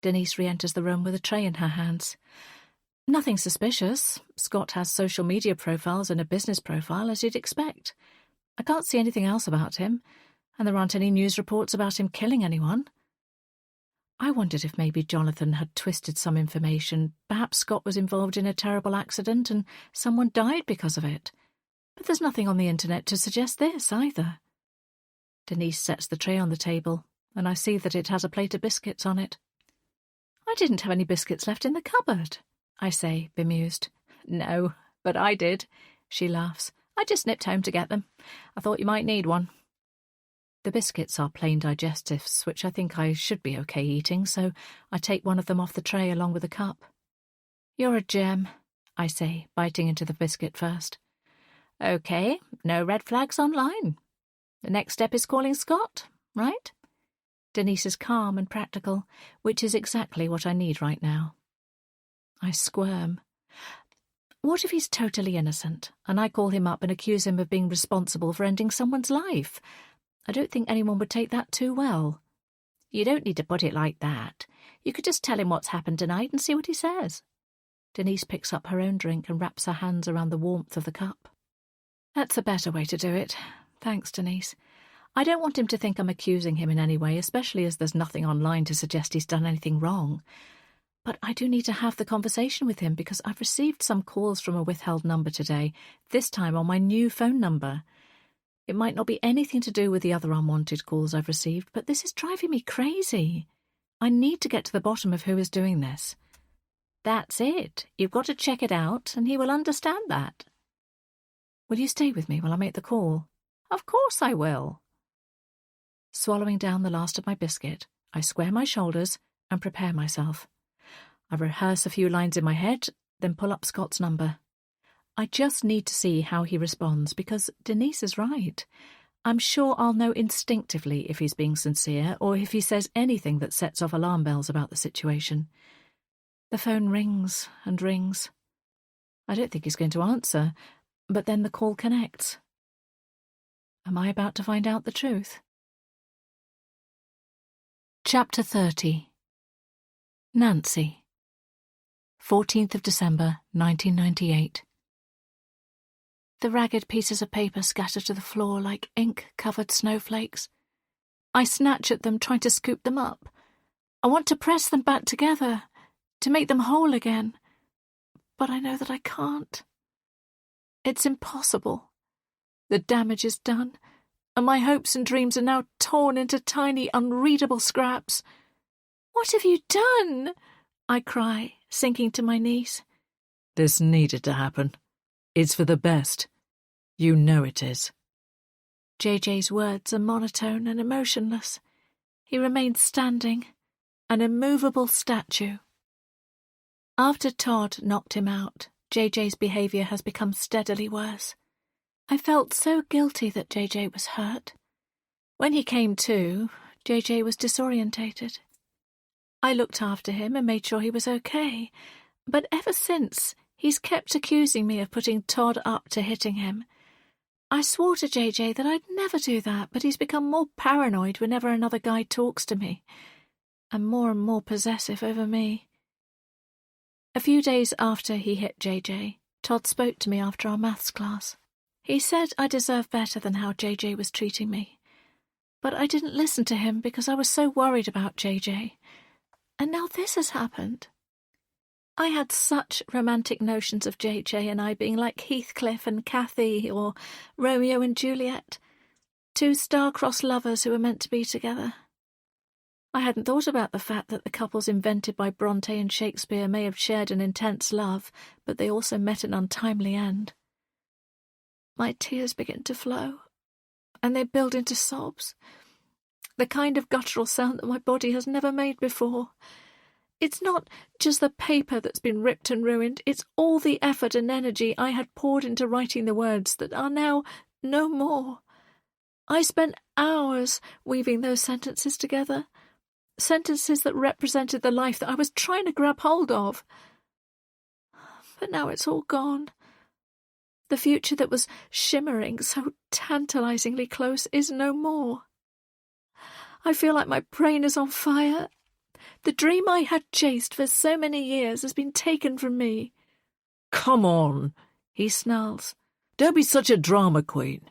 Denise re-enters the room with a tray in her hands. Nothing suspicious. Scott has social media profiles and a business profile, as you'd expect. I can't see anything else about him, and there aren't any news reports about him killing anyone. I wondered if maybe Jonathan had twisted some information. Perhaps Scott was involved in a terrible accident and someone died because of it. But there's nothing on the internet to suggest this either. Denise sets the tray on the table, and I see that it has a plate of biscuits on it. I didn't have any biscuits left in the cupboard, I say, bemused. No, but I did, she laughs. I just nipped home to get them. I thought you might need one. The biscuits are plain digestives, which I think I should be okay eating, so I take one of them off the tray along with a cup. You're a gem, I say, biting into the biscuit first. Okay, no red flags online. The next step is calling Scott, right? Denise is calm and practical, which is exactly what I need right now. I squirm. What if he's totally innocent, and I call him up and accuse him of being responsible for ending someone's life? I don't think anyone would take that too well. You don't need to put it like that. You could just tell him what's happened tonight and see what he says. Denise picks up her own drink and wraps her hands around the warmth of the cup. That's a better way to do it. Thanks, Denise. I don't want him to think I'm accusing him in any way, especially as there's nothing online to suggest he's done anything wrong. But I do need to have the conversation with him because I've received some calls from a withheld number today, this time on my new phone number. It might not be anything to do with the other unwanted calls I've received, but this is driving me crazy. I need to get to the bottom of who is doing this. That's it. You've got to check it out, and he will understand that. Will you stay with me while I make the call? Of course I will. Swallowing down the last of my biscuit, I square my shoulders and prepare myself. I rehearse a few lines in my head, then pull up Scott's number. I just need to see how he responds, because Denise is right. I'm sure I'll know instinctively if he's being sincere or if he says anything that sets off alarm bells about the situation. The phone rings and rings. I don't think he's going to answer, but then the call connects. Am I about to find out the truth? Chapter 30. Nancy. 14th of December, 1998. The ragged pieces of paper scatter to the floor like ink-covered snowflakes. I snatch at them, trying to scoop them up. I want to press them back together, to make them whole again. But I know that I can't. It's impossible. The damage is done, and my hopes and dreams are now torn into tiny, unreadable scraps. What have you done? I cry, sinking to my knees. This needed to happen. It's for the best. You know it is. JJ's words are monotone and emotionless. He remains standing, an immovable statue. After Todd knocked him out, JJ's behaviour has become steadily worse. I felt so guilty that JJ was hurt. When he came to, JJ was disorientated. I looked after him and made sure he was okay, but ever since, he's kept accusing me of putting Todd up to hitting him. I swore to JJ that I'd never do that, but he's become more paranoid whenever another guy talks to me, and more possessive over me. A few days after he hit JJ, Todd spoke to me after our maths class. He said I deserved better than how JJ was treating me. But I didn't listen to him because I was so worried about JJ. And now this has happened. I had such romantic notions of JJ and I being like Heathcliff and Cathy or Romeo and Juliet, two star-crossed lovers who were meant to be together. I hadn't thought about the fact that the couples invented by Bronte and Shakespeare may have shared an intense love, but they also met an untimely end. My tears begin to flow, and they build into sobs, the kind of guttural sound that my body has never made before. It's not just the paper that's been ripped and ruined, it's all the effort and energy I had poured into writing the words that are now no more. I spent hours weaving those sentences together, sentences that represented the life that I was trying to grab hold of. But now it's all gone. The future that was shimmering so tantalizingly close is no more. I feel like my brain is on fire. The dream I had chased for so many years has been taken from me. Come on, he snarls. Don't be such a drama queen.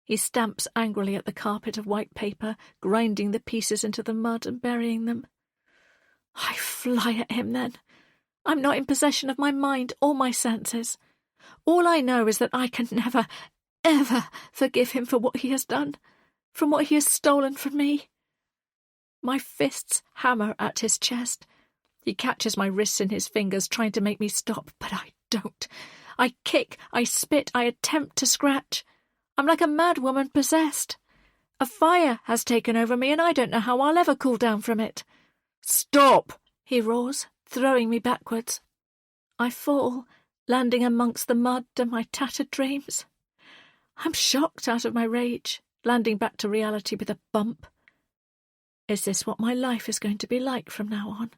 He stamps angrily at the carpet of white paper, grinding the pieces into the mud and burying them. I fly at him then. I'm not in possession of my mind or my senses. All I know is that I can never, ever forgive him for what he has done, from what he has stolen from me. My fists hammer at his chest. He catches my wrists in his fingers, trying to make me stop, but I don't. I kick, I spit, I attempt to scratch. I'm like a mad woman possessed. A fire has taken over me, and I don't know how I'll ever cool down from it. Stop, he roars, throwing me backwards. I fall, landing amongst the mud and my tattered dreams. I'm shocked out of my rage, landing back to reality with a bump. Is this what my life is going to be like from now on?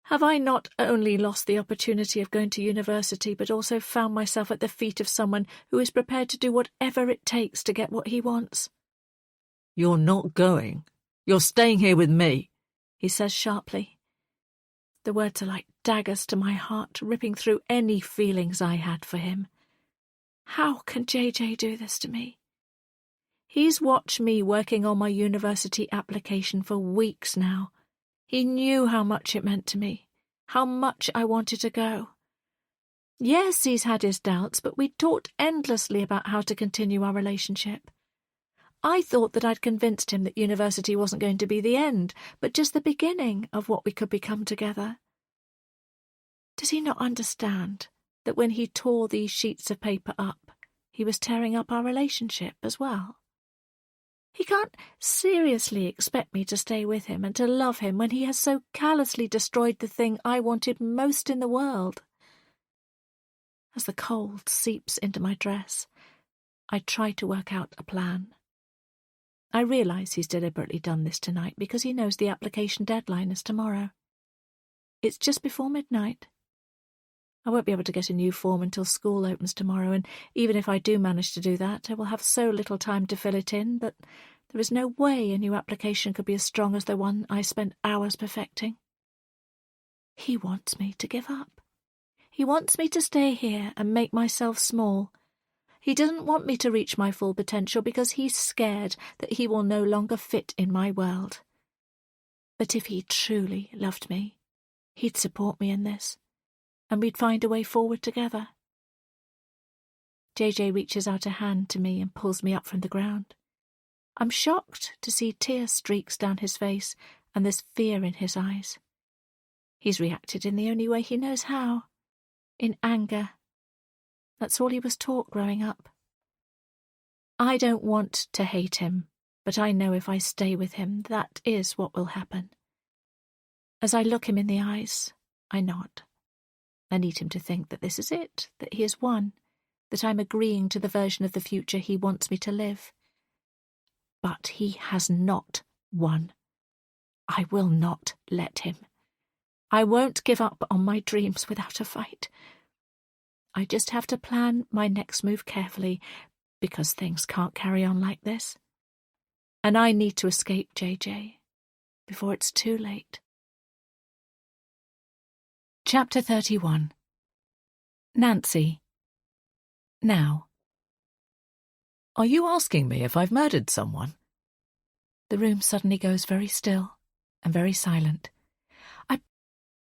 Have I not only lost the opportunity of going to university, but also found myself at the feet of someone who is prepared to do whatever it takes to get what he wants? You're not going. You're staying here with me, he says sharply. The words are like daggers to my heart, ripping through any feelings I had for him. How can JJ do this to me? He's watched me working on my university application for weeks now. He knew how much it meant to me, how much I wanted to go. Yes, he's had his doubts, but we talked endlessly about how to continue our relationship. I thought that I'd convinced him that university wasn't going to be the end, but just the beginning of what we could become together. Does he not understand that when he tore these sheets of paper up, he was tearing up our relationship as well? He can't seriously expect me to stay with him and to love him when he has so callously destroyed the thing I wanted most in the world. As the cold seeps into my dress, I try to work out a plan. I realise he's deliberately done this tonight because he knows the application deadline is tomorrow. It's just before midnight. I won't be able to get a new form until school opens tomorrow, and even if I do manage to do that, I will have so little time to fill it in that there is no way a new application could be as strong as the one I spent hours perfecting. He wants me to give up. He wants me to stay here and make myself small. He doesn't want me to reach my full potential because he's scared that he will no longer fit in my world. But if he truly loved me, he'd support me in this, and we'd find a way forward together. JJ reaches out a hand to me and pulls me up from the ground. I'm shocked to see tear streaks down his face and there's fear in his eyes. He's reacted in the only way he knows how, in anger. That's all he was taught growing up. I don't want to hate him, but I know if I stay with him, that is what will happen. As I look him in the eyes, I nod. I need him to think that this is it, that he has won, that I'm agreeing to the version of the future he wants me to live. But he has not won. I will not let him. I won't give up on my dreams without a fight. I just have to plan my next move carefully, because things can't carry on like this. And I need to escape JJ before it's too late. Chapter 31. Nancy. Now. Are you asking me if I've murdered someone? The room suddenly goes very still and very silent.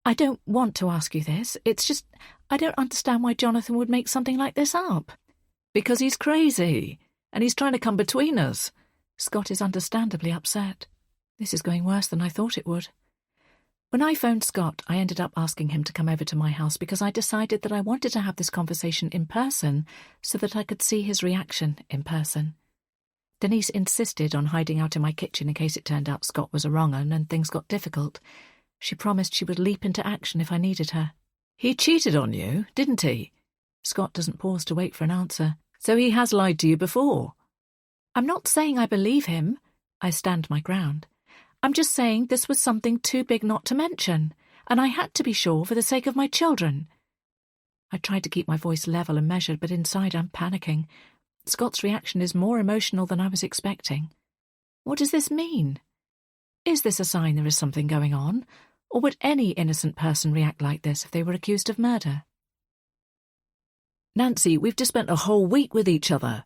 I don't want to ask you this. It's just, I don't understand why Jonathan would make something like this up. Because he's crazy, and he's trying to come between us. Scott is understandably upset. This is going worse than I thought it would. When I phoned Scott, I ended up asking him to come over to my house because I decided that I wanted to have this conversation in person so that I could see his reaction in person. Denise insisted on hiding out in my kitchen in case it turned out Scott was a wrong 'un and things got difficult. She promised she would leap into action if I needed her. He cheated on you, didn't he? Scott doesn't pause to wait for an answer. So he has lied to you before? I'm not saying I believe him. I stand my ground. I'm just saying this was something too big not to mention, and I had to be sure for the sake of my children. I tried to keep my voice level and measured, but inside I'm panicking. Scott's reaction is more emotional than I was expecting. What does this mean? Is this a sign there is something going on? Or would any innocent person react like this if they were accused of murder? Nancy, we've just spent a whole week with each other.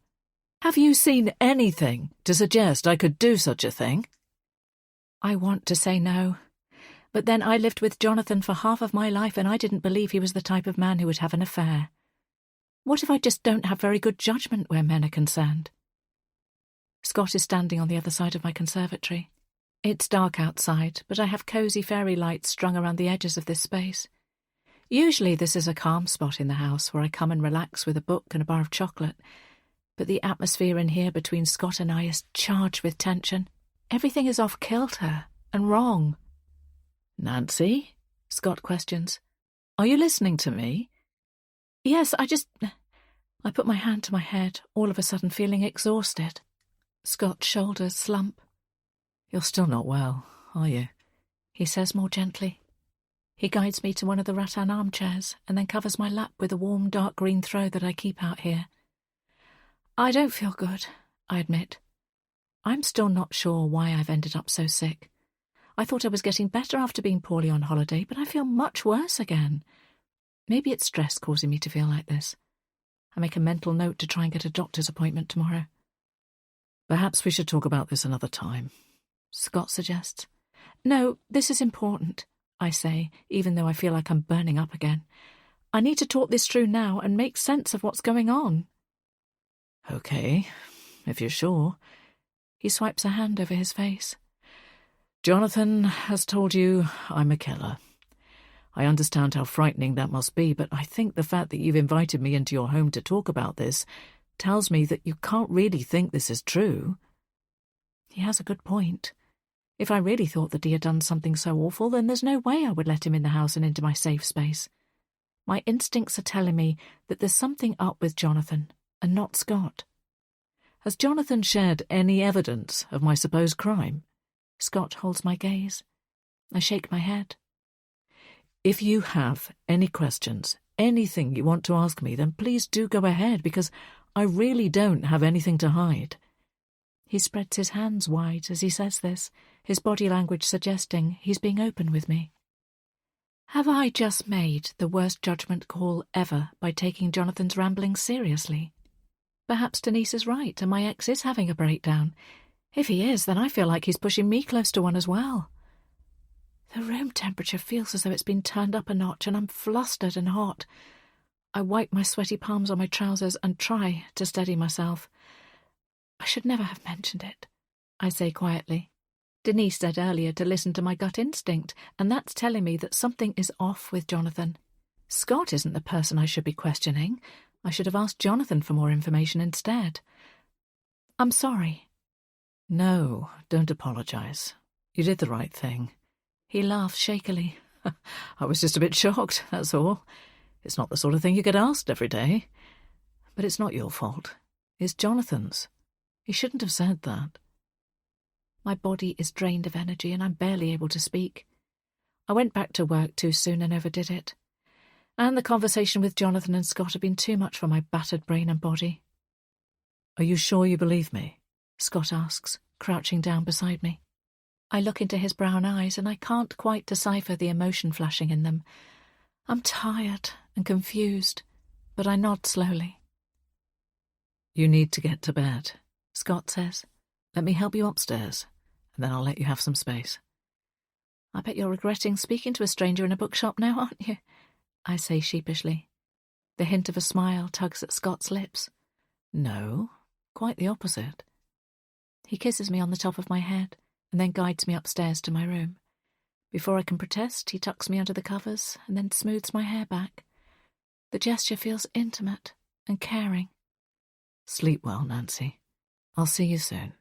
Have you seen anything to suggest I could do such a thing? I want to say no. But then I lived with Jonathan for half of my life and I didn't believe he was the type of man who would have an affair. What if I just don't have very good judgment where men are concerned? Scott is standing on the other side of my conservatory. It's dark outside, but I have cosy fairy lights strung around the edges of this space. Usually this is a calm spot in the house where I come and relax with a book and a bar of chocolate, but the atmosphere in here between Scott and I is charged with tension. Everything is off kilter and wrong. Nancy? Scott questions. Are you listening to me? Yes, I put my hand to my head, all of a sudden feeling exhausted. Scott's shoulders slump. You're still not well, are you? He says more gently. He guides me to one of the rattan armchairs and then covers my lap with a warm dark green throw that I keep out here. I don't feel good, I admit. I'm still not sure why I've ended up so sick. I thought I was getting better after being poorly on holiday, but I feel much worse again. Maybe it's stress causing me to feel like this. I make a mental note to try and get a doctor's appointment tomorrow. Perhaps we should talk about this another time, Scott suggests. No, this is important, I say, even though I feel like I'm burning up again. I need to talk this through now and make sense of what's going on. Okay, if you're sure. He swipes a hand over his face. Jonathan has told you I'm a killer. I understand how frightening that must be, but I think the fact that you've invited me into your home to talk about this tells me that you can't really think this is true. He has a good point. If I really thought that he had done something so awful, then there's no way I would let him in the house and into my safe space. My instincts are telling me that there's something up with Jonathan, and not Scott. Has Jonathan shared any evidence of my supposed crime? Scott holds my gaze. I shake my head. If you have any questions, anything you want to ask me, then please do go ahead, because I really don't have anything to hide. He spreads his hands wide as he says this, his body language suggesting he's being open with me. Have I just made the worst judgment call ever by taking Jonathan's ramblings seriously? Perhaps Denise is right and my ex is having a breakdown. If he is, then I feel like he's pushing me close to one as well. The room temperature feels as though it's been turned up a notch and I'm flustered and hot. I wipe my sweaty palms on my trousers and try to steady myself. I should never have mentioned it, I say quietly. Denise said earlier to listen to my gut instinct, and that's telling me that something is off with Jonathan. Scott isn't the person I should be questioning. I should have asked Jonathan for more information instead. I'm sorry. No, don't apologise. You did the right thing. He laughed shakily. I was just a bit shocked, that's all. It's not the sort of thing you get asked every day. But it's not your fault. It's Jonathan's. He shouldn't have said that. My body is drained of energy and I'm barely able to speak. I went back to work too soon and overdid it. And the conversation with Jonathan and Scott had been too much for my battered brain and body. Are you sure you believe me? Scott asks, crouching down beside me. I look into his brown eyes and I can't quite decipher the emotion flashing in them. I'm tired and confused, but I nod slowly. You need to get to bed, Scott says. Let me help you upstairs, and then I'll let you have some space. I bet you're regretting speaking to a stranger in a bookshop now, aren't you? I say sheepishly. The hint of a smile tugs at Scott's lips. No, quite the opposite. He kisses me on the top of my head and then guides me upstairs to my room. Before I can protest, he tucks me under the covers and then smooths my hair back. The gesture feels intimate and caring. Sleep well, Nancy. I'll see you soon.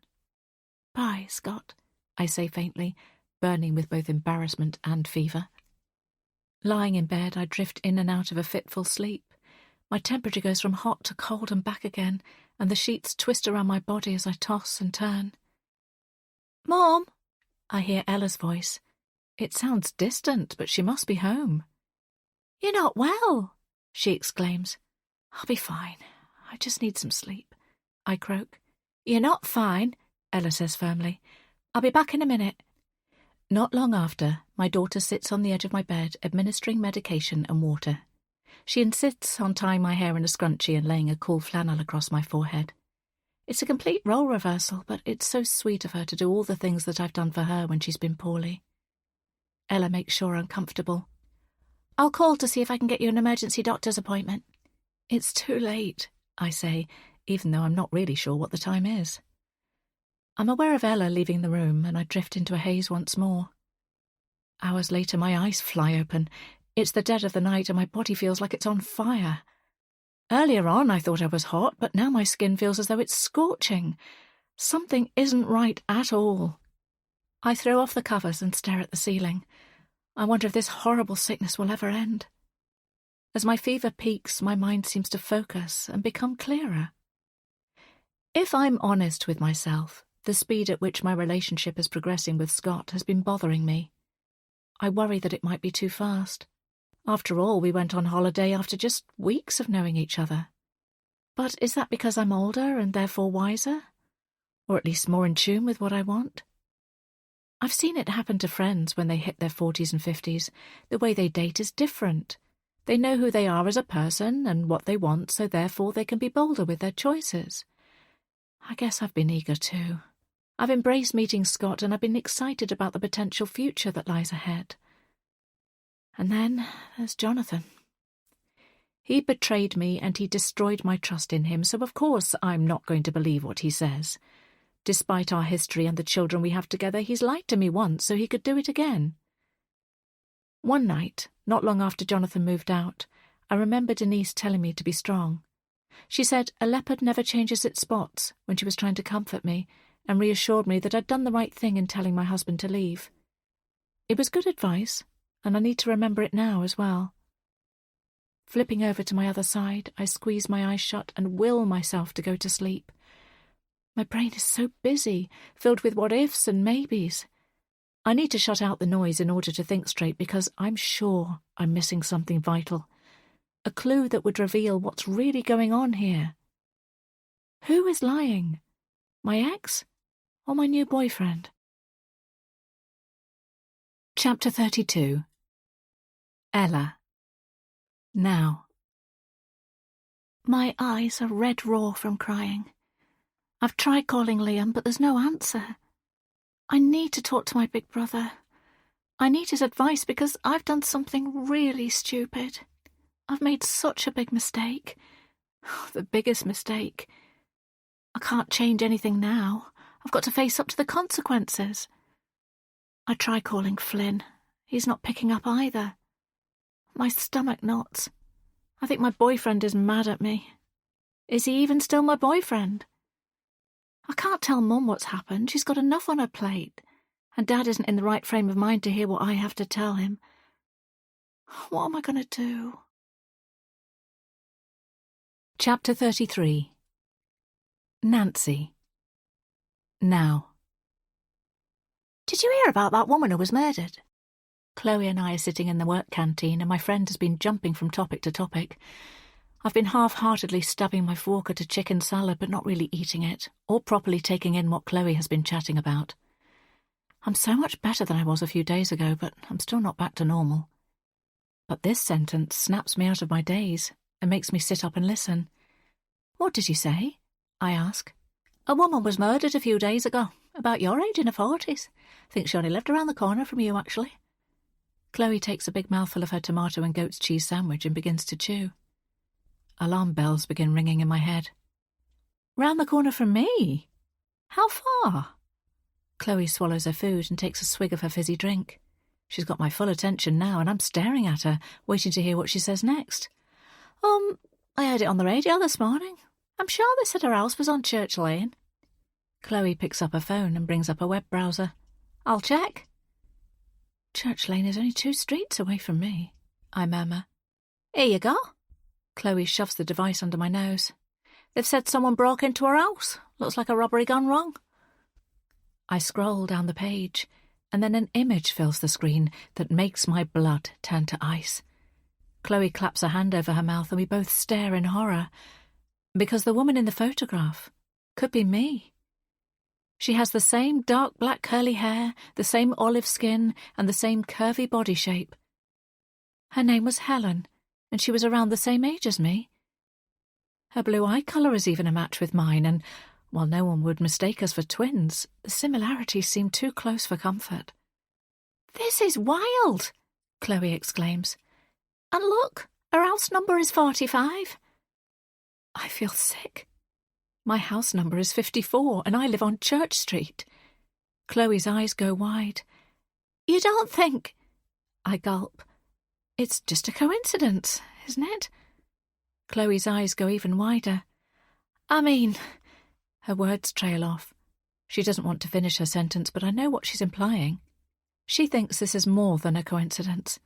Bye, Scott, I say faintly, burning with both embarrassment and fever. Lying in bed, I drift in and out of a fitful sleep. My temperature goes from hot to cold and back again, and the sheets twist around my body as I toss and turn. Mom! I hear Ella's voice. It sounds distant, but she must be home. You're not well, she exclaims. I'll be fine. I just need some sleep, I croak. You're not fine, Ella says firmly. I'll be back in a minute. Not long after, my daughter sits on the edge of my bed, administering medication and water. She insists on tying my hair in a scrunchie and laying a cool flannel across my forehead. It's a complete role reversal, but it's so sweet of her to do all the things that I've done for her when she's been poorly. Ella makes sure I'm comfortable. I'll call to see if I can get you an emergency doctor's appointment. It's too late, I say, even though I'm not really sure what the time is. I'm aware of Ella leaving the room, and I drift into a haze once more. Hours later, my eyes fly open. It's the dead of the night, and my body feels like it's on fire. Earlier on, I thought I was hot, but now my skin feels as though it's scorching. Something isn't right at all. I throw off the covers and stare at the ceiling. I wonder if this horrible sickness will ever end. As my fever peaks, my mind seems to focus and become clearer. If I'm honest with myself, the speed at which my relationship is progressing with Scott has been bothering me. I worry that it might be too fast. After all, we went on holiday after just weeks of knowing each other. But is that because I'm older and therefore wiser? Or at least more in tune with what I want? I've seen it happen to friends when they hit their 40s and 50s. The way they date is different. They know who they are as a person and what they want, so therefore they can be bolder with their choices. I guess I've been eager too. I've embraced meeting Scott and I've been excited about the potential future that lies ahead. And then there's Jonathan. He betrayed me and he destroyed my trust in him, so of course I'm not going to believe what he says. Despite our history and the children we have together, he's lied to me once, so he could do it again. One night, not long after Jonathan moved out, I remember Denise telling me to be strong. She said a leopard never changes its spots when she was trying to comfort me, and reassured me that I'd done the right thing in telling my husband to leave. It was good advice, and I need to remember it now as well. Flipping over to my other side, I squeeze my eyes shut and will myself to go to sleep. My brain is so busy, filled with what-ifs and maybes. I need to shut out the noise in order to think straight because I'm sure I'm missing something vital. A clue that would reveal what's really going on here. Who is lying? My ex or my new boyfriend? Chapter 32. Ella. Now. My eyes are red raw from crying. I've tried calling Liam, but there's no answer. I need to talk to my big brother. I need his advice because I've done something really stupid. I've made such a big mistake. The biggest mistake. I can't change anything now. I've got to face up to the consequences. I try calling Flynn. He's not picking up either. My stomach knots. I think my boyfriend is mad at me. Is he even still my boyfriend? I can't tell Mum what's happened. She's got enough on her plate. And Dad isn't in the right frame of mind to hear what I have to tell him. What am I going to do? Chapter 33. Nancy. Now. Did you hear about that woman who was murdered? Chloe and I are sitting in the work canteen and my friend has been jumping from topic to topic. I've been half-heartedly stubbing my fork at a chicken salad but not really eating it, or properly taking in what Chloe has been chatting about. I'm so much better than I was a few days ago, but I'm still not back to normal. But this sentence snaps me out of my daze and makes me sit up and listen. What did you say? I ask. A woman was murdered a few days ago, about your age, in her 40s. Think she only lived around the corner from you, actually. Chloe takes a big mouthful of her tomato and goat's cheese sandwich and begins to chew. Alarm bells begin ringing in my head. Round the corner from me? How far? Chloe swallows her food and takes a swig of her fizzy drink. She's got my full attention now and I'm staring at her, waiting to hear what she says next. I heard it on the radio this morning. I'm sure they said her house was on Church Lane. Chloe picks up her phone and brings up a web browser. I'll check. Church Lane is only 2 streets away from me, I murmur. Here you go. Chloe shoves the device under my nose. They've said someone broke into her house. Looks like a robbery gone wrong. I scroll down the page, and then an image fills the screen that makes my blood turn to ice. Chloe claps her hand over her mouth and we both stare in horror, because the woman in the photograph could be me. She has the same dark black curly hair, the same olive skin, and the same curvy body shape. Her name was Helen, and she was around the same age as me. Her blue eye colour is even a match with mine, and while no one would mistake us for twins, the similarities seem too close for comfort. This is wild, Chloe exclaims. And look, her house number is 45. I feel sick. My house number is 54, and I live on Church Street. Chloe's eyes go wide. You don't think... I gulp. It's just a coincidence, isn't it? Chloe's eyes go even wider. I mean... Her words trail off. She doesn't want to finish her sentence, but I know what she's implying. She thinks this is more than a coincidence.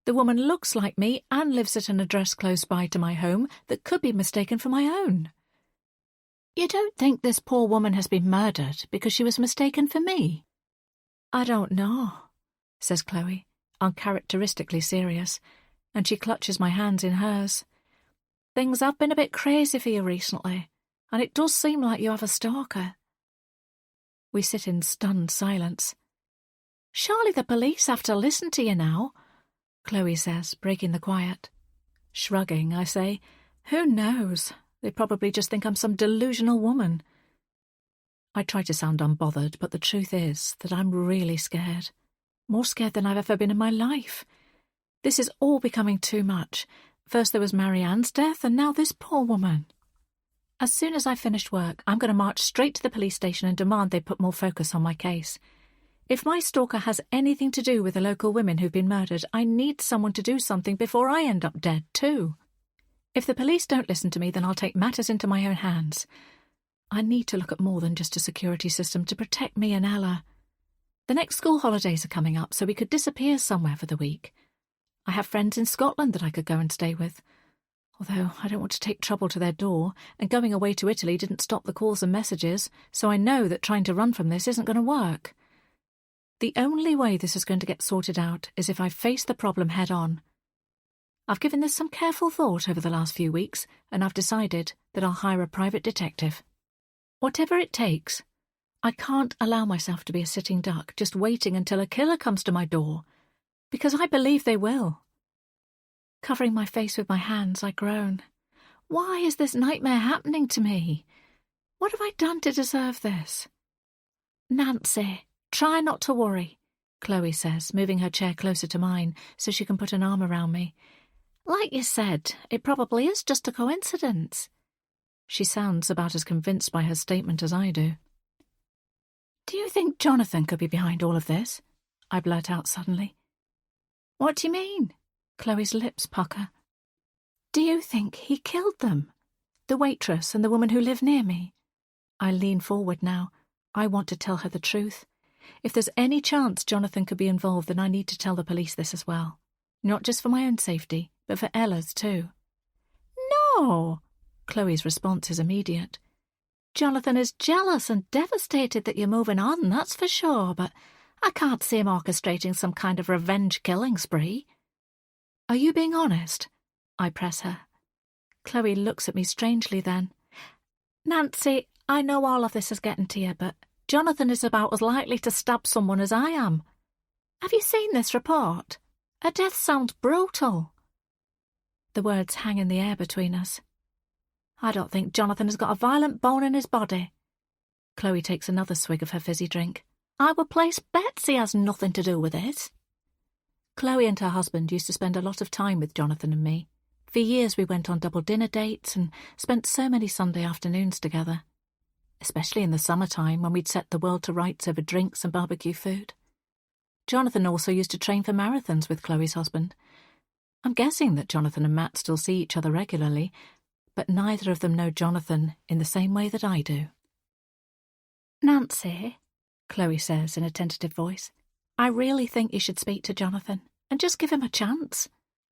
The woman looks like me and lives at an address close by to my home that could be mistaken for my own. You don't think this poor woman has been murdered because she was mistaken for me? I don't know, says Chloe, uncharacteristically serious, and she clutches my hands in hers. Things have been a bit crazy for you recently, and it does seem like you have a stalker. We sit in stunned silence. Surely the police have to listen to you now, Chloe says, breaking the quiet. Shrugging, I say, who knows? They probably just think I'm some delusional woman. I try to sound unbothered, but the truth is that I'm really scared. More scared than I've ever been in my life. This is all becoming too much. First there was Marianne's death, and now this poor woman. As soon as I've finished work, I'm going to march straight to the police station and demand they put more focus on my case. If my stalker has anything to do with the local women who've been murdered, I need someone to do something before I end up dead, too. If the police don't listen to me, then I'll take matters into my own hands. I need to look at more than just a security system to protect me and Ella. The next school holidays are coming up, so we could disappear somewhere for the week. I have friends in Scotland that I could go and stay with. Although I don't want to take trouble to their door, and going away to Italy didn't stop the calls and messages, so I know that trying to run from this isn't going to work. The only way this is going to get sorted out is if I face the problem head-on. I've given this some careful thought over the last few weeks, and I've decided that I'll hire a private detective. Whatever it takes. I can't allow myself to be a sitting duck, just waiting until a killer comes to my door, because I believe they will. Covering my face with my hands, I groan. Why is this nightmare happening to me? What have I done to deserve this? Nancy, try not to worry, Chloe says, moving her chair closer to mine so she can put an arm around me. Like you said, it probably is just a coincidence. She sounds about as convinced by her statement as I do. Do you think Jonathan could be behind all of this? I blurt out suddenly. What do you mean? Chloe's lips pucker. Do you think he killed them? The waitress and the woman who lived near me? I lean forward now. I want to tell her the truth. If there's any chance Jonathan could be involved, then I need to tell the police this as well. Not just for my own safety, but for Ella's too. No! Chloe's response is immediate. Jonathan is jealous and devastated that you're moving on, that's for sure, but I can't see him orchestrating some kind of revenge killing spree. Are you being honest? I press her. Chloe looks at me strangely then. Nancy, I know all of this is getting to you, but Jonathan is about as likely to stab someone as I am. Have you seen this report? Her death sounds brutal. The words hang in the air between us. I don't think Jonathan has got a violent bone in his body. Chloe takes another swig of her fizzy drink. I would place bets he has nothing to do with it. Chloe and her husband used to spend a lot of time with Jonathan and me. For years we went on double dinner dates and spent so many Sunday afternoons together, especially in the summertime when we'd set the world to rights over drinks and barbecue food. Jonathan also used to train for marathons with Chloe's husband. I'm guessing that Jonathan and Matt still see each other regularly, but neither of them know Jonathan in the same way that I do. Nancy, Chloe says in a tentative voice, I really think you should speak to Jonathan and just give him a chance.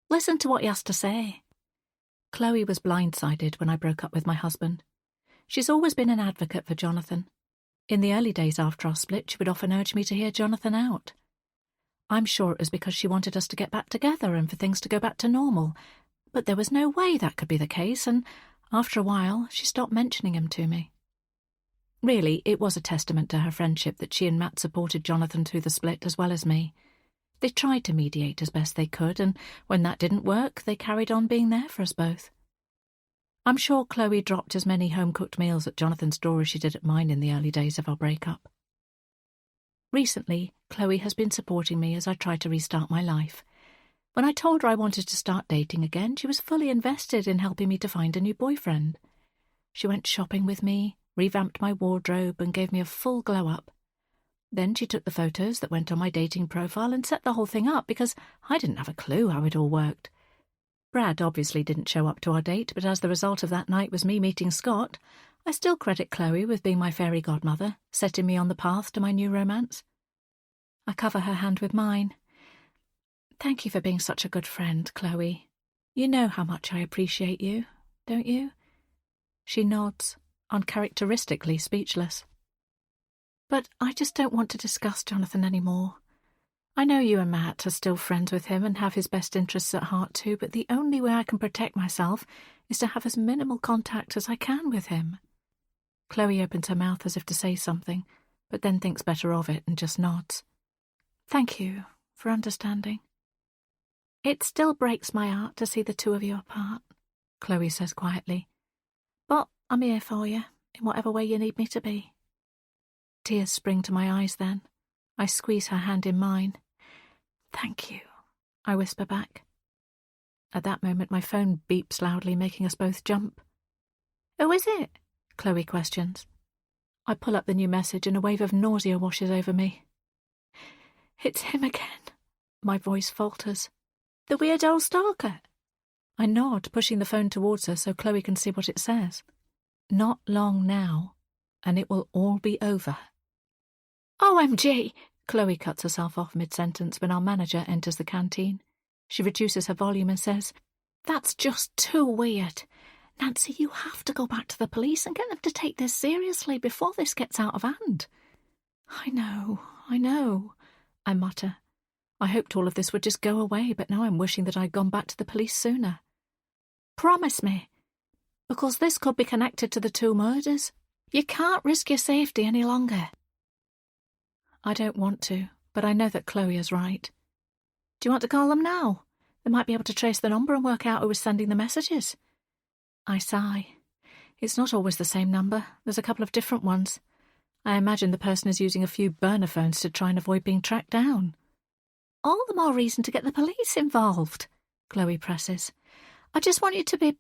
Listen to what he has to say. Chloe was blindsided when I broke up with my husband. She's always been an advocate for Jonathan. In the early days after our split, she would often urge me to hear Jonathan out. I'm sure it was because she wanted us to get back together and for things to go back to normal, but there was no way that could be the case, and after a while she stopped mentioning him to me. Really, it was a testament to her friendship that she and Matt supported Jonathan through the split as well as me. They tried to mediate as best they could, and when that didn't work, they carried on being there for us both. I'm sure Chloe dropped as many home-cooked meals at Jonathan's door as she did at mine in the early days of our breakup. Recently, Chloe has been supporting me as I try to restart my life. When I told her I wanted to start dating again, she was fully invested in helping me to find a new boyfriend. She went shopping with me, revamped my wardrobe, and gave me a full glow-up. Then she took the photos that went on my dating profile and set the whole thing up because I didn't have a clue how it all worked. Brad obviously didn't show up to our date, but as the result of that night was me meeting Scott, I still credit Chloe with being my fairy godmother, setting me on the path to my new romance. I cover her hand with mine. Thank you for being such a good friend, Chloe. You know how much I appreciate you, don't you? She nods, uncharacteristically speechless. But I just don't want to discuss Jonathan anymore. I know you and Matt are still friends with him and have his best interests at heart too, but the only way I can protect myself is to have as minimal contact as I can with him. Chloe opens her mouth as if to say something, but then thinks better of it and just nods. Thank you for understanding. It still breaks my heart to see the two of you apart, Chloe says quietly. But I'm here for you, in whatever way you need me to be. Tears spring to my eyes then. I squeeze her hand in mine. Thank you, I whisper back. At that moment my phone beeps loudly, making us both jump. Who is it? Chloe questions. I pull up the new message and a wave of nausea washes over me. It's him again. My voice falters. The weird old stalker. I nod, pushing the phone towards her so Chloe can see what it says. Not long now, and it will all be over. OMG! Chloe cuts herself off mid-sentence when our manager enters the canteen. She reduces her volume and says, That's just too weird. Nancy, you have to go back to the police and get them to take this seriously before this gets out of hand. I know, I mutter. I hoped all of this would just go away, but now I'm wishing that I'd gone back to the police sooner. Promise me, because this could be connected to the two murders. You can't risk your safety any longer. I don't want to, but I know that Chloe is right. Do you want to call them now? They might be able to trace the number and work out who was sending the messages. I sigh. It's not always the same number. There's a couple of different ones. I imagine the person is using a few burner phones to try and avoid being tracked down. All the more reason to get the police involved, Chloe presses. I just want you to be...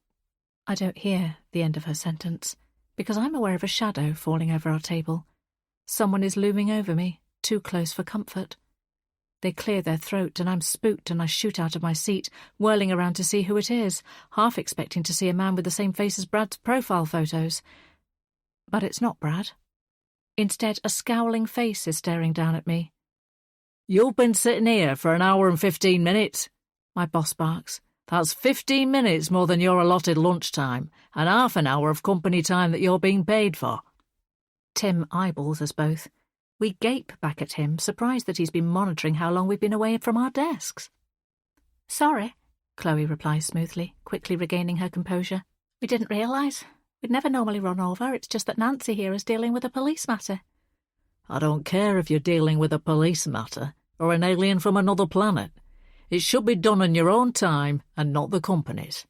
I don't hear the end of her sentence, because I'm aware of a shadow falling over our table. Someone is looming over me, too close for comfort. They clear their throat, and I'm spooked, and I shoot out of my seat, whirling around to see who it is, half expecting to see a man with the same face as Brad's profile photos. But it's not Brad. Instead, a scowling face is staring down at me. "You've been sitting here for an hour and 15 minutes, my boss barks. "That's 15 minutes more than your allotted lunchtime, and half an hour of company time that you're being paid for." Tim eyeballs us both. We gape back at him, surprised that he's been monitoring how long we've been away from our desks. "Sorry," Chloe replies smoothly, quickly regaining her composure. "We didn't realise. We'd never normally run over. It's just that Nancy here is dealing with a police matter." "I don't care if you're dealing with a police matter or an alien from another planet. It should be done in your own time and not the company's."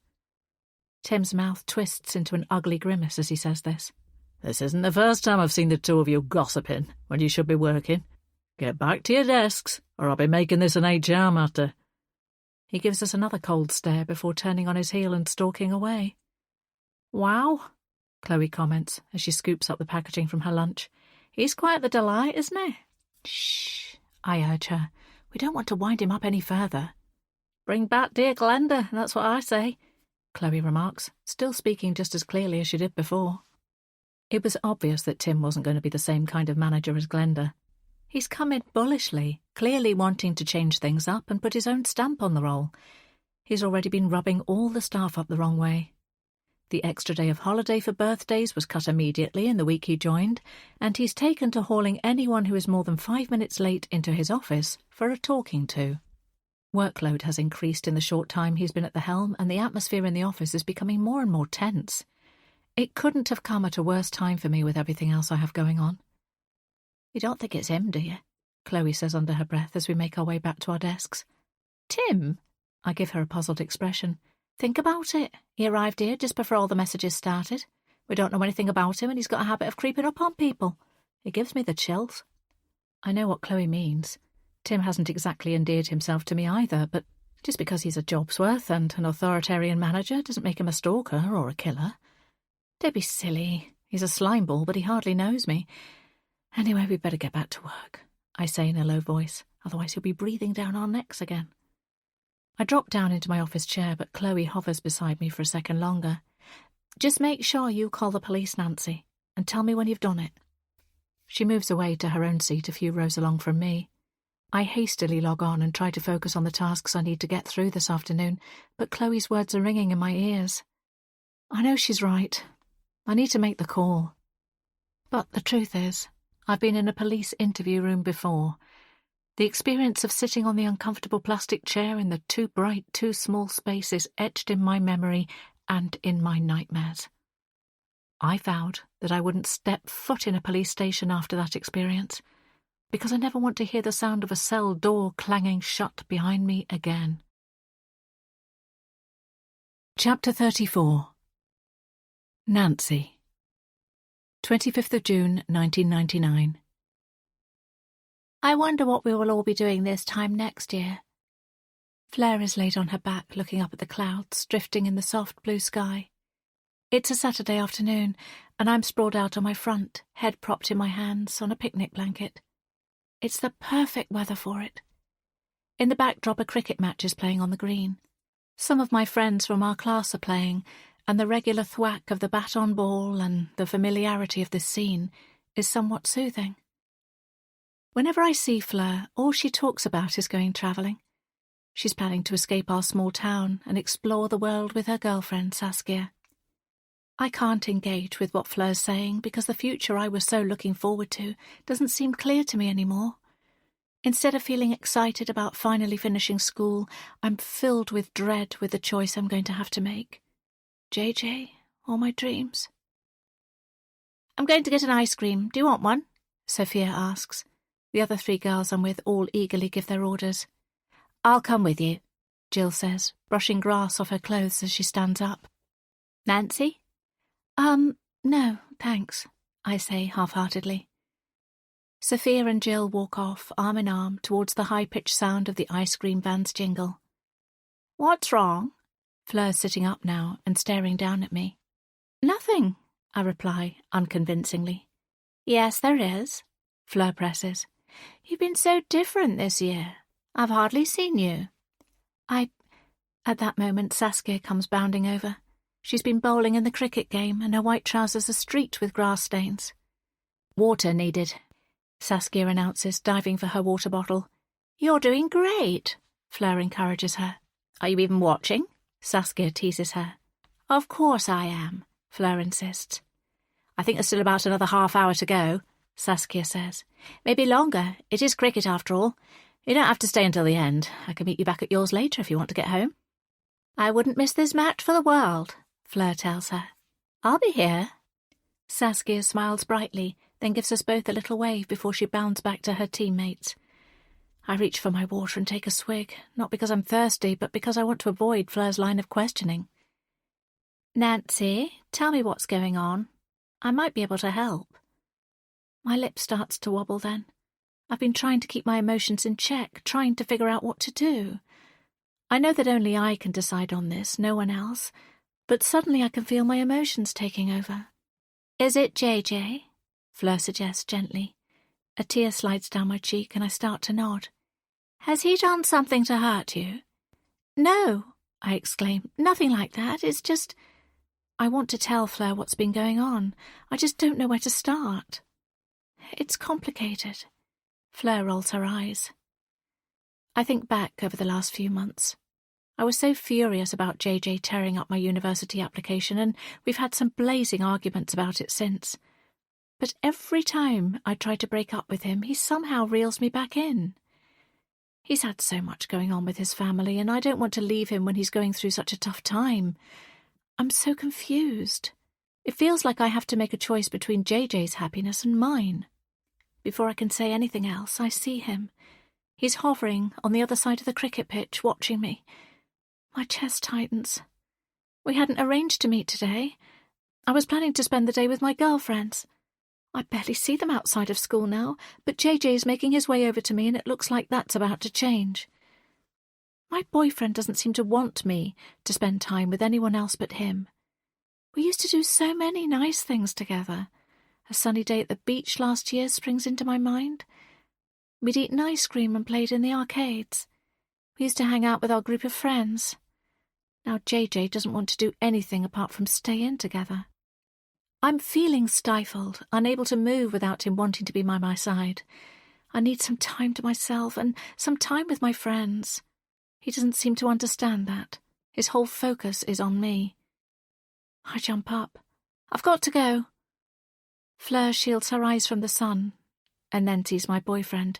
Tim's mouth twists into an ugly grimace as he says this. "This isn't the first time I've seen the two of you gossiping when you should be working. Get back to your desks, or I'll be making this an HR matter." He gives us another cold stare before turning on his heel and stalking away. "Wow," Chloe comments as she scoops up the packaging from her lunch. "He's quite the delight, isn't he?" "Shh," I urge her. "We don't want to wind him up any further." "Bring back dear Glenda, that's what I say," Chloe remarks, still speaking just as clearly as she did before. It was obvious that Tim wasn't going to be the same kind of manager as Glenda. He's come in bullishly, clearly wanting to change things up and put his own stamp on the role. He's already been rubbing all the staff up the wrong way. The extra day of holiday for birthdays was cut immediately in the week he joined, and he's taken to hauling anyone who is more than 5 minutes late into his office for a talking to. Workload has increased in the short time he's been at the helm, and the atmosphere in the office is becoming more and more tense. It couldn't have come at a worse time for me with everything else I have going on. "You don't think it's him, do you?" Chloe says under her breath as we make our way back to our desks. "Tim?" I give her a puzzled expression. "Think about it. He arrived here just before all the messages started. We don't know anything about him, and he's got a habit of creeping up on people. It gives me the chills." I know what Chloe means. Tim hasn't exactly endeared himself to me either, but just because he's a job's worth and an authoritarian manager doesn't make him a stalker or a killer. Don't be silly. He's a slimeball, but he hardly knows me. Anyway, we'd better get back to work, I say in a low voice, otherwise he'll be breathing down our necks again. I drop down into my office chair, but Chloe hovers beside me for a second longer. "Just make sure you call the police, Nancy, and tell me when you've done it." She moves away to her own seat a few rows along from me. I hastily log on and try to focus on the tasks I need to get through this afternoon, but Chloe's words are ringing in my ears. I know she's right. I need to make the call. But the truth is, I've been in a police interview room before. The experience of sitting on the uncomfortable plastic chair in the too bright, too small space is etched in my memory and in my nightmares. I vowed that I wouldn't step foot in a police station after that experience, because I never want to hear the sound of a cell door clanging shut behind me again. Chapter 34. Nancy. 25th of June, 1999. I wonder what we will all be doing this time next year. Fleur is laid on her back, looking up at the clouds drifting in the soft blue sky. It's a Saturday afternoon, and I'm sprawled out on my front, head propped in my hands, on a picnic blanket. It's the perfect weather for it. In the backdrop, a cricket match is playing on the green. Some of my friends from our class are playing, and the regular thwack of the bat on ball and the familiarity of this scene is somewhat soothing. Whenever I see Fleur, all she talks about is going travelling. She's planning to escape our small town and explore the world with her girlfriend, Saskia. I can't engage with what Fleur's saying because the future I was so looking forward to doesn't seem clear to me anymore. Instead of feeling excited about finally finishing school, I'm filled with dread with the choice I'm going to have to make. JJ or my dreams? "I'm going to get an ice cream. Do you want one?" Sophia asks. The other 3 girls I'm with all eagerly give their orders. "I'll come with you," Jill says, brushing grass off her clothes as she stands up. "Nancy?" No, thanks," I say half-heartedly. Sophia and Jill walk off, arm in arm, towards the high-pitched sound of the ice cream van's jingle. "What's wrong?" Fleur's sitting up now and staring down at me. "Nothing," I reply, unconvincingly. "Yes, there is," Fleur presses. "You've been so different this year. I've hardly seen you." At that moment, Saskia comes bounding over. She's been bowling in the cricket game, and her white trousers are streaked with grass stains. Water needed, Saskia announces, diving for her water bottle. You're doing great, Fleur encourages her. Are you even watching? Saskia teases her. Of course I am, Fleur insists. I think there's still about another half hour to go, Saskia says. Maybe longer. It is cricket after all. You don't have to stay until the end. I can meet you back at yours later if you want to get home. I wouldn't miss this match for the world, Fleur tells her. I'll be here. Saskia smiles brightly, then gives us both a little wave before she bounds back to her teammates. I reach for my water and take a swig, not because I'm thirsty, but because I want to avoid Fleur's line of questioning. Nancy, tell me what's going on. I might be able to help. My lip starts to wobble then. I've been trying to keep my emotions in check, trying to figure out what to do. I know that only I can decide on this, no one else, but suddenly I can feel my emotions taking over. Is it JJ? Fleur suggests gently. A tear slides down my cheek and I start to nod. Has he done something to hurt you? No, I exclaim. Nothing like that. It's just... I want to tell Fleur what's been going on. I just don't know where to start. It's complicated. Fleur rolls her eyes. I think back over the last few months. I was so furious about JJ tearing up my university application, and we've had some blazing arguments about it since. But every time I try to break up with him, he somehow reels me back in. He's had so much going on with his family, and I don't want to leave him when he's going through such a tough time. I'm so confused. It feels like I have to make a choice between JJ's happiness and mine. Before I can say anything else, I see him. He's hovering on the other side of the cricket pitch, watching me. My chest tightens. We hadn't arranged to meet today. I was planning to spend the day with my girlfriends. I barely see them outside of school now, but JJ is making his way over to me and it looks like that's about to change. My boyfriend doesn't seem to want me to spend time with anyone else but him. We used to do so many nice things together. A sunny day at the beach last year springs into my mind. We'd eaten ice cream and played in the arcades. We used to hang out with our group of friends. Now JJ doesn't want to do anything apart from stay in together. I'm feeling stifled, unable to move without him wanting to be by my side. I need some time to myself and some time with my friends. He doesn't seem to understand that. His whole focus is on me. I jump up. I've got to go. Fleur shields her eyes from the sun and then sees my boyfriend.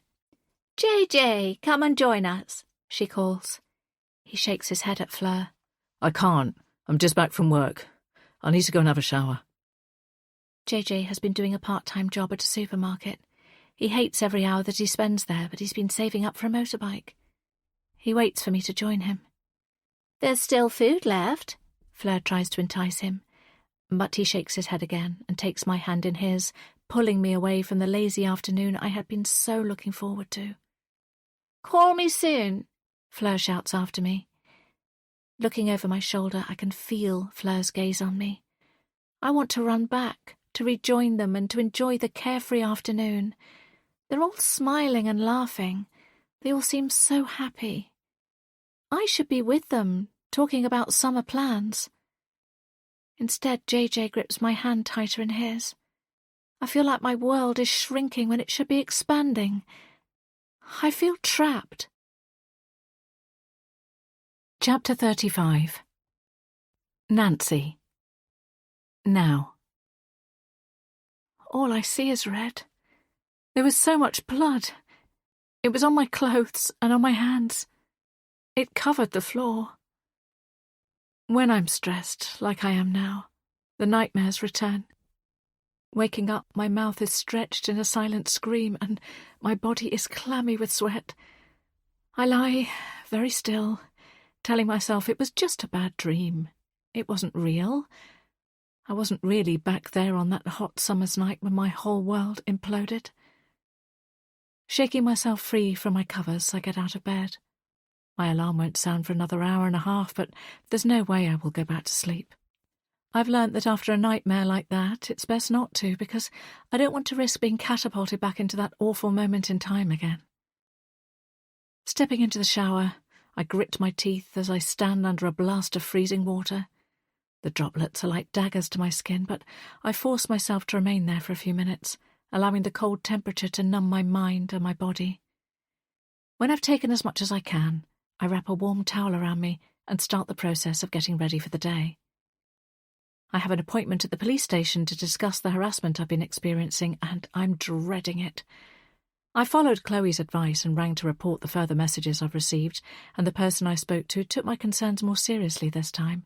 JJ, come and join us, she calls. He shakes his head at Fleur. I can't. I'm just back from work. I need to go and have a shower. JJ has been doing a part-time job at a supermarket. He hates every hour that he spends there, but he's been saving up for a motorbike. He waits for me to join him. There's still food left, Fleur tries to entice him, but he shakes his head again and takes my hand in his, pulling me away from the lazy afternoon I had been so looking forward to. Call me soon, Fleur shouts after me. Looking over my shoulder, I can feel Fleur's gaze on me. I want to run back, to rejoin them and to enjoy the carefree afternoon. They're all smiling and laughing. They all seem so happy. I should be with them, talking about summer plans. Instead, JJ grips my hand tighter in his. I feel like my world is shrinking when it should be expanding. I feel trapped. Chapter 35. Nancy. Now. All I see is red. There was so much blood. It was on my clothes and on my hands. It covered the floor. When I'm stressed, like I am now, the nightmares return. Waking up, my mouth is stretched in a silent scream and my body is clammy with sweat. I lie very still, telling myself it was just a bad dream. It wasn't real. I wasn't really back there on that hot summer's night when my whole world imploded. Shaking myself free from my covers, I get out of bed. My alarm won't sound for another hour and a half, but there's no way I will go back to sleep. I've learnt that after a nightmare like that, it's best not to, because I don't want to risk being catapulted back into that awful moment in time again. Stepping into the shower, I grit my teeth as I stand under a blast of freezing water. The droplets are like daggers to my skin, but I force myself to remain there for a few minutes, allowing the cold temperature to numb my mind and my body. When I've taken as much as I can, I wrap a warm towel around me and start the process of getting ready for the day. I have an appointment at the police station to discuss the harassment I've been experiencing, and I'm dreading it. I followed Chloe's advice and rang to report the further messages I've received, and the person I spoke to took my concerns more seriously this time.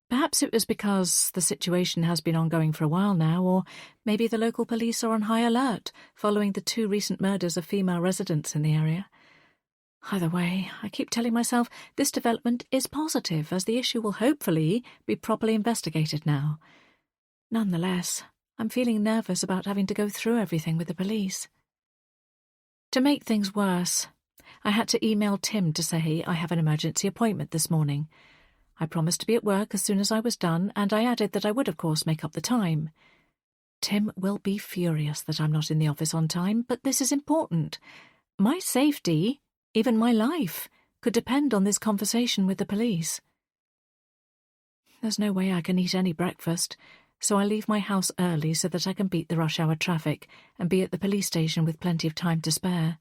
Perhaps it was because the situation has been ongoing for a while now, or maybe the local police are on high alert following the 2 recent murders of female residents in the area. Either way, I keep telling myself this development is positive, as the issue will hopefully be properly investigated now. Nonetheless, I'm feeling nervous about having to go through everything with the police. To make things worse, I had to email Tim to say I have an emergency appointment this morning. I promised to be at work as soon as I was done, and I added that I would, of course, make up the time. Tim will be furious that I'm not in the office on time, but this is important. My safety, even my life, could depend on this conversation with the police. There's no way I can eat any breakfast, so I leave my house early so that I can beat the rush hour traffic and be at the police station with plenty of time to spare.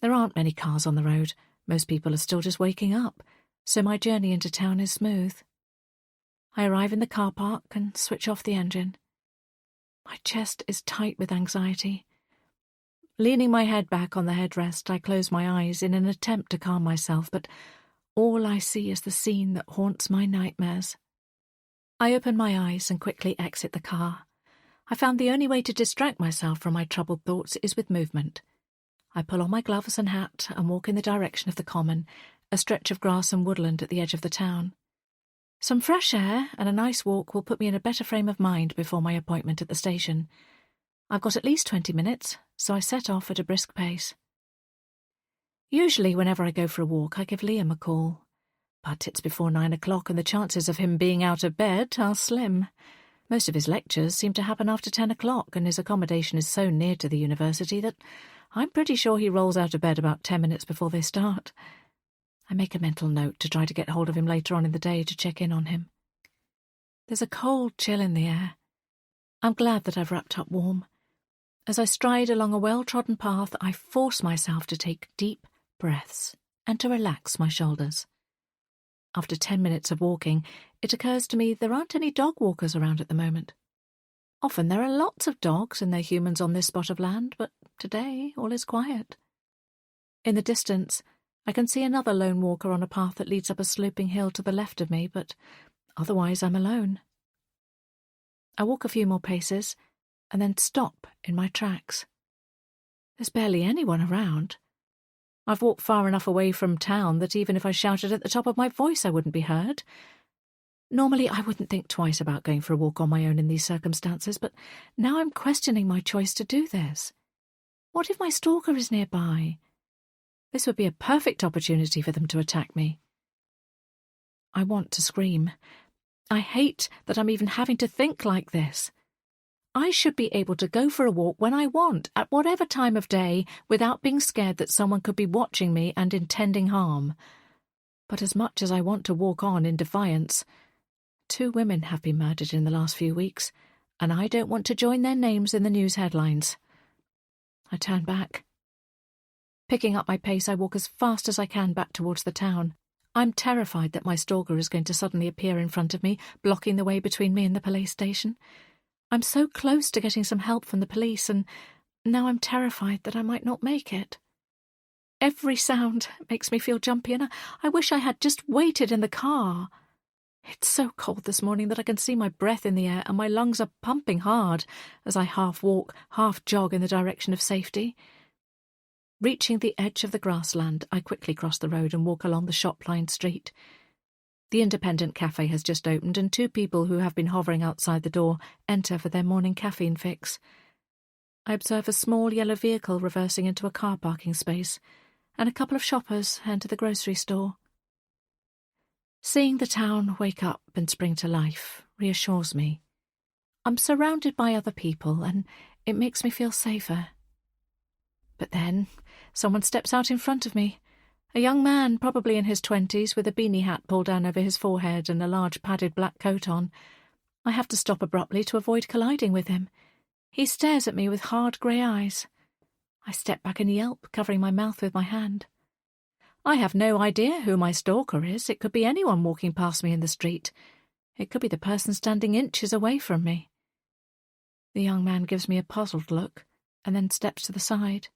There aren't many cars on the road. Most people are still just waking up, so my journey into town is smooth. I arrive in the car park and switch off the engine. My chest is tight with anxiety. Leaning my head back on the headrest, I close my eyes in an attempt to calm myself, but all I see is the scene that haunts my nightmares. I open my eyes and quickly exit the car. I found the only way to distract myself from my troubled thoughts is with movement. I pull on my gloves and hat and walk in the direction of the common, a stretch of grass and woodland at the edge of the town. Some fresh air and a nice walk will put me in a better frame of mind before my appointment at the station. I've got at least 20 minutes, so I set off at a brisk pace. Usually, whenever I go for a walk, I give Liam a call. But it's before 9 o'clock, and the chances of him being out of bed are slim. Most of his lectures seem to happen after 10 o'clock, and his accommodation is so near to the university that I'm pretty sure he rolls out of bed about 10 minutes before they start. I make a mental note to try to get hold of him later on in the day to check in on him. There's a cold chill in the air. I'm glad that I've wrapped up warm. As I stride along a well-trodden path, I force myself to take deep breaths and to relax my shoulders. After 10 minutes of walking, it occurs to me there aren't any dog walkers around at the moment. Often there are lots of dogs and their humans on this spot of land, but today all is quiet. In the distance, I can see another lone walker on a path that leads up a sloping hill to the left of me, but otherwise I'm alone. I walk a few more paces and then stop in my tracks. There's barely anyone around. I've walked far enough away from town that even if I shouted at the top of my voice I wouldn't be heard. Normally I wouldn't think twice about going for a walk on my own in these circumstances, but now I'm questioning my choice to do this. What if my stalker is nearby? This would be a perfect opportunity for them to attack me. I want to scream. I hate that I'm even having to think like this. I should be able to go for a walk when I want, at whatever time of day, without being scared that someone could be watching me and intending harm. But as much as I want to walk on in defiance, 2 women have been murdered in the last few weeks, and I don't want to join their names in the news headlines. I turn back. Picking up my pace, I walk as fast as I can back towards the town. I'm terrified that my stalker is going to suddenly appear in front of me, blocking the way between me and the police station. I'm so close to getting some help from the police, and now I'm terrified that I might not make it. Every sound makes me feel jumpy, and I wish I had just waited in the car. It's so cold this morning that I can see my breath in the air, and my lungs are pumping hard as I half walk, half jog in the direction of safety. Reaching the edge of the grassland, I quickly cross the road and walk along the shop-lined street. The independent cafe has just opened, and 2 people who have been hovering outside the door enter for their morning caffeine fix. I observe a small yellow vehicle reversing into a car parking space, and a couple of shoppers enter the grocery store. Seeing the town wake up and spring to life reassures me. I'm surrounded by other people, and it makes me feel safer. But then someone steps out in front of me. A young man, probably in his 20s, with a beanie hat pulled down over his forehead and a large padded black coat on. I have to stop abruptly to avoid colliding with him. He stares at me with hard grey eyes. I step back and yelp, covering my mouth with my hand. I have no idea who my stalker is. It could be anyone walking past me in the street. It could be the person standing inches away from me. The young man gives me a puzzled look and then steps to the side.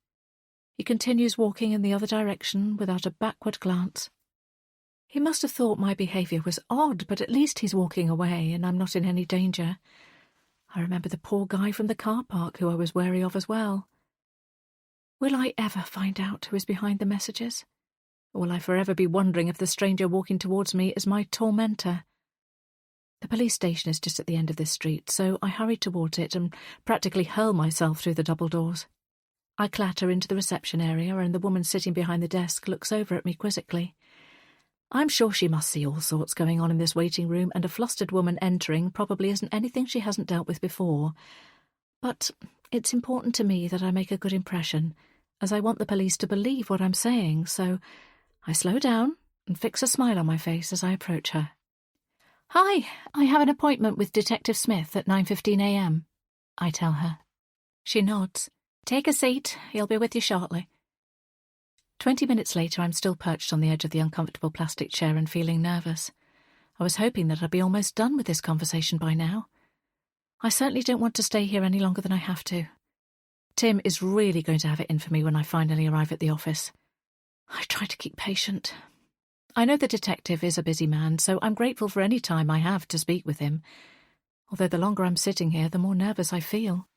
He continues walking in the other direction without a backward glance. He must have thought my behaviour was odd, but at least he's walking away and I'm not in any danger. I remember the poor guy from the car park who I was wary of as well. Will I ever find out who is behind the messages? Or will I forever be wondering if the stranger walking towards me is my tormentor? The police station is just at the end of this street, so I hurry towards it and practically hurl myself through the double doors. I clatter into the reception area, and the woman sitting behind the desk looks over at me quizzically. I'm sure she must see all sorts going on in this waiting room, and a flustered woman entering probably isn't anything she hasn't dealt with before. But it's important to me that I make a good impression, as I want the police to believe what I'm saying, so I slow down and fix a smile on my face as I approach her. "Hi, I have an appointment with Detective Smith at 9:15 a.m, I tell her. She nods. "Take a seat, he'll be with you shortly." 20 minutes later, I'm still perched on the edge of the uncomfortable plastic chair and feeling nervous. I was hoping that I'd be almost done with this conversation by now. I certainly don't want to stay here any longer than I have to. Tim is really going to have it in for me when I finally arrive at the office. I try to keep patient. I know the detective is a busy man, so I'm grateful for any time I have to speak with him, although the longer I'm sitting here, the more nervous I feel.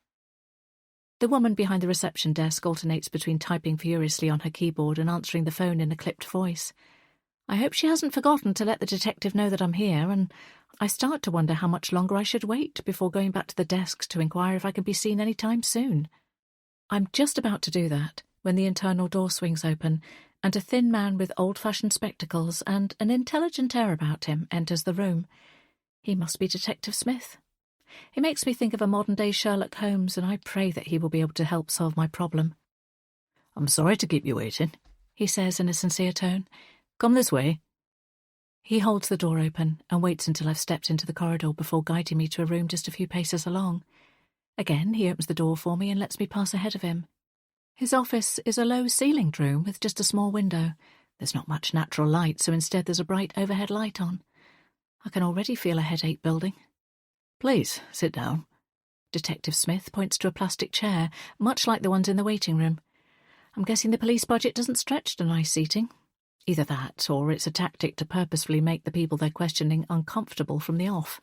The woman behind the reception desk alternates between typing furiously on her keyboard and answering the phone in a clipped voice. I hope she hasn't forgotten to let the detective know that I'm here, and I start to wonder how much longer I should wait before going back to the desk to inquire if I can be seen any time soon. I'm just about to do that when the internal door swings open, and a thin man with old-fashioned spectacles and an intelligent air about him enters the room. He must be Detective Smith. He makes me think of a modern-day Sherlock Holmes, and I pray that he will be able to help solve my problem. "I'm sorry to keep you waiting," he says in a sincere tone. "Come this way." He holds the door open and waits until I've stepped into the corridor before guiding me to a room just a few paces along. Again, he opens the door for me and lets me pass ahead of him. His office is a low-ceilinged room with just a small window. There's not much natural light, so instead there's a bright overhead light on. I can already feel a headache building. "Please, sit down." Detective Smith points to a plastic chair, much like the ones in the waiting room. I'm guessing the police budget doesn't stretch to nice seating. Either that, or it's a tactic to purposefully make the people they're questioning uncomfortable from the off.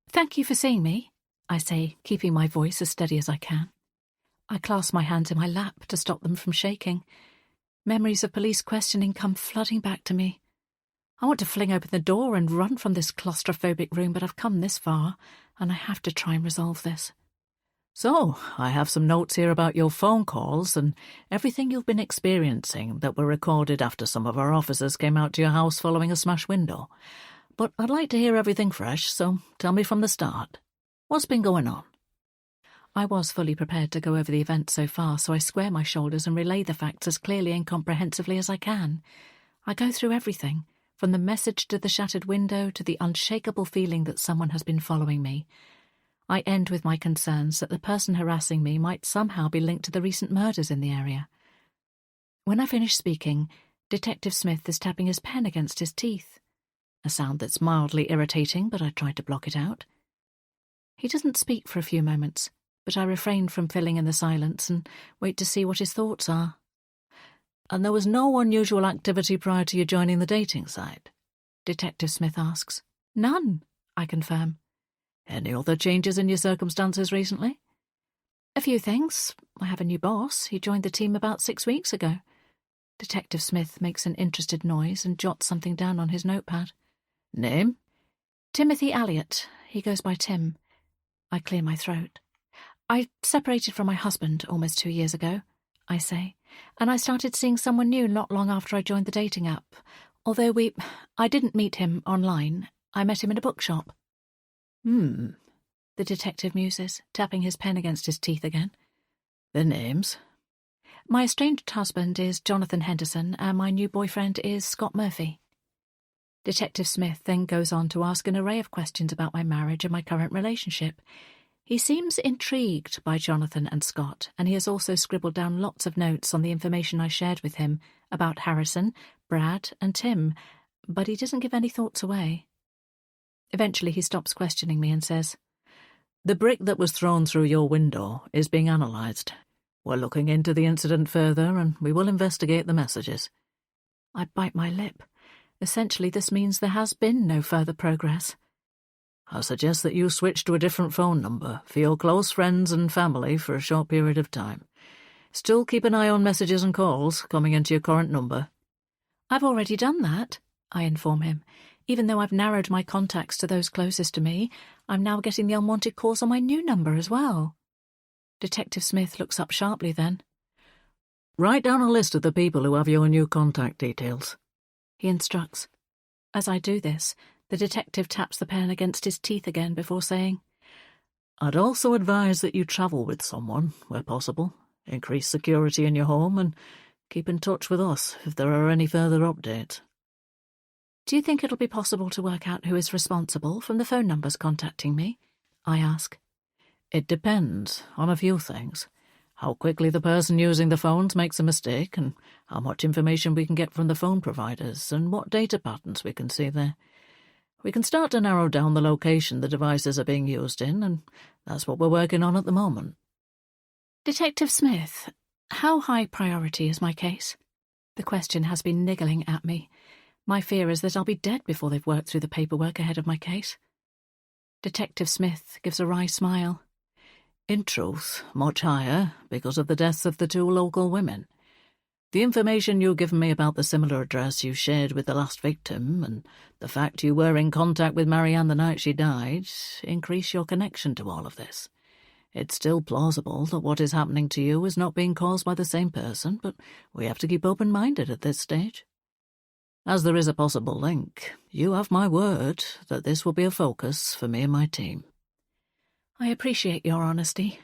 "Thank you for seeing me," I say, keeping my voice as steady as I can. I clasp my hands in my lap to stop them from shaking. Memories of police questioning come flooding back to me. I want to fling open the door and run from this claustrophobic room, but I've come this far, and I have to try and resolve this. "So, I have some notes here about your phone calls and everything you've been experiencing that were recorded after some of our officers came out to your house following a smashed window. But I'd like to hear everything fresh, so tell me from the start. What's been going on?" I was fully prepared to go over the events so far, so I square my shoulders and relay the facts as clearly and comprehensively as I can. I go through everything, from the message to the shattered window to the unshakable feeling that someone has been following me. I end with my concerns that the person harassing me might somehow be linked to the recent murders in the area. When I finish speaking, Detective Smith is tapping his pen against his teeth, a sound that's mildly irritating, but I try to block it out. He doesn't speak for a few moments, but I refrain from filling in the silence and wait to see what his thoughts are. "And there was no unusual activity prior to you joining the dating site?" Detective Smith asks. "None," I confirm. "Any other changes in your circumstances recently?" "A few things. I have a new boss. He joined the team about 6 weeks ago." Detective Smith makes an interested noise and jots something down on his notepad. "Name?" "Timothy Elliot. He goes by Tim." I clear my throat. "I separated from my husband almost 2 years ago," I say, "and I started seeing someone new not long after I joined the dating app. Although I didn't meet him online. I met him in a bookshop." The detective muses, tapping his pen against his teeth again. "The names?" My estranged husband is Jonathan Henderson, and my new boyfriend is Scott Murphy. Detective Smith then goes on to ask an array of questions about my marriage and my current relationship. He seems intrigued by Jonathan and Scott, and he has also scribbled down lots of notes on the information I shared with him about Harrison, Brad, and Tim, but he doesn't give any thoughts away. Eventually he stops questioning me and says, "The brick that was thrown through your window is being analysed. We're looking into the incident further, and we will investigate the messages." I bite my lip. Essentially, this means there has been no further progress. "I suggest that you switch to a different phone number for your close friends and family for a short period of time. Still keep an eye on messages and calls coming into your current number." "I've already done that," I inform him. "Even though I've narrowed my contacts to those closest to me, I'm now getting the unwanted calls on my new number as well." Detective Smith looks up sharply then. "Write down a list of the people who have your new contact details," he instructs. As I do this, the detective taps the pen against his teeth again before saying, "I'd also advise that you travel with someone, where possible. Increase security in your home and keep in touch with us if there are any further updates." "Do you think it'll be possible to work out who is responsible from the phone numbers contacting me?" I ask. "It depends on a few things. How quickly the person using the phones makes a mistake, and how much information we can get from the phone providers, and what data patterns we can see there. We can start to narrow down the location the devices are being used in, and that's what we're working on at the moment." "Detective Smith, how high priority is my case?" The question has been niggling at me. My fear is that I'll be dead before they've worked through the paperwork ahead of my case. Detective Smith gives a wry smile. "In truth, much higher, because of the deaths of the two local women. The information you've given me about the similar address you shared with the last victim, and the fact you were in contact with Marianne the night she died, increase your connection to all of this. It's still plausible that what is happening to you is not being caused by the same person, but we have to keep open-minded at this stage. As there is a possible link, you have my word that this will be a focus for me and my team." I appreciate your honesty.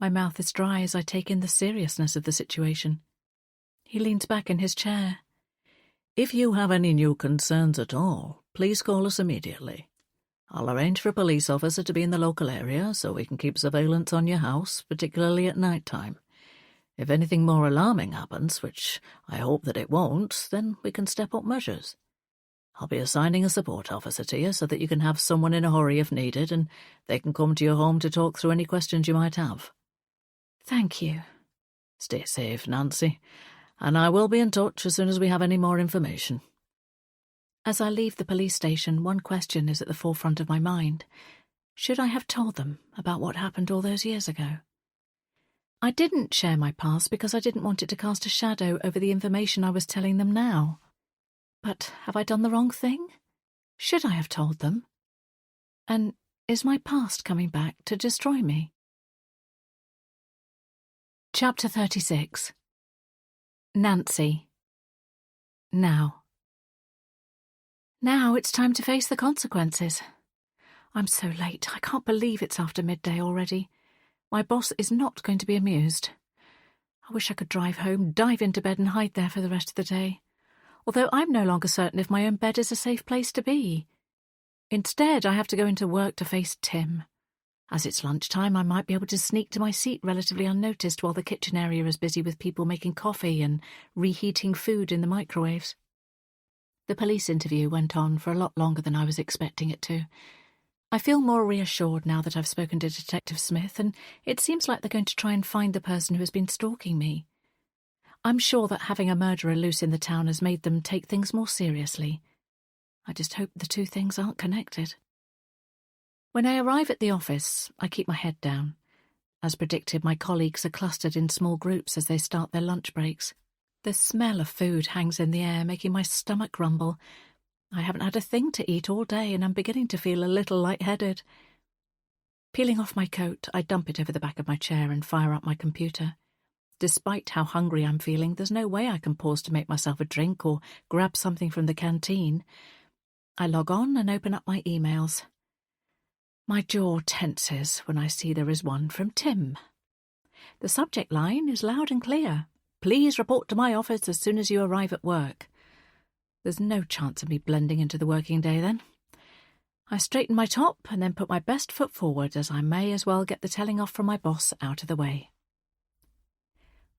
My mouth is dry as I take in the seriousness of the situation. He leans back in his chair. "If you have any new concerns at all, please call us immediately. I'll arrange for a police officer to be in the local area so we can keep surveillance on your house, particularly at night time. If anything more alarming happens, which I hope that it won't, then we can step up measures. I'll be assigning a support officer to you so that you can have someone in a hurry if needed, and they can come to your home to talk through any questions you might have." "Thank you." "Stay safe, Nancy, and I will be in touch as soon as we have any more information." As I leave the police station, one question is at the forefront of my mind. Should I have told them about what happened all those years ago? I didn't share my past because I didn't want it to cast a shadow over the information I was telling them now. But have I done the wrong thing? Should I have told them? And is my past coming back to destroy me? Chapter 36. Nancy. Now. Now it's time to face the consequences. I'm so late. I can't believe it's after midday already. My boss is not going to be amused. I wish I could drive home, dive into bed and hide there for the rest of the day. Although I'm no longer certain if my own bed is a safe place to be. Instead, I have to go into work to face Tim. As it's lunchtime, I might be able to sneak to my seat relatively unnoticed while the kitchen area is busy with people making coffee and reheating food in the microwaves. The police interview went on for a lot longer than I was expecting it to. I feel more reassured now that I've spoken to Detective Smith, and it seems like they're going to try and find the person who has been stalking me. I'm sure that having a murderer loose in the town has made them take things more seriously. I just hope the two things aren't connected. When I arrive at the office, I keep my head down. As predicted, my colleagues are clustered in small groups as they start their lunch breaks. The smell of food hangs in the air, making my stomach rumble. I haven't had a thing to eat all day, and I'm beginning to feel a little lightheaded. Peeling off my coat, I dump it over the back of my chair and fire up my computer. Despite how hungry I'm feeling, there's no way I can pause to make myself a drink or grab something from the canteen. I log on and open up my emails. My jaw tenses when I see there is one from Tim. The subject line is loud and clear. Please report to my office as soon as you arrive at work. There's no chance of me blending into the working day then. I straighten my top and then put my best foot forward, as I may as well get the telling off from my boss out of the way.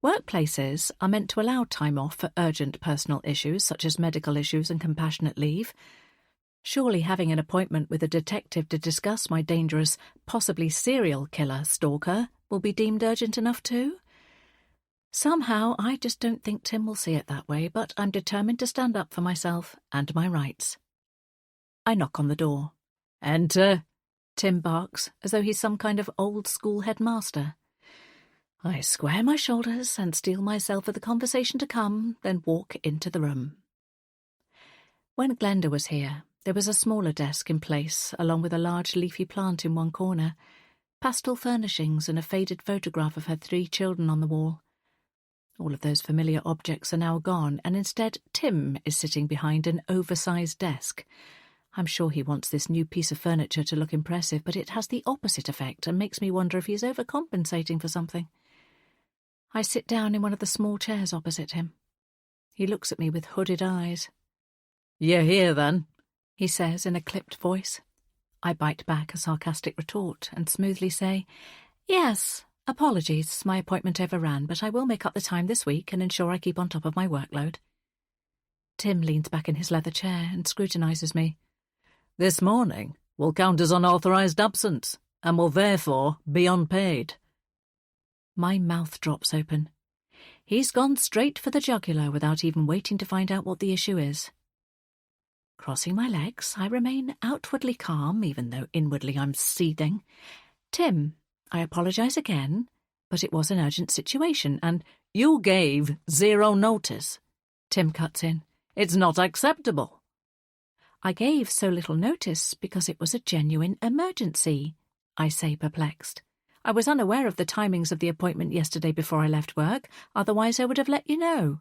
Workplaces are meant to allow time off for urgent personal issues such as medical issues and compassionate leave. Surely having an appointment with a detective to discuss my dangerous, possibly serial killer stalker will be deemed urgent enough too? Somehow I just don't think Tim will see it that way, but I'm determined to stand up for myself and my rights. I knock on the door. "Enter," Tim barks, as though he's some kind of old-school headmaster. I square my shoulders and steel myself for the conversation to come, then walk into the room. When Glenda was here, there was a smaller desk in place, along with a large leafy plant in one corner, pastel furnishings and a faded photograph of her 3 children on the wall. All of those familiar objects are now gone, and instead Tim is sitting behind an oversized desk. I'm sure he wants this new piece of furniture to look impressive, but it has the opposite effect and makes me wonder if he's overcompensating for something. I sit down in one of the small chairs opposite him. He looks at me with hooded eyes. "You're here, then?" he says in a clipped voice. I bite back a sarcastic retort and smoothly say, "Yes, apologies, my appointment overran, but I will make up the time this week and ensure I keep on top of my workload." Tim leans back in his leather chair and scrutinises me. "This morning will count as unauthorised absence and will therefore be unpaid." My mouth drops open. He's gone straight for the jugular without even waiting to find out what the issue is. Crossing my legs, I remain outwardly calm, even though inwardly I'm seething. "Tim, I apologise again, but it was an urgent situation, and—" "You gave 0 notice," Tim cuts in. "It's not acceptable." "I gave so little notice because it was a genuine emergency," I say, perplexed. "I was unaware of the timings of the appointment yesterday before I left work, otherwise I would have let you know."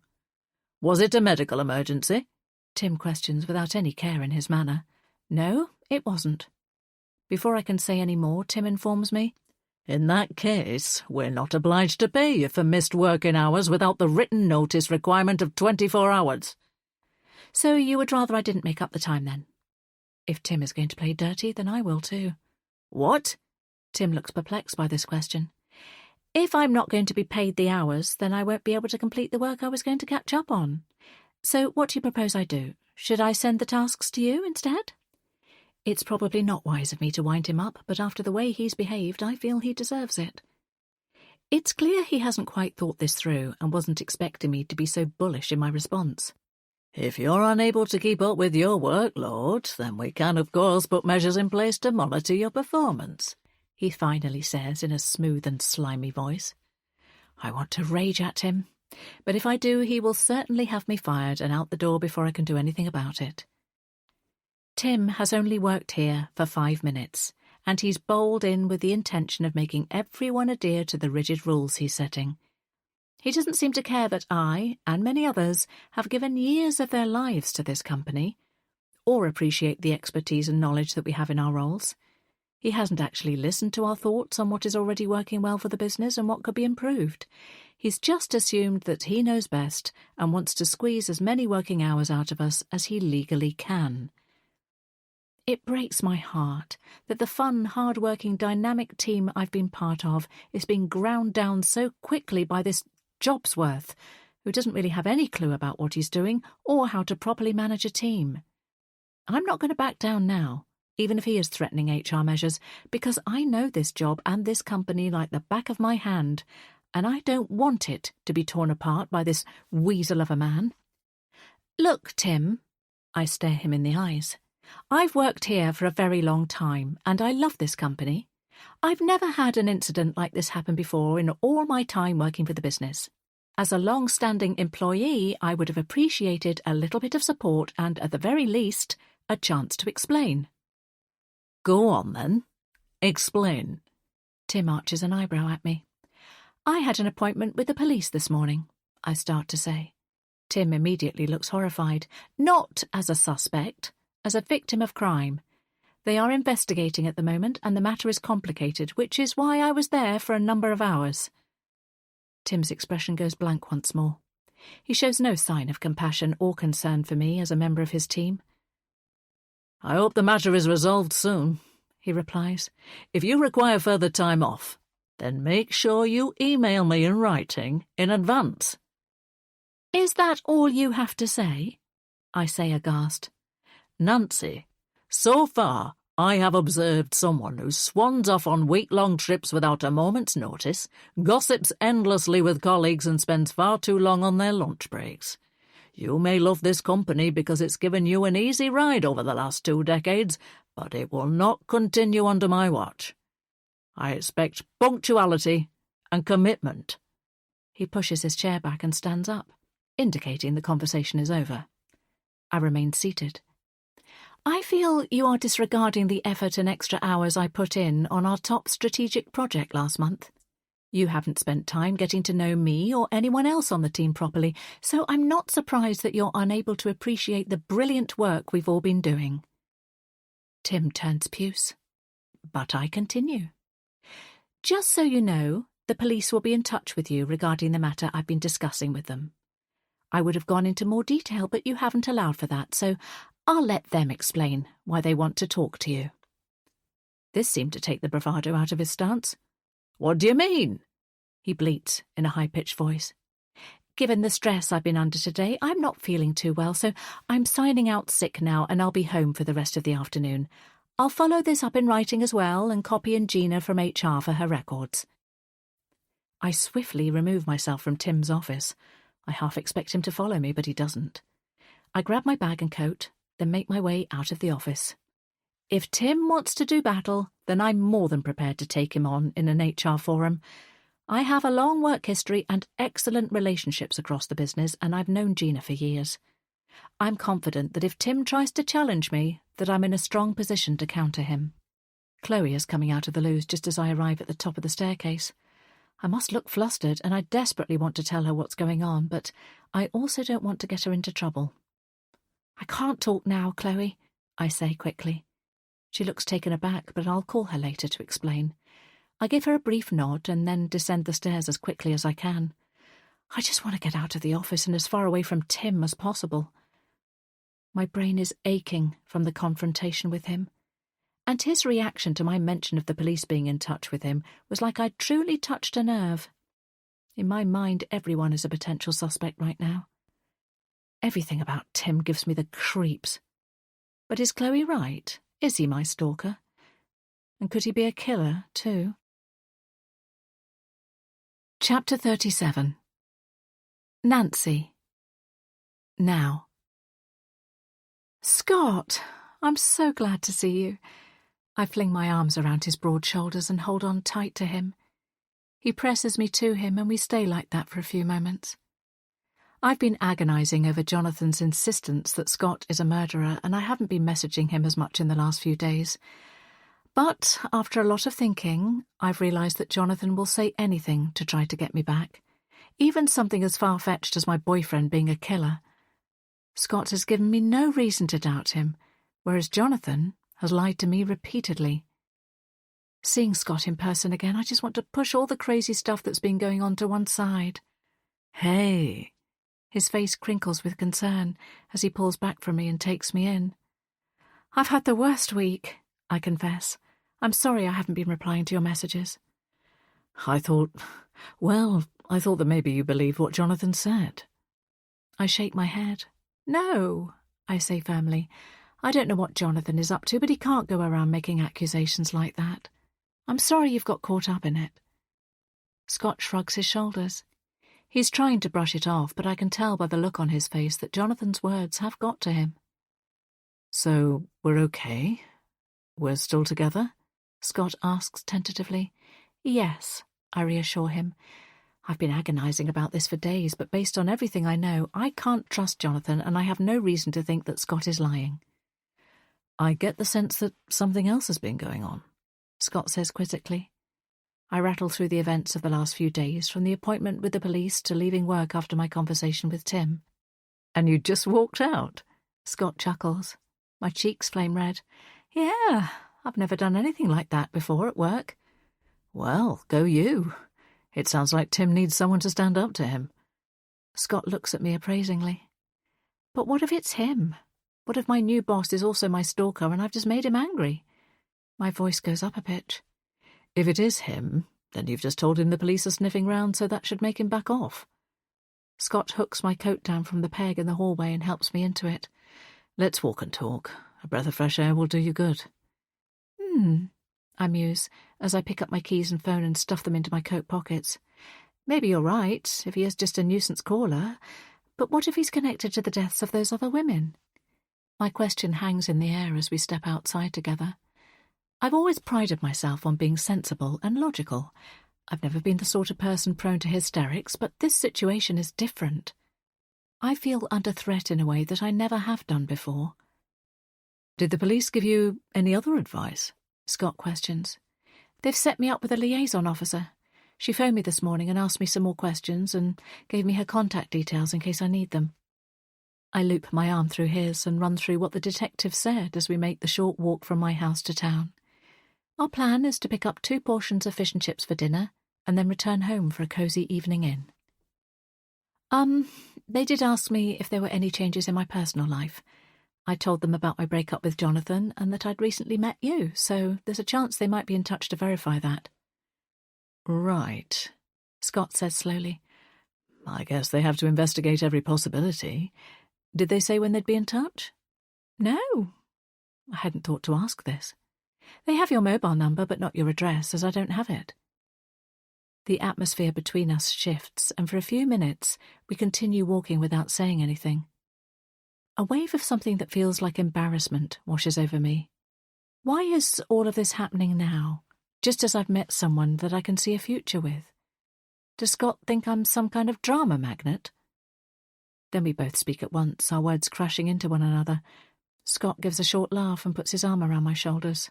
"Was it a medical emergency?" Tim questions without any care in his manner. "No, it wasn't." Before I can say any more, Tim informs me, "In that case, we're not obliged to pay you for missed working hours without the written notice requirement of 24 hours. "So you would rather I didn't make up the time, then?" If Tim is going to play dirty, then I will too. "What?" Tim looks perplexed by this question. "If I'm not going to be paid the hours, then I won't be able to complete the work I was going to catch up on. So what do you propose I do? Should I send the tasks to you instead?" It's probably not wise of me to wind him up, but after the way he's behaved, I feel he deserves it. It's clear he hasn't quite thought this through and wasn't expecting me to be so bullish in my response. "If you're unable to keep up with your workload, then we can, of course, put measures in place to monitor your performance," he finally says in a smooth and slimy voice. I want to rage at him, but if I do, he will certainly have me fired and out the door before I can do anything about it. Tim has only worked here for 5 minutes, and he's bowled in with the intention of making everyone adhere to the rigid rules he's setting. He doesn't seem to care that I, and many others, have given years of their lives to this company, or appreciate the expertise and knowledge that we have in our roles. He hasn't actually listened to our thoughts on what is already working well for the business and what could be improved. He's just assumed that he knows best and wants to squeeze as many working hours out of us as he legally can. It breaks my heart that the fun, hard-working, dynamic team I've been part of is being ground down so quickly by this Jobsworth, who doesn't really have any clue about what he's doing or how to properly manage a team. I'm not going to back down now, even if he is threatening HR measures, because I know this job and this company like the back of my hand, and I don't want it to be torn apart by this weasel of a man. Look, Tim, I stare him in the eyes. I've worked here for a very long time, and I love this company. I've never had an incident like this happen before in all my time working for the business. As a long-standing employee, I would have appreciated a little bit of support and, at the very least, a chance to explain. Go on, then. Explain. Tim arches an eyebrow at me. I had an appointment with the police this morning, I start to say. Tim immediately looks horrified. Not as a suspect, as a victim of crime. They are investigating at the moment, and the matter is complicated, which is why I was there for a number of hours. Tim's expression goes blank once more. He shows no sign of compassion or concern for me as a member of his team. "I hope the matter is resolved soon," he replies. "If you require further time off, then make sure you email me in writing in advance." "Is that all you have to say?" I say aghast. "Nancy, so far I have observed someone who swans off on week-long trips without a moment's notice, gossips endlessly with colleagues and spends far too long on their lunch breaks. You may love this company because it's given you an easy ride over the last 2 decades, but it will not continue under my watch. I expect punctuality and commitment." He pushes his chair back and stands up, indicating the conversation is over. I remain seated. "I feel you are disregarding the effort and extra hours I put in on our top strategic project last month. You haven't spent time getting to know me or anyone else on the team properly, so I'm not surprised that you're unable to appreciate the brilliant work we've all been doing." Tim turns puce, but I continue. "Just so you know, the police will be in touch with you regarding the matter I've been discussing with them. I would have gone into more detail, but you haven't allowed for that, so I'll let them explain why they want to talk to you." This seemed to take the bravado out of his stance. "What do you mean?" he bleats in a high-pitched voice. "Given the stress I've been under today, I'm not feeling too well, so I'm signing out sick now and I'll be home for the rest of the afternoon. I'll follow this up in writing as well and copy in Gina from HR for her records." I swiftly remove myself from Tim's office. I half expect him to follow me, but he doesn't. I grab my bag and coat, then make my way out of the office. If Tim wants to do battle, then I'm more than prepared to take him on in an HR forum. I have a long work history and excellent relationships across the business, and I've known Gina for years. I'm confident that if Tim tries to challenge me, that I'm in a strong position to counter him. Chloe is coming out of the loo just as I arrive at the top of the staircase. I must look flustered, and I desperately want to tell her what's going on, but I also don't want to get her into trouble. "I can't talk now, Chloe," I say quickly. She looks taken aback, but I'll call her later to explain. I give her a brief nod and then descend the stairs as quickly as I can. I just want to get out of the office and as far away from Tim as possible. My brain is aching from the confrontation with him, and his reaction to my mention of the police being in touch with him was like I'd truly touched a nerve. In my mind, everyone is a potential suspect right now. Everything about Tim gives me the creeps. But is Chloe right? Is he my stalker? And could he be a killer, too? Chapter 37. Nancy. Now. "Scott, I'm so glad to see you." I fling my arms around his broad shoulders and hold on tight to him. He presses me to him, and we stay like that for a few moments. I've been agonizing over Jonathan's insistence that Scott is a murderer, and I haven't been messaging him as much in the last few days. But after a lot of thinking, I've realized that Jonathan will say anything to try to get me back, even something as far-fetched as my boyfriend being a killer. Scott has given me no reason to doubt him, whereas Jonathan has lied to me repeatedly. Seeing Scott in person again, I just want to push all the crazy stuff that's been going on to one side. "Hey." His face crinkles with concern as he pulls back from me and takes me in. "I've had the worst week," I confess. "I'm sorry I haven't been replying to your messages." I thought that maybe you believed what Jonathan said." I shake my head. "No," I say firmly. "I don't know what Jonathan is up to, but he can't go around making accusations like that. I'm sorry you've got caught up in it." Scott shrugs his shoulders. He's trying to brush it off, but I can tell by the look on his face that Jonathan's words have got to him. "So we're okay? We're still together?" Scott asks tentatively. "Yes," I reassure him. I've been agonizing about this for days, but based on everything I know, I can't trust Jonathan, and I have no reason to think that Scott is lying. "I get the sense that something else has been going on," Scott says quizzically. I rattle through the events of the last few days, from the appointment with the police to leaving work after my conversation with Tim. "And you just walked out?" Scott chuckles. My cheeks flame red. "Yeah, I've never done anything like that before at work." "Well, go you. It sounds like Tim needs someone to stand up to him. Scott looks at me appraisingly. But what if it's him? What if my new boss is also my stalker and I've just made him angry? My voice goes up a pitch. If it is him, then you've just told him the police are sniffing round, so that should make him back off. Scott hooks my coat down from the peg in the hallway and helps me into it. Let's walk and talk. A breath of fresh air will do you good. I muse, as I pick up my keys and phone and stuff them into my coat pockets. Maybe you're right, if he is just a nuisance caller, but what if he's connected to the deaths of those other women? My question hangs in the air as we step outside together. I've always prided myself on being sensible and logical. I've never been the sort of person prone to hysterics, but this situation is different. I feel under threat in a way that I never have done before. Did the police give you any other advice? Scott questions. They've set me up with a liaison officer. She phoned me this morning and asked me some more questions and gave me her contact details in case I need them. I loop my arm through his and run through what the detective said as we make the short walk from my house to town. Our plan is to pick up 2 portions of fish and chips for dinner and then return home for a cosy evening in. They did ask me if there were any changes in my personal life. I told them about my breakup with Jonathan and that I'd recently met you, so there's a chance they might be in touch to verify that. Right, Scott says slowly. I guess they have to investigate every possibility. Did they say when they'd be in touch? No. I hadn't thought to ask this. They have your mobile number, but not your address, as I don't have it. The atmosphere between us shifts, and for a few minutes we continue walking without saying anything. A wave of something that feels like embarrassment washes over me. Why is all of this happening now, just as I've met someone that I can see a future with? Does Scott think I'm some kind of drama magnet? Then we both speak at once, our words crashing into one another. Scott gives a short laugh and puts his arm around my shoulders.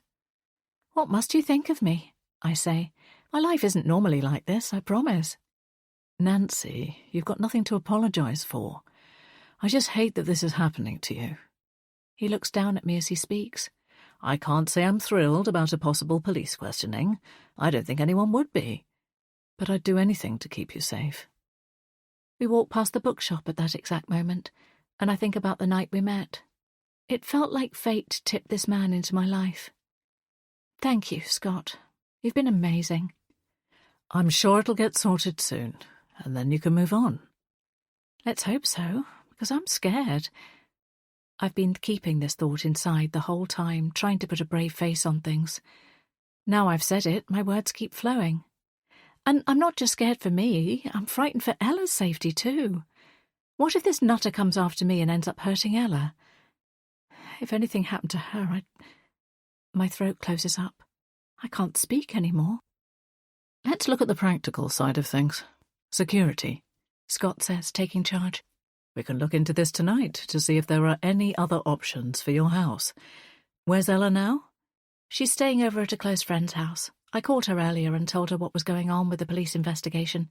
What must you think of me? I say. My life isn't normally like this, I promise. Nancy, you've got nothing to apologise for. I just hate that this is happening to you. He looks down at me as he speaks. I can't say I'm thrilled about a possible police questioning. I don't think anyone would be. But I'd do anything to keep you safe. We walk past the bookshop at that exact moment, and I think about the night we met. It felt like fate tipped this man into my life. Thank you, Scott. You've been amazing. I'm sure it'll get sorted soon, and then you can move on. Let's hope so, because I'm scared. I've been keeping this thought inside the whole time, trying to put a brave face on things. Now I've said it, my words keep flowing. And I'm not just scared for me, I'm frightened for Ella's safety too. What if this nutter comes after me and ends up hurting Ella? If anything happened to her, My throat closes up. I can't speak anymore. Let's look at the practical side of things. Security, Scott says, taking charge. We can look into this tonight to see if there are any other options for your house. Where's Ella now? She's staying over at a close friend's house. I called her earlier and told her what was going on with the police investigation.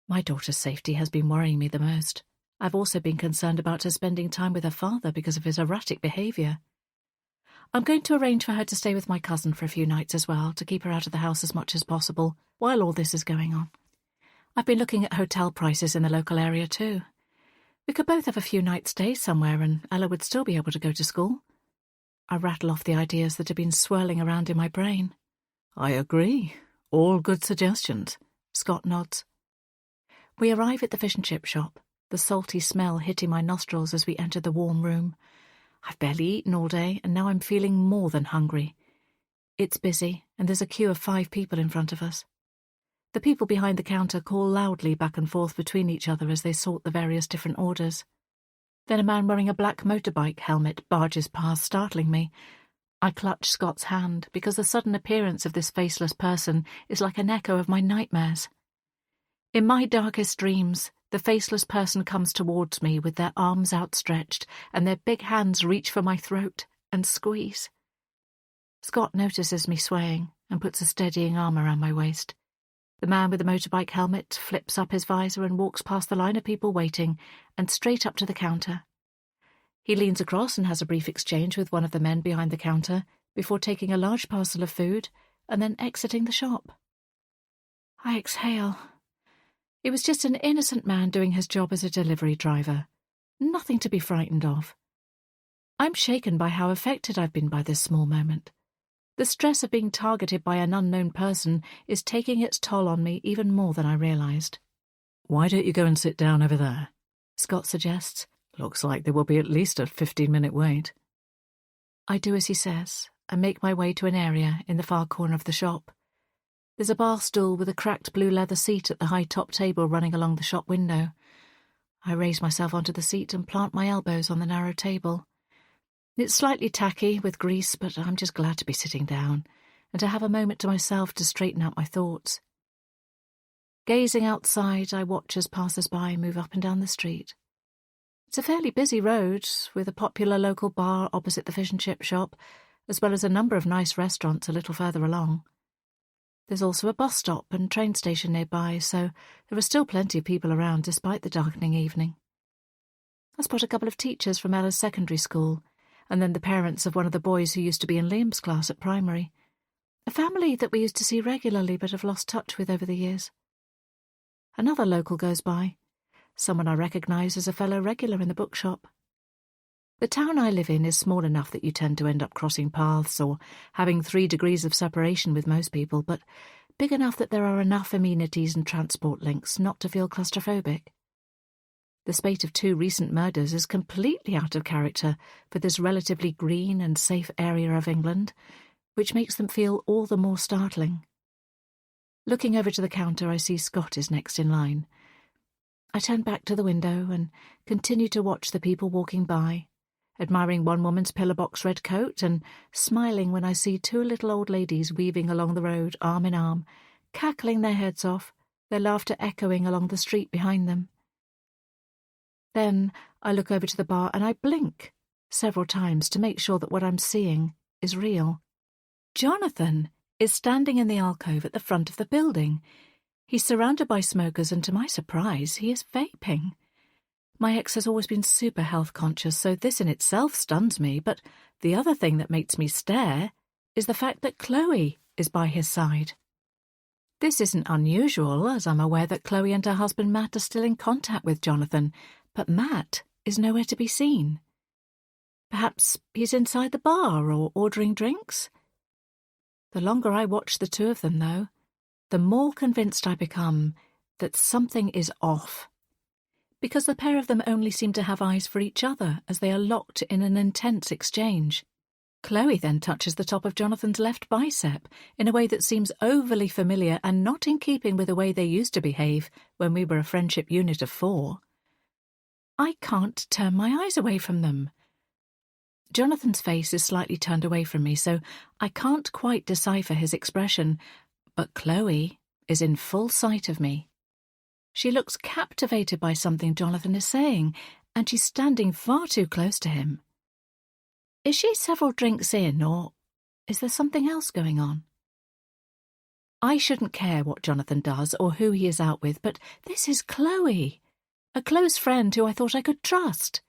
My daughter's safety has been worrying me the most. I've also been concerned about her spending time with her father because of his erratic behaviour. I'm going to arrange for her to stay with my cousin for a few nights as well, to keep her out of the house as much as possible while all this is going on. I've been looking at hotel prices in the local area too. We could both have a few nights' stays somewhere and Ella would still be able to go to school. I rattle off the ideas that have been swirling around in my brain. I agree. All good suggestions. Scott nods. We arrive at the fish and chip shop, the salty smell hitting my nostrils as we enter the warm room. I've barely eaten all day, and now I'm feeling more than hungry. It's busy, and there's a queue of 5 people in front of us. The people behind the counter call loudly back and forth between each other as they sort the various different orders. Then a man wearing a black motorbike helmet barges past, startling me. I clutch Scott's hand, because the sudden appearance of this faceless person is like an echo of my nightmares. In my darkest dreams, the faceless person comes towards me with their arms outstretched, and their big hands reach for my throat and squeeze. Scott notices me swaying and puts a steadying arm around my waist. The man with the motorbike helmet flips up his visor and walks past the line of people waiting and straight up to the counter. He leans across and has a brief exchange with one of the men behind the counter before taking a large parcel of food and then exiting the shop. I exhale. It was just an innocent man doing his job as a delivery driver. Nothing to be frightened of. I'm shaken by how affected I've been by this small moment. The stress of being targeted by an unknown person is taking its toll on me even more than I realised. Why don't you go and sit down over there? Scott suggests. Looks like there will be at least a 15-minute wait. I do as he says and make my way to an area in the far corner of the shop. There's a bar stool with a cracked blue leather seat at the high-top table running along the shop window. I raise myself onto the seat and plant my elbows on the narrow table. It's slightly tacky with grease, but I'm just glad to be sitting down and to have a moment to myself to straighten out my thoughts. Gazing outside, I watch as passers-by move up and down the street. It's a fairly busy road, with a popular local bar opposite the fish and chip shop, as well as a number of nice restaurants a little further along. There's also a bus stop and train station nearby, so there are still plenty of people around despite the darkening evening. I spot a couple of teachers from Ella's secondary school, and then the parents of one of the boys who used to be in Liam's class at primary. A family that we used to see regularly but have lost touch with over the years. Another local goes by, someone I recognise as a fellow regular in the bookshop. The town I live in is small enough that you tend to end up crossing paths or having 3 degrees of separation with most people, but big enough that there are enough amenities and transport links not to feel claustrophobic. The spate of 2 recent murders is completely out of character for this relatively green and safe area of England, which makes them feel all the more startling. Looking over to the counter, I see Scott is next in line. I turn back to the window and continue to watch the people walking by, admiring one woman's pillar-box red coat and smiling when I see 2 little old ladies weaving along the road arm in arm, cackling their heads off, their laughter echoing along the street behind them. Then I look over to the bar and I blink several times to make sure that what I'm seeing is real. Jonathan is standing in the alcove at the front of the building. He's surrounded by smokers and, to my surprise, he is vaping. My ex has always been super health-conscious, so this in itself stuns me, but the other thing that makes me stare is the fact that Chloe is by his side. This isn't unusual, as I'm aware that Chloe and her husband Matt are still in contact with Jonathan, but Matt is nowhere to be seen. Perhaps he's inside the bar or ordering drinks? The longer I watch the 2 of them, though, the more convinced I become that something is off. Because the pair of them only seem to have eyes for each other as they are locked in an intense exchange. Chloe then touches the top of Jonathan's left bicep in a way that seems overly familiar and not in keeping with the way they used to behave when we were a friendship unit of 4. I can't turn my eyes away from them. Jonathan's face is slightly turned away from me, so I can't quite decipher his expression, but Chloe is in full sight of me. She looks captivated by something Jonathan is saying, and she's standing far too close to him. Is she several drinks in, or is there something else going on? I shouldn't care what Jonathan does or who he is out with, but this is Chloe, a close friend who I thought I could trust.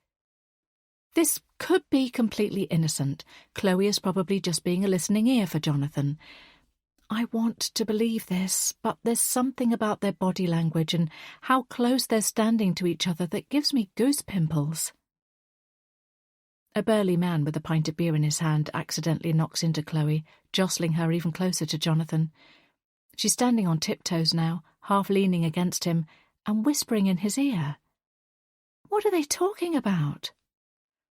This could be completely innocent. Chloe is probably just being a listening ear for Jonathan. I want to believe this, but there's something about their body language and how close they're standing to each other that gives me goose pimples. A burly man with a pint of beer in his hand accidentally knocks into Chloe, jostling her even closer to Jonathan. She's standing on tiptoes now, half leaning against him, and whispering in his ear. What are they talking about?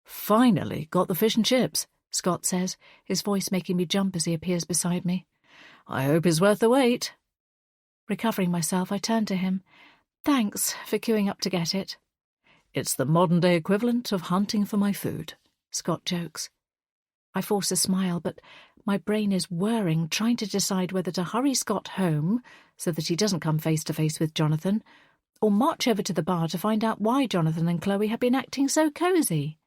Finally got the fish and chips, Scott says, his voice making me jump as he appears beside me. I hope it's worth the wait. Recovering myself, I turn to him. Thanks for queuing up to get it. It's the modern-day equivalent of hunting for my food, Scott jokes. I force a smile, but my brain is whirring, trying to decide whether to hurry Scott home so that he doesn't come face-to-face with Jonathan, or march over to the bar to find out why Jonathan and Chloe have been acting so cosy.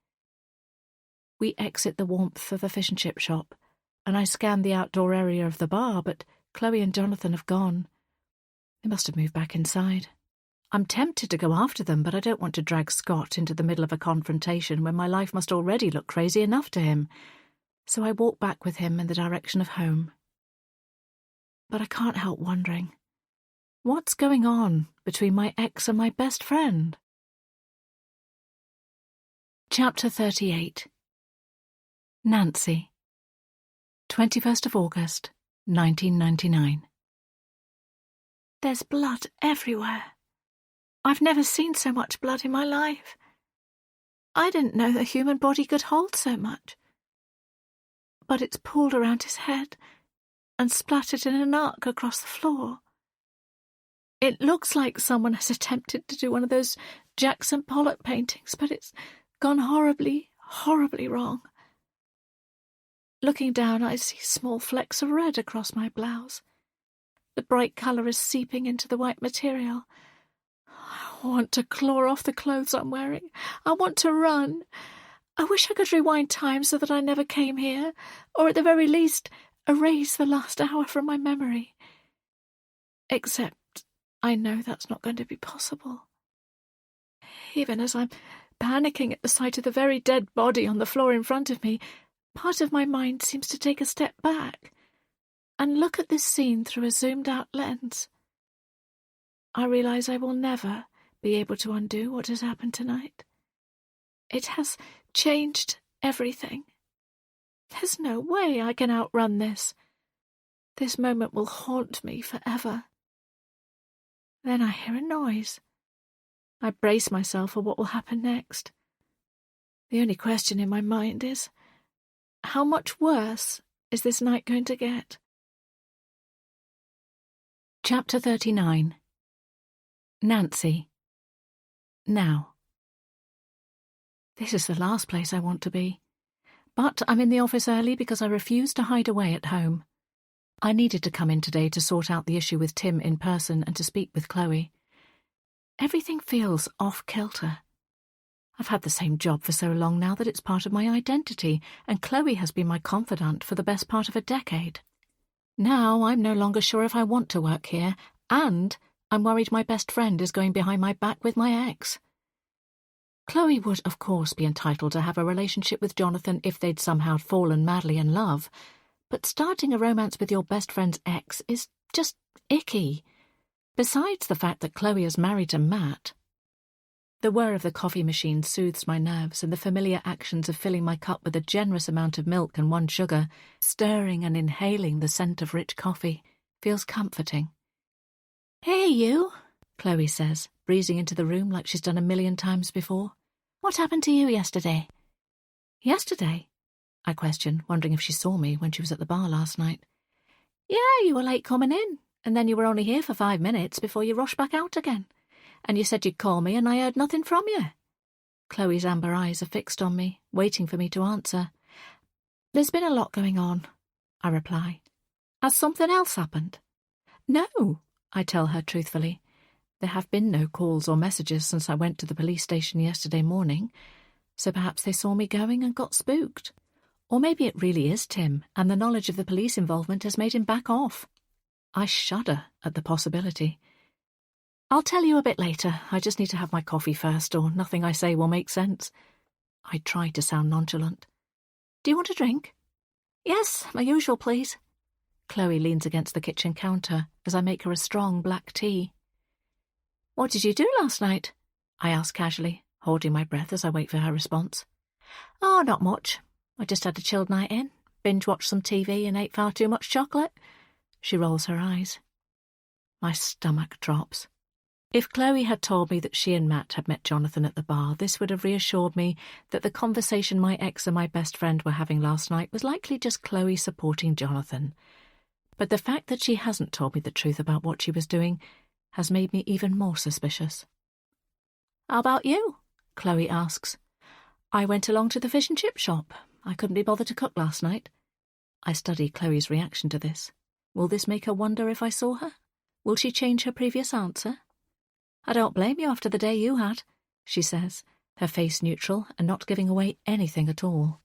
We exit the warmth of the fish and chip shop, and I scan the outdoor area of the bar, but Chloe and Jonathan have gone. They must have moved back inside. I'm tempted to go after them, but I don't want to drag Scott into the middle of a confrontation when my life must already look crazy enough to him, so I walk back with him in the direction of home. But I can't help wondering, What's going on between my ex and my best friend? Chapter 38. Nancy. 21st of August, 1999. There's blood everywhere. I've never seen so much blood in my life. I didn't know the human body could hold so much. But it's pooled around his head and splattered in an arc across the floor. It looks like someone has attempted to do one of those Jackson Pollock paintings, but it's gone horribly, horribly wrong. Looking down, I see small flecks of red across my blouse. The bright colour is seeping into the white material. I want to claw off the clothes I'm wearing. I want to run. I wish I could rewind time so that I never came here, or at the very least, erase the last hour from my memory. Except I know that's not going to be possible. Even as I'm panicking at the sight of the very dead body on the floor in front of me, part of my mind seems to take a step back and look at this scene through a zoomed-out lens. I realise I will never be able to undo what has happened tonight. It has changed everything. There's no way I can outrun this. This moment will haunt me forever. Then I hear a noise. I brace myself for what will happen next. The only question in my mind is, how much worse is this night going to get? Chapter 39. Nancy. Now. This is the last place I want to be. But I'm in the office early because I refuse to hide away at home. I needed to come in today to sort out the issue with Tim in person and to speak with Chloe. Everything feels off-kilter. I've had the same job for so long now that it's part of my identity, and Chloe has been my confidant for the best part of a decade. Now I'm no longer sure if I want to work here, and I'm worried my best friend is going behind my back with my ex. Chloe would, of course, be entitled to have a relationship with Jonathan if they'd somehow fallen madly in love, but starting a romance with your best friend's ex is just icky. Besides the fact that Chloe is married to Matt. The whir of the coffee machine soothes my nerves, and the familiar actions of filling my cup with a generous amount of milk and 1 sugar, stirring and inhaling the scent of rich coffee, feels comforting. "Hey, you," Chloe says, breezing into the room like she's done 1,000,000 times before. "What happened to you yesterday?" "Yesterday?" I question, wondering if she saw me when she was at the bar last night. "Yeah, you were late coming in, and then you were only here for 5 minutes before you rushed back out again. And you said you'd call me, and I heard nothing from you." Chloe's amber eyes are fixed on me, waiting for me to answer. "There's been a lot going on," I reply. "Has something else happened?" "No," I tell her truthfully. There have been no calls or messages since I went to the police station yesterday morning, so perhaps they saw me going and got spooked. Or maybe it really is Tim, and the knowledge of the police involvement has made him back off. I shudder at the possibility. "I'll tell you a bit later. I just need to have my coffee first, or nothing I say will make sense." I try to sound nonchalant. "Do you want a drink?" "Yes, my usual, please." Chloe leans against the kitchen counter as I make her a strong black tea. "What did you do last night?" I ask casually, holding my breath as I wait for her response. "Oh, not much. I just had a chilled night in, binge-watched some TV and ate far too much chocolate." She rolls her eyes. My stomach drops. If Chloe had told me that she and Matt had met Jonathan at the bar, this would have reassured me that the conversation my ex and my best friend were having last night was likely just Chloe supporting Jonathan. But the fact that she hasn't told me the truth about what she was doing has made me even more suspicious. "How about you?" Chloe asks. "I went along to the fish and chip shop. I couldn't be bothered to cook last night." I study Chloe's reaction to this. Will this make her wonder if I saw her? Will she change her previous answer? "I don't blame you after the day you had," she says, her face neutral and not giving away anything at all.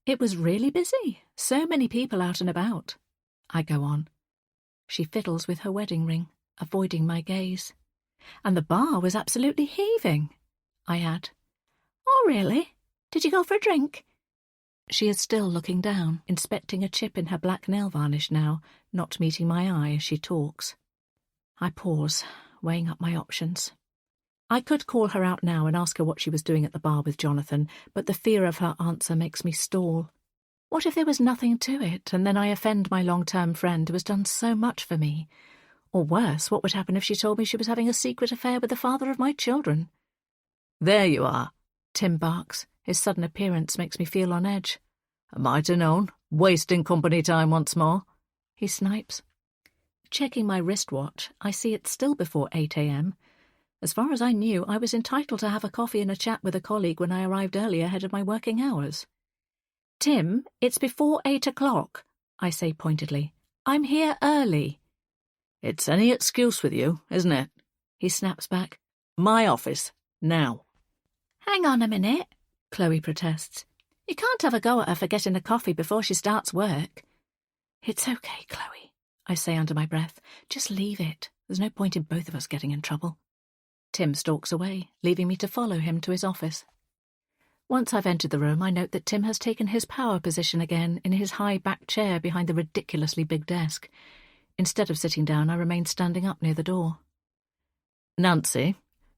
"It was really busy. So many people out and about." I go on. She fiddles with her wedding ring, avoiding my gaze. "And the bar was absolutely heaving," I add. "Oh, really? Did you go for a drink?" She is still looking down, inspecting a chip in her black nail varnish now, not meeting my eye as she talks. I pause, weighing up my options. I could call her out now and ask her what she was doing at the bar with Jonathan, but the fear of her answer makes me stall. What if there was nothing to it, and then I offend my long-term friend who has done so much for me? Or worse, what would happen if she told me she was having a secret affair with the father of my children? There you are, Tim barks. His sudden appearance makes me feel on edge. I might have known. Wasting company time once more, he snipes. Checking my wristwatch, I see it's still before 8 a.m. As far as I knew, I was entitled to have a coffee and a chat with a colleague when I arrived early ahead of my working hours. Tim, it's before 8 o'clock, I say pointedly. I'm here early. It's any excuse with you, isn't it? He snaps back. My office, now. Hang on a minute, Chloe protests. You can't have a go at her for getting a coffee before she starts work. It's okay, Chloe, I say under my breath. Just leave it. There's no point in both of us getting in trouble. Tim stalks away, leaving me to follow him to his office. Once I've entered the room, I note that Tim has taken his power position again in his high-backed chair behind the ridiculously big desk. Instead of sitting down, I remain standing up near the door. Nancy,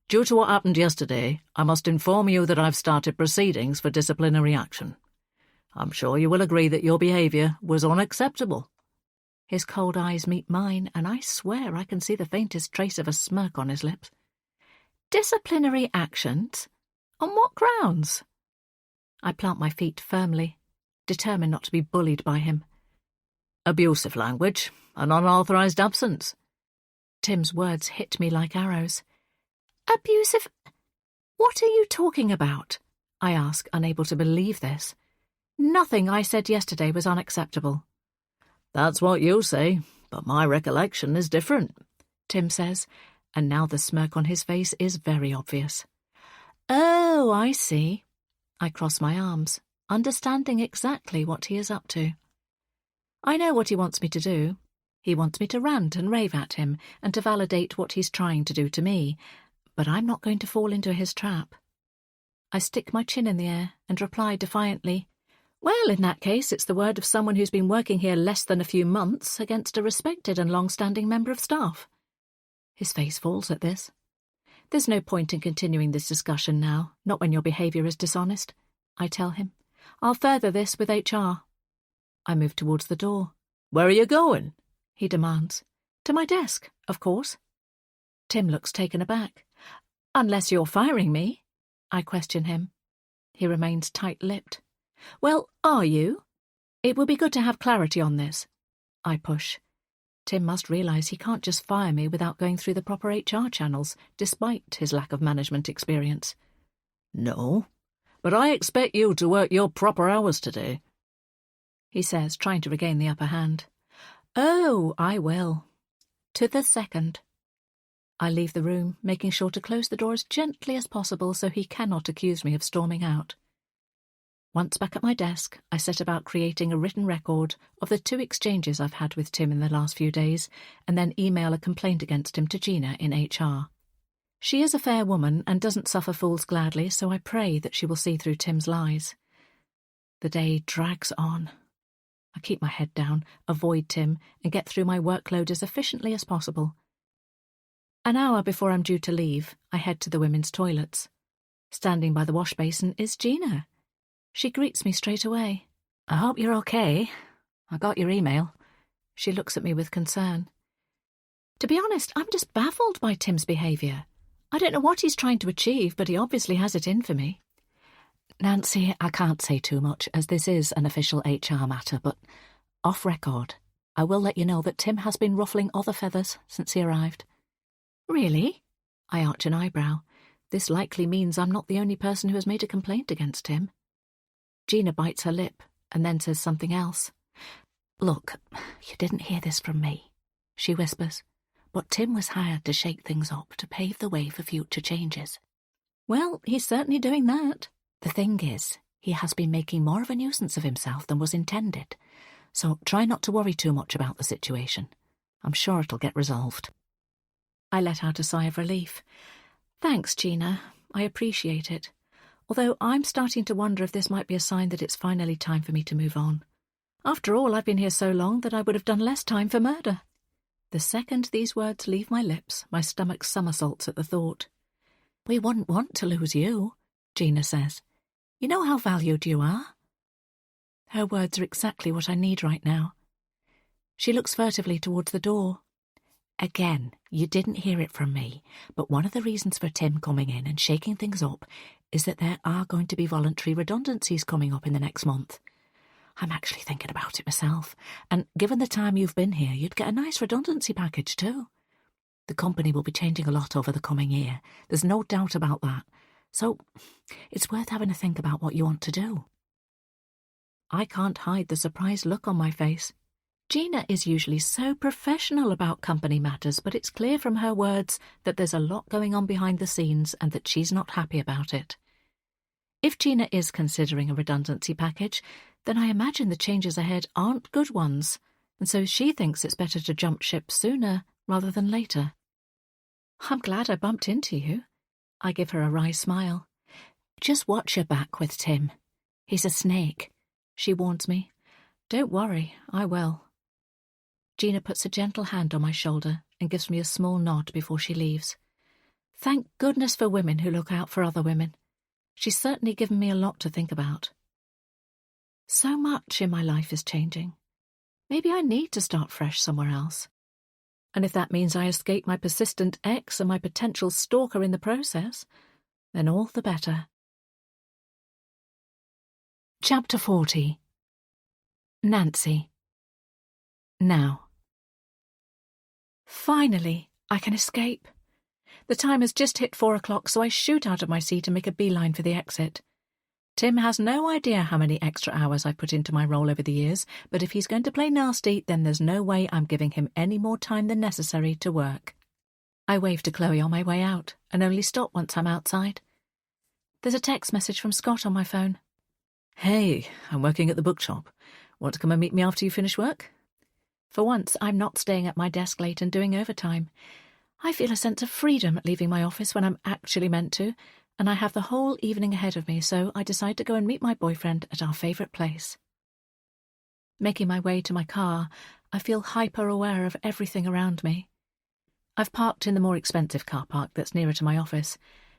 due to what happened yesterday, I must inform you that I've started proceedings for disciplinary action. I'm sure you will agree that your behaviour was unacceptable. His cold eyes meet mine, and I swear I can see the faintest trace of a smirk on his lips. Disciplinary actions? On what grounds? I plant my feet firmly, determined not to be bullied by him. Abusive language, an unauthorised absence. Tim's words hit me like arrows. Abusive? What are you talking about? I ask, unable to believe this. Nothing I said yesterday was unacceptable. That's what you say, but my recollection is different, Tim says, and now the smirk on his face is very obvious. Oh, I see. I cross my arms, understanding exactly what he is up to. I know what he wants me to do. He wants me to rant and rave at him and to validate what he's trying to do to me, but I'm not going to fall into his trap. I stick my chin in the air and reply defiantly, Well, in that case, it's the word of someone who's been working here less than a few months against a respected and long-standing member of staff. His face falls at this. There's no point in continuing this discussion now, not when your behaviour is dishonest, I tell him. I'll further this with HR. I move towards the door. Where are you going? He demands. To my desk, of course. Tim looks taken aback. Unless you're firing me, I question him. He remains tight-lipped. Well, are you? It would be good to have clarity on this. I push. Tim must realise he can't just fire me without going through the proper HR channels, despite his lack of management experience. No, but I expect you to work your proper hours today, he says, trying to regain the upper hand. Oh, I will. To the second. I leave the room, making sure to close the door as gently as possible so he cannot accuse me of storming out. Once back at my desk, I set about creating a written record of the 2 exchanges I've had with Tim in the last few days, and then email a complaint against him to Gina in HR. She is a fair woman and doesn't suffer fools gladly, so I pray that she will see through Tim's lies. The day drags on. I keep my head down, avoid Tim, and get through my workload as efficiently as possible. An hour before I'm due to leave, I head to the women's toilets. Standing by the wash basin is Gina. She greets me straight away. I hope you're okay. I got your email. She looks at me with concern. To be honest, I'm just baffled by Tim's behaviour. I don't know what he's trying to achieve, but he obviously has it in for me. Nancy, I can't say too much, as this is an official HR matter, but off record, I will let you know that Tim has been ruffling other feathers since he arrived. Really? I arch an eyebrow. This likely means I'm not the only person who has made a complaint against him. Gina bites her lip and then says something else. Look, you didn't hear this from me, she whispers, but Tim was hired to shake things up to pave the way for future changes. Well, he's certainly doing that. The thing is, he has been making more of a nuisance of himself than was intended, so try not to worry too much about the situation. I'm sure it'll get resolved. I let out a sigh of relief. Thanks, Gina. I appreciate it. Although I'm starting to wonder if this might be a sign that it's finally time for me to move on. After all, I've been here so long that I would have done less time for murder. The second these words leave my lips, my stomach somersaults at the thought. "We wouldn't want to lose you," Gina says. "You know how valued you are." Her words are exactly what I need right now. She looks furtively towards the door. "Again, you didn't hear it from me, but one of the reasons for Tim coming in and shaking things up is that there are going to be voluntary redundancies coming up in the next month. I'm actually thinking about it myself, and given the time you've been here, you'd get a nice redundancy package too. The company will be changing a lot over the coming year, there's no doubt about that, so it's worth having a think about what you want to do." I can't hide the surprised look on my face. Gina is usually so professional about company matters, but it's clear from her words that there's a lot going on behind the scenes and that she's not happy about it. If Gina is considering a redundancy package, then I imagine the changes ahead aren't good ones, and so she thinks it's better to jump ship sooner rather than later. "I'm glad I bumped into you." I give her a wry smile. "Just watch your back with Tim. He's a snake," she warns me. "Don't worry, I will." Gina puts a gentle hand on my shoulder and gives me a small nod before she leaves. Thank goodness for women who look out for other women. She's certainly given me a lot to think about. So much in my life is changing. Maybe I need to start fresh somewhere else. And if that means I escape my persistent ex and my potential stalker in the process, then all the better. Chapter 40. Nancy. Now. Finally, I can escape. The time has just hit 4 o'clock, so I shoot out of my seat and make a beeline for the exit. Tim has no idea how many extra hours I've put into my role over the years, but if he's going to play nasty, then there's no way I'm giving him any more time than necessary to work. I wave to Chloe on my way out, and only stop once I'm outside. There's a text message from Scott on my phone. "Hey, I'm working at the bookshop. Want to come and meet me after you finish work?" For once, I'm not staying at my desk late and doing overtime. I feel a sense of freedom at leaving my office when I'm actually meant to, and I have the whole evening ahead of me, so I decide to go and meet my boyfriend at our favourite place. Making my way to my car, I feel hyper-aware of everything around me. I've parked in the more expensive car park that's nearer to my office.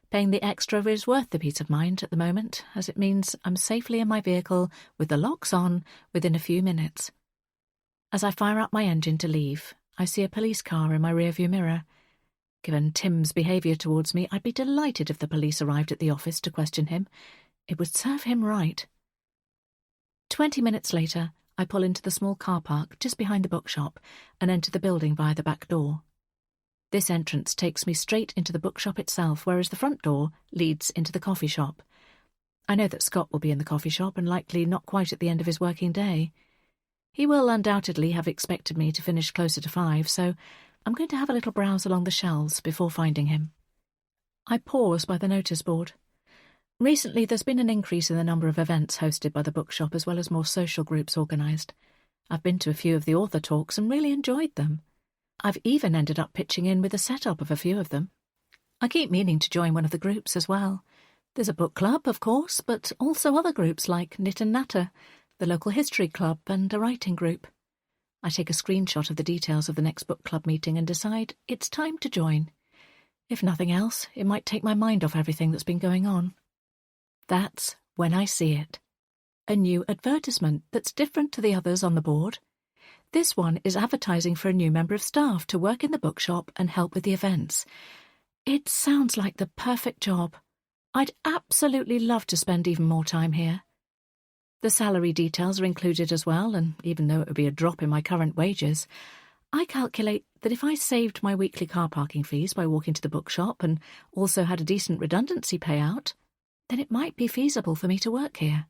Paying the extra is worth the peace of mind at the moment, as it means I'm safely in my vehicle with the locks on within a few minutes. As I fire up my engine to leave, I see a police car in my rearview mirror. Given Tim's behaviour towards me, I'd be delighted if the police arrived at the office to question him. It would serve him right. 20 minutes later, I pull into the small car park just behind the bookshop and enter the building via the back door. This entrance takes me straight into the bookshop itself, whereas the front door leads into the coffee shop. I know that Scott will be in the coffee shop and likely not quite at the end of his working day. He will undoubtedly have expected me to finish closer to 5, so I'm going to have a little browse along the shelves before finding him. I pause by the notice board. Recently there's been an increase in the number of events hosted by the bookshop as well as more social groups organised. I've been to a few of the author talks and really enjoyed them. I've even ended up pitching in with the setup of a few of them. I keep meaning to join one of the groups as well. There's a book club, of course, but also other groups like Knit and Natter, the local history club and a writing group. I take a screenshot of the details of the next book club meeting and decide it's time to join. If nothing else, it might take my mind off everything that's been going on. That's when I see it. A new advertisement that's different to the others on the board. This one is advertising for a new member of staff to work in the bookshop and help with the events. It sounds like the perfect job. I'd absolutely love to spend even more time here. The salary details are included as well, and even though it would be a drop in my current wages, I calculate that if I saved my weekly car parking fees by walking to the bookshop and also had a decent redundancy payout, then it might be feasible for me to work here.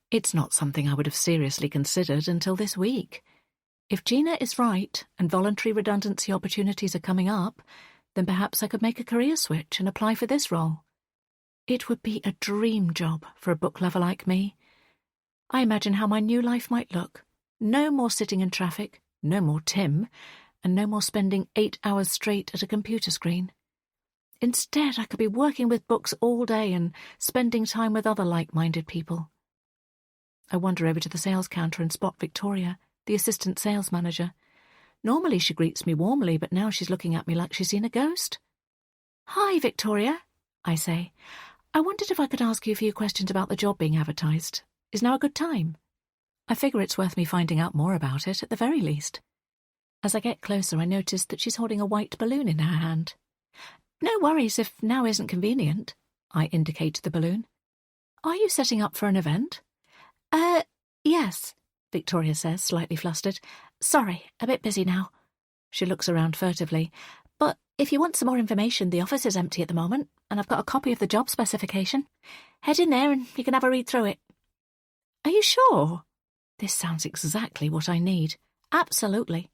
It's not something I would have seriously considered until this week. If Gina is right and voluntary redundancy opportunities are coming up, then perhaps I could make a career switch and apply for this role. It would be a dream job for a book lover like me. I imagine how my new life might look. No more sitting in traffic, no more Tim, and no more spending 8 hours straight at a computer screen. Instead, I could be working with books all day and spending time with other like-minded people. I wander over to the sales counter and spot Victoria, the assistant sales manager. Normally she greets me warmly, but now she's looking at me like she's seen a ghost. "Hi, Victoria," I say. "I wondered if I could ask you a few questions about the job being advertised. Is now a good time?" I figure it's worth me finding out more about it, at the very least. As I get closer, I notice that she's holding a white balloon in her hand. "No worries if now isn't convenient," I indicate the balloon. "Are you setting up for an event?" Yes," Victoria says, slightly flustered. "Sorry, a bit busy now." She looks around furtively. "But if you want some more information, the office is empty at the moment, and I've got a copy of the job specification. Head in there and you can have a read through it." "Are you sure?" This sounds exactly what I need. "Absolutely."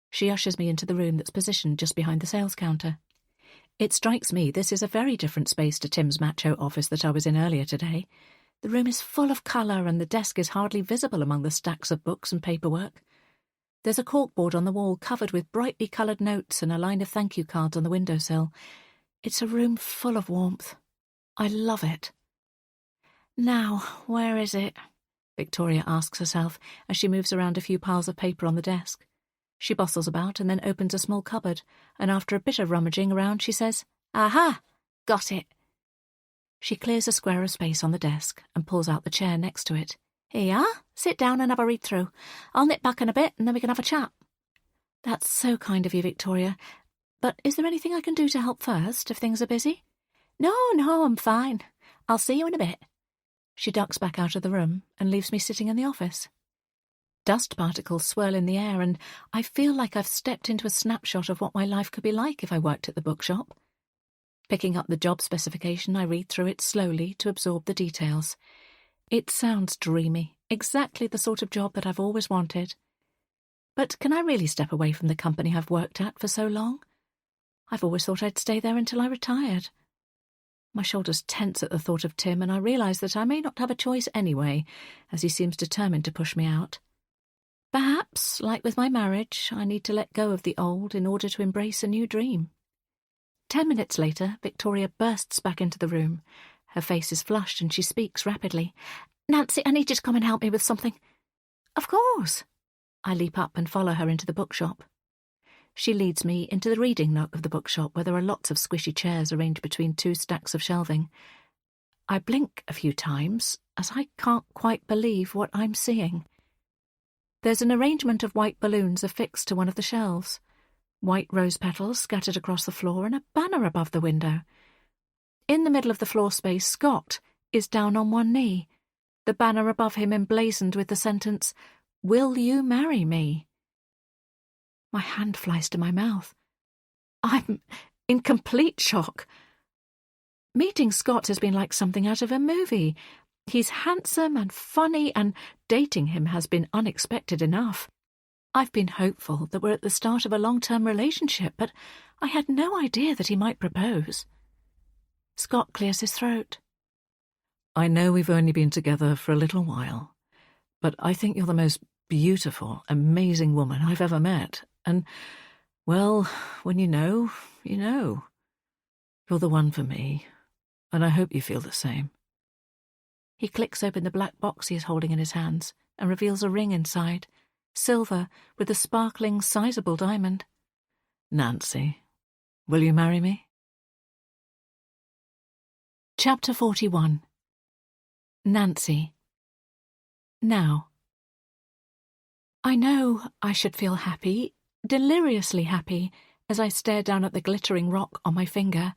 She ushers me into the room that's positioned just behind the sales counter. It strikes me this is a very different space to Tim's macho office that I was in earlier today. The room is full of colour and the desk is hardly visible among the stacks of books and paperwork. There's a corkboard on the wall covered with brightly coloured notes and a line of thank you cards on the windowsill. It's a room full of warmth. I love it. "Now, where is it?" Victoria asks herself as she moves around a few piles of paper on the desk. She bustles about and then opens a small cupboard, and after a bit of rummaging around she says, "Aha! Got it." She clears a square of space on the desk and pulls out the chair next to it. "Here you are. Sit down and have a read through. I'll nip back in a bit and then we can have a chat." "That's so kind of you, Victoria. But is there anything I can do to help first, if things are busy?" No, I'm fine. I'll see you in a bit." She ducks back out of the room and leaves me sitting in the office. Dust particles swirl in the air and I feel like I've stepped into a snapshot of what my life could be like if I worked at the bookshop. Picking up the job specification, I read through it slowly to absorb the details. It sounds dreamy, exactly the sort of job that I've always wanted. But can I really step away from the company I've worked at for so long? I've always thought I'd stay there until I retired. My shoulders tense at the thought of Tim, and I realise that I may not have a choice anyway, as he seems determined to push me out. Perhaps, like with my marriage, I need to let go of the old in order to embrace a new dream. 10 minutes later, Victoria bursts back into the room. Her face is flushed and she speaks rapidly. "Nancy, I need you to come and help me with something." "Of course." I leap up and follow her into the bookshop. She leads me into the reading nook of the bookshop where there are lots of squishy chairs arranged between two stacks of shelving. I blink a few times as I can't quite believe what I'm seeing. There's an arrangement of white balloons affixed to one of the shelves, white rose petals scattered across the floor and a banner above the window. In the middle of the floor space, Scott is down on one knee, the banner above him emblazoned with the sentence, "Will you marry me?" My hand flies to my mouth. I'm in complete shock. Meeting Scott has been like something out of a movie. He's handsome and funny, and dating him has been unexpected enough. I've been hopeful that we're at the start of a long-term relationship, but I had no idea that he might propose. Scott clears his throat. "I know we've only been together for a little while, but I think you're the most beautiful, amazing woman I've ever met, and, well, when you know, you know. You're the one for me, and I hope you feel the same." He clicks open the black box he is holding in his hands and reveals a ring inside, silver with a sparkling, sizable diamond. "Nancy, will you marry me?" Chapter 41. Nancy. Now. I know I should feel happy, deliriously happy, as I stare down at the glittering rock on my finger,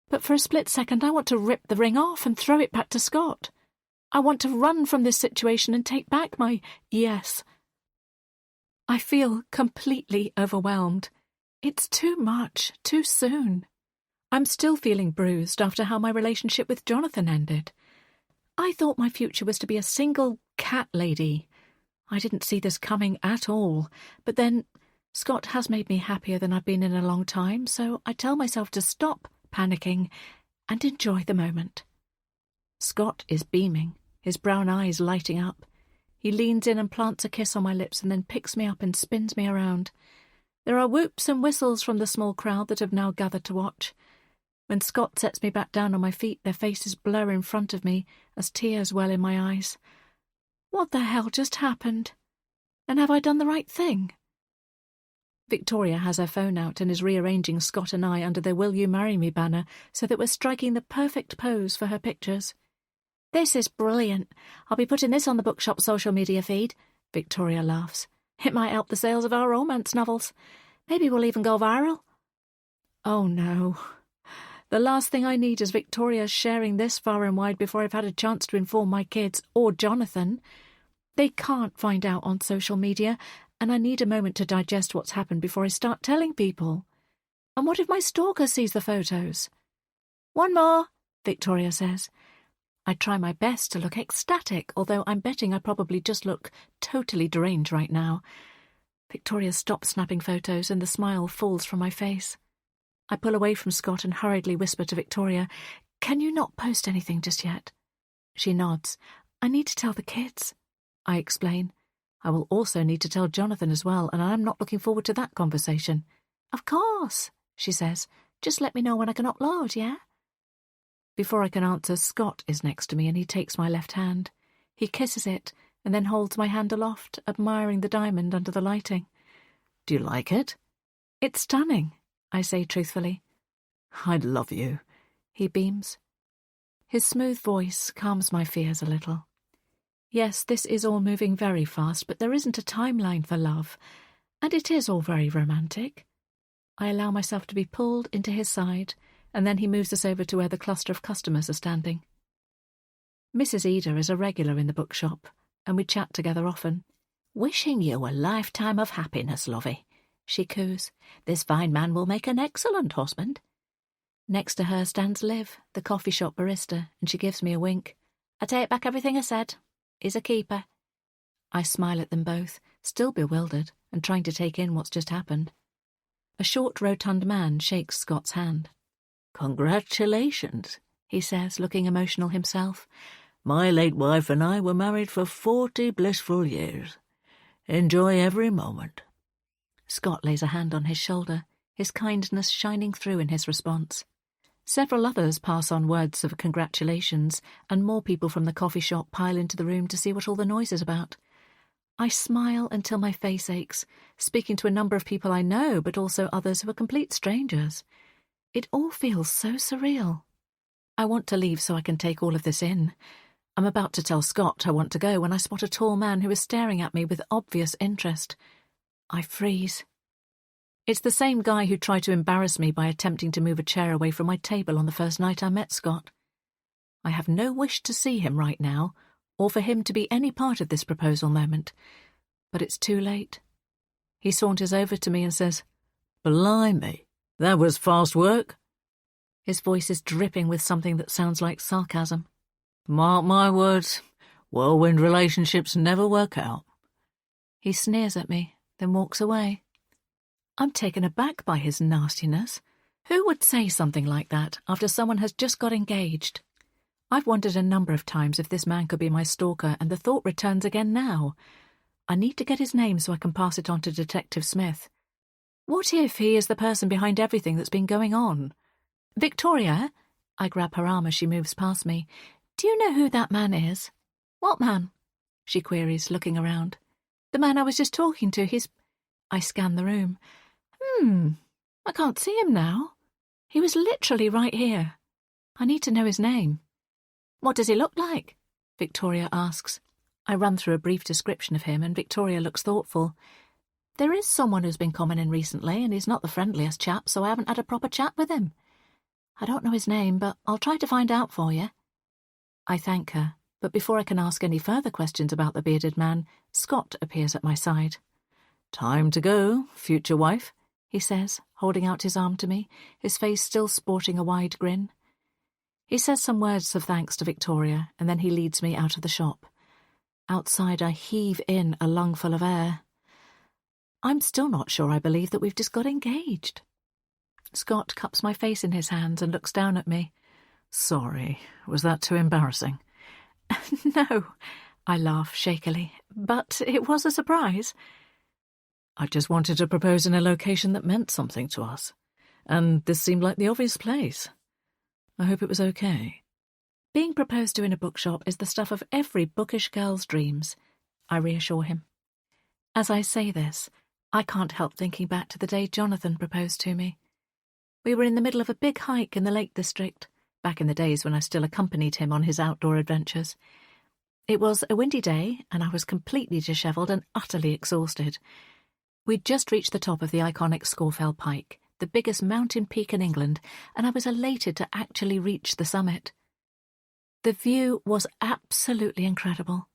but for a split second I want to rip the ring off and throw it back to Scott. I want to run from this situation and take back my yes. I feel completely overwhelmed. It's too much, too soon. I'm still feeling bruised after how my relationship with Jonathan ended. I thought my future was to be a single cat lady. I didn't see this coming at all, but then Scott has made me happier than I've been in a long time, so I tell myself to stop panicking and enjoy the moment. Scott is beaming, his brown eyes lighting up. He leans in and plants a kiss on my lips and then picks me up and spins me around. There are whoops and whistles from the small crowd that have now gathered to watch. When Scott sets me back down on my feet, their faces blur in front of me as tears well in my eyes. What the hell just happened? And have I done the right thing? Victoria has her phone out and is rearranging Scott and I under the Will You Marry Me banner so that we're striking the perfect pose for her pictures. This is brilliant. I'll be putting this on the bookshop social media feed, Victoria laughs. It might help the sales of our romance novels. Maybe we'll even go viral. Oh no. The last thing I need is Victoria sharing this far and wide before I've had a chance to inform my kids, or Jonathan. They can't find out on social media, and I need a moment to digest what's happened before I start telling people. And what if my stalker sees the photos? One more, Victoria says. I try my best to look ecstatic, although I'm betting I probably just look totally deranged right now. Victoria stops snapping photos and the smile falls from my face. I pull away from Scott and hurriedly whisper to Victoria, "Can you not post anything just yet?" She nods. "I need to tell the kids," I explain. I will also need to tell Jonathan as well, and I'm not looking forward to that conversation. "Of course," she says. "Just let me know when I can upload, yeah?" Before I can answer, Scott is next to me and he takes my left hand. He kisses it and then holds my hand aloft, admiring the diamond under the lighting. "Do you like it?" "It's stunning," I say truthfully. "I love you," he beams. His smooth voice calms my fears a little. Yes, this is all moving very fast, but there isn't a timeline for love, and it is all very romantic. I allow myself to be pulled into his side, and then he moves us over to where the cluster of customers are standing. Mrs. Eda is a regular in the bookshop, and we chat together often. "Wishing you a lifetime of happiness, lovey," she coos. "This fine man will make an excellent husband." Next to her stands Liv, the coffee shop barista, and she gives me a wink. "I take back everything I said. He's a keeper." I smile at them both, still bewildered, and trying to take in what's just happened. A short, rotund man shakes Scott's hand. "Congratulations," he says, looking emotional himself. "My late wife and I were married for 40 blissful years. Enjoy every moment." Scott lays a hand on his shoulder, his kindness shining through in his response. Several others pass on words of congratulations, and more people from the coffee shop pile into the room to see what all the noise is about. I smile until my face aches, speaking to a number of people I know, but also others who are complete strangers. It all feels so surreal. I want to leave so I can take all of this in. I'm about to tell Scott I want to go when I spot a tall man who is staring at me with obvious interest. I freeze. It's the same guy who tried to embarrass me by attempting to move a chair away from my table on the first night I met Scott. I have no wish to see him right now, or for him to be any part of this proposal moment, but it's too late. He saunters over to me and says, "Blimey, that was fast work." His voice is dripping with something that sounds like sarcasm. "Mark my words, whirlwind relationships never work out." He sneers at me, then walks away. I'm taken aback by his nastiness. Who would say something like that after someone has just got engaged? I've wondered a number of times if this man could be my stalker, and the thought returns again now. I need to get his name so I can pass it on to Detective Smith. What if he is the person behind everything that's been going on? "Victoria," I grab her arm as she moves past me. "Do you know who that man is?" "What man?" she queries, looking around. "The man I was just talking to. I scan the room. I can't see him now. He was literally right here. I need to know his name." "What does he look like?" Victoria asks. I run through a brief description of him, and Victoria looks thoughtful. "There is someone who's been coming in recently, and he's not the friendliest chap, so I haven't had a proper chat with him. I don't know his name, but I'll try to find out for you." I thank her, but before I can ask any further questions about the bearded man, Scott appears at my side. "Time to go, future wife," he says, holding out his arm to me, his face still sporting a wide grin. He says some words of thanks to Victoria, and then he leads me out of the shop. Outside, I heave in a lungful of air. I'm still not sure I believe that we've just got engaged. Scott cups my face in his hands and looks down at me. "Sorry, was that too embarrassing?" "No," I laugh shakily, "but it was a surprise." "I just wanted to propose in a location that meant something to us, and this seemed like the obvious place. I hope it was okay." "Being proposed to in a bookshop is the stuff of every bookish girl's dreams," I reassure him. As I say this, I can't help thinking back to the day Jonathan proposed to me. We were in the middle of a big hike in the Lake District, back in the days when I still accompanied him on his outdoor adventures. It was a windy day, and I was completely dishevelled and utterly exhausted. We'd just reached the top of the iconic Scawfell Pike, the biggest mountain peak in England, and I was elated to actually reach the summit. The view was absolutely incredible,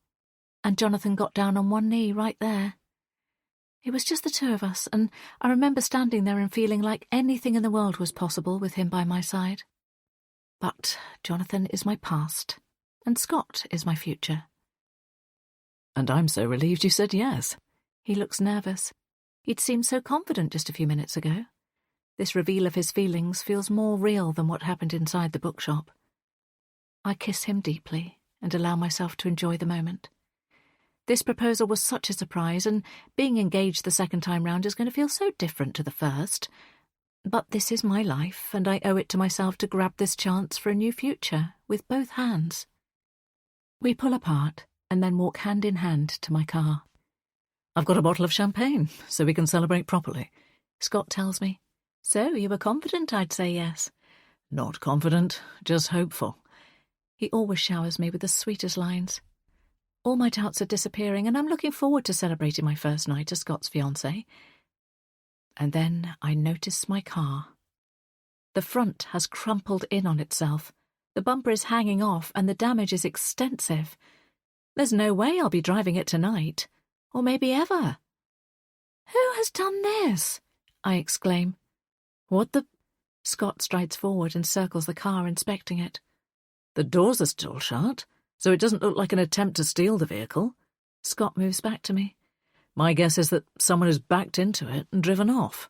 and Jonathan got down on one knee right there. It was just the two of us, and I remember standing there and feeling like anything in the world was possible with him by my side. But Jonathan is my past, and Scott is my future. And I'm so relieved you said yes. He looks nervous. He'd seemed so confident just a few minutes ago. This reveal of his feelings feels more real than what happened inside the bookshop. I kiss him deeply and allow myself to enjoy the moment. This proposal was such a surprise, and being engaged the second time round is going to feel so different to the first. But this is my life, and I owe it to myself to grab this chance for a new future with both hands. We pull apart and then walk hand in hand to my car. I've got a bottle of champagne, so we can celebrate properly, Scott tells me. So you were confident I'd say yes? Not confident, just hopeful. He always showers me with the sweetest lines. All my doubts are disappearing, and I'm looking forward to celebrating my first night as Scott's fiancée. And then I notice my car. The front has crumpled in on itself. The bumper is hanging off, and the damage is extensive. There's no way I'll be driving it tonight, or maybe ever. "Who has done this?" I exclaim. What the... Scott strides forward and circles the car, inspecting it. The doors are still shut, so it doesn't look like an attempt to steal the vehicle. Scott moves back to me. My guess is that someone has backed into it and driven off.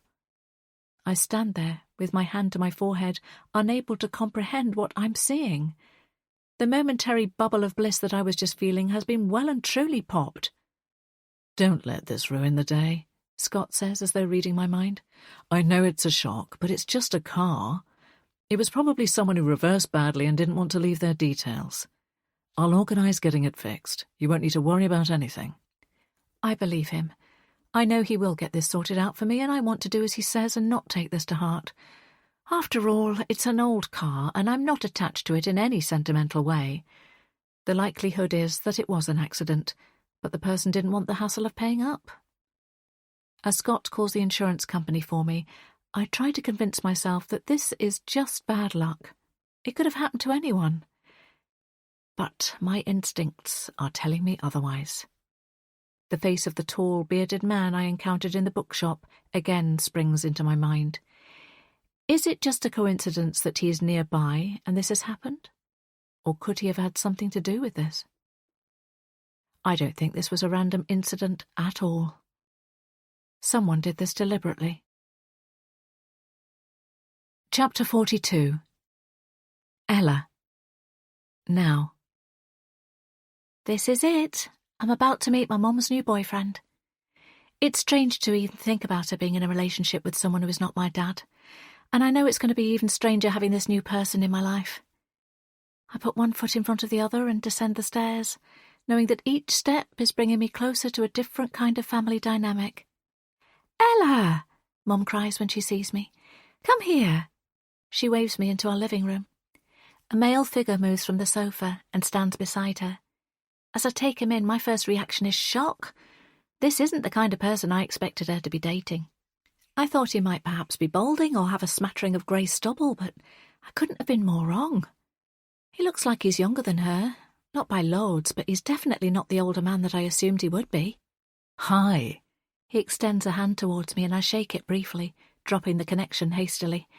I stand there, with my hand to my forehead, unable to comprehend what I'm seeing. The momentary bubble of bliss that I was just feeling has been well and truly popped. Don't let this ruin the day, Scott says, as though reading my mind. I know it's a shock, but it's just a car. It was probably someone who reversed badly and didn't want to leave their details. I'll organise getting it fixed. You won't need to worry about anything. I believe him. I know he will get this sorted out for me, and I want to do as he says and not take this to heart. After all, it's an old car, and I'm not attached to it in any sentimental way. The likelihood is that it was an accident, but the person didn't want the hassle of paying up. As Scott calls the insurance company for me, I try to convince myself that this is just bad luck. It could have happened to anyone. But my instincts are telling me otherwise. The face of the tall, bearded man I encountered in the bookshop again springs into my mind. Is it just a coincidence that he is nearby and this has happened? Or could he have had something to do with this? I don't think this was a random incident at all. Someone did this deliberately. Chapter 42. Ella. Now. This is it. I'm about to meet my mum's new boyfriend. It's strange to even think about her being in a relationship with someone who is not my dad, and I know it's going to be even stranger having this new person in my life. I put one foot in front of the other and descend the stairs, knowing that each step is bringing me closer to a different kind of family dynamic. "Ella!" Mum cries when she sees me. "Come here." She waves me into our living room. A male figure moves from the sofa and stands beside her. As I take him in, my first reaction is shock. This isn't the kind of person I expected her to be dating. I thought he might perhaps be balding or have a smattering of grey stubble, but I couldn't have been more wrong. He looks like he's younger than her, not by loads, but he's definitely not the older man that I assumed he would be. Hi. He extends a hand towards me and I shake it briefly, dropping the connection hastily.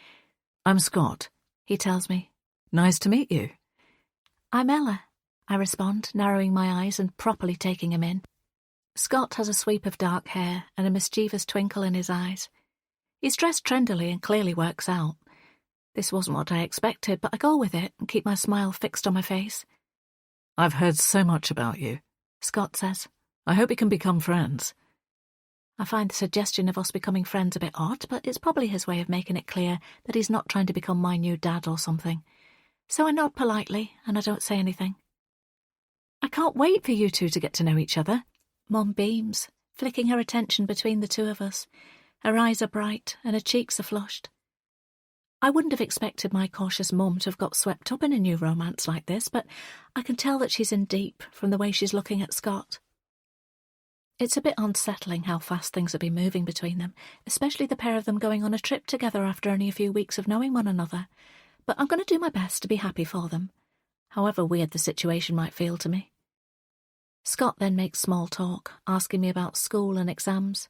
I'm Scott, he tells me. Nice to meet you. I'm Ella, I respond, narrowing my eyes and properly taking him in. Scott has a sweep of dark hair and a mischievous twinkle in his eyes. He's dressed trendily and clearly works out. This wasn't what I expected, but I go with it and keep my smile fixed on my face. I've heard so much about you, Scott says. I hope we can become friends. I find the suggestion of us becoming friends a bit odd, but it's probably his way of making it clear that he's not trying to become my new dad or something. So I nod politely and I don't say anything. I can't wait for you two to get to know each other. Mum beams. flicking her attention between the two of us. Her eyes are bright and her cheeks are flushed. I wouldn't have expected my cautious mum to have got swept up in a new romance like this, but I can tell that she's in deep from the way she's looking at Scott. It's a bit unsettling how fast things have been moving between them, especially the pair of them going on a trip together after only a few weeks of knowing one another. But I'm going to do my best to be happy for them, however weird the situation might feel to me. Scott then makes small talk, asking me about school and exams.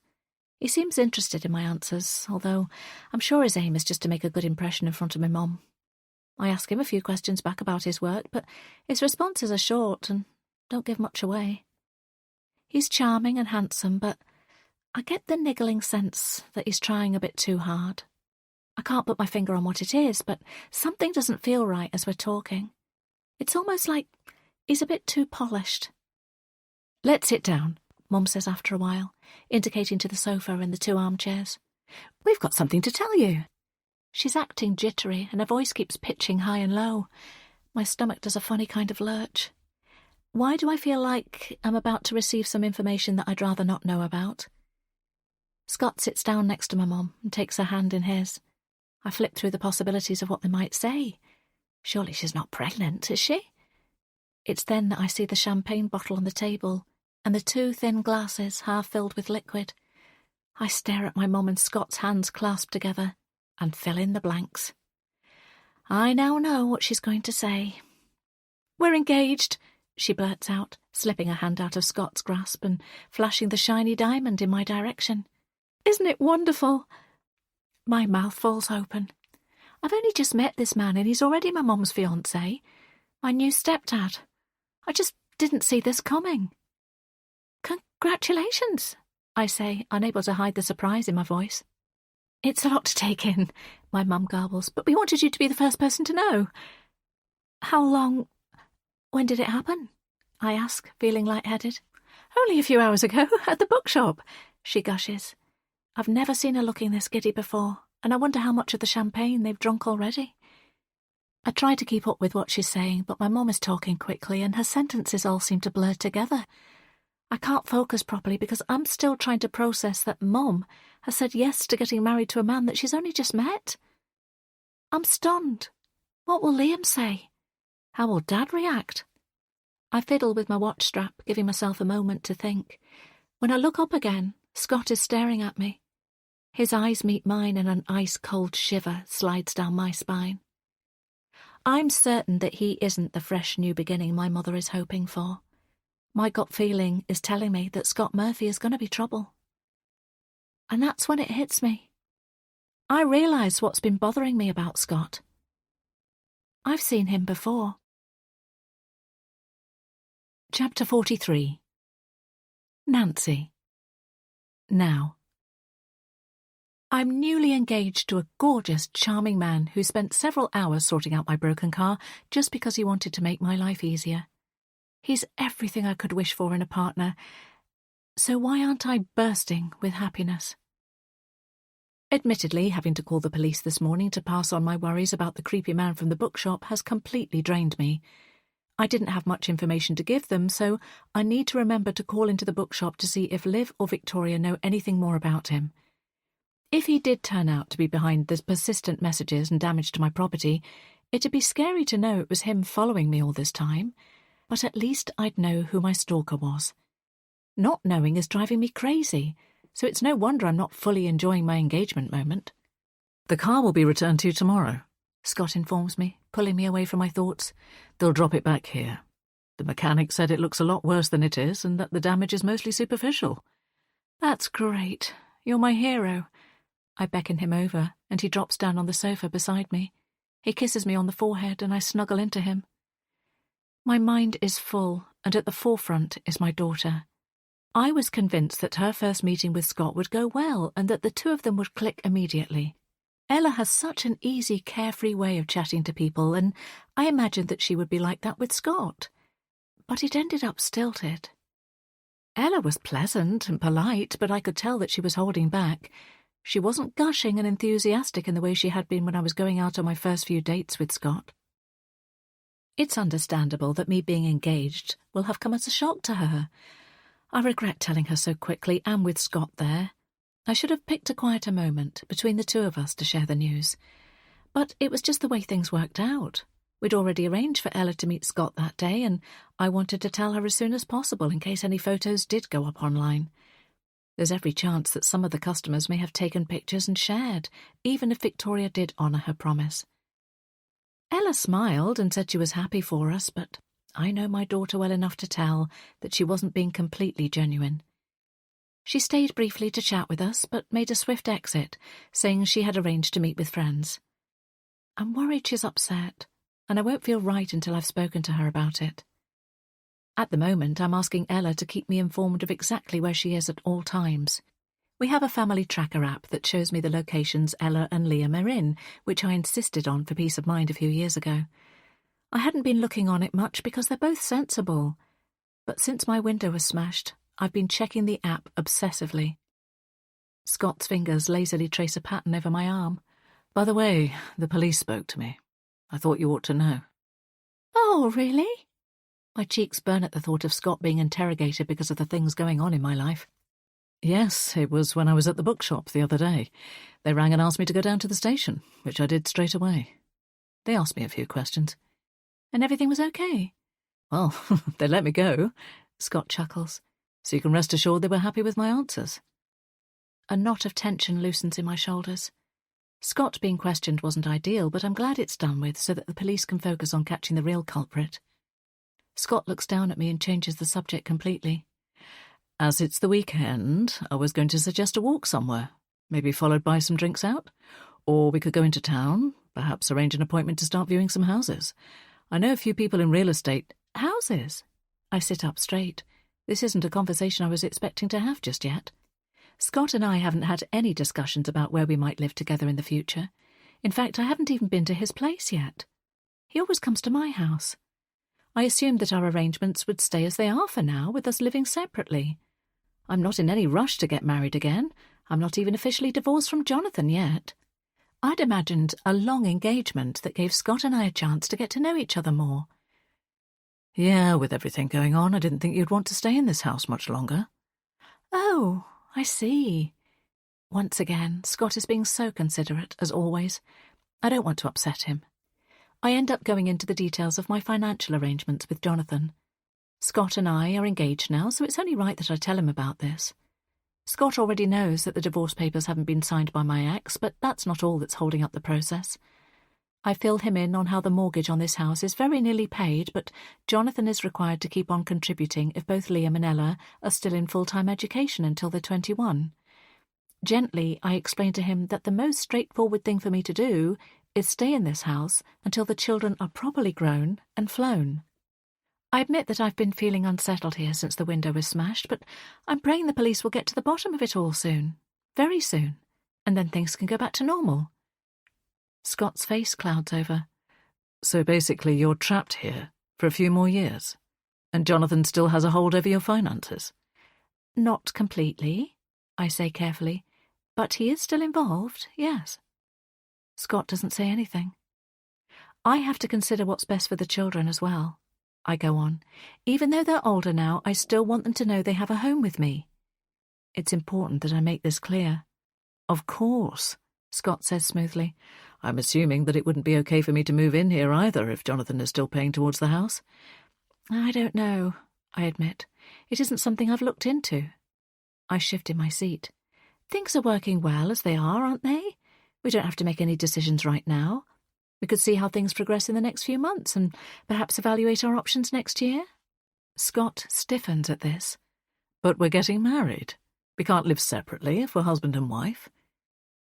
He seems interested in my answers, although I'm sure his aim is just to make a good impression in front of my mum. I ask him a few questions back about his work, but his responses are short and don't give much away. He's charming and handsome, but I get the niggling sense that he's trying a bit too hard. I can't put my finger on what it is, but something doesn't feel right as we're talking. It's almost like he's a bit too polished. "Let's sit down," Mum says after a while, indicating to the sofa and the two armchairs. "We've got something to tell you." She's acting jittery and her voice keeps pitching high and low. My stomach does a funny kind of lurch. Why do I feel like I'm about to receive some information that I'd rather not know about? Scott sits down next to my mum and takes her hand in his. I flip through the possibilities of what they might say. Surely she's not pregnant, is she? It's then that I see the champagne bottle on the table and the two thin glasses half filled with liquid. I stare at my mum and Scott's hands clasped together and fill in the blanks. I now know what she's going to say. "We're engaged," she blurts out, slipping her hand out of Scott's grasp and flashing the shiny diamond in my direction. "Isn't it wonderful?" My mouth falls open. I've only just met this man and he's already my mum's fiancé, my new stepdad. I just didn't see this coming. "Congratulations," I say, unable to hide the surprise in my voice. "It's a lot to take in," my mum garbles, "but we wanted you to be the first person to know." When did it happen?" I ask, feeling lightheaded. "Only a few hours ago, at the bookshop," she gushes. I've never seen her looking this giddy before, and I wonder how much of the champagne they've drunk already. I try to keep up with what she's saying, but my mum is talking quickly and her sentences all seem to blur together. I can't focus properly because I'm still trying to process that Mum has said yes to getting married to a man that she's only just met. I'm stunned. What will Liam say? How will Dad react? I fiddle with my watch strap, giving myself a moment to think. When I look up again, Scott is staring at me. His eyes meet mine and an ice-cold shiver slides down my spine. I'm certain that he isn't the fresh new beginning my mother is hoping for. My gut feeling is telling me that Scott Murphy is going to be trouble. And that's when it hits me. I realise what's been bothering me about Scott. I've seen him before. Chapter 43. Nancy. Now. I'm newly engaged to a gorgeous, charming man who spent several hours sorting out my broken car just because he wanted to make my life easier. He's everything I could wish for in a partner, so why aren't I bursting with happiness? Admittedly, having to call the police this morning to pass on my worries about the creepy man from the bookshop has completely drained me. I didn't have much information to give them, so I need to remember to call into the bookshop to see if Liv or Victoria know anything more about him. If he did turn out to be behind the persistent messages and damage to my property, it'd be scary to know it was him following me all this time, but at least I'd know who my stalker was. Not knowing is driving me crazy, so it's no wonder I'm not fully enjoying my engagement moment. The car will be returned to you tomorrow, Scott informs me, pulling me away from my thoughts. They'll drop it back here. The mechanic said it looks a lot worse than it is and that the damage is mostly superficial. That's great. You're my hero. I beckon him over, and he drops down on the sofa beside me. He kisses me on the forehead, and I snuggle into him. My mind is full, and at the forefront is my daughter. I was convinced that her first meeting with Scott would go well, and that the two of them would click immediately. Ella has such an easy, carefree way of chatting to people, and I imagined that she would be like that with Scott. But it ended up stilted. Ella was pleasant and polite, but I could tell that she was holding back. She wasn't gushing and enthusiastic in the way she had been when I was going out on my first few dates with Scott. It's understandable that me being engaged will have come as a shock to her. I regret telling her so quickly and with Scott there. I should have picked a quieter moment between the two of us to share the news. But it was just the way things worked out. We'd already arranged for Ella to meet Scott that day, and I wanted to tell her as soon as possible in case any photos did go up online. There's every chance that some of the customers may have taken pictures and shared, even if Victoria did honour her promise. Ella smiled and said she was happy for us, but I know my daughter well enough to tell that she wasn't being completely genuine. She stayed briefly to chat with us, but made a swift exit, saying she had arranged to meet with friends. I'm worried she's upset, and I won't feel right until I've spoken to her about it. At the moment, I'm asking Ella to keep me informed of exactly where she is at all times. We have a family tracker app that shows me the locations Ella and Liam are in, which I insisted on for peace of mind a few years ago. I hadn't been looking on it much because they're both sensible, but since my window was smashed, I've been checking the app obsessively. Scott's fingers lazily trace a pattern over my arm. By the way, the police spoke to me. I thought you ought to know. Oh, really? My cheeks burn at the thought of Scott being interrogated because of the things going on in my life. Yes, it was when I was at the bookshop the other day. They rang and asked me to go down to the station, which I did straight away. They asked me a few questions. And everything was okay? Well, they let me go, Scott chuckles, so you can rest assured they were happy with my answers. A knot of tension loosens in my shoulders. Scott being questioned wasn't ideal, but I'm glad it's done with so that the police can focus on catching the real culprit. Scott looks down at me and changes the subject completely. As it's the weekend, I was going to suggest a walk somewhere, maybe followed by some drinks out. Or we could go into town, perhaps arrange an appointment to start viewing some houses. I know a few people in real estate. Houses? I sit up straight. This isn't a conversation I was expecting to have just yet. Scott and I haven't had any discussions about where we might live together in the future. In fact, I haven't even been to his place yet. He always comes to my house. I assumed that our arrangements would stay as they are for now, with us living separately. I'm not in any rush to get married again. I'm not even officially divorced from Jonathan yet. I'd imagined a long engagement that gave Scott and I a chance to get to know each other more. Yeah, with everything going on, I didn't think you'd want to stay in this house much longer. Oh, I see. Once again, Scott is being so considerate, as always. I don't want to upset him. I end up going into the details of my financial arrangements with Jonathan. Scott and I are engaged now, so it's only right that I tell him about this. Scott already knows that the divorce papers haven't been signed by my ex, but that's not all that's holding up the process. I fill him in on how the mortgage on this house is very nearly paid, but Jonathan is required to keep on contributing if both Liam and Ella are still in full-time education until they're 21. Gently, I explain to him that the most straightforward thing for me to do is stay in this house until the children are properly grown and flown. I admit that I've been feeling unsettled here since the window was smashed, but I'm praying the police will get to the bottom of it all soon. Very soon. And then things can go back to normal. Scott's face clouds over. So basically you're trapped here for a few more years, and Jonathan still has a hold over your finances? Not completely, I say carefully, but he is still involved, yes. Scott doesn't say anything. I have to consider what's best for the children as well. I go on. Even though they're older now, I still want them to know they have a home with me. It's important that I make this clear. Of course, Scott says smoothly. I'm assuming that it wouldn't be okay for me to move in here either if Jonathan is still paying towards the house. I don't know, I admit. It isn't something I've looked into. I shift in my seat. Things are working well as they are, aren't they? We don't have to make any decisions right now. We could see how things progress in the next few months and perhaps evaluate our options next year. Scott stiffens at this. But we're getting married. We can't live separately if we're husband and wife.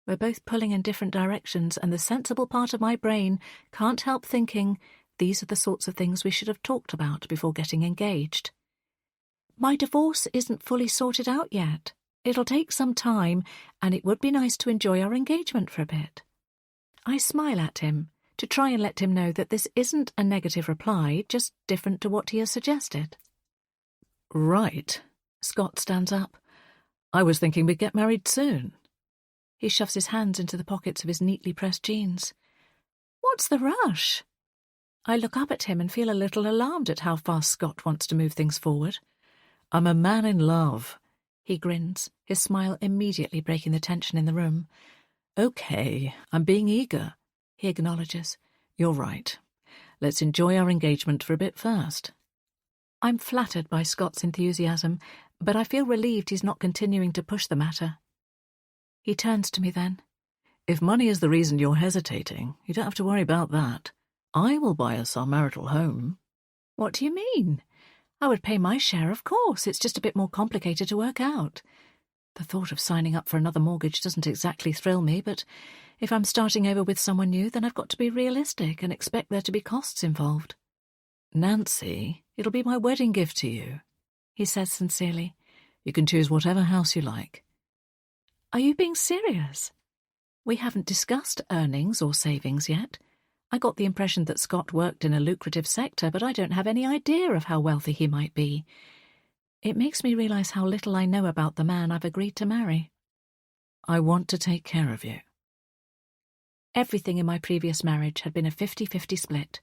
We're both pulling in different directions, and the sensible part of my brain can't help thinking these are the sorts of things we should have talked about before getting engaged. My divorce isn't fully sorted out yet. It'll take some time, and it would be nice to enjoy our engagement for a bit. I smile at him to try and let him know that this isn't a negative reply, just different to what he has suggested. Right. Scott stands up. I was thinking we'd get married soon. He shoves his hands into the pockets of his neatly pressed jeans. What's the rush? I look up at him and feel a little alarmed at how fast Scott wants to move things forward. I'm a man in love. He grins, his smile immediately breaking the tension in the room. Okay, I'm being eager, he acknowledges. You're right. Let's enjoy our engagement for a bit first. I'm flattered by Scott's enthusiasm, but I feel relieved he's not continuing to push the matter. He turns to me then. If money is the reason you're hesitating, you don't have to worry about that. I will buy us our marital home. What do you mean? I would pay my share, of course. It's just a bit more complicated to work out. The thought of signing up for another mortgage doesn't exactly thrill me, but if I'm starting over with someone new, then I've got to be realistic and expect there to be costs involved. Nancy, it'll be my wedding gift to you, he says sincerely. You can choose whatever house you like. Are you being serious? We haven't discussed earnings or savings yet. I got the impression that Scott worked in a lucrative sector, but I don't have any idea of how wealthy he might be. It makes me realise how little I know about the man I've agreed to marry. I want to take care of you. Everything in my previous marriage had been a 50-50 split.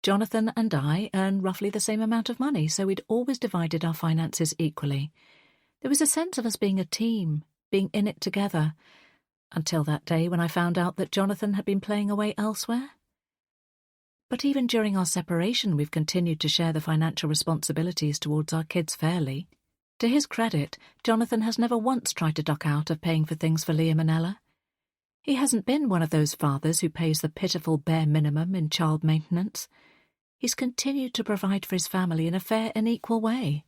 Jonathan and I earn roughly the same amount of money, so we'd always divided our finances equally. There was a sense of us being a team, being in it together, until that day when I found out that Jonathan had been playing away elsewhere. But even during our separation, we've continued to share the financial responsibilities towards our kids fairly. To his credit, Jonathan has never once tried to duck out of paying for things for Liam and Ella. He hasn't been one of those fathers who pays the pitiful bare minimum in child maintenance. He's continued to provide for his family in a fair and equal way.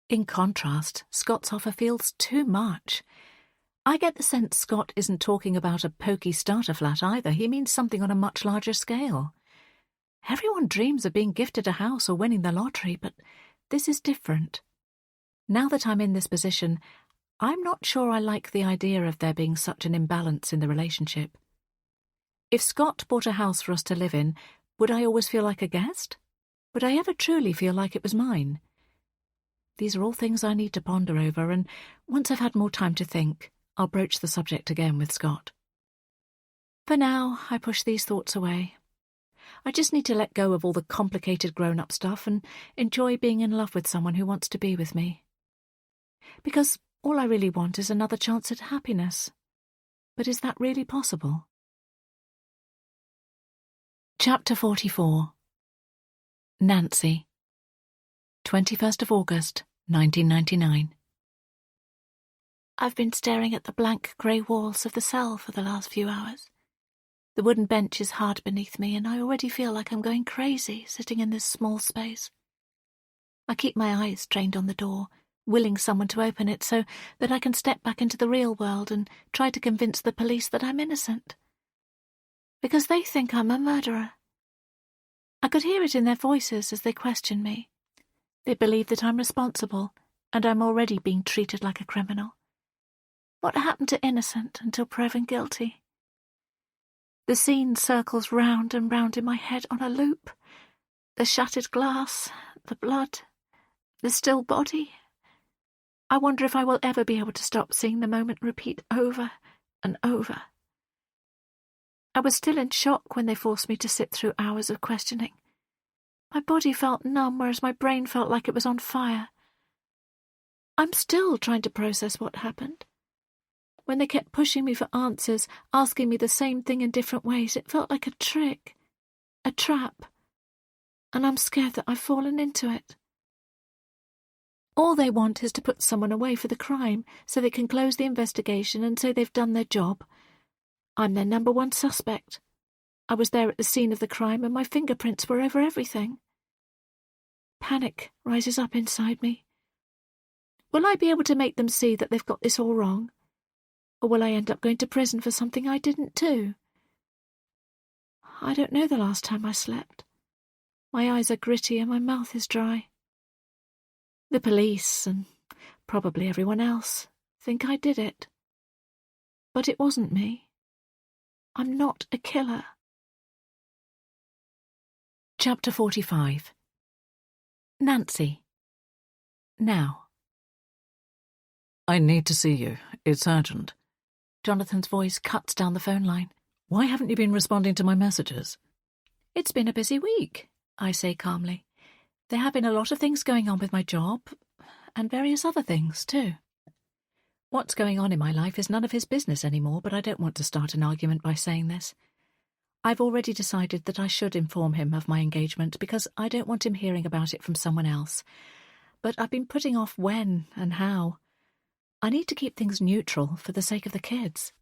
In contrast, Scott's offer feels too much. I get the sense Scott isn't talking about a pokey starter flat either. He means something on a much larger scale. Everyone dreams of being gifted a house or winning the lottery, but this is different. Now that I'm in this position, I'm not sure I like the idea of there being such an imbalance in the relationship. If Scott bought a house for us to live in, would I always feel like a guest? Would I ever truly feel like it was mine? These are all things I need to ponder over, and once I've had more time to think, I'll broach the subject again with Scott. For now, I push these thoughts away. I just need to let go of all the complicated grown-up stuff and enjoy being in love with someone who wants to be with me. Because all I really want is another chance at happiness. But is that really possible? Chapter 44. Nancy. 21st of August, 1999. I've been staring at the blank grey walls of the cell for the last few hours. The wooden bench is hard beneath me, and I already feel like I'm going crazy sitting in this small space. I keep my eyes trained on the door, willing someone to open it so that I can step back into the real world and try to convince the police that I'm innocent. Because they think I'm a murderer. I could hear it in their voices as they question me. They believe that I'm responsible, and I'm already being treated like a criminal. What happened to innocent until proven guilty? The scene circles round and round in my head on a loop. The shattered glass, the blood, the still body. I wonder if I will ever be able to stop seeing the moment repeat over and over. I was still in shock when they forced me to sit through hours of questioning. My body felt numb, whereas my brain felt like it was on fire. I'm still trying to process what happened. When they kept pushing me for answers, asking me the same thing in different ways, it felt like a trick, a trap, and I'm scared that I've fallen into it. All they want is to put someone away for the crime so they can close the investigation and say they've done their job. I'm their number one suspect. I was there at the scene of the crime and my fingerprints were over everything. Panic rises up inside me. Will I be able to make them see that they've got this all wrong? Or will I end up going to prison for something I didn't do? I don't know the last time I slept. My eyes are gritty and my mouth is dry. The police, and probably everyone else, think I did it. But it wasn't me. I'm not a killer. Chapter 45. Nancy. Now. I need to see you. It's urgent. Jonathan's voice cuts down the phone line. Why haven't you been responding to my messages? It's been a busy week, I say calmly. There have been a lot of things going on with my job, and various other things, too. What's going on in my life is none of his business anymore, but I don't want to start an argument by saying this. I've already decided that I should inform him of my engagement because I don't want him hearing about it from someone else. But I've been putting off when and how. I need to keep things neutral for the sake of the kids.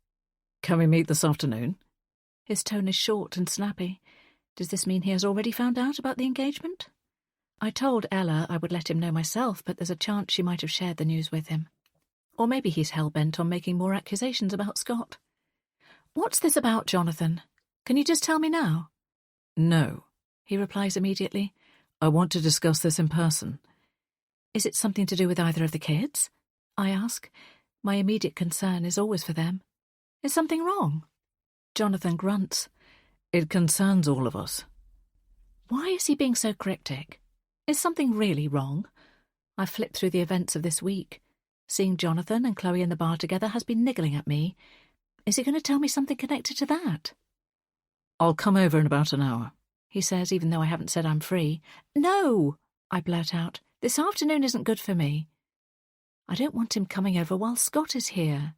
Can we meet this afternoon? His tone is short and snappy. Does this mean he has already found out about the engagement? I told Ella I would let him know myself, but there's a chance she might have shared the news with him. Or maybe he's hell-bent on making more accusations about Scott. What's this about, Jonathan? Can you just tell me now? No, he replies immediately. I want to discuss this in person. Is it something to do with either of the kids? I ask. My immediate concern is always for them. Is something wrong? Jonathan grunts. It concerns all of us. Why is he being so cryptic? Is something really wrong? I flip through the events of this week. Seeing Jonathan and Chloe in the bar together has been niggling at me. Is he going to tell me something connected to that? I'll come over in about an hour, he says, even though I haven't said I'm free. No, I blurt out. This afternoon isn't good for me. I don't want him coming over while Scott is here.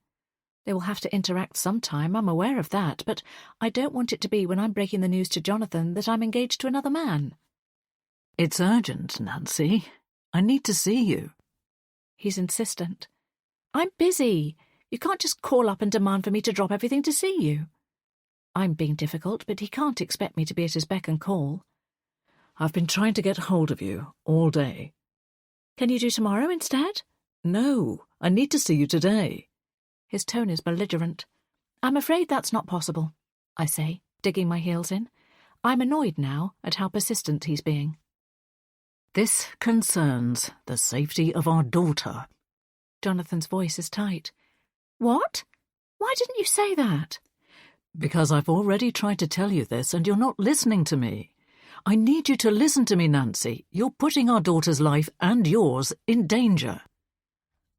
They will have to interact sometime, I'm aware of that, but I don't want it to be when I'm breaking the news to Jonathan that I'm engaged to another man. It's urgent, Nancy. I need to see you. He's insistent. I'm busy. You can't just call up and demand for me to drop everything to see you. I'm being difficult, but he can't expect me to be at his beck and call. I've been trying to get hold of you all day. Can you do tomorrow instead? No, I need to see you today. His tone is belligerent. I'm afraid that's not possible, I say, digging my heels in. I'm annoyed now at how persistent he's being. This concerns the safety of our daughter. Jonathan's voice is tight. What? Why didn't you say that? Because I've already tried to tell you this and you're not listening to me. I need you to listen to me, Nancy. You're putting our daughter's life and yours in danger.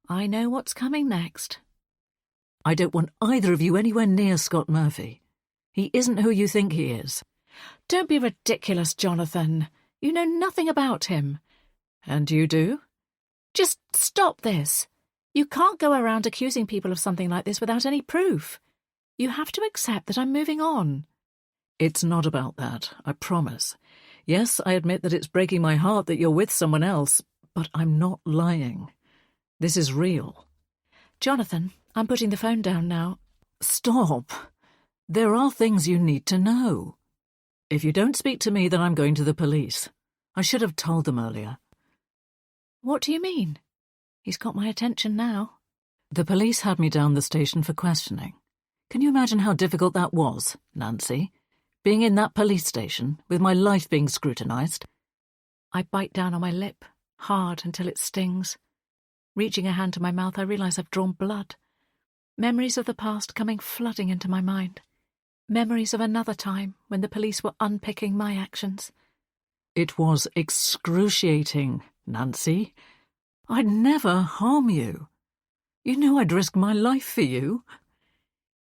I know what's coming next. I don't want either of you anywhere near Scott Murphy. He isn't who you think he is. Don't be ridiculous, Jonathan. You know nothing about him. And you do? Just stop this. You can't go around accusing people of something like this without any proof. You have to accept that I'm moving on. It's not about that, I promise. Yes, I admit that it's breaking my heart that you're with someone else, but I'm not lying. This is real. Jonathan, I'm putting the phone down now. Stop. There are things you need to know. If you don't speak to me, then I'm going to the police. I should have told them earlier. What do you mean? He's got my attention now. The police had me down the station for questioning. Can you imagine how difficult that was, Nancy? Being in that police station, with my life being scrutinised? I bite down on my lip, hard until it stings. Reaching a hand to my mouth, I realise I've drawn blood. Memories of the past coming flooding into my mind. Memories of another time when the police were unpicking my actions. It was excruciating, Nancy. I'd never harm you. You know I'd risk my life for you.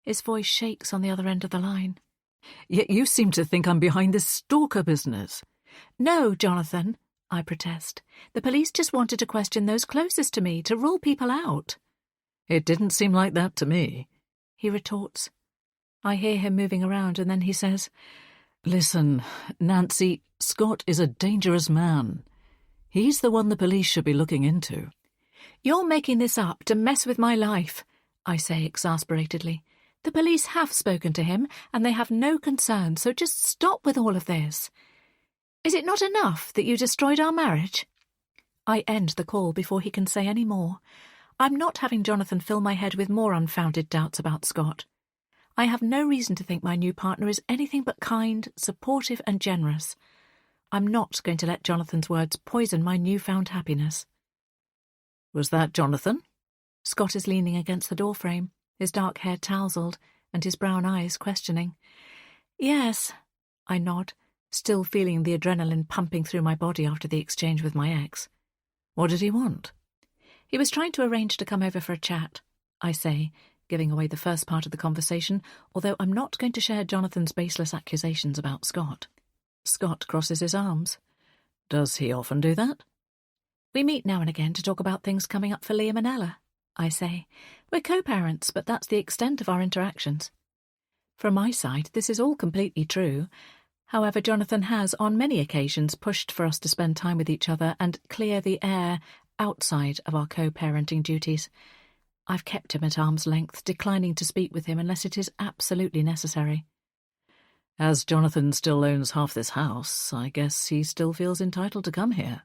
His voice shakes on the other end of the line. Yet you seem to think I'm behind this stalker business. No, Jonathan, I protest. The police just wanted to question those closest to me, to rule people out. It didn't seem like that to me, he retorts. I hear him moving around and then he says, Listen, Nancy, Scott is a dangerous man. He's the one the police should be looking into. You're making this up to mess with my life, I say exasperatedly. The police have spoken to him and they have no concern, so just stop with all of this. Is it not enough that you destroyed our marriage? I end the call before he can say any more. I'm not having Jonathan fill my head with more unfounded doubts about Scott. I have no reason to think my new partner is anything but kind, supportive and generous. I'm not going to let Jonathan's words poison my newfound happiness. Was that Jonathan? Scott is leaning against the doorframe, his dark hair tousled and his brown eyes questioning. Yes, I nod, still feeling the adrenaline pumping through my body after the exchange with my ex. What did he want? He was trying to arrange to come over for a chat, I say, giving away the first part of the conversation, although I'm not going to share Jonathan's baseless accusations about Scott. Scott crosses his arms. Does he often do that? We meet now and again to talk about things coming up for Liam and Ella, I say. We're co-parents, but that's the extent of our interactions. From my side, this is all completely true. However, Jonathan has, on many occasions, pushed for us to spend time with each other and clear the air outside of our co-parenting duties. I've kept him at arm's length, declining to speak with him unless it is absolutely necessary. As Jonathan still owns half this house, I guess he still feels entitled to come here.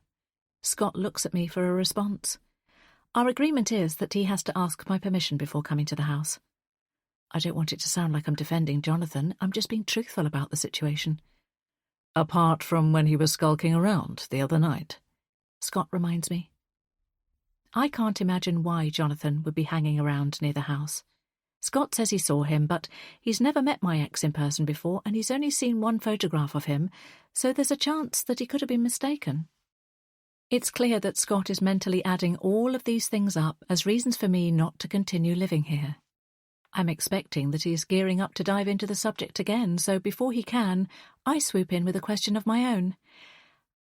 Scott looks at me for a response. Our agreement is that he has to ask my permission before coming to the house. I don't want it to sound like I'm defending Jonathan. I'm just being truthful about the situation. Apart from when he was skulking around the other night, Scott reminds me. I can't imagine why Jonathan would be hanging around near the house. Scott says he saw him, but he's never met my ex in person before, and he's only seen one photograph of him, so there's a chance that he could have been mistaken. It's clear that Scott is mentally adding all of these things up as reasons for me not to continue living here. I'm expecting that he's gearing up to dive into the subject again, so before he can, I swoop in with a question of my own.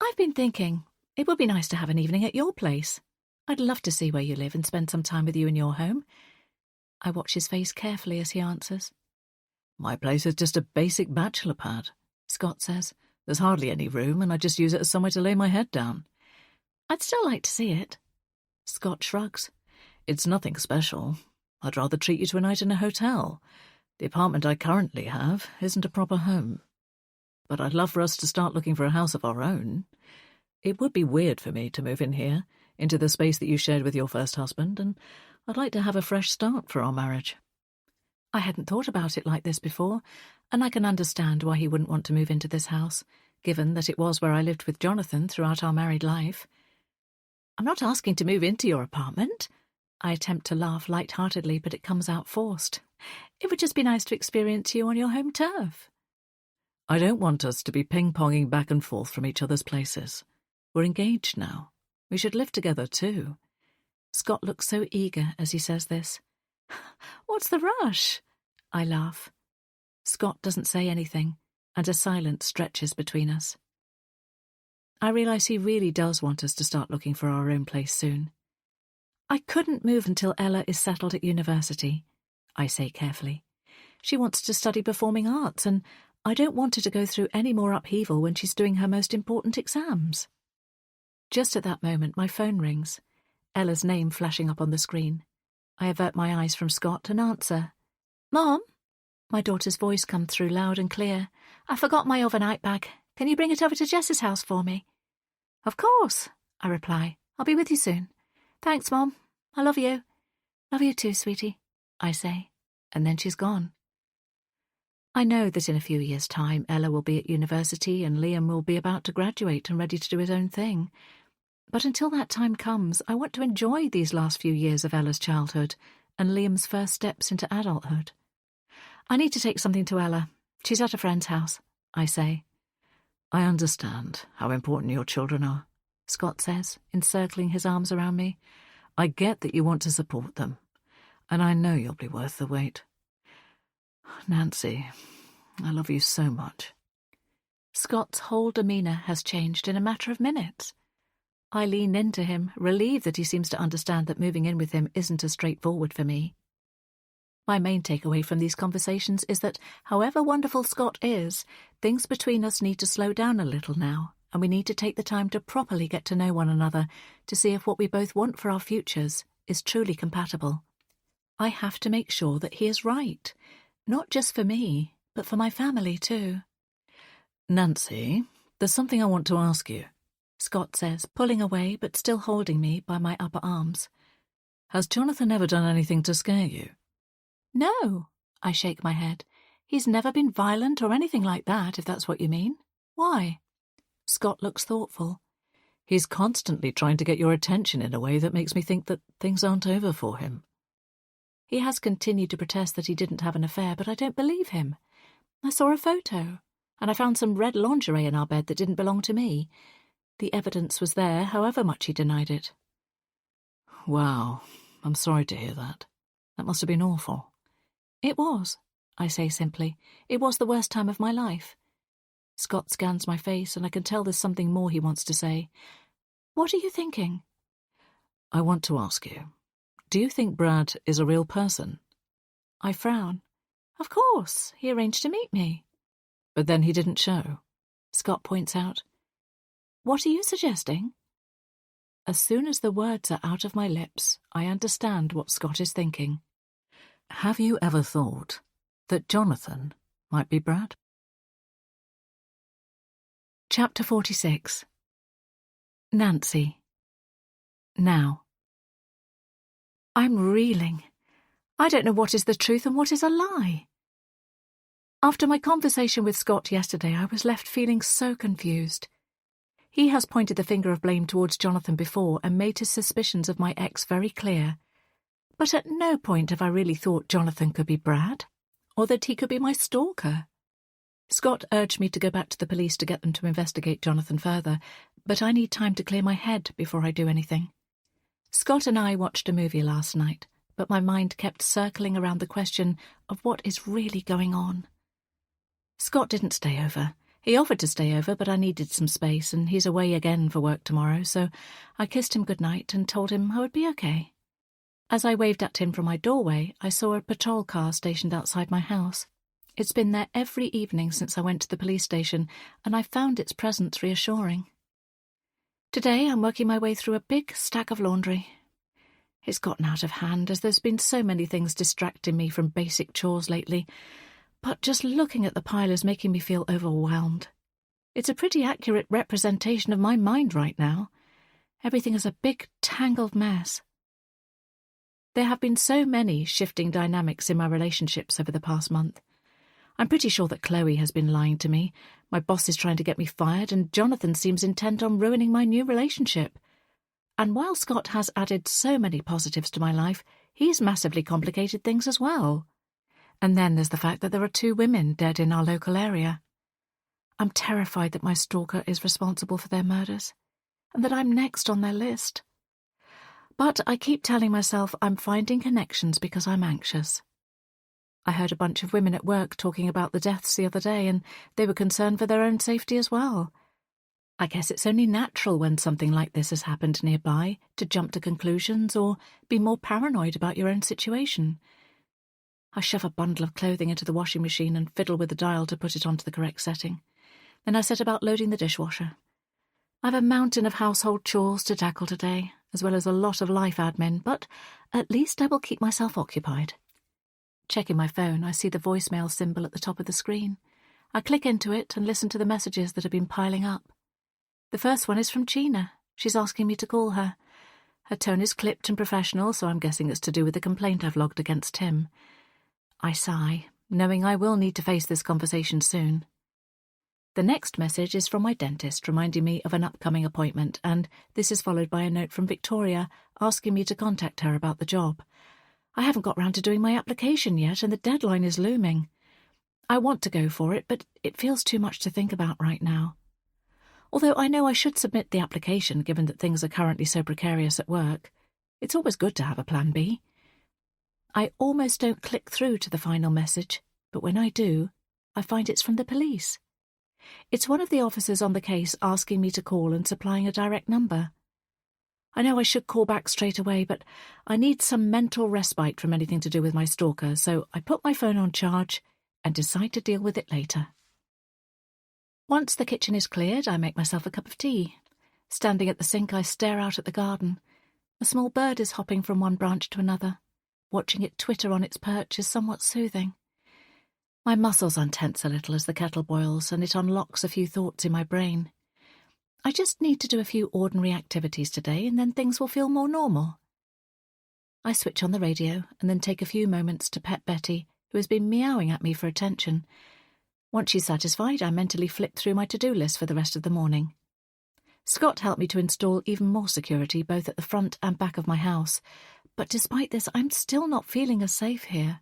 I've been thinking, it would be nice to have an evening at your place. I'd love to see where you live and spend some time with you in your home. I watch his face carefully as he answers. My place is just a basic bachelor pad, Scott says. There's hardly any room, and I just use it as somewhere to lay my head down. I'd still like to see it. Scott shrugs. It's nothing special. I'd rather treat you to a night in a hotel. The apartment I currently have isn't a proper home. But I'd love for us to start looking for a house of our own. It would be weird for me to move in here, into the space that you shared with your first husband, and I'd like to have a fresh start for our marriage. I hadn't thought about it like this before, and I can understand why he wouldn't want to move into this house, given that it was where I lived with Jonathan throughout our married life. I'm not asking to move into your apartment. I attempt to laugh light-heartedly, but it comes out forced. It would just be nice to experience you on your home turf. I don't want us to be ping-ponging back and forth from each other's places. We're engaged now. We should live together too. Scott looks so eager as he says this. What's the rush? I laugh. Scott doesn't say anything, and a silence stretches between us. I realise he really does want us to start looking for our own place soon. I couldn't move until Ella is settled at university, I say carefully. She wants to study performing arts, and I don't want her to go through any more upheaval when she's doing her most important exams. Just at that moment, my phone rings, Ella's name flashing up on the screen. I avert my eyes from Scott and answer. Mom? My daughter's voice comes through loud and clear. I forgot my overnight bag. Can you bring it over to Jess's house for me? Of course, I reply. I'll be with you soon. Thanks, Mom. I love you. Love you too, sweetie, I say, and then she's gone. I know that in a few years' time Ella will be at university and Liam will be about to graduate and ready to do his own thing. But until that time comes, I want to enjoy these last few years of Ella's childhood and Liam's first steps into adulthood. I need to take something to Ella. She's at a friend's house, I say. I understand how important your children are, Scott says, encircling his arms around me. I get that you want to support them, and I know you'll be worth the wait. Nancy, I love you so much. Scott's whole demeanour has changed in a matter of minutes. I lean into him, relieved that he seems to understand that moving in with him isn't as straightforward for me. My main takeaway from these conversations is that, however wonderful Scott is, things between us need to slow down a little now, and we need to take the time to properly get to know one another to see if what we both want for our futures is truly compatible. I have to make sure that he is right, not just for me, but for my family too. Nancy, there's something I want to ask you, Scott says, pulling away but still holding me by my upper arms. Has Jonathan ever done anything to scare you? No, I shake my head. He's never been violent or anything like that, if that's what you mean. Why? Scott looks thoughtful. He's constantly trying to get your attention in a way that makes me think that things aren't over for him. He has continued to protest that he didn't have an affair, but I don't believe him. I saw a photo, and I found some red lingerie in our bed that didn't belong to me. The evidence was there, however much he denied it. Wow, I'm sorry to hear that. That must have been awful. It was, I say simply. It was the worst time of my life. Scott scans my face, and I can tell there's something more he wants to say. What are you thinking? I want to ask you, do you think Brad is a real person? I frown. Of course, he arranged to meet me. But then he didn't show. Scott points out. What are you suggesting? As soon as the words are out of my lips, I understand what Scott is thinking. Have you ever thought that Jonathan might be Brad? Chapter 46. Nancy. Now. I'm reeling. I don't know what is the truth and what is a lie. After my conversation with Scott yesterday, I was left feeling so confused. He has pointed the finger of blame towards Jonathan before and made his suspicions of my ex very clear. But at no point have I really thought Jonathan could be Brad, or that he could be my stalker. Scott urged me to go back to the police to get them to investigate Jonathan further, but I need time to clear my head before I do anything. Scott and I watched a movie last night, but my mind kept circling around the question of what is really going on. Scott didn't stay over. He offered to stay over, but I needed some space, and he's away again for work tomorrow, so I kissed him goodnight and told him I would be okay. As I waved at him from my doorway, I saw a patrol car stationed outside my house. It's been there every evening since I went to the police station, and I found its presence reassuring. Today I'm working my way through a big stack of laundry. It's gotten out of hand, as there's been so many things distracting me from basic chores lately, but just looking at the pile is making me feel overwhelmed. It's a pretty accurate representation of my mind right now. Everything is a big, tangled mess. There have been so many shifting dynamics in my relationships over the past month. I'm pretty sure that Chloe has been lying to me, my boss is trying to get me fired, and Jonathan seems intent on ruining my new relationship. And while Scott has added so many positives to my life, he's massively complicated things as well. And then there's the fact that there are 2 women dead in our local area. I'm terrified that my stalker is responsible for their murders, and that I'm next on their list. But I keep telling myself I'm finding connections because I'm anxious. I heard a bunch of women at work talking about the deaths the other day, and they were concerned for their own safety as well. I guess it's only natural when something like this has happened nearby to jump to conclusions or be more paranoid about your own situation. I shove a bundle of clothing into the washing machine and fiddle with the dial to put it onto the correct setting. Then I set about loading the dishwasher. I've a mountain of household chores to tackle today, as well as a lot of life admin, but at least I will keep myself occupied. Checking my phone, I see the voicemail symbol at the top of the screen. I click into it and listen to the messages that have been piling up. The first one is from Gina. She's asking me to call her. Her tone is clipped and professional, so I'm guessing it's to do with the complaint I've logged against Tim. I sigh, knowing I will need to face this conversation soon. The next message is from my dentist, reminding me of an upcoming appointment, and this is followed by a note from Victoria asking me to contact her about the job. I haven't got round to doing my application yet, and the deadline is looming. I want to go for it, but it feels too much to think about right now. Although I know I should submit the application, given that things are currently so precarious at work. It's always good to have a plan B. I almost don't click through to the final message, but when I do, I find it's from the police. It's one of the officers on the case asking me to call and supplying a direct number. I know I should call back straight away, but I need some mental respite from anything to do with my stalker, so I put my phone on charge and decide to deal with it later. Once the kitchen is cleared, I make myself a cup of tea. Standing at the sink, I stare out at the garden. A small bird is hopping from one branch to another. Watching it twitter on its perch is somewhat soothing. My muscles untense a little as the kettle boils, and it unlocks a few thoughts in my brain. I just need to do a few ordinary activities today, and then things will feel more normal. I switch on the radio, and then take a few moments to pet Betty, who has been meowing at me for attention. Once she's satisfied, I mentally flip through my to-do list for the rest of the morning. Scott helped me to install even more security both at the front and back of my house, but despite this, I'm still not feeling as safe here.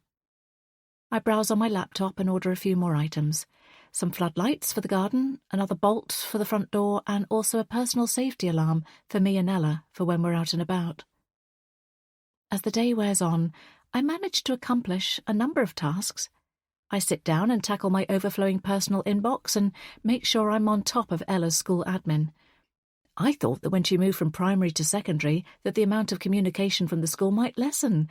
I browse on my laptop and order a few more items. Some floodlights for the garden, another bolt for the front door, and also a personal safety alarm for me and Ella for when we're out and about. As the day wears on, I manage to accomplish a number of tasks. I sit down and tackle my overflowing personal inbox and make sure I'm on top of Ella's school admin. I thought that when she moved from primary to secondary that the amount of communication from the school might lessen,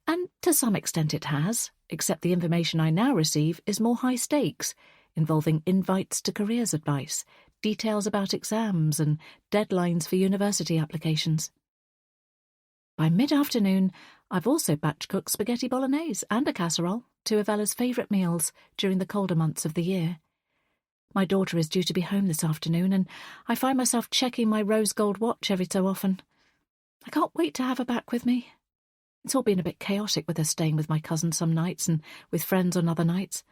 and to some extent it has, except the information I now receive is more high stakes, involving invites to careers advice, details about exams and deadlines for university applications. By mid-afternoon, I've also batch-cooked spaghetti bolognese and a casserole, two of Ella's favourite meals during the colder months of the year. My daughter is due to be home this afternoon, and I find myself checking my rose gold watch every so often. I can't wait to have her back with me. It's all been a bit chaotic with her staying with my cousin some nights and with friends on other nights.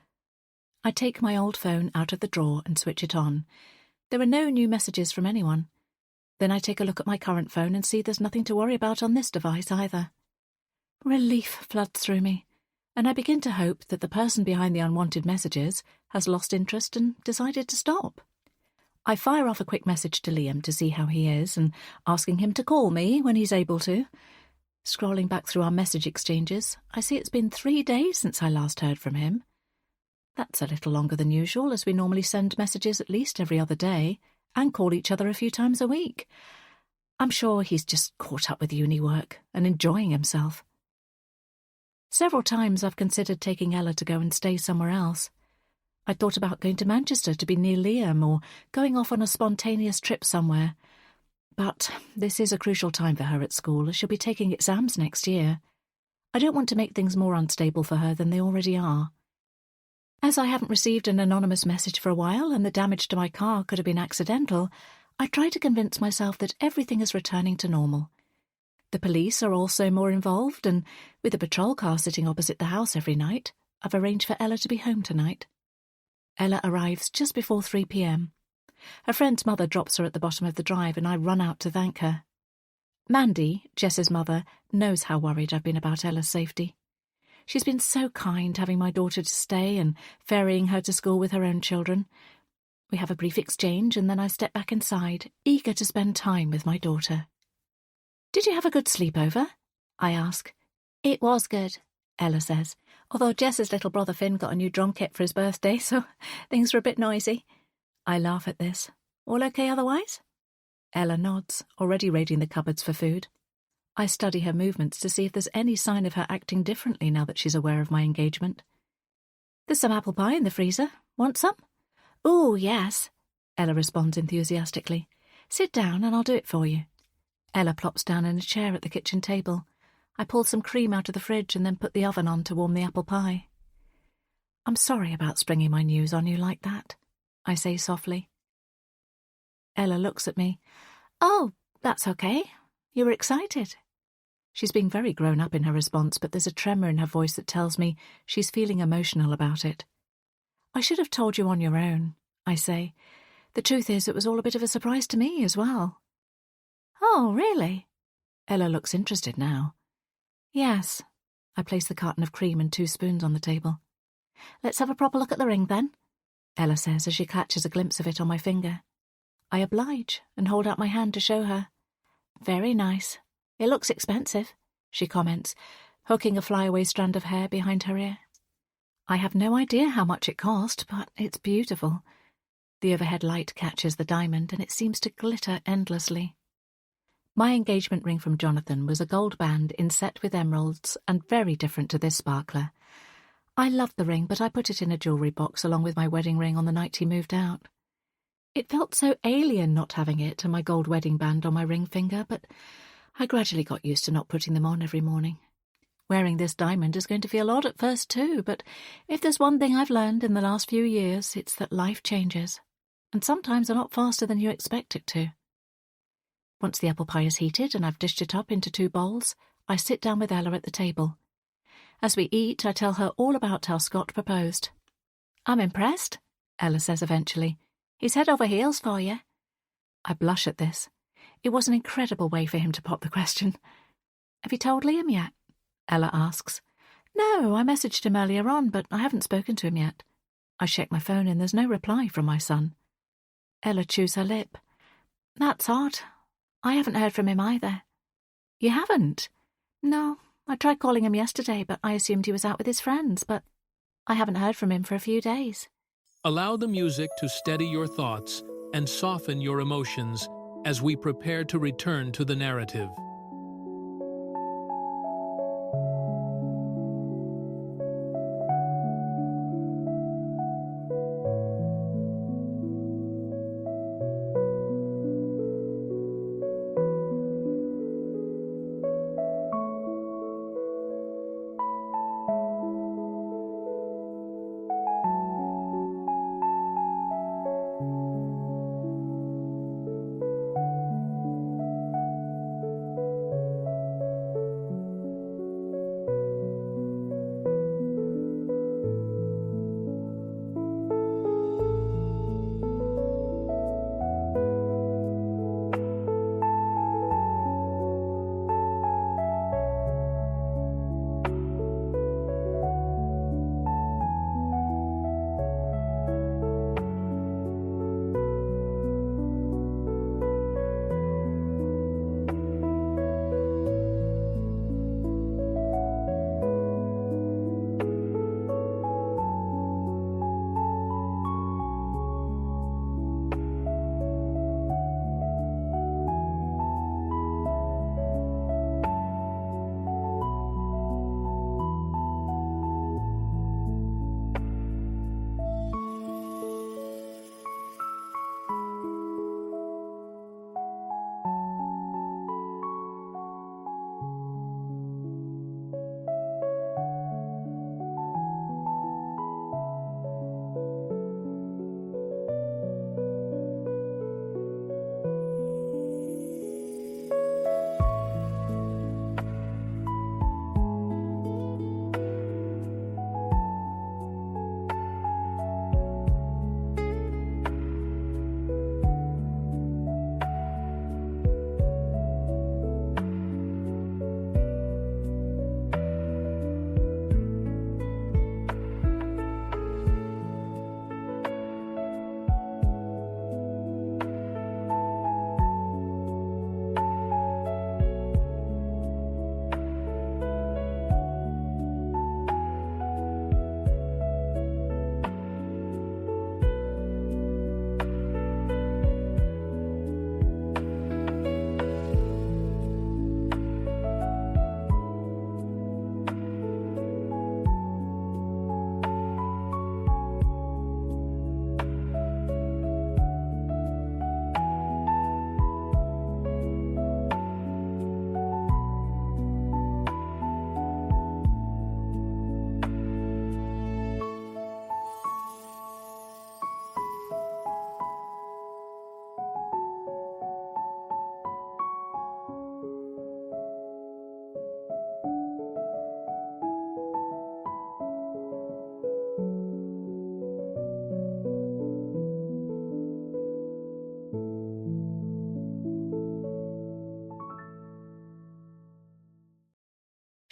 I take my old phone out of the drawer and switch it on. There are no new messages from anyone. Then I take a look at my current phone and see there's nothing to worry about on this device either. Relief floods through me, and I begin to hope that the person behind the unwanted messages has lost interest and decided to stop. I fire off a quick message to Liam to see how he is and asking him to call me when he's able to. Scrolling back through our message exchanges, I see it's been 3 days since I last heard from him. That's a little longer than usual, as we normally send messages at least every other day and call each other a few times a week. I'm sure he's just caught up with uni work and enjoying himself. Several times I've considered taking Ella to go and stay somewhere else. I thought about going to Manchester to be near Liam or going off on a spontaneous trip somewhere. But this is a crucial time for her at school, as she'll be taking exams next year. I don't want to make things more unstable for her than they already are. As I haven't received an anonymous message for a while and the damage to my car could have been accidental, I try to convince myself that everything is returning to normal. The police are also more involved, and with a patrol car sitting opposite the house every night, I've arranged for Ella to be home tonight. Ella arrives just before 3 p.m. Her friend's mother drops her at the bottom of the drive and I run out to thank her. Mandy, Jess's mother, knows how worried I've been about Ella's safety. She's been so kind having my daughter to stay and ferrying her to school with her own children. We have a brief exchange and then I step back inside, eager to spend time with my daughter. "Did you have a good sleepover?" I ask. "It was good," Ella says, although Jess's little brother Finn got a new drum kit for his birthday, so things were a bit noisy. I laugh at this. "All okay otherwise?" Ella nods, already raiding the cupboards for food. I study her movements to see if there's any sign of her acting differently now that she's aware of my engagement. "There's some apple pie in the freezer. Want some?" "Ooh, yes," Ella responds enthusiastically. "Sit down and I'll do it for you." Ella plops down in a chair at the kitchen table. I pull some cream out of the fridge and then put the oven on to warm the apple pie. "I'm sorry about springing my news on you like that," I say softly. Ella looks at me. "Oh, that's okay. You were excited." She's being very grown up in her response, but there's a tremor in her voice that tells me she's feeling emotional about it. "I should have told you on your own," I say. "The truth is, it was all a bit of a surprise to me as well." "Oh, really?" Ella looks interested now. "Yes." I place the carton of cream and 2 spoons on the table. "Let's have a proper look at the ring, then," Ella says as she catches a glimpse of it on my finger. I oblige and hold out my hand to show her. "Very nice. It looks expensive," she comments, hooking a flyaway strand of hair behind her ear. I have no idea how much it cost, but it's beautiful. The overhead light catches the diamond and it seems to glitter endlessly. My engagement ring from Jonathan was a gold band inset with emeralds and very different to this sparkler. I loved the ring, but I put it in a jewellery box along with my wedding ring on the night he moved out. It felt so alien not having it and my gold wedding band on my ring finger, but I gradually got used to not putting them on every morning. Wearing this diamond is going to feel odd at first too, but if there's one thing I've learned in the last few years, it's that life changes, and sometimes a lot faster than you expect it to. Once the apple pie is heated and I've dished it up into 2 bowls, I sit down with Ella at the table. As we eat, I tell her all about how Scott proposed. "I'm impressed," Ella says eventually. "He's head over heels for you." I blush at this. It was an incredible way for him to pop the question. "Have you told Liam yet?" Ella asks. "No, I messaged him earlier on, but I haven't spoken to him yet." I check my phone and there's no reply from my son. Ella chews her lip. "That's odd. I haven't heard from him either." "You haven't?" "No, I tried calling him yesterday, but I assumed he was out with his friends, but I haven't heard from him for a few days." Allow the music to steady your thoughts and soften your emotions as we prepare to return to the narrative.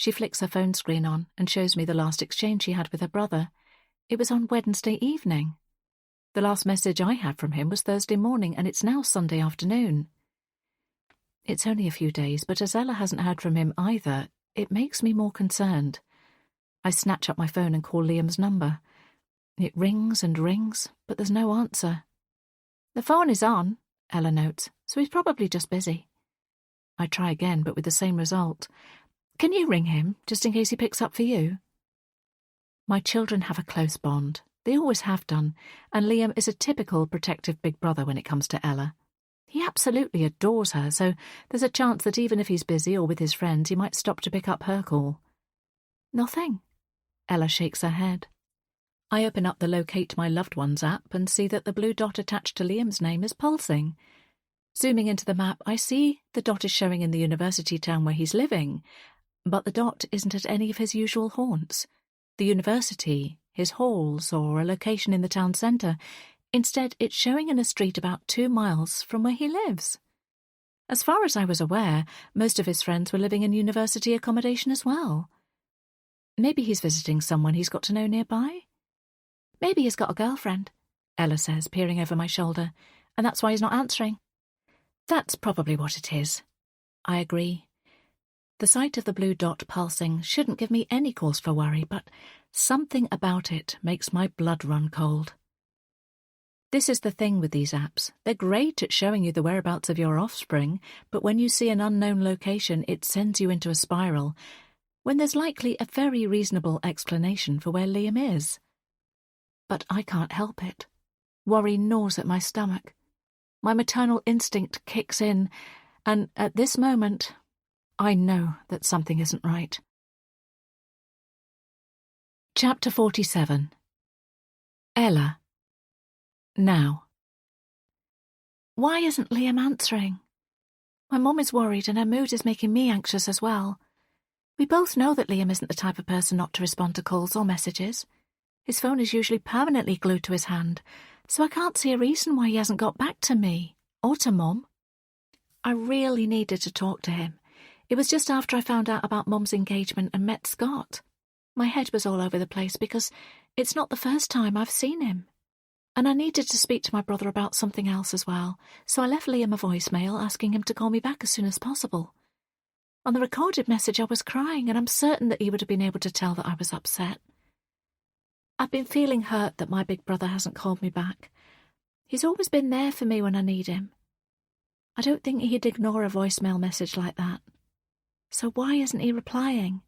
She flicks her phone screen on and shows me the last exchange she had with her brother. It was on Wednesday evening. The last message I had from him was Thursday morning, and it's now Sunday afternoon. It's only a few days, but as Ella hasn't heard from him either, it makes me more concerned. I snatch up my phone and call Liam's number. It rings and rings, but there's no answer. The phone is on, Ella notes, so he's probably just busy. I try again, but with the same result. Can you ring him, just in case he picks up for you? My children have a close bond. They always have done, and Liam is a typical protective big brother when it comes to Ella. He absolutely adores her, so there's a chance that even if he's busy or with his friends, he might stop to pick up her call. Nothing. Ella shakes her head. I open up the Locate My Loved Ones app and see that the blue dot attached to Liam's name is pulsing. Zooming into the map, I see the dot is showing in the university town where he's living, but the dot isn't at any of his usual haunts. The university, his halls, or a location in the town centre. Instead, it's showing in a street about 2 miles from where he lives. As far as I was aware, most of his friends were living in university accommodation as well. Maybe he's visiting someone he's got to know nearby? Maybe he's got a girlfriend, Ella says, peering over my shoulder, and that's why he's not answering. That's probably what it is. I agree. The sight of the blue dot pulsing shouldn't give me any cause for worry, but something about it makes my blood run cold. This is the thing with these apps. They're great at showing you the whereabouts of your offspring, but when you see an unknown location, it sends you into a spiral, when there's likely a very reasonable explanation for where Liam is. But I can't help it. Worry gnaws at my stomach. My maternal instinct kicks in, and at this moment, I know that something isn't right. Chapter 47. Ella. Now. Why isn't Liam answering? My mum is worried and her mood is making me anxious as well. We both know that Liam isn't the type of person not to respond to calls or messages. His phone is usually permanently glued to his hand, so I can't see a reason why he hasn't got back to me, or to Mum. I really needed to talk to him. It was just after I found out about Mum's engagement and met Scott. My head was all over the place because it's not the first time I've seen him. And I needed to speak to my brother about something else as well, so I left Liam a voicemail asking him to call me back as soon as possible. On the recorded message I was crying, and I'm certain that he would have been able to tell that I was upset. I've been feeling hurt that my big brother hasn't called me back. He's always been there for me when I need him. I don't think he'd ignore a voicemail message like that. So why isn't he replying?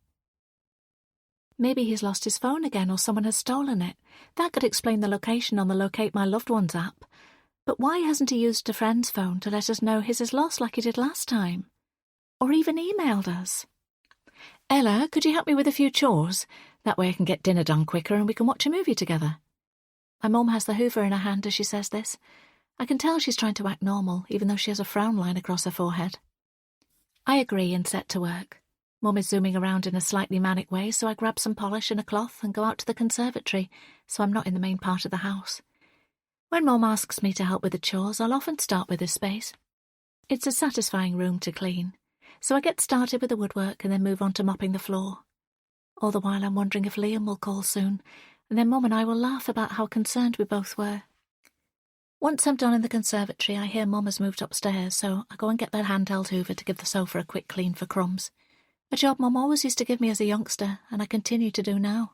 Maybe he's lost his phone again or someone has stolen it. That could explain the location on the Locate My Loved Ones app. But why hasn't he used a friend's phone to let us know his is lost like he did last time? Or even emailed us? Ella, could you help me with a few chores? That way I can get dinner done quicker and we can watch a movie together. My mum has the hoover in her hand as she says this. I can tell she's trying to act normal, even though she has a frown line across her forehead. I agree and set to work. Mum is zooming around in a slightly manic way, so I grab some polish and a cloth and go out to the conservatory, so I'm not in the main part of the house. When Mum asks me to help with the chores, I'll often start with this space. It's a satisfying room to clean, so I get started with the woodwork and then move on to mopping the floor. All the while I'm wondering if Liam will call soon, and then Mum and I will laugh about how concerned we both were. Once I'm done in the conservatory, I hear Mum has moved upstairs, so I go and get that handheld hoover to give the sofa a quick clean for crumbs. A job Mum always used to give me as a youngster, and I continue to do now.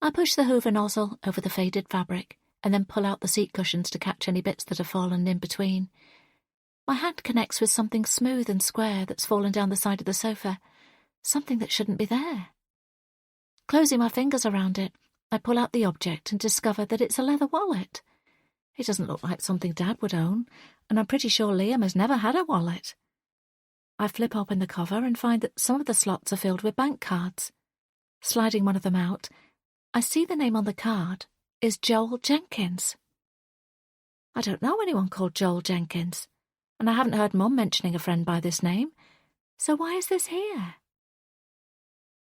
I push the hoover nozzle over the faded fabric, and then pull out the seat cushions to catch any bits that have fallen in between. My hand connects with something smooth and square that's fallen down the side of the sofa, something that shouldn't be there. Closing my fingers around it, I pull out the object and discover that it's a leather wallet. It doesn't look like something Dad would own, and I'm pretty sure Liam has never had a wallet. I flip open the cover and find that some of the slots are filled with bank cards. Sliding one of them out, I see the name on the card is Joel Jenkins. I don't know anyone called Joel Jenkins, and I haven't heard Mum mentioning a friend by this name, so why is this here?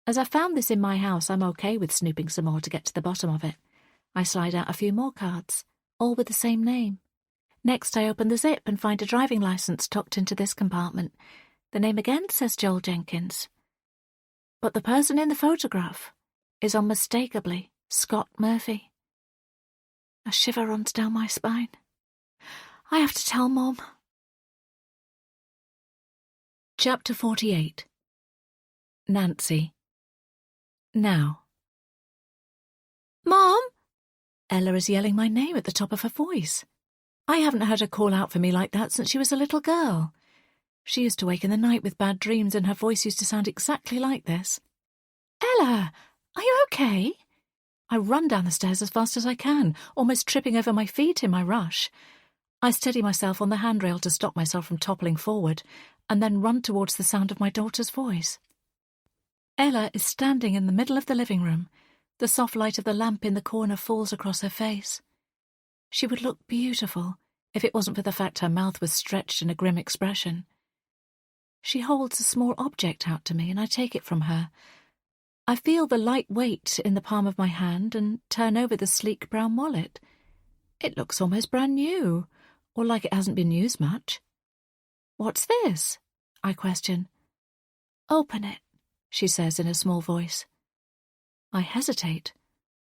As I found this in my house, I'm okay with snooping some more to get to the bottom of it. I slide out a few more cards, all with the same name. Next, I open the zip and find a driving licence tucked into this compartment. The name again says Joel Jenkins. But the person in the photograph is unmistakably Scott Murphy. A shiver runs down my spine. I have to tell Mum. Chapter 48. Nancy. Now. Mom! Ella is yelling my name at the top of her voice. I haven't heard her call out for me like that since she was a little girl. She used to wake in the night with bad dreams and her voice used to sound exactly like this. Ella, are you okay? I run down the stairs as fast as I can, almost tripping over my feet in my rush. I steady myself on the handrail to stop myself from toppling forward, and then run towards the sound of my daughter's voice. Ella is standing in the middle of the living room. The soft light of the lamp in the corner falls across her face. She would look beautiful if it wasn't for the fact her mouth was stretched in a grim expression. She holds a small object out to me, and I take it from her. I feel the light weight in the palm of my hand and turn over the sleek brown wallet. It looks almost brand new, or like it hasn't been used much. What's this? I question. Open it, she says in a small voice. I hesitate.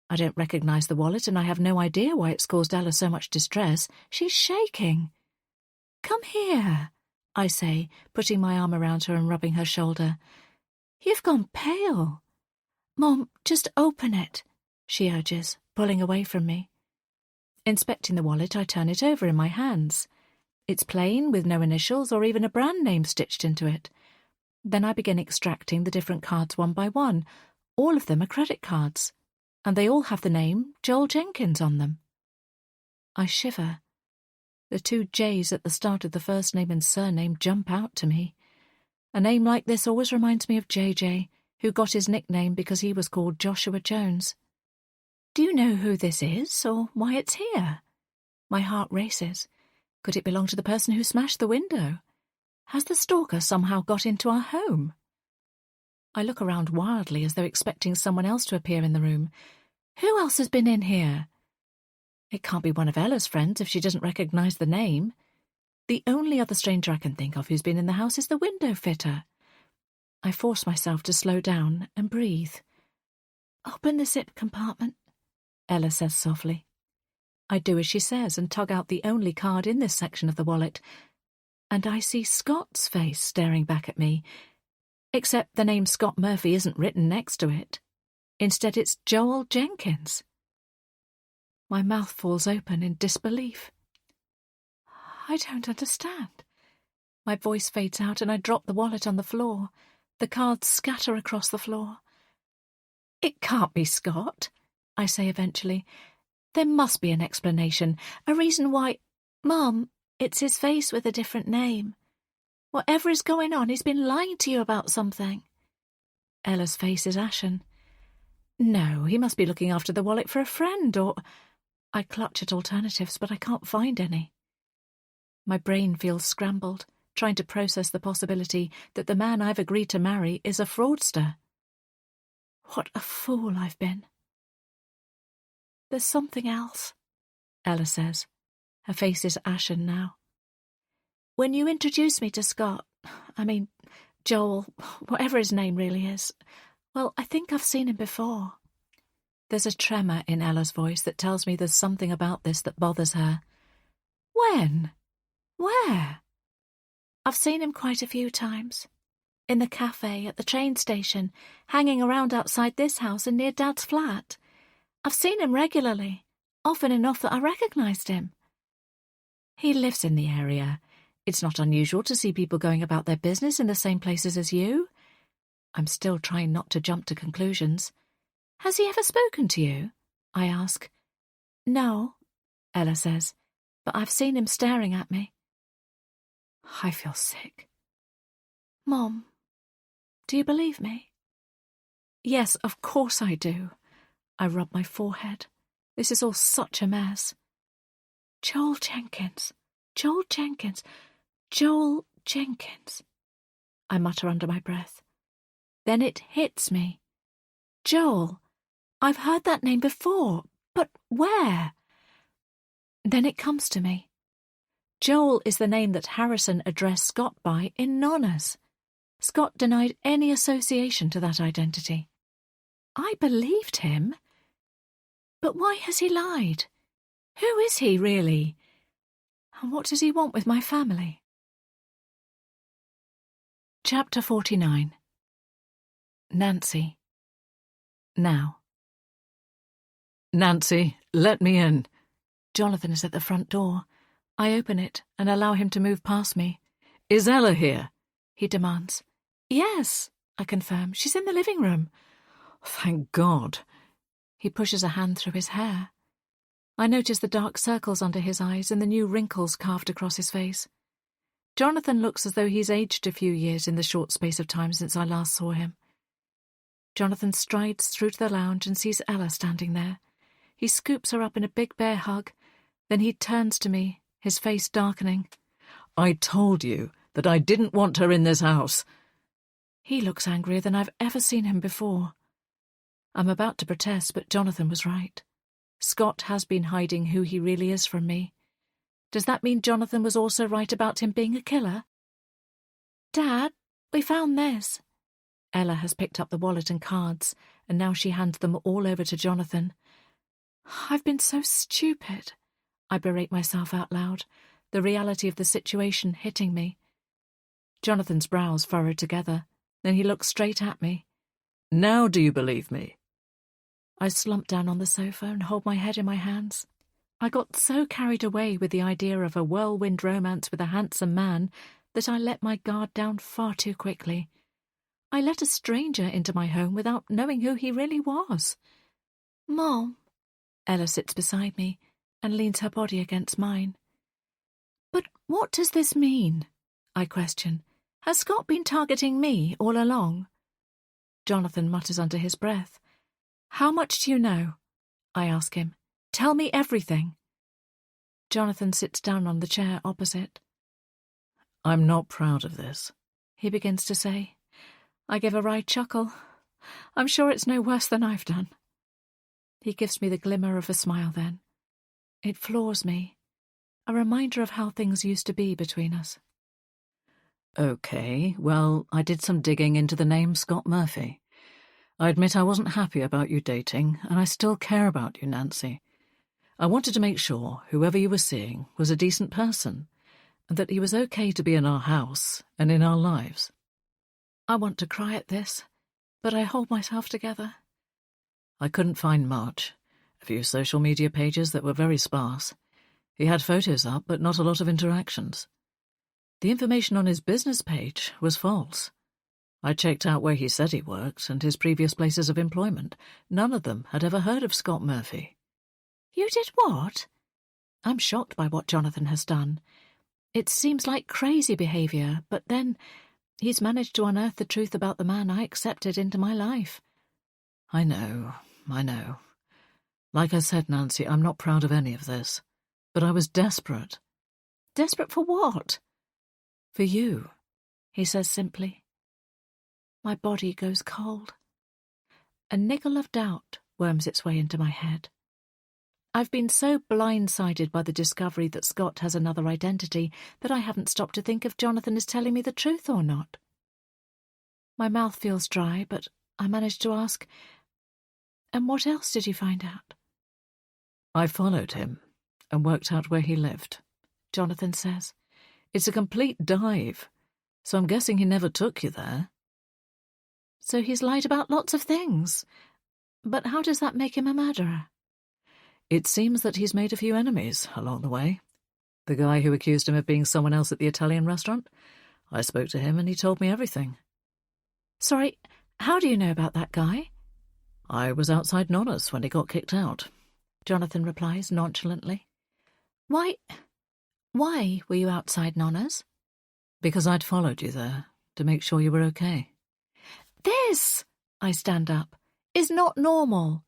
I don't recognise the wallet, and I have no idea why it's caused Ella so much distress. She's shaking. Come here, I say, putting my arm around her and rubbing her shoulder. You've gone pale. Mom, just open it, she urges, pulling away from me. Inspecting the wallet, I turn it over in my hands. It's plain, with no initials or even a brand name stitched into it. Then I begin extracting the different cards one by one. All of them are credit cards, and they all have the name Joel Jenkins on them. I shiver. The two J's at the start of the first name and surname jump out to me. A name like this always reminds me of JJ, who got his nickname because he was called Joshua Jones. Do you know who this is, or why it's here? My heart races. Could it belong to the person who smashed the window? Has the stalker somehow got into our home? I look around wildly as though expecting someone else to appear in the room. Who else has been in here? It can't be one of Ella's friends if she doesn't recognise the name. The only other stranger I can think of who's been in the house is the window fitter. I force myself to slow down and breathe. Open the zip compartment, Ella says softly. I do as she says and tug out the only card in this section of the wallet, and I see Scott's face staring back at me, except the name Scott Murphy isn't written next to it. Instead, it's Joel Jenkins. My mouth falls open in disbelief. I don't understand. My voice fades out and I drop the wallet on the floor. The cards scatter across the floor. It can't be Scott, I say eventually. There must be an explanation, a reason why... Mum, it's his face with a different name. Whatever is going on, he's been lying to you about something. Ella's face is ashen. No, he must be looking after the wallet for a friend, or... I clutch at alternatives, but I can't find any. My brain feels scrambled, trying to process the possibility that the man I've agreed to marry is a fraudster. What a fool I've been. There's something else, Ella says. Her face is ashen now. When you introduced me to Scott, Joel, whatever his name really is, well, I think I've seen him before. There's a tremor in Ella's voice that tells me there's something about this that bothers her. When? Where? I've seen him quite a few times. In the cafe, at the train station, hanging around outside this house and near Dad's flat. I've seen him regularly, often enough that I recognised him. He lives in the area. It's not unusual to see people going about their business in the same places as you. I'm still trying not to jump to conclusions. Has he ever spoken to you? I ask. No, Ella says, but I've seen him staring at me. I feel sick. Mom, do you believe me? Yes, of course I do. I rub my forehead. This is all such a mess. Joel Jenkins, Joel Jenkins, Joel Jenkins. I mutter under my breath. Then it hits me. Joel. I've heard that name before, but where? Then it comes to me. Joel is the name that Harrison addressed Scott by in Nonna's. Scott denied any association to that identity. I believed him. But why has he lied? Who is he, really? And what does he want with my family? Chapter 49. Nancy. Now. Nancy, let me in. Jonathan is at the front door. I open it and allow him to move past me. Is Ella here? He demands. Yes, I confirm. She's in the living room. Thank God. He pushes a hand through his hair. I notice the dark circles under his eyes and the new wrinkles carved across his face. Jonathan looks as though he's aged a few years in the short space of time since I last saw him. Jonathan strides through to the lounge and sees Ella standing there. He scoops her up in a big bear hug. Then he turns to me, his face darkening. I told you that I didn't want her in this house. He looks angrier than I've ever seen him before. I'm about to protest, but Jonathan was right. Scott has been hiding who he really is from me. Does that mean Jonathan was also right about him being a killer? Dad, we found this. Ella has picked up the wallet and cards, and now she hands them all over to Jonathan. I've been so stupid. I berate myself out loud, the reality of the situation hitting me. Jonathan's brows furrow together. Then he looks straight at me. Now do you believe me? I slump down on the sofa and hold my head in my hands. I got so carried away with the idea of a whirlwind romance with a handsome man that I let my guard down far too quickly. I let a stranger into my home without knowing who he really was. Mom. Ella sits beside me and leans her body against mine. But what does this mean? I question. Has Scott been targeting me all along? Jonathan mutters under his breath. How much do you know? I ask him. Tell me everything. Jonathan sits down on the chair opposite. I'm not proud of this, he begins to say. I give a wry chuckle. I'm sure it's no worse than I've done. He gives me the glimmer of a smile then. It floors me, a reminder of how things used to be between us. Okay, well, I did some digging into the name Scott Murphy. I admit I wasn't happy about you dating, and I still care about you, Nancy. I wanted to make sure whoever you were seeing was a decent person, and that he was okay to be in our house and in our lives. I want to cry at this, but I hold myself together. I couldn't find much. A few social media pages that were very sparse. He had photos up, but not a lot of interactions. The information on his business page was false. I checked out where he said he worked and his previous places of employment. None of them had ever heard of Scott Murphy. You did what? I'm shocked by what Jonathan has done. It seems like crazy behaviour, but then he's managed to unearth the truth about the man I accepted into my life. I know. Like I said, Nancy, I'm not proud of any of this. But I was desperate. Desperate for what? For you, he says simply. My body goes cold. A niggle of doubt worms its way into my head. I've been so blindsided by the discovery that Scott has another identity that I haven't stopped to think if Jonathan is telling me the truth or not. My mouth feels dry, but I manage to ask, and what else did you find out? I followed him and worked out where he lived, Jonathan says. It's a complete dive, so I'm guessing he never took you there. So he's lied about lots of things. But how does that make him a murderer? It seems that he's made a few enemies along the way. The guy who accused him of being someone else at the Italian restaurant, I spoke to him and he told me everything. Sorry, how do you know about that guy? I was outside Nonna's when he got kicked out, Jonathan replies nonchalantly. Why were you outside Nonna's? Because I'd followed you there, to make sure you were okay. This, I stand up, is not normal.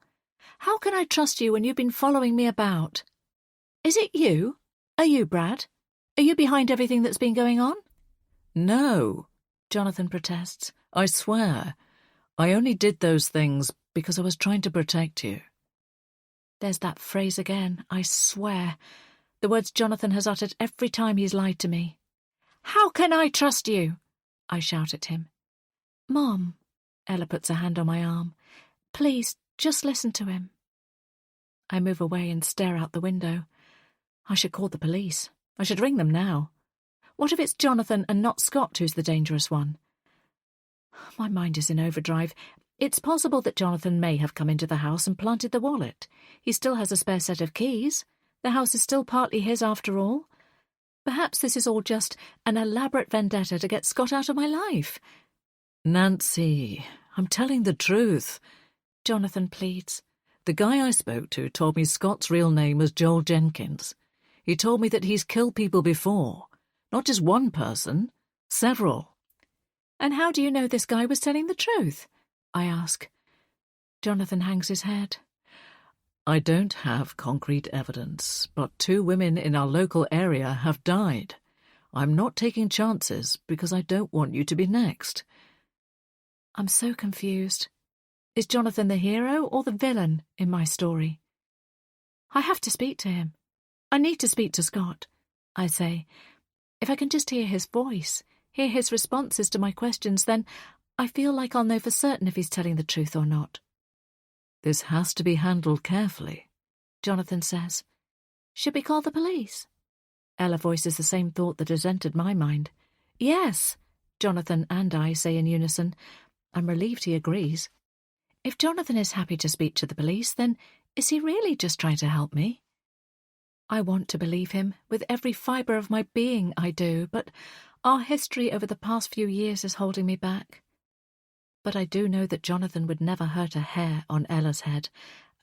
How can I trust you when you've been following me about? Is it you? Are you Brad? Are you behind everything that's been going on? No, Jonathan protests. I swear. I only did those things because I was trying to protect you. There's that phrase again, I swear. The words Jonathan has uttered every time he's lied to me. How can I trust you? I shout at him. Mom, Ella puts a hand on my arm. Please, just listen to him. I move away and stare out the window. I should call the police. I should ring them now. What if it's Jonathan and not Scott who's the dangerous one? My mind is in overdrive. It's possible that Jonathan may have come into the house and planted the wallet. He still has a spare set of keys. The house is still partly his after all. Perhaps this is all just an elaborate vendetta to get Scott out of my life. Nancy, I'm telling the truth, Jonathan pleads. The guy I spoke to told me Scott's real name was Joel Jenkins. He told me that he's killed people before. Not just one person, several. And how do you know this guy was telling the truth? I ask. Jonathan hangs his head. I don't have concrete evidence, but 2 women in our local area have died. I'm not taking chances because I don't want you to be next. I'm so confused. Is Jonathan the hero or the villain in my story? I have to speak to him. I need to speak to Scott, I say. If I can just hear his voice, hear his responses to my questions, then I feel like I'll know for certain if he's telling the truth or not. This has to be handled carefully, Jonathan says. Should we call the police? Ella voices the same thought that has entered my mind. Yes, Jonathan and I say in unison. I'm relieved he agrees. If Jonathan is happy to speak to the police, then is he really just trying to help me? I want to believe him. With every fibre of my being I do, but our history over the past few years is holding me back. But I do know that Jonathan would never hurt a hair on Ella's head,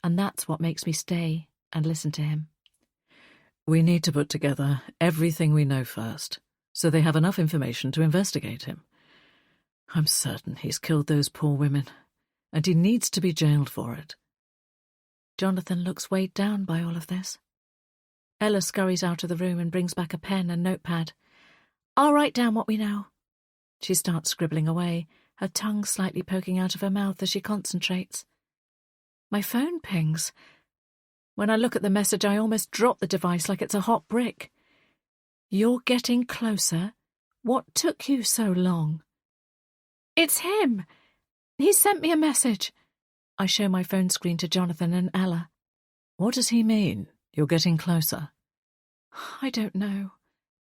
and that's what makes me stay and listen to him. We need to put together everything we know first, so they have enough information to investigate him. I'm certain he's killed those poor women, and he needs to be jailed for it. Jonathan looks weighed down by all of this. Ella scurries out of the room and brings back a pen and notepad. I'll write down what we know. She starts scribbling away, her tongue slightly poking out of her mouth as she concentrates. My phone pings. When I look at the message, I almost drop the device like it's a hot brick. You're getting closer. What took you so long? It's him. He sent me a message. I show my phone screen to Jonathan and Ella. What does he mean? You're getting closer. I don't know,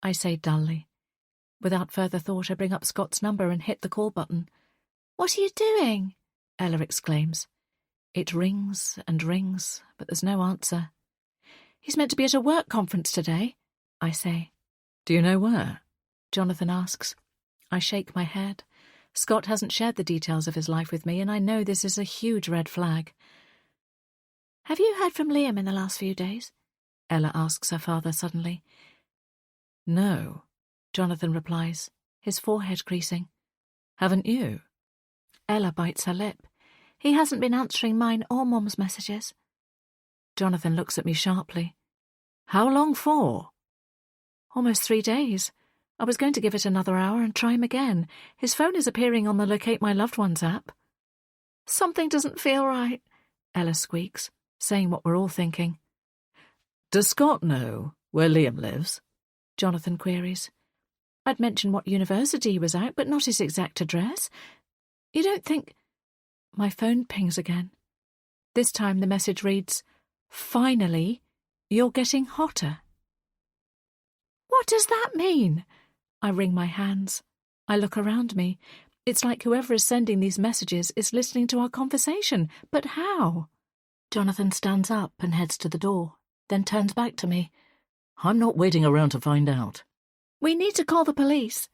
I say dully. Without further thought, I bring up Scott's number and hit the call button. What are you doing? Ella exclaims. It rings and rings, but there's no answer. He's meant to be at a work conference today, I say. Do you know where? Jonathan asks. I shake my head. Scott hasn't shared the details of his life with me, and I know this is a huge red flag. Have you heard from Liam in the last few days? Ella asks her father suddenly. No, Jonathan replies, his forehead creasing. Haven't you? Ella bites her lip. He hasn't been answering mine or Mum's messages. Jonathan looks at me sharply. How long for? Almost 3 days. I was going to give it another hour and try him again. His phone is appearing on the Locate My Loved Ones app. Something doesn't feel right, Ella squeaks, saying what we're all thinking. Does Scott know where Liam lives? Jonathan queries. I'd mentioned what university he was at, but not his exact address. You don't think... My phone pings again. This time the message reads, Finally, you're getting hotter. What does that mean? I wring my hands. I look around me. It's like whoever is sending these messages is listening to our conversation. But how? Jonathan stands up and heads to the door, then turns back to me. I'm not waiting around to find out. We need to call the police,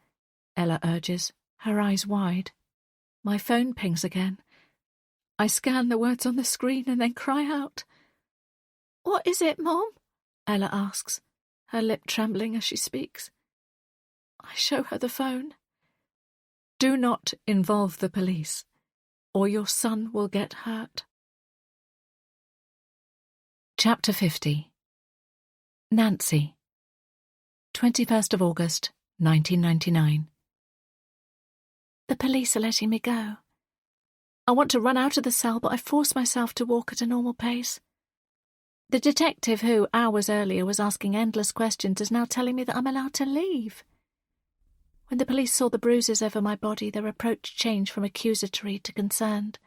Ella urges, her eyes wide. My phone pings again. I scan the words on the screen and then cry out. What is it, Mom? Ella asks, her lip trembling as she speaks. I show her the phone. Do not involve the police, or your son will get hurt. Chapter 50. Nancy. 21st of August, 1999. The police are letting me go. I want to run out of the cell, but I force myself to walk at a normal pace. The detective who, hours earlier, was asking endless questions is now telling me that I'm allowed to leave. When the police saw the bruises over my body, their approach changed from accusatory to concerned.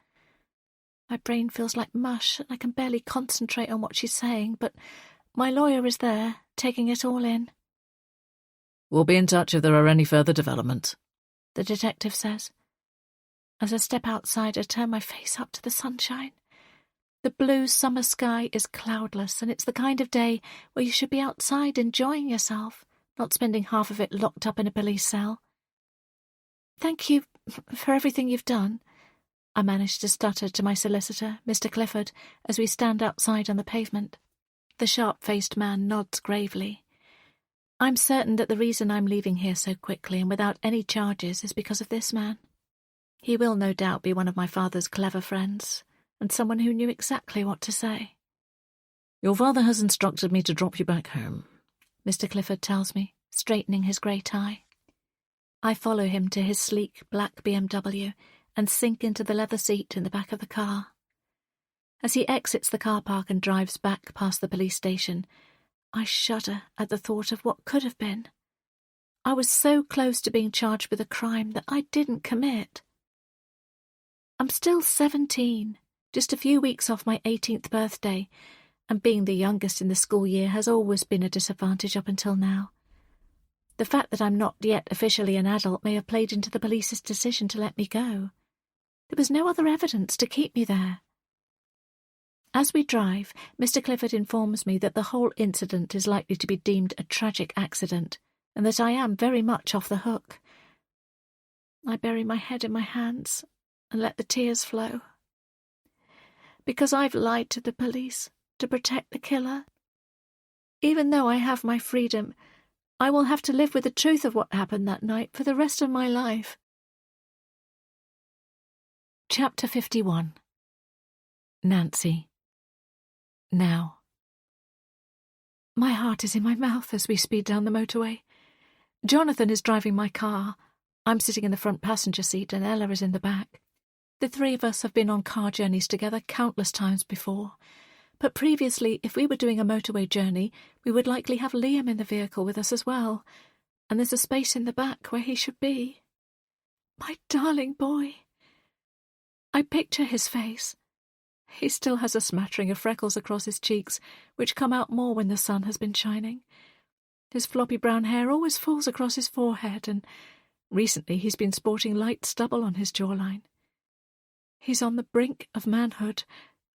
My brain feels like mush, and I can barely concentrate on what she's saying, but my lawyer is there, taking it all in. We'll be in touch if there are any further developments, the detective says. As I step outside, I turn my face up to the sunshine. The blue summer sky is cloudless, and it's the kind of day where you should be outside enjoying yourself, not spending half of it locked up in a police cell. Thank you for everything you've done, I managed to stutter to my solicitor, Mr. Clifford, as we stand outside on the pavement. The sharp-faced man nods gravely. I'm certain that the reason I'm leaving here so quickly and without any charges is because of this man. He will no doubt be one of my father's clever friends, and someone who knew exactly what to say. Your father has instructed me to drop you back home, Mr. Clifford tells me, straightening his grey tie. I follow him to his sleek black BMW and sink into the leather seat in the back of the car. As he exits the car park and drives back past the police station, I shudder at the thought of what could have been. I was so close to being charged with a crime that I didn't commit. I'm still 17, just a few weeks off my 18th birthday, and being the youngest in the school year has always been a disadvantage up until now. The fact that I'm not yet officially an adult may have played into the police's decision to let me go. There was no other evidence to keep me there. As we drive, Mr. Clifford informs me that the whole incident is likely to be deemed a tragic accident, and that I am very much off the hook. I bury my head in my hands and let the tears flow. Because I've lied to the police to protect the killer. Even though I have my freedom, I will have to live with the truth of what happened that night for the rest of my life. Chapter 51. Nancy. Now. My heart is in my mouth as we speed down the motorway. Jonathan is driving my car. I'm sitting in the front passenger seat and Ella is in the back. The three of us have been on car journeys together countless times before. But previously, if we were doing a motorway journey, we would likely have Liam in the vehicle with us as well. And there's a space in the back where he should be. My darling boy. I picture his face. He still has a smattering of freckles across his cheeks, which come out more when the sun has been shining. His floppy brown hair always falls across his forehead, and recently he's been sporting light stubble on his jawline. He's on the brink of manhood,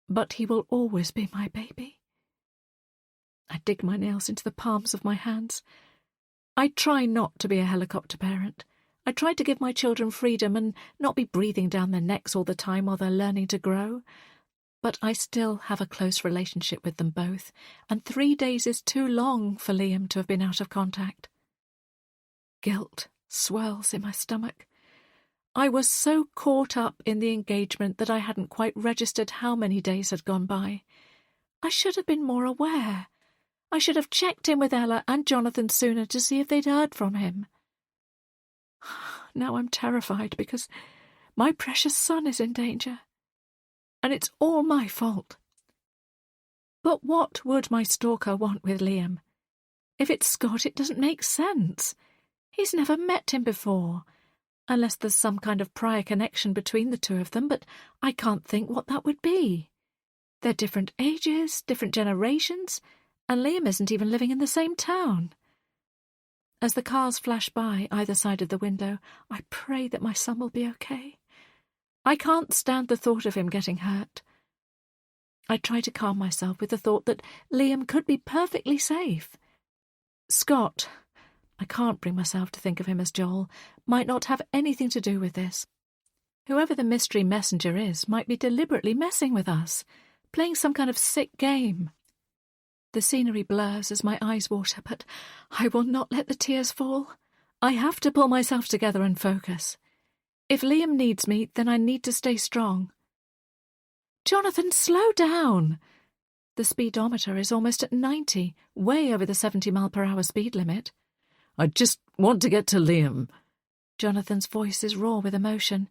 but he will always be my baby. I dig my nails into the palms of my hands. I try not to be a helicopter parent. I try to give my children freedom and not be breathing down their necks all the time while they're learning to grow. But I still have a close relationship with them both, and 3 days is too long for Liam to have been out of contact. Guilt swirls in my stomach. I was so caught up in the engagement that I hadn't quite registered how many days had gone by. I should have been more aware. I should have checked in with Ella and Jonathan sooner to see if they'd heard from him. Now I'm terrified because my precious son is in danger. And it's all my fault. But what would my stalker want with Liam? If it's Scott, it doesn't make sense. He's never met him before. Unless there's some kind of prior connection between the two of them, but I can't think what that would be. They're different ages, different generations, and Liam isn't even living in the same town. As the cars flash by either side of the window, I pray that my son will be okay. I can't stand the thought of him getting hurt. I try to calm myself with the thought that Liam could be perfectly safe. Scott, I can't bring myself to think of him as Joel, might not have anything to do with this. Whoever the mystery messenger is might be deliberately messing with us, playing some kind of sick game. The scenery blurs as my eyes water, but I will not let the tears fall. I have to pull myself together and focus. If Liam needs me, then I need to stay strong. Jonathan, slow down! The speedometer is almost at 90, way over the 70-mile-per-hour speed limit. I just want to get to Liam. Jonathan's voice is raw with emotion.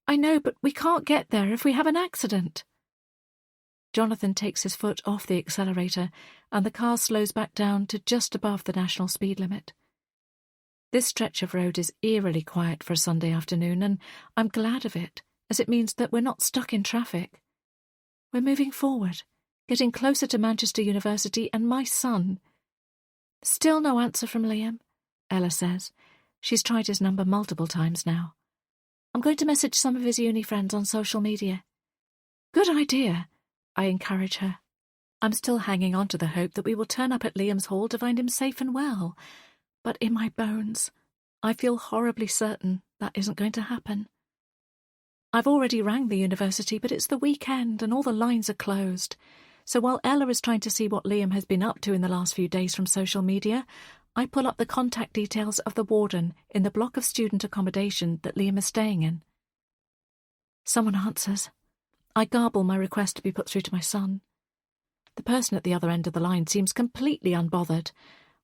I know, but we can't get there if we have an accident. Jonathan takes his foot off the accelerator, and the car slows back down to just above the national speed limit. This stretch of road is eerily quiet for a Sunday afternoon, and I'm glad of it, as it means that we're not stuck in traffic. We're moving forward, getting closer to Manchester University and my son. Still no answer from Liam, Ella says. She's tried his number multiple times now. I'm going to message some of his uni friends on social media. Good idea, I encourage her. I'm still hanging on to the hope that we will turn up at Liam's hall to find him safe and well, but in my bones, I feel horribly certain that isn't going to happen. I've already rang the university, but it's the weekend and all the lines are closed. So while Ella is trying to see what Liam has been up to in the last few days from social media, I pull up the contact details of the warden in the block of student accommodation that Liam is staying in. Someone answers. I garble my request to be put through to my son. The person at the other end of the line seems completely unbothered.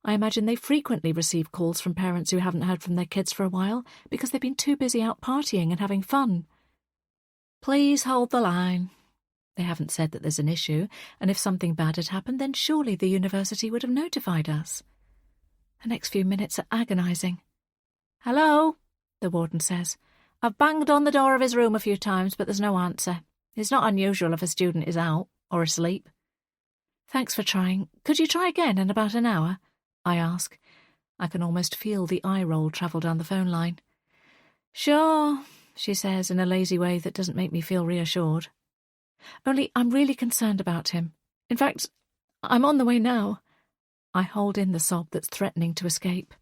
I imagine they frequently receive calls from parents who haven't heard from their kids for a while because they've been too busy out partying and having fun. Please hold the line. They haven't said that there's an issue, and if something bad had happened, then surely the university would have notified us. The next few minutes are agonising. Hello, the warden says. I've banged on the door of his room a few times, but there's no answer. It's not unusual if a student is out or asleep. Thanks for trying. Could you try again in about an hour? I ask. I can almost feel the eye roll travel down the phone line. Sure, she says in a lazy way that doesn't make me feel reassured. Only I'm really concerned about him. In fact, I'm on the way now. I hold in the sob that's threatening to escape.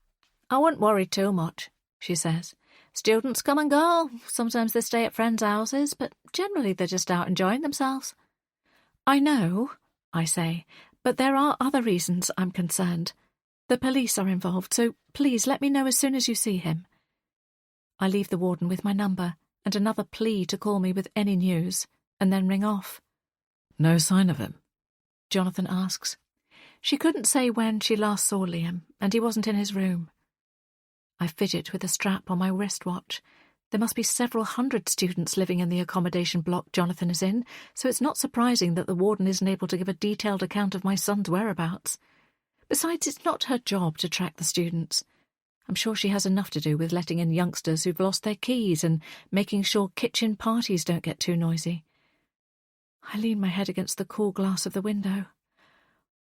I wouldn't worry too much, she says. Students come and go. Sometimes they stay at friends' houses, but generally they're just out enjoying themselves. I know, I say, but there are other reasons I'm concerned. The police are involved, so please let me know as soon as you see him. I leave the warden with my number and another plea to call me with any news, and then ring off. No sign of him? Jonathan asks. She couldn't say when she last saw Liam, and he wasn't in his room. I fidget with a strap on my wristwatch. There must be several hundred students living in the accommodation block Jonathan is in, so it's not surprising that the warden isn't able to give a detailed account of my son's whereabouts. Besides, it's not her job to track the students. I'm sure she has enough to do with letting in youngsters who've lost their keys and making sure kitchen parties don't get too noisy. I lean my head against the cool glass of the window.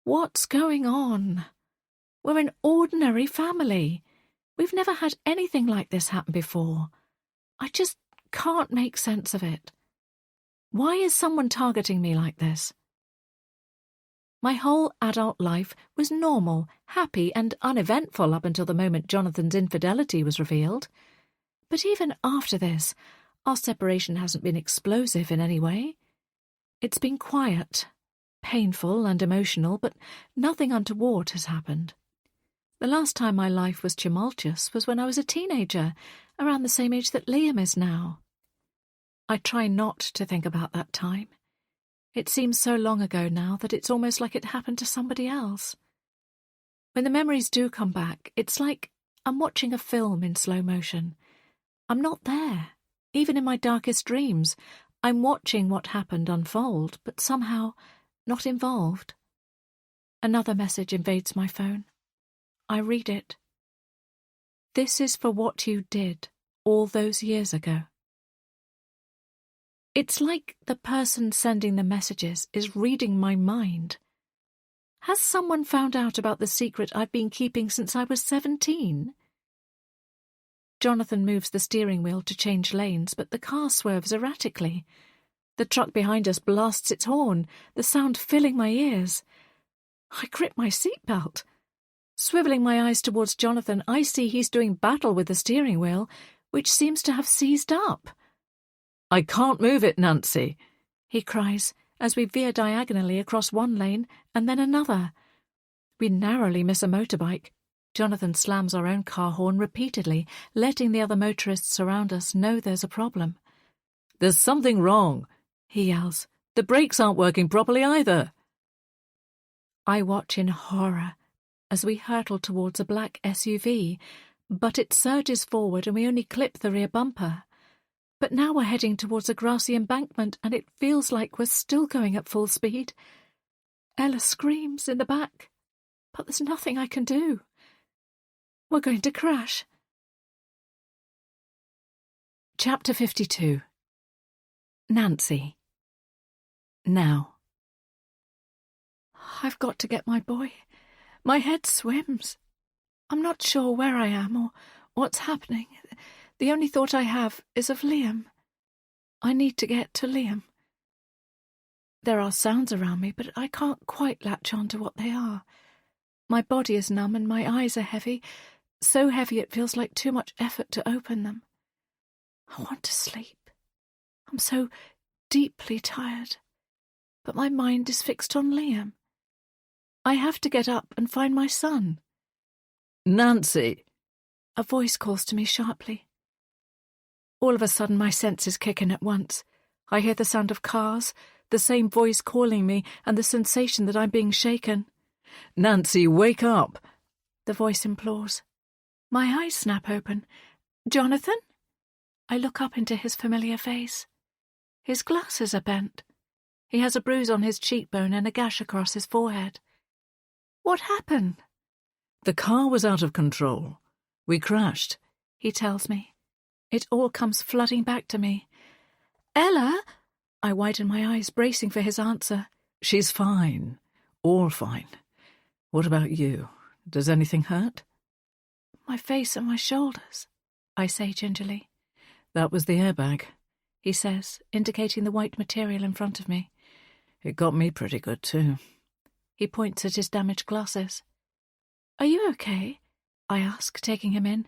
What's going on? We're an ordinary family. We've never had anything like this happen before. I just can't make sense of it. Why is someone targeting me like this? My whole adult life was normal, happy and uneventful up until the moment Jonathan's infidelity was revealed. But even after this, our separation hasn't been explosive in any way. It's been quiet, painful and emotional, but nothing untoward has happened. The last time my life was tumultuous was when I was a teenager, around the same age that Liam is now. I try not to think about that time. It seems so long ago now that it's almost like it happened to somebody else. When the memories do come back, it's like I'm watching a film in slow motion. I'm not there. Even in my darkest dreams, I'm watching what happened unfold, but somehow not involved. Another message invades my phone. I read it. This is for what you did all those years ago. It's like the person sending the messages is reading my mind. Has someone found out about the secret I've been keeping since I was 17? Jonathan moves the steering wheel to change lanes, but the car swerves erratically. The truck behind us blasts its horn, the sound filling my ears. I grip my seatbelt. Swivelling my eyes towards Jonathan, I see he's doing battle with the steering wheel, which seems to have seized up. I can't move it, Nancy, he cries, as we veer diagonally across one lane and then another. We narrowly miss a motorbike. Jonathan slams our own car horn repeatedly, letting the other motorists around us know there's a problem. There's something wrong, he yells. The brakes aren't working properly either. I watch in horror as we hurtle towards a black SUV, but it surges forward and we only clip the rear bumper. But now we're heading towards a grassy embankment and it feels like we're still going at full speed. Ella screams in the back, but there's nothing I can do. We're going to crash. Chapter 52. Nancy. Now. I've got to get my boy. My head swims. I'm not sure where I am or what's happening. The only thought I have is of Liam. I need to get to Liam. There are sounds around me, but I can't quite latch on to what they are. My body is numb and my eyes are heavy, so heavy it feels like too much effort to open them. I want to sleep. I'm so deeply tired, but my mind is fixed on Liam. I have to get up and find my son. Nancy! A voice calls to me sharply. All of a sudden my senses kick in at once. I hear the sound of cars, the same voice calling me, and the sensation that I'm being shaken. Nancy, wake up! The voice implores. My eyes snap open. Jonathan? I look up into his familiar face. His glasses are bent. He has a bruise on his cheekbone and a gash across his forehead. What happened? The car was out of control. We crashed, he tells me. It all comes flooding back to me. Ella? I widen my eyes, bracing for his answer. She's fine. All fine. What about you? Does anything hurt? My face and my shoulders, I say gingerly. That was the airbag. he says, indicating the white material in front of me. It got me pretty good too. He points at his damaged glasses. Are you okay? I ask, taking him in.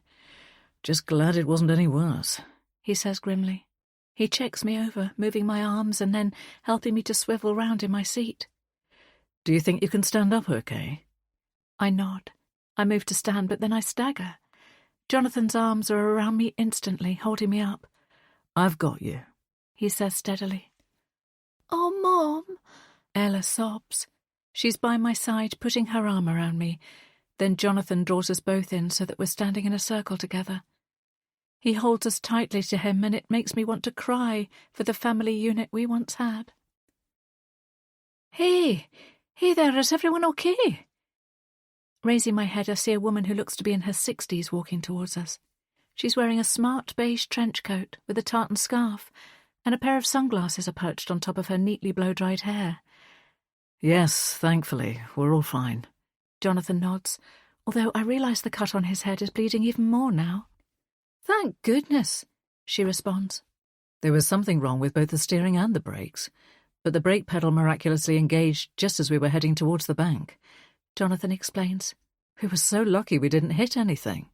Just glad it wasn't any worse, he says grimly. He checks me over, moving my arms and then helping me to swivel round in my seat. Do you think you can stand up okay? I nod. I move to stand, but then I stagger. Jonathan's arms are around me instantly, holding me up. I've got you, he says steadily. Oh, Mom, Ella sobs. She's by my side, putting her arm around me. Then Jonathan draws us both in so that we're standing in a circle together. He holds us tightly to him, and it makes me want to cry for the family unit we once had. Hey there, is everyone okay? Raising my head, I see a woman who looks to be in her 60s walking towards us. She's wearing a smart beige trench coat with a tartan scarf, and a pair of sunglasses are perched on top of her neatly blow-dried hair. Yes, thankfully, we're all fine. Jonathan nods, although I realise the cut on his head is bleeding even more now. Thank goodness, she responds. There was something wrong with both the steering and the brakes, but the brake pedal miraculously engaged just as we were heading towards the bank. Jonathan explains. We were so lucky we didn't hit anything.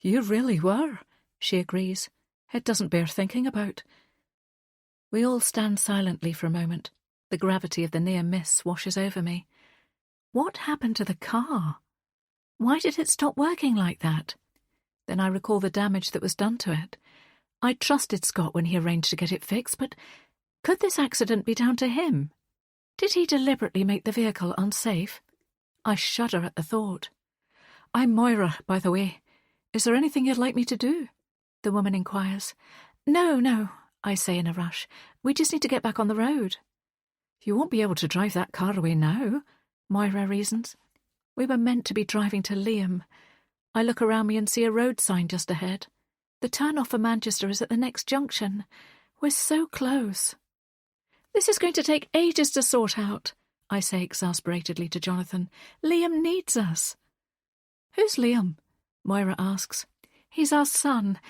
You really were, she agrees. It doesn't bear thinking about. We all stand silently for a moment. The gravity of the near miss washes over me. What happened to the car? Why did it stop working like that? Then I recall the damage that was done to it. I trusted Scott when he arranged to get it fixed, but could this accident be down to him? Did he deliberately make the vehicle unsafe? I shudder at the thought. I'm Moira, by the way. Is there anything you'd like me to do? The woman inquires. No, I say in a rush. We just need to get back on the road. You won't be able to drive that car away now, Moira reasons. We were meant to be driving to Liam. I look around me and see a road sign just ahead. The turn-off for Manchester is at the next junction. We're so close. This is going to take ages to sort out, I say exasperatedly to Jonathan. Liam needs us. Who's Liam? Moira asks. He's our son.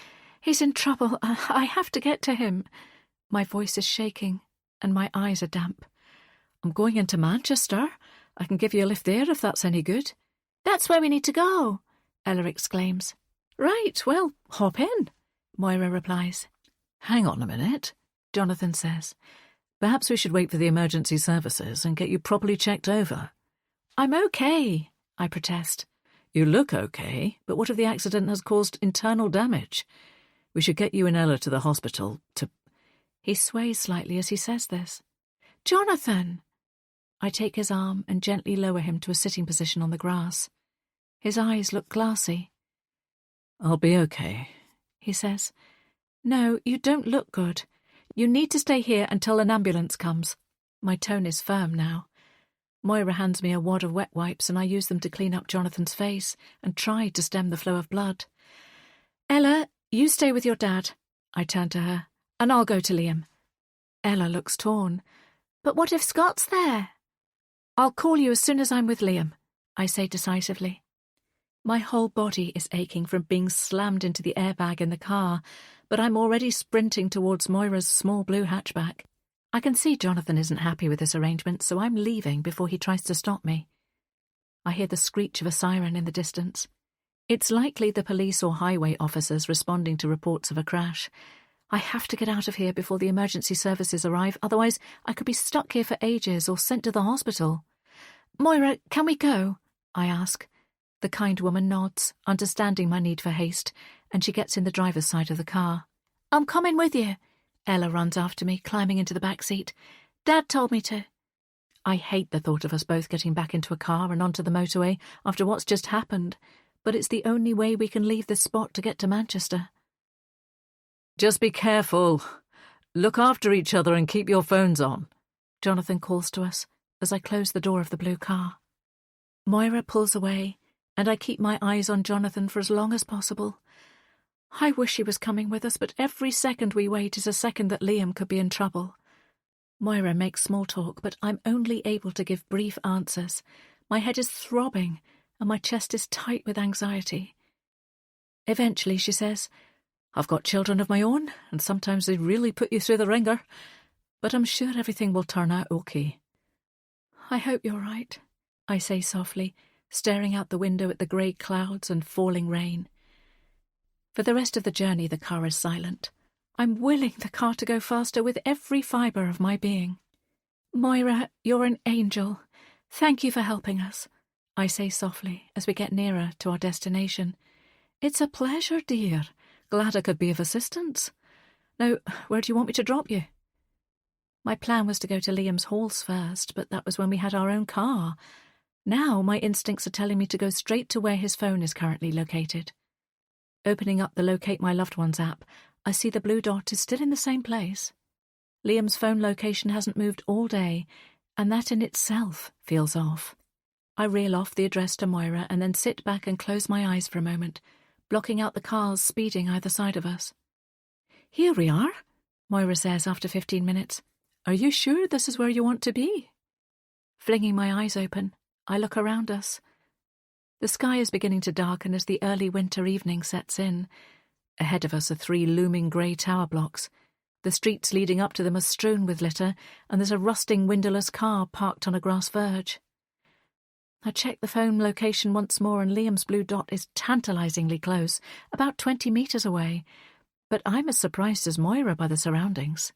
He's in trouble. I have to get to him. My voice is shaking, and my eyes are damp. I'm going into Manchester. I can give you a lift there if that's any good. That's where we need to go, Ella exclaims. Right, well, hop in, Moira replies. Hang on a minute, Jonathan says. Perhaps we should wait for the emergency services and get you properly checked over. I'm okay, I protest. You look okay, but what if the accident has caused internal damage? We should get you and Ella to the hospital to... He sways slightly as he says this. Jonathan! I take his arm and gently lower him to a sitting position on the grass. His eyes look glassy. I'll be okay, he says. No, you don't look good. You need to stay here until an ambulance comes. My tone is firm now. Moira hands me a wad of wet wipes and I use them to clean up Jonathan's face and try to stem the flow of blood. Ella, you stay with your dad, I turn to her, and I'll go to Liam. Ella looks torn. But what if Scott's there? I'll call you as soon as I'm with Liam, I say decisively. My whole body is aching from being slammed into the airbag in the car, but I'm already sprinting towards Moira's small blue hatchback. I can see Jonathan isn't happy with this arrangement, so I'm leaving before he tries to stop me. I hear the screech of a siren in the distance. It's likely the police or highway officers responding to reports of a crash. I have to get out of here before the emergency services arrive, otherwise I could be stuck here for ages or sent to the hospital. Moira, can we go? I ask. The kind woman nods, understanding my need for haste, and she gets in the driver's side of the car. I'm coming with you. Ella runs after me, climbing into the back seat. Dad told me to. I hate the thought of us both getting back into a car and onto the motorway after what's just happened, but it's the only way we can leave this spot to get to Manchester. Just be careful. Look after each other and keep your phones on, Jonathan calls to us as I close the door of the blue car. Moira pulls away, and I keep my eyes on Jonathan for as long as possible. I wish he was coming with us, but every second we wait is a second that Liam could be in trouble. Moira makes small talk, but I'm only able to give brief answers. My head is throbbing, and my chest is tight with anxiety. Eventually, she says, I've got children of my own, and sometimes they really put you through the ringer, but I'm sure everything will turn out okay. I hope you're right, I say softly, staring out the window at the grey clouds and falling rain. For the rest of the journey, the car is silent. I'm willing the car to go faster with every fibre of my being. Moira, you're an angel. Thank you for helping us, I say softly as we get nearer to our destination. It's a pleasure, dear. Glad I could be of assistance. Now, where do you want me to drop you? My plan was to go to Liam's halls first, but that was when we had our own car. Now my instincts are telling me to go straight to where his phone is currently located. Opening up the Locate My Loved Ones app, I see the blue dot is still in the same place. Liam's phone location hasn't moved all day, and that in itself feels off. I reel off the address to Moira and then sit back and close my eyes for a moment, blocking out the cars speeding either side of us. Here we are, Moira says after 15 minutes. Are you sure this is where you want to be? Flinging my eyes open, I look around us. The sky is beginning to darken as the early winter evening sets in. Ahead of us are 3 looming grey tower blocks. The streets leading up to them are strewn with litter, and there's a rusting windowless car parked on a grass verge. I check the phone location once more, and Liam's blue dot is tantalisingly close, about 20 metres away, but I'm as surprised as Moira by the surroundings.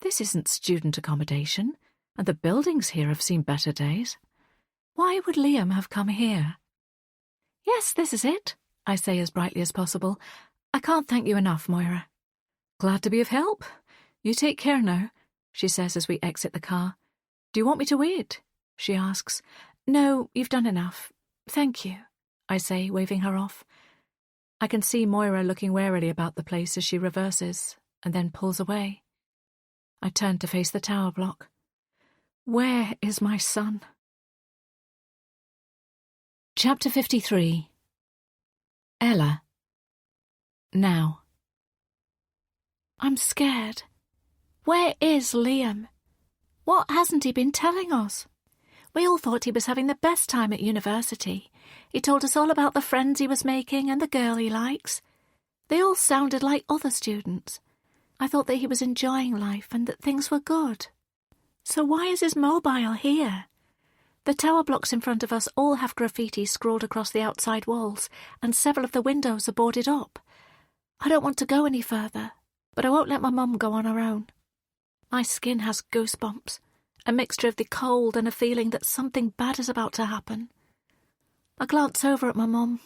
This isn't student accommodation, and the buildings here have seen better days. Why would Liam have come here? Yes, this is it, I say as brightly as possible. I can't thank you enough, Moira. Glad to be of help. You take care now, she says as we exit the car. Do you want me to wait? She asks. No, you've done enough. Thank you, I say, waving her off. I can see Moira looking warily about the place as she reverses and then pulls away. I turn to face the tower block. Where is my son? Chapter 53. Ella. Now. I'm scared. Where is Liam? What hasn't he been telling us? We all thought he was having the best time at university. He told us all about the friends he was making and the girl he likes. They all sounded like other students. I thought that he was enjoying life and that things were good. So why is his mobile here? The tower blocks in front of us all have graffiti scrawled across the outside walls, and several of the windows are boarded up. I don't want to go any further, but I won't let my mum go on her own. My skin has goosebumps, a mixture of the cold and a feeling that something bad is about to happen. I glance over at my mum.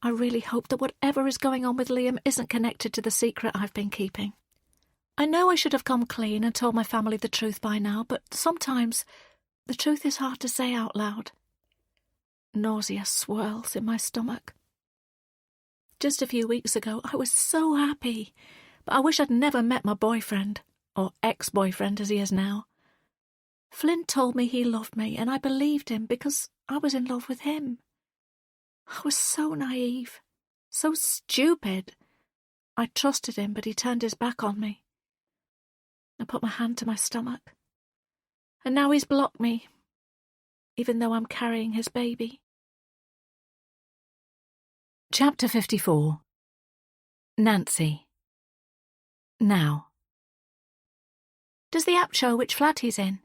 I really hope that whatever is going on with Liam isn't connected to the secret I've been keeping. I know I should have come clean and told my family the truth by now, but sometimes the truth is hard to say out loud. Nausea swirls in my stomach. Just a few weeks ago, I was so happy, but I wish I'd never met my boyfriend, or ex-boyfriend as he is now. Flynn told me he loved me, and I believed him because I was in love with him. I was so naive, so stupid. I trusted him, but he turned his back on me. I put my hand to my stomach. And now he's blocked me, even though I'm carrying his baby. Chapter 54. Nancy. Now. Does the app show which flat he's in?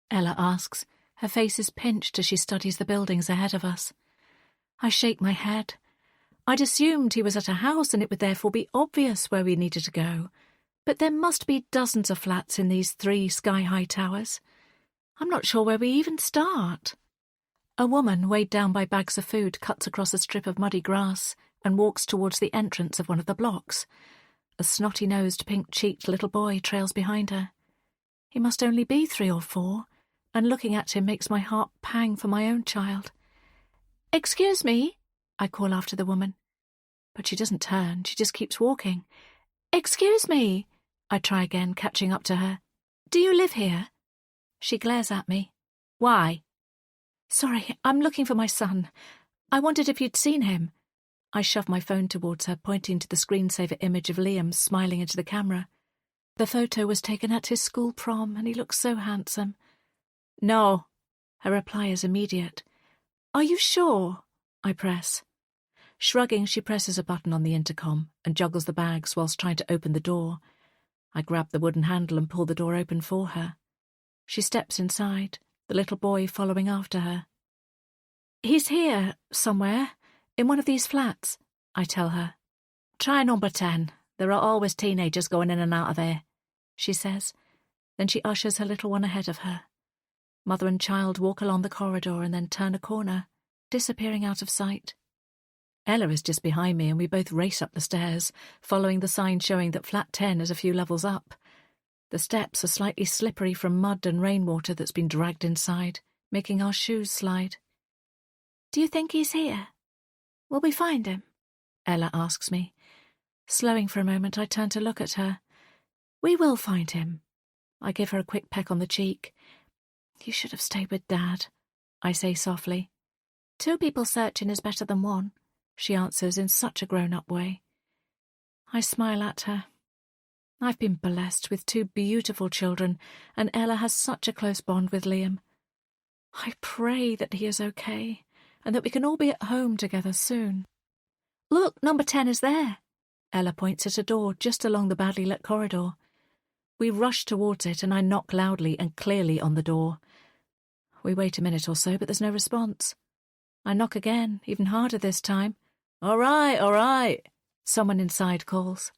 Ella asks. Her face is pinched as she studies the buildings ahead of us. I shake my head. I'd assumed he was at a house and it would therefore be obvious where we needed to go. But there must be dozens of flats in these 3 sky-high towers. I'm not sure where we even start. A woman, weighed down by bags of food, cuts across a strip of muddy grass and walks towards the entrance of one of the blocks. A snotty-nosed, pink-cheeked little boy trails behind her. He must only be 3 or 4, and looking at him makes my heart pang for my own child. "Excuse me," I call after the woman. But she doesn't turn, she just keeps walking. "Excuse me," I try again, catching up to her. "Do you live here?" She glares at me. "Why?" "Sorry, I'm looking for my son. I wondered if you'd seen him." I shove my phone towards her, pointing to the screensaver image of Liam smiling into the camera. The photo was taken at his school prom, and he looks so handsome. "No." Her reply is immediate. "Are you sure?" I press. Shrugging, she presses a button on the intercom and juggles the bags whilst trying to open the door. I grab the wooden handle and pull the door open for her. She steps inside, the little boy following after her. "He's here, somewhere, in one of these flats," I tell her. "Try number 10. There are always teenagers going in and out of there," she says. Then she ushers her little one ahead of her. Mother and child walk along the corridor and then turn a corner, disappearing out of sight. Ella is just behind me and we both race up the stairs, following the sign showing that flat 10 is a few levels up. The steps are slightly slippery from mud and rainwater that's been dragged inside, making our shoes slide. "Do you think he's here? Will we find him?" Ella asks me. Slowing for a moment, I turn to look at her. "We will find him." I give her a quick peck on the cheek. "You should have stayed with Dad," I say softly. "Two people searching is better than one," she answers in such a grown-up way. I smile at her. I've been blessed with two beautiful children, and Ella has such a close bond with Liam. I pray that he is okay, and that we can all be at home together soon. "Look, number 10 is there." Ella points at a door just along the badly lit corridor. We rush towards it and I knock loudly and clearly on the door. We wait a minute or so, but there's no response. I knock again, even harder this time. All right, someone inside calls.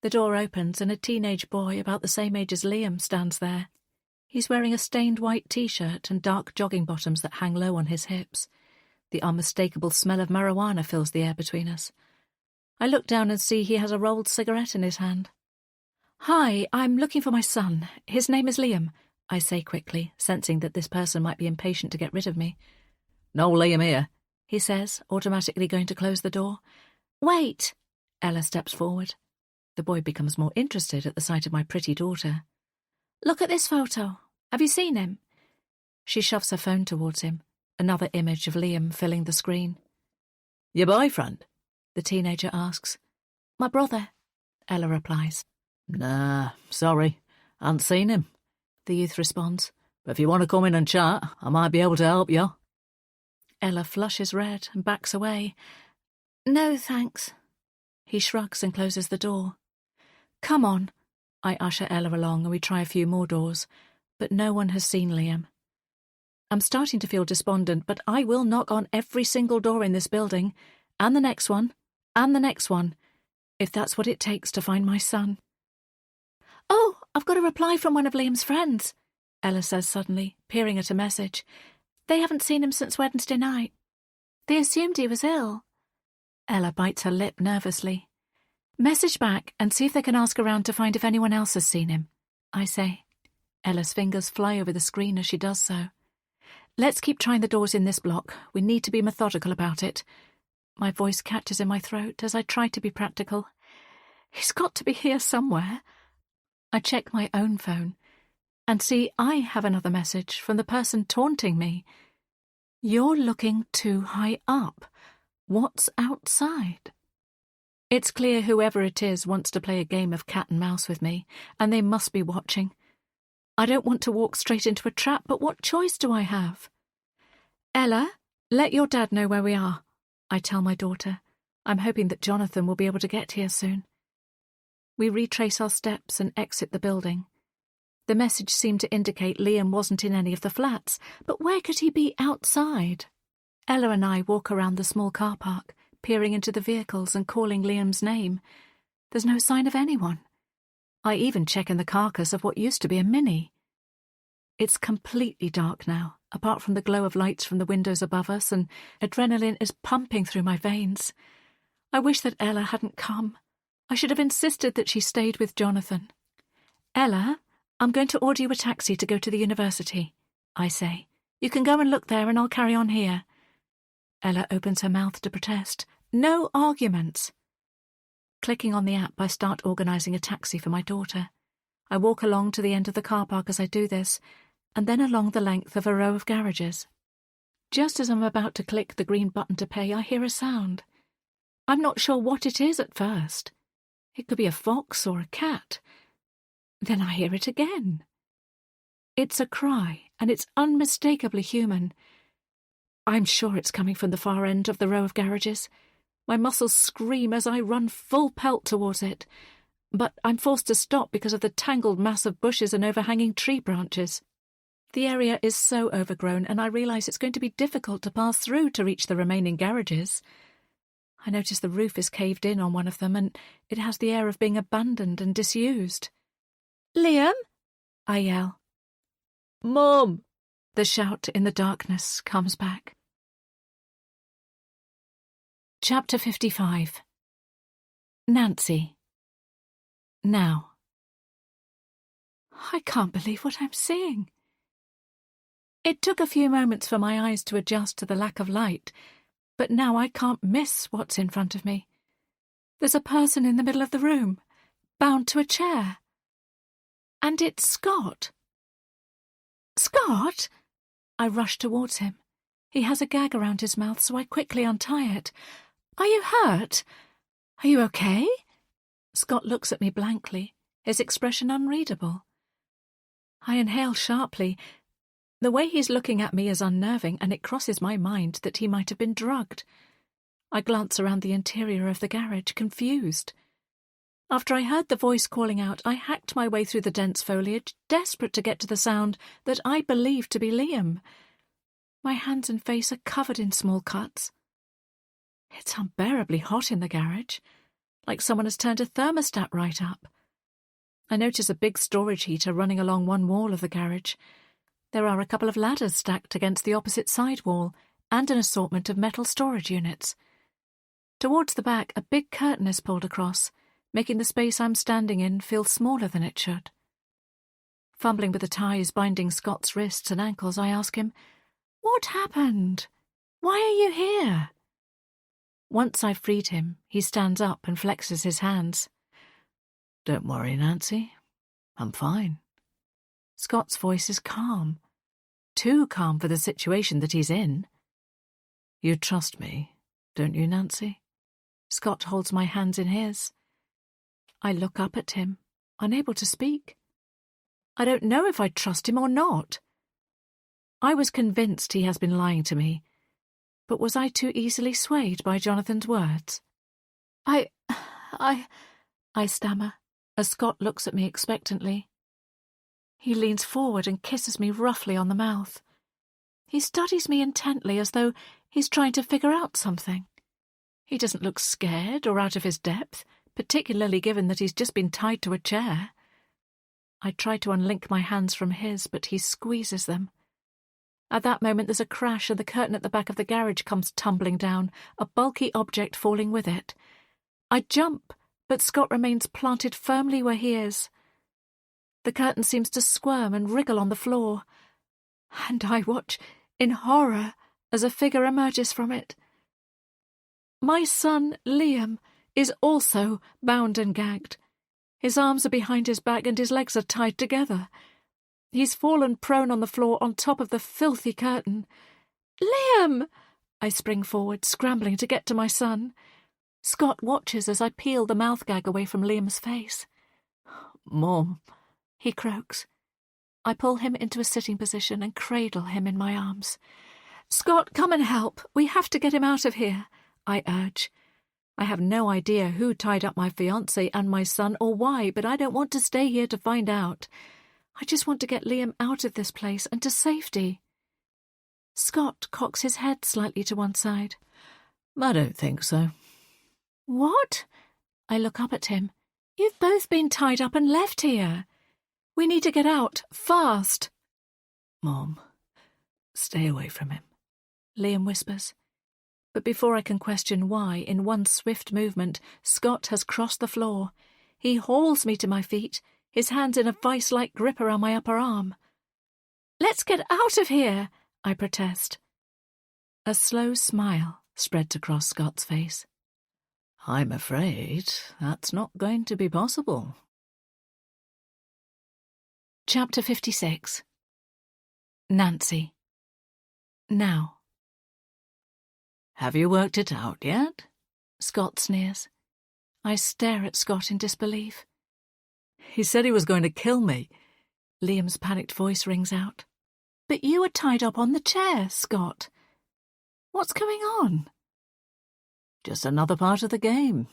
The door opens and a teenage boy about the same age as Liam stands there. He's wearing a stained white t-shirt and dark jogging bottoms that hang low on his hips. The unmistakable smell of marijuana fills the air between us. I look down and see he has a rolled cigarette in his hand. "Hi, I'm looking for my son. His name is Liam," I say quickly, sensing that this person might be impatient to get rid of me. "No Liam here," he says, automatically going to close the door. "Wait!" Ella steps forward. The boy becomes more interested at the sight of my pretty daughter. "Look at this photo. Have you seen him?" She shoves her phone towards him, another image of Liam filling the screen. "Your boyfriend?" the teenager asks. "My brother," Ella replies. "Nah, sorry, hadn't seen him," the youth responds. "But if you want to come in and chat, I might be able to help you." Ella flushes red and backs away. "No, thanks." He shrugs and closes the door. "Come on." I usher Ella along and we try a few more doors, but no one has seen Liam. I'm starting to feel despondent, but I will knock on every single door in this building, and the next one, and the next one, if that's what it takes to find my son. "Oh, I've got a reply from one of Liam's friends," Ella says suddenly, peering at a message. "They haven't seen him since Wednesday night. They assumed he was ill." Ella bites her lip nervously. "Message back and see if they can ask around to find if anyone else has seen him," I say. Ella's fingers fly over the screen as she does so. "Let's keep trying the doors in this block. We need to be methodical about it." My voice catches in my throat as I try to be practical. "He's got to be here somewhere." I check my own phone and see I have another message from the person taunting me. "You're looking too high up. What's outside?" It's clear whoever it is wants to play a game of cat and mouse with me, and they must be watching. I don't want to walk straight into a trap, but what choice do I have? "Ella, let your dad know where we are," I tell my daughter. I'm hoping that Jonathan will be able to get here soon. We retrace our steps and exit the building. The message seemed to indicate Liam wasn't in any of the flats, but where could he be outside? Ella and I walk around the small car park, peering into the vehicles and calling Liam's name. There's no sign of anyone. I even check in the carcass of what used to be a Mini. It's completely dark now, apart from the glow of lights from the windows above us, and adrenaline is pumping through my veins. I wish that Ella hadn't come. I should have insisted that she stayed with Jonathan. "Ella, I'm going to order you a taxi to go to the university," I say. "You can go and look there and I'll carry on here." Ella opens her mouth to protest. No arguments. Clicking on the app, I start organising a taxi for my daughter. I walk along to the end of the car park as I do this, and then along the length of a row of garages. Just as I'm about to click the green button to pay, I hear a sound. I'm not sure what it is at first. It could be a fox or a cat. Then I hear it again. It's a cry, and it's unmistakably human. I'm sure it's coming from the far end of the row of garages. My muscles scream as I run full pelt towards it, but I'm forced to stop because of the tangled mass of bushes and overhanging tree branches. The area is so overgrown, and I realise it's going to be difficult to pass through to reach the remaining garages. I notice the roof is caved in on one of them, and it has the air of being abandoned and disused. "Liam!" I yell. "Mum!" The shout in the darkness comes back. Chapter 55. Nancy. Now. I can't believe what I'm seeing. It took a few moments for my eyes to adjust to the lack of light, but now I can't miss what's in front of me. There's a person in the middle of the room, bound to a chair. And it's Scott. Scott! I rush towards him. He has a gag around his mouth, so I quickly untie it. "Are you hurt? Are you okay?" Scott looks at me blankly, his expression unreadable. I inhale sharply. The way he's looking at me is unnerving, and it crosses my mind that he might have been drugged. I glance around the interior of the garage, confused. After I heard the voice calling out, I hacked my way through the dense foliage, desperate to get to the sound that I believed to be Liam. My hands and face are covered in small cuts. It's unbearably hot in the garage, like someone has turned a thermostat right up. I notice a big storage heater running along one wall of the garage. There are a couple of ladders stacked against the opposite side wall, and an assortment of metal storage units. Towards the back, a big curtain is pulled across, making the space I'm standing in feel smaller than it should. Fumbling with the ties binding Scott's wrists and ankles, I ask him, "What happened? Why are you here?" Once I've freed him, he stands up and flexes his hands. "Don't worry, Nancy. I'm fine." Scott's voice is calm. Too calm for the situation that he's in. "You trust me, don't you, Nancy?" Scott holds my hands in his. I look up at him, unable to speak. I don't know if I trust him or not. I was convinced he has been lying to me, but was I too easily swayed by Jonathan's words? I stammer, as Scott looks at me expectantly. He leans forward and kisses me roughly on the mouth. He studies me intently as though he's trying to figure out something. He doesn't look scared or out of his depth, particularly given that he's just been tied to a chair. I try to unlink my hands from his, but he squeezes them. At that moment there's a crash and the curtain at the back of the garage comes tumbling down, a bulky object falling with it. I jump, but Scott remains planted firmly where he is. The curtain seems to squirm and wriggle on the floor, and I watch in horror as a figure emerges from it. My son, Liam, is also bound and gagged. His arms are behind his back and his legs are tied together. He's fallen prone on the floor on top of the filthy curtain. "Liam!" I spring forward, scrambling to get to my son. Scott watches as I peel the mouth gag away from Liam's face. "Mom," he croaks. I pull him into a sitting position and cradle him in my arms. "Scott, come and help. We have to get him out of here," I urge. I have no idea who tied up my fiancé and my son or why, but I don't want to stay here to find out. I just want to get Liam out of this place and to safety. Scott cocks his head slightly to one side. "I don't think so." "What?" I look up at him. "You've both been tied up and left here. We need to get out, fast." "Mom, stay away from him," Liam whispers. But before I can question why, in one swift movement, Scott has crossed the floor. He hauls me to my feet, his hands in a vice-like grip around my upper arm. "Let's get out of here," I protest. A slow smile spreads across Scott's face. "I'm afraid that's not going to be possible." Chapter 56. Nancy. Now. "Have you worked it out yet?" Scott sneers. I stare at Scott in disbelief. "He said he was going to kill me." Liam's panicked voice rings out. "But you were tied up on the chair, Scott. What's going on?" Just another part of the game.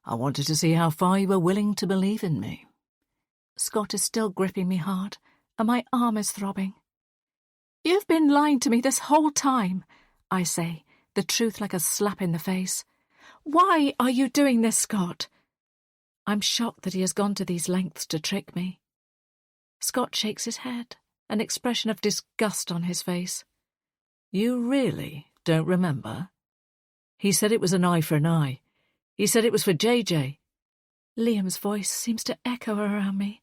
I wanted to see how far you were willing to believe in me. Scott is still gripping me hard, and my arm is throbbing. You've been lying to me this whole time, I say, the truth like a slap in the face. Why are you doing this, Scott? I'm shocked that he has gone to these lengths to trick me. Scott shakes his head, an expression of disgust on his face. You really don't remember? He said it was an eye for an eye. He said it was for JJ. Liam's voice seems to echo around me.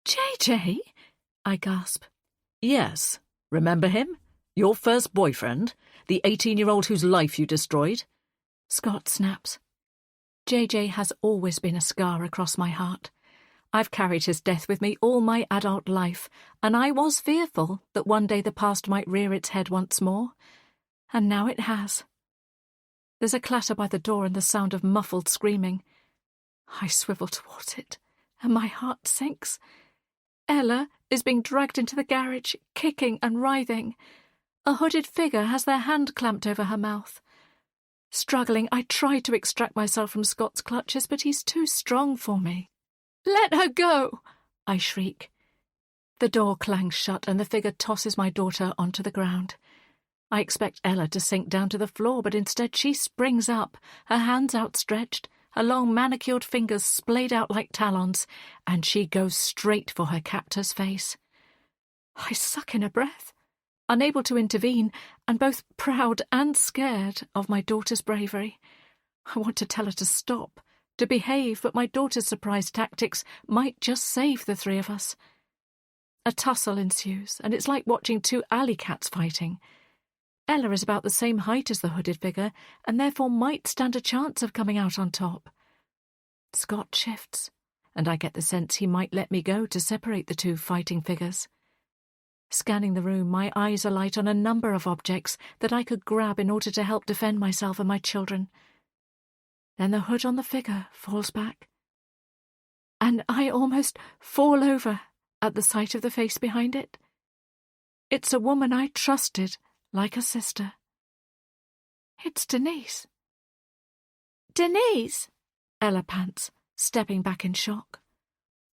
JJ? I gasp. Yes. Remember him? Your first boyfriend? The 18-year-old whose life you destroyed? Scott snaps. JJ has always been a scar across my heart. I've carried his death with me all my adult life, and I was fearful that one day the past might rear its head once more. And now it has. There's a clatter by the door and the sound of muffled screaming. I swivel towards it, and my heart sinks. Ella is being dragged into the garage, kicking and writhing. A hooded figure has their hand clamped over her mouth. Struggling, I try to extract myself from Scott's clutches, but he's too strong for me. Let her go! I shriek. The door clangs shut, and the figure tosses my daughter onto the ground. I expect Ella to sink down to the floor, but instead she springs up, her hands outstretched, her long manicured fingers splayed out like talons, and she goes straight for her captor's face. I suck in a breath, unable to intervene, and both proud and scared of my daughter's bravery. I want to tell her to stop, to behave, but my daughter's surprise tactics might just save the three of us. A tussle ensues, and it's like watching two alley cats fighting. Ella is about the same height as the hooded figure, and therefore might stand a chance of coming out on top. Scott shifts, and I get the sense he might let me go to separate the two fighting figures. Scanning the room, my eyes alight on a number of objects that I could grab in order to help defend myself and my children. Then the hood on the figure falls back, and I almost fall over at the sight of the face behind it. It's a woman I trusted like a sister. It's Denise. Denise! Ella pants, stepping back in shock.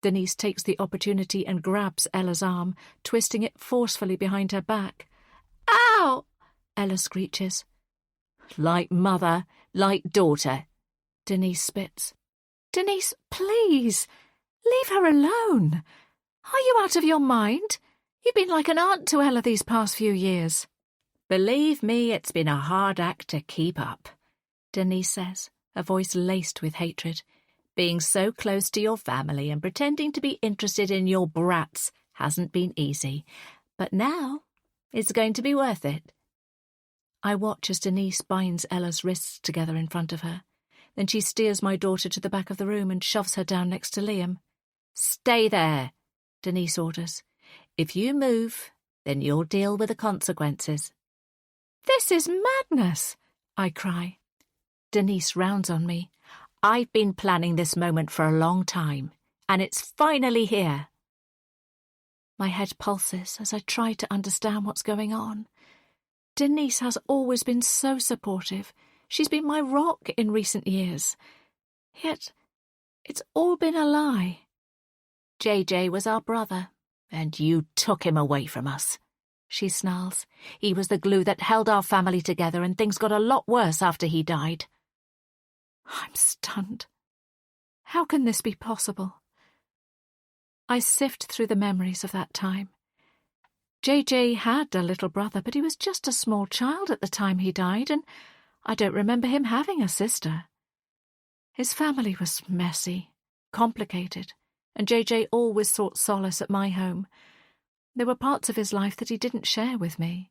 Denise takes the opportunity and grabs Ella's arm, twisting it forcefully behind her back. Ow! Ella screeches. Like mother, like daughter. Denise spits. Denise, please! Leave her alone! Are you out of your mind? You've been like an aunt to Ella these past few years. Believe me, it's been a hard act to keep up, Denise says, her voice laced with hatred. Being so close to your family and pretending to be interested in your brats hasn't been easy, but now it's going to be worth it. I watch as Denise binds Ella's wrists together in front of her. Then she steers my daughter to the back of the room and shoves her down next to Liam. Stay there, Denise orders. If you move, then you'll deal with the consequences. This is madness, I cry. Denise rounds on me. I've been planning this moment for a long time, and it's finally here. My head pulses as I try to understand what's going on. Denise has always been so supportive. She's been my rock in recent years. Yet, it's all been a lie. JJ was our brother, and you took him away from us, she snarls. He was the glue that held our family together, and things got a lot worse after he died. I'm stunned. How can this be possible? I sift through the memories of that time. JJ had a little brother, but he was just a small child at the time he died, and I don't remember him having a sister. His family was messy, complicated, and JJ always sought solace at my home. There were parts of his life that he didn't share with me.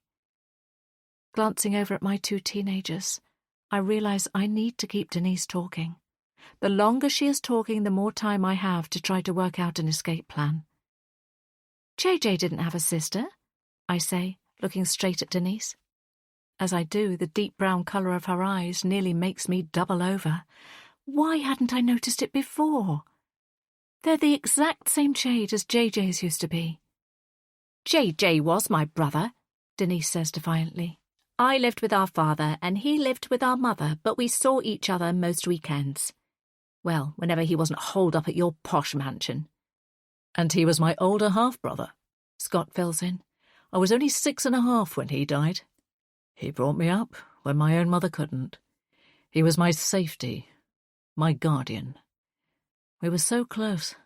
Glancing over at my two teenagers, I realize I need to keep Denise talking. The longer she is talking, the more time I have to try to work out an escape plan. JJ didn't have a sister, I say, looking straight at Denise. As I do, the deep brown colour of her eyes nearly makes me double over. Why hadn't I noticed it before? They're the exact same shade as JJ's used to be. JJ was my brother, Denise says defiantly. I lived with our father and he lived with our mother, but we saw each other most weekends. Well, whenever he wasn't holed up at your posh mansion. And he was my older half-brother, Scott fills in. I was only 6.5 when he died. He brought me up when my own mother couldn't. He was my safety, my guardian. We were so close.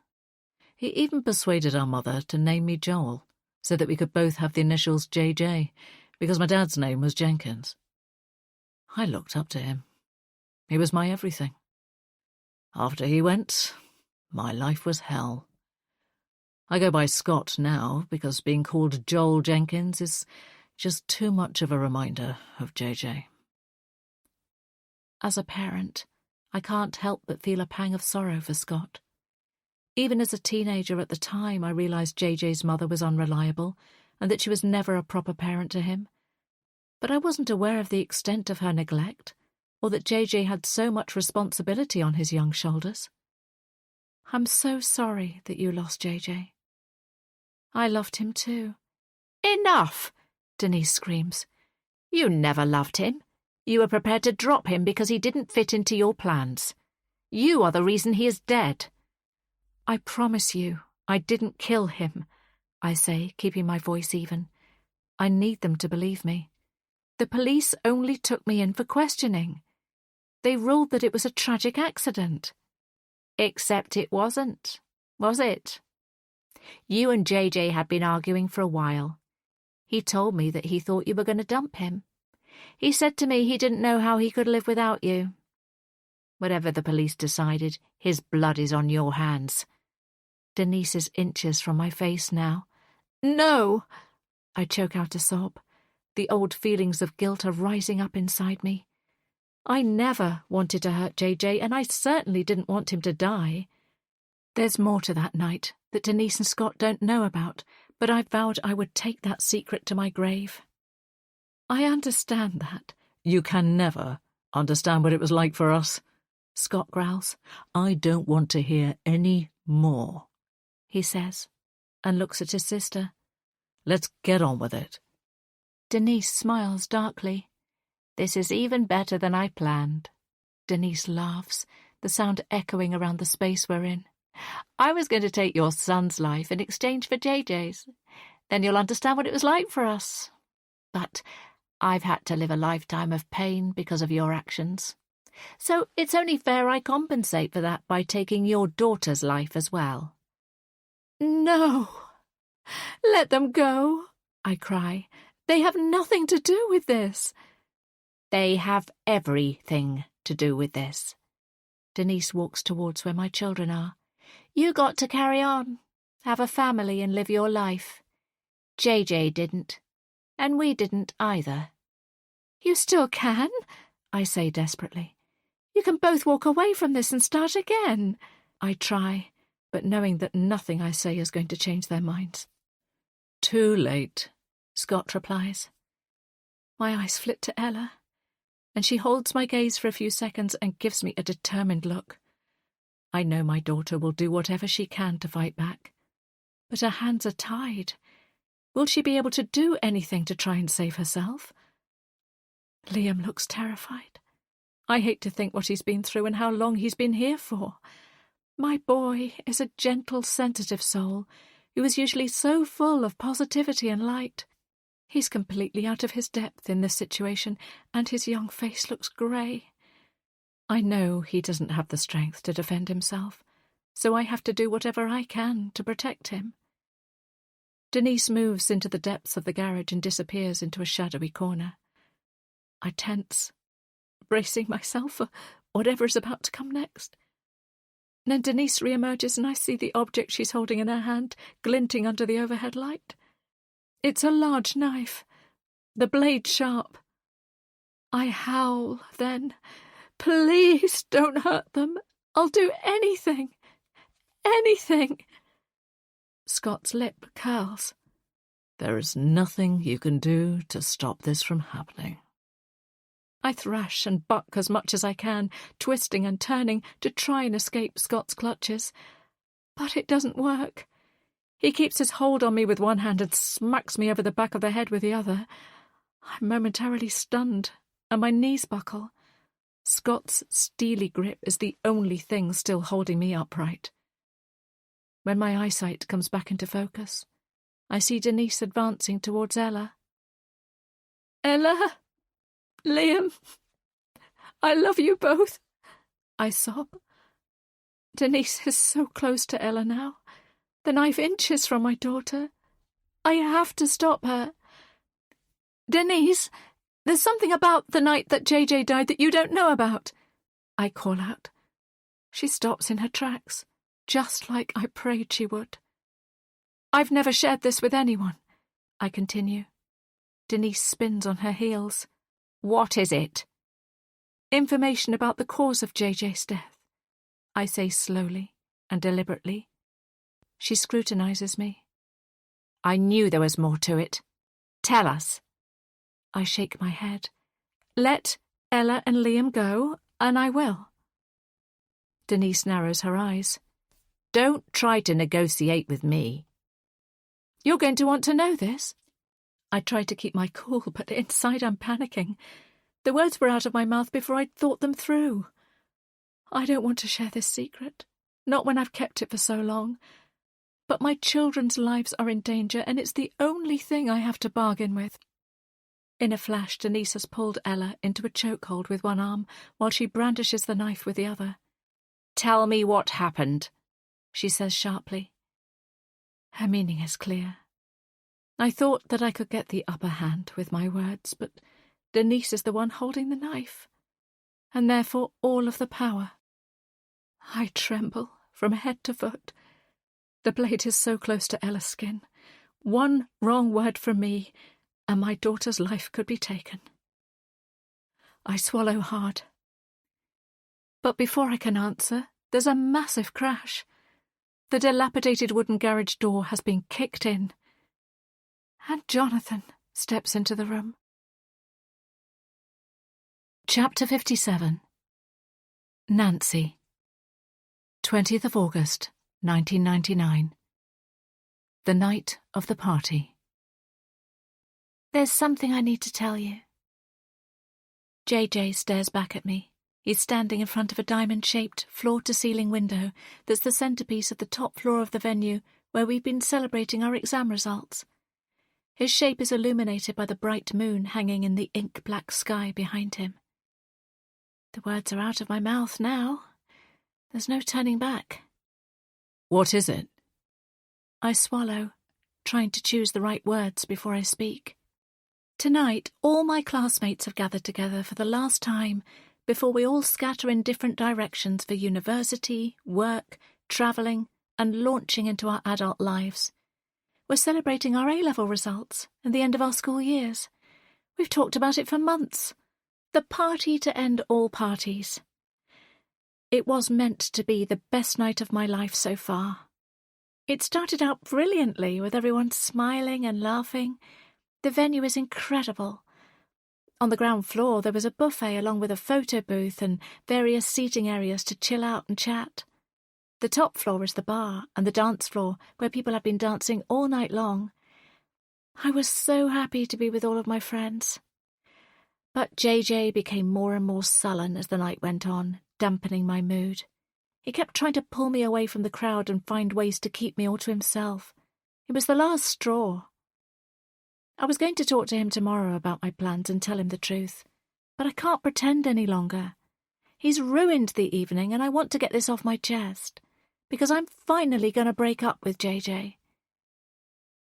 He even persuaded our mother to name me Joel, so that we could both have the initials JJ, because my dad's name was Jenkins. I looked up to him. He was my everything. After he went, my life was hell. I go by Scott now because being called Joel Jenkins is just too much of a reminder of JJ. As a parent, I can't help but feel a pang of sorrow for Scott. Even as a teenager at the time, I realised JJ's mother was unreliable and that she was never a proper parent to him. But I wasn't aware of the extent of her neglect, or that JJ had so much responsibility on his young shoulders. I'm so sorry that you lost JJ. I loved him too. Enough! Denise screams. You never loved him. You were prepared to drop him because he didn't fit into your plans. You are the reason he is dead. I promise you, I didn't kill him, I say, keeping my voice even. I need them to believe me. The police only took me in for questioning. They ruled that it was a tragic accident. Except it wasn't, was it? You and JJ had been arguing for a while. He told me that he thought you were going to dump him. He said to me he didn't know how he could live without you. Whatever the police decided, his blood is on your hands. Denise is inches from my face now. No! I choke out a sob. The old feelings of guilt are rising up inside me. I never wanted to hurt JJ, and I certainly didn't want him to die. There's more to that night that Denise and Scott don't know about, but I vowed I would take that secret to my grave. I understand that. You can never understand what it was like for us, Scott growls. I don't want to hear any more, he says, and looks at his sister. Let's get on with it. Denise smiles darkly. This is even better than I planned. Denise laughs, the sound echoing around the space we're in. I was going to take your son's life in exchange for JJ's. Then you'll understand what it was like for us. But I've had to live a lifetime of pain because of your actions. So it's only fair I compensate for that by taking your daughter's life as well. No! Let them go, I cry. They have nothing to do with this. They have everything to do with this. Denise walks towards where my children are. You got to carry on, have a family and live your life. JJ didn't, and we didn't either. You still can, I say desperately. You can both walk away from this and start again. I try, but knowing that nothing I say is going to change their minds. Too late, Scott replies. My eyes flit to Ella, and she holds my gaze for a few seconds and gives me a determined look. I know my daughter will do whatever she can to fight back. But her hands are tied. Will she be able to do anything to try and save herself? Liam looks terrified. I hate to think what he's been through and how long he's been here for. My boy is a gentle, sensitive soul who is usually so full of positivity and light. He's completely out of his depth in this situation, and his young face looks grey. I know he doesn't have the strength to defend himself, so I have to do whatever I can to protect him. Denise moves into the depths of the garage and disappears into a shadowy corner. I tense, bracing myself for whatever is about to come next. Then Denise re-emerges and I see the object she's holding in her hand glinting under the overhead light. It's a large knife, the blade sharp. I howl then. Please don't hurt them. I'll do anything. Anything. Scott's lip curls. There is nothing you can do to stop this from happening. I thrash and buck as much as I can, twisting and turning to try and escape Scott's clutches. But it doesn't work. He keeps his hold on me with one hand and smacks me over the back of the head with the other. I'm momentarily stunned, and my knees buckle. Scott's steely grip is the only thing still holding me upright. When my eyesight comes back into focus, I see Denise advancing towards Ella. "Ella! Liam! I love you both!" I sob. Denise is so close to Ella now, the knife inches from my daughter. I have to stop her. "Denise, there's something about the night that JJ died that you don't know about," I call out. She stops in her tracks, just like I prayed she would. "I've never shared this with anyone," I continue. Denise spins on her heels. "What is it?" "Information about the cause of JJ's death," I say slowly and deliberately. She scrutinizes me. "I knew there was more to it. Tell us." I shake my head. "Let Ella and Liam go, and I will." Denise narrows her eyes. "Don't try to negotiate with me." "You're going to want to know this?" I try to keep my cool, but inside I'm panicking. The words were out of my mouth before I'd thought them through. I don't want to share this secret, not when I've kept it for so long. But my children's lives are in danger, and it's the only thing I have to bargain with. In a flash, Denise has pulled Ella into a chokehold with one arm, while she brandishes the knife with the other. "Tell me what happened," she says sharply. Her meaning is clear. I thought that I could get the upper hand with my words, but Denise is the one holding the knife, and therefore all of the power. I tremble from head to foot. The blade is so close to Ella's skin. One wrong word from me, and my daughter's life could be taken. I swallow hard. But before I can answer, there's a massive crash. The dilapidated wooden garage door has been kicked in, and Jonathan steps into the room. Chapter 57. Nancy. 20th of August, 1999. The night of the party. "There's something I need to tell you." JJ stares back at me. He's standing in front of a diamond-shaped, floor-to-ceiling window that's the centrepiece of the top floor of the venue where we've been celebrating our exam results. His shape is illuminated by the bright moon hanging in the ink-black sky behind him. The words are out of my mouth now. There's no turning back. "What is it?" I swallow, trying to choose the right words before I speak. Tonight, all my classmates have gathered together for the last time before we all scatter in different directions for university, work, travelling, and launching into our adult lives. We're celebrating our A-level results and the end of our school years. We've talked about it for months. The party to end all parties. It was meant to be the best night of my life so far. It started out brilliantly with everyone smiling and laughing. The venue is incredible. On the ground floor there was a buffet along with a photo booth and various seating areas to chill out and chat. The top floor is the bar and the dance floor where people have been dancing all night long. I was so happy to be with all of my friends. But JJ became more and more sullen as the night went on, dampening my mood. He kept trying to pull me away from the crowd and find ways to keep me all to himself. It was the last straw. I was going to talk to him tomorrow about my plans and tell him the truth, but I can't pretend any longer. He's ruined the evening and I want to get this off my chest, because I'm finally going to break up with JJ.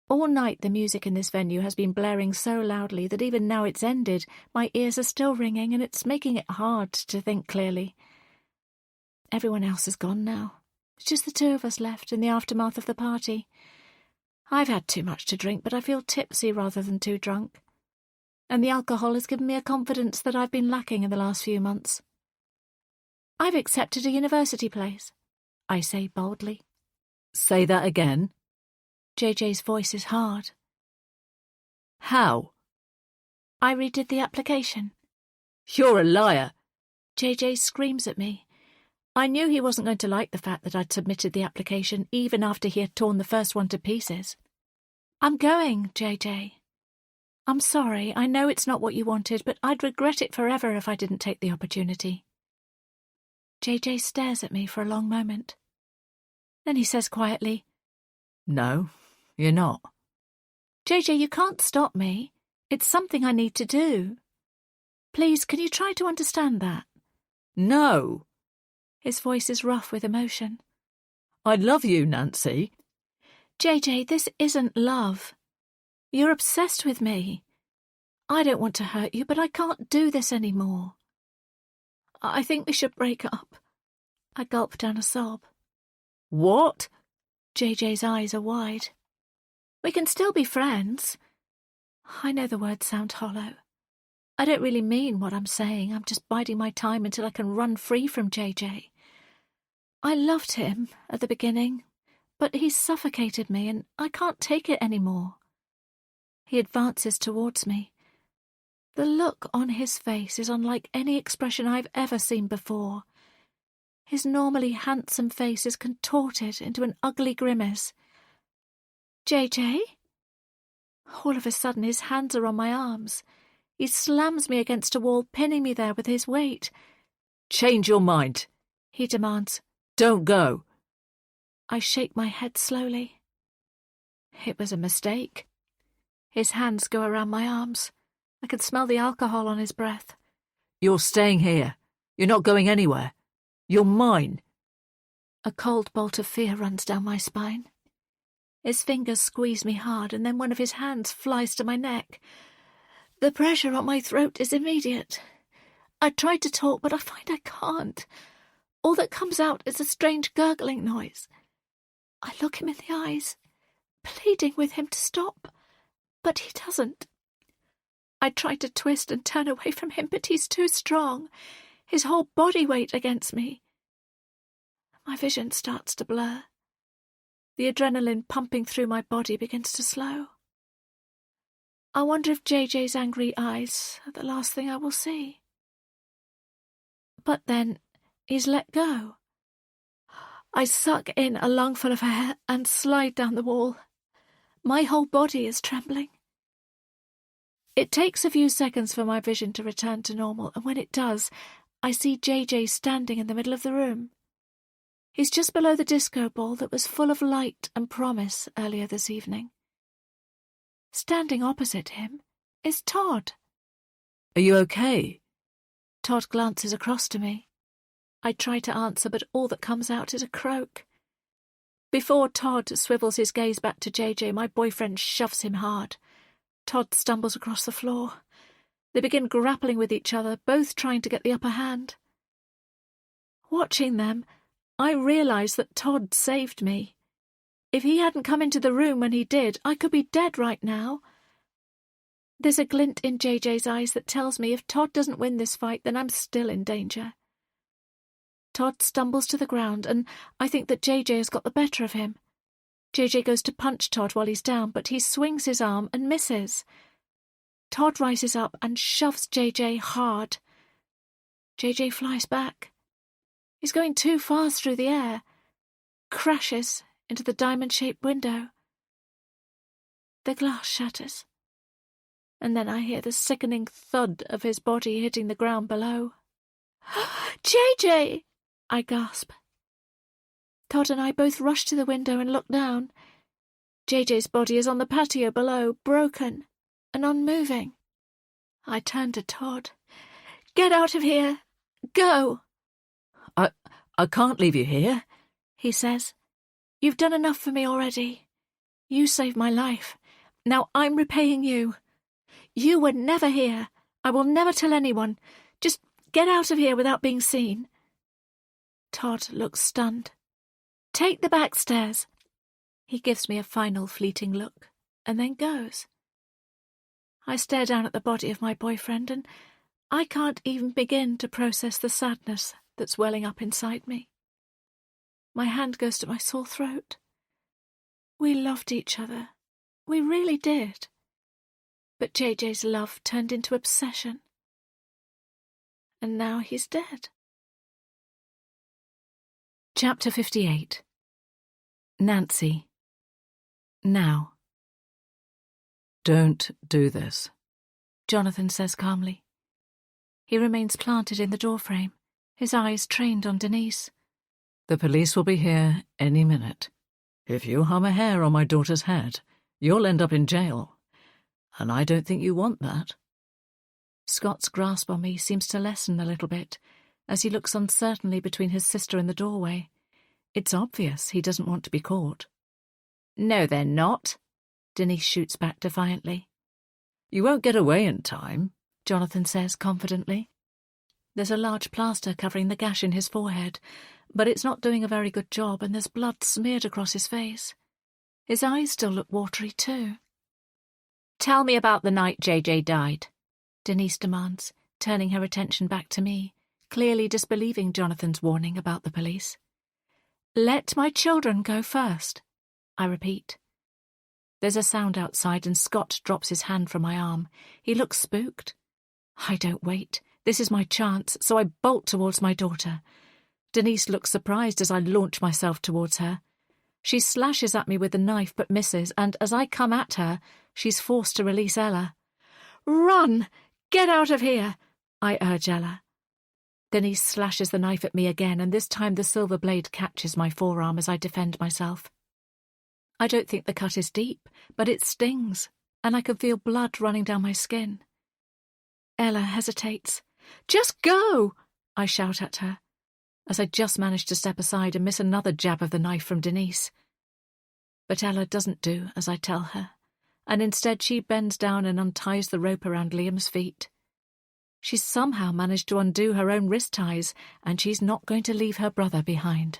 All night the music in this venue has been blaring so loudly that even now it's ended, my ears are still ringing and it's making it hard to think clearly. Everyone else is gone now. It's just the two of us left in the aftermath of the party. I've had too much to drink, but I feel tipsy rather than too drunk. And the alcohol has given me a confidence that I've been lacking in the last few months. I've accepted a university place, I say boldly. "Say that again." JJ's voice is hard. "How?" I redid the application. "You're a liar." JJ screams at me. I knew he wasn't going to like the fact that I'd submitted the application even after he had torn the first one to pieces. "I'm going, JJ." I'm sorry, I know it's not what you wanted, but I'd regret it forever if I didn't take the opportunity. JJ stares at me for a long moment. Then he says quietly, No, you're not. JJ, you can't stop me. It's something I need to do. Please, can you try to understand that? No! His voice is rough with emotion. I love you, Nancy. JJ, this isn't love. You're obsessed with me. I don't want to hurt you, but I can't do this anymore. I think we should break up. I gulp down a sob. What? JJ's eyes are wide. We can still be friends. I know the words sound hollow. I don't really mean what I'm saying. I'm just biding my time until I can run free from JJ. I loved him at the beginning, but he suffocated me and I can't take it anymore. He advances towards me. The look on his face is unlike any expression I've ever seen before. His normally handsome face is contorted into an ugly grimace. JJ? All of a sudden his hands are on my arms. He slams me against a wall, pinning me there with his weight. Change your mind, he demands. Don't go. I shake my head slowly. It was a mistake. His hands go around my arms. I can smell the alcohol on his breath. You're staying here. You're not going anywhere. You're mine. A cold bolt of fear runs down my spine. His fingers squeeze me hard, and then one of his hands flies to my neck. The pressure on my throat is immediate. I try to talk, but I find I can't. All that comes out is a strange gurgling noise. I look him in the eyes, pleading with him to stop, but he doesn't. I try to twist and turn away from him, but he's too strong, his whole body weight against me. My vision starts to blur. The adrenaline pumping through my body begins to slow. I wonder if JJ's angry eyes are the last thing I will see. But then he's let go. I suck in a lungful of air and slide down the wall. My whole body is trembling. It takes a few seconds for my vision to return to normal, and when it does, I see JJ standing in the middle of the room. He's just below the disco ball that was full of light and promise earlier this evening. Standing opposite him is Todd. Are you okay? Todd glances across to me. I try to answer, but all that comes out is a croak. Before Todd swivels his gaze back to JJ, my boyfriend shoves him hard. Todd stumbles across the floor. They begin grappling with each other, both trying to get the upper hand. Watching them, I realise that Todd saved me. If he hadn't come into the room when he did, I could be dead right now. There's a glint in JJ's eyes that tells me if Todd doesn't win this fight, then I'm still in danger. Todd stumbles to the ground, and I think that JJ has got the better of him. JJ goes to punch Todd while he's down, but he swings his arm and misses. Todd rises up and shoves JJ hard. JJ flies back. He's going too fast through the air. Crashes into the diamond-shaped window. The glass shatters. And then I hear the sickening thud of his body hitting the ground below. JJ! I gasp. Todd and I both rush to the window and look down. JJ's body is on the patio below, broken and unmoving. I turn to Todd. Get out of here! Go! I can't leave you here, he says. You've done enough for me already. You saved my life. Now I'm repaying you. You were never here. I will never tell anyone. Just get out of here without being seen. Todd looks stunned. Take the back stairs. He gives me a final fleeting look, and then goes. I stare down at the body of my boyfriend, and I can't even begin to process the sadness that's welling up inside me. My hand goes to my sore throat. We loved each other. We really did. But JJ's love turned into obsession. And now he's dead. Chapter 58. Nancy. Now. Don't do this. Jonathan says calmly. He remains planted in the doorframe, his eyes trained on Denise. The police will be here any minute. If you harm a hair on my daughter's head, you'll end up in jail. And I don't think you want that. Scott's grasp on me seems to lessen a little bit, as he looks uncertainly between his sister and the doorway. It's obvious he doesn't want to be caught. No, they're not, Denise shoots back defiantly. You won't get away in time, Jonathan says confidently. There's a large plaster covering the gash in his forehead, but it's not doing a very good job, and there's blood smeared across his face. His eyes still look watery too. Tell me about the night JJ died, Denise demands, turning her attention back to me, clearly disbelieving Jonathan's warning about the police. Let my children go first, I repeat. There's a sound outside and Scott drops his hand from my arm. He looks spooked. I don't wait. This is my chance, so I bolt towards my daughter. Denise looks surprised as I launch myself towards her. She slashes at me with the knife but misses, and as I come at her, she's forced to release Ella. Run! Get out of here! I urge Ella. Denise slashes the knife at me again, and this time the silver blade catches my forearm as I defend myself. I don't think the cut is deep, but it stings, and I can feel blood running down my skin. Ella hesitates. Just go! I shout at her, as I just manage to step aside and miss another jab of the knife from Denise. But Ella doesn't do as I tell her, and instead she bends down and unties the rope around Liam's feet. She's somehow managed to undo her own wrist ties, and she's not going to leave her brother behind.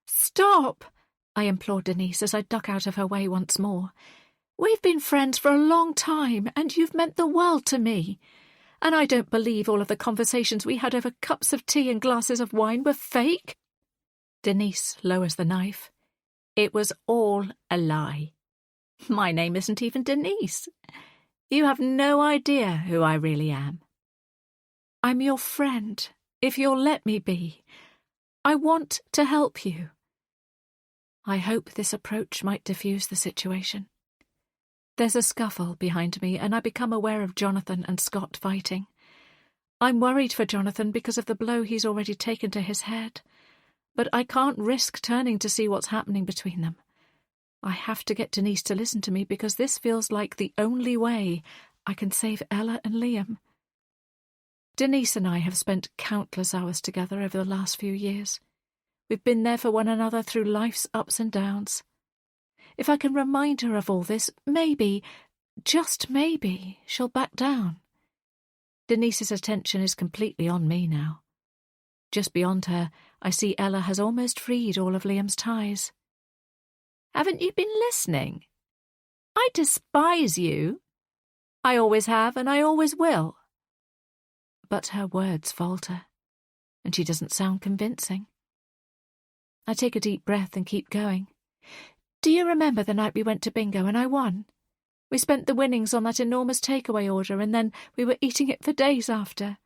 Stop! I implore Denise as I duck out of her way once more. We've been friends for a long time, and you've meant the world to me. And I don't believe all of the conversations we had over cups of tea and glasses of wine were fake. Denise lowers the knife. It was all a lie. My name isn't even Denise. You have no idea who I really am. I'm your friend, if you'll let me be. I want to help you. I hope this approach might diffuse the situation. There's a scuffle behind me, and I become aware of Jonathan and Scott fighting. I'm worried for Jonathan because of the blow he's already taken to his head, but I can't risk turning to see what's happening between them. I have to get Denise to listen to me because this feels like the only way I can save Ella and Liam. Denise and I have spent countless hours together over the last few years. We've been there for one another through life's ups and downs. If I can remind her of all this, maybe, just maybe, she'll back down. Denise's attention is completely on me now. Just beyond her, I see Ella has almost freed all of Liam's ties. Haven't you been listening? I despise you. I always have and I always will. But her words falter, and she doesn't sound convincing. I take a deep breath and keep going. Do you remember the night we went to bingo and I won? We spent the winnings on that enormous takeaway order and then we were eating it for days after.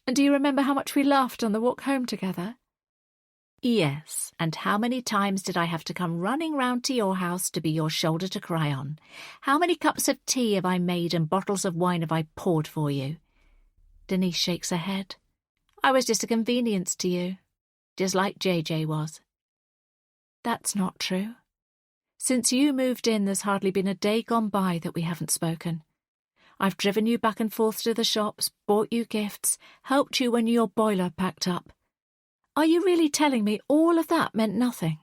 And do you remember how much we laughed on the walk home together? Yes, and how many times did I have to come running round to your house to be your shoulder to cry on? How many cups of tea have I made and bottles of wine have I poured for you? Denise shakes her head. I was just a convenience to you, just like JJ was. That's not true. Since you moved in, there's hardly been a day gone by that we haven't spoken. I've driven you back and forth to the shops, bought you gifts, helped you when your boiler packed up. Are you really telling me all of that meant nothing?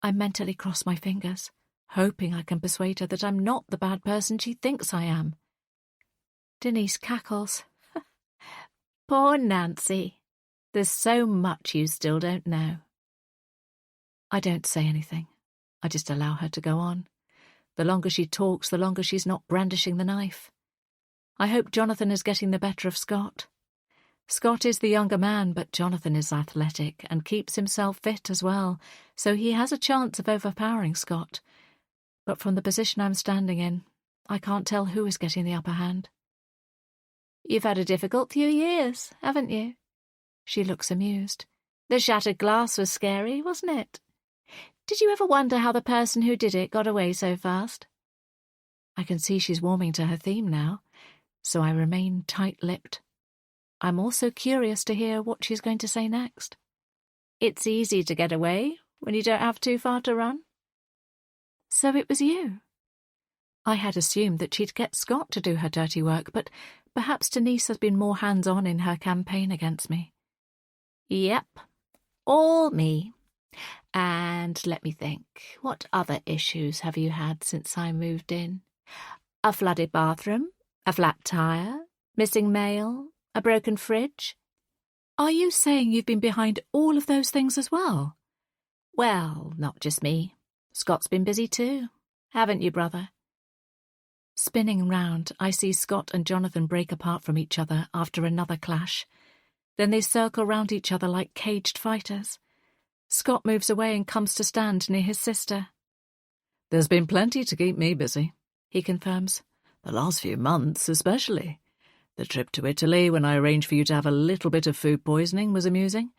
I mentally cross my fingers, hoping I can persuade her that I'm not the bad person she thinks I am. Denise cackles. Poor Nancy. There's so much you still don't know. I don't say anything. I just allow her to go on. The longer she talks, the longer she's not brandishing the knife. I hope Jonathan is getting the better of Scott. Scott is the younger man, but Jonathan is athletic and keeps himself fit as well, so he has a chance of overpowering Scott. But from the position I'm standing in, I can't tell who is getting the upper hand. You've had a difficult few years, haven't you? She looks amused. The shattered glass was scary, wasn't it? Did you ever wonder how the person who did it got away so fast? I can see she's warming to her theme now. so I remain tight-lipped. I'm also curious to hear what she's going to say next. It's easy to get away when you don't have too far to run. So it was you. I had assumed that she'd get Scott to do her dirty work, but perhaps Denise has been more hands-on in her campaign against me. Yep, all me. And let me think, what other issues have you had since I moved in? A flooded bathroom, a flat tire, missing mail, a broken fridge? Are you saying you've been behind all of those things as well? Well, not just me. Scott's been busy too. Haven't you, brother? Spinning round, I see Scott and Jonathan break apart from each other after another clash. Then they circle round each other like caged fighters. Scott moves away and comes to stand near his sister. There's been plenty to keep me busy, he confirms. The last few months especially. The trip to Italy when I arranged for you to have a little bit of food poisoning was amusing.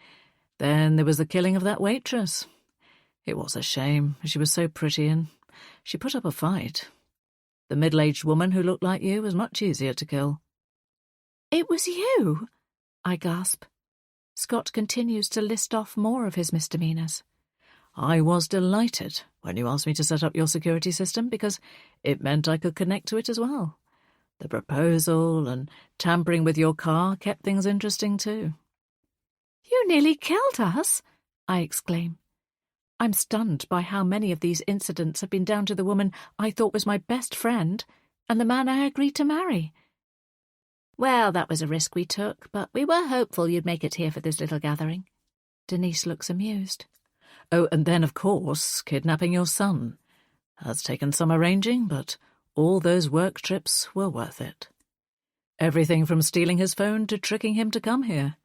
Then there was the killing of that waitress. It was a shame. She was so pretty and she put up a fight. The middle-aged woman who looked like you was much easier to kill. It was you? I gasp. Scott continues to list off more of his misdemeanours. I was delighted when you asked me to set up your security system because it meant I could connect to it as well. The proposal and tampering with your car kept things interesting too. You nearly killed us, I exclaim. I'm stunned by how many of these incidents have been down to the woman I thought was my best friend and the man I agreed to marry. Well, that was a risk we took, but we were hopeful you'd make it here for this little gathering. Denise looks amused. Oh, and then, of course, kidnapping your son. Has taken some arranging, but all those work trips were worth it. Everything from stealing his phone to tricking him to come here,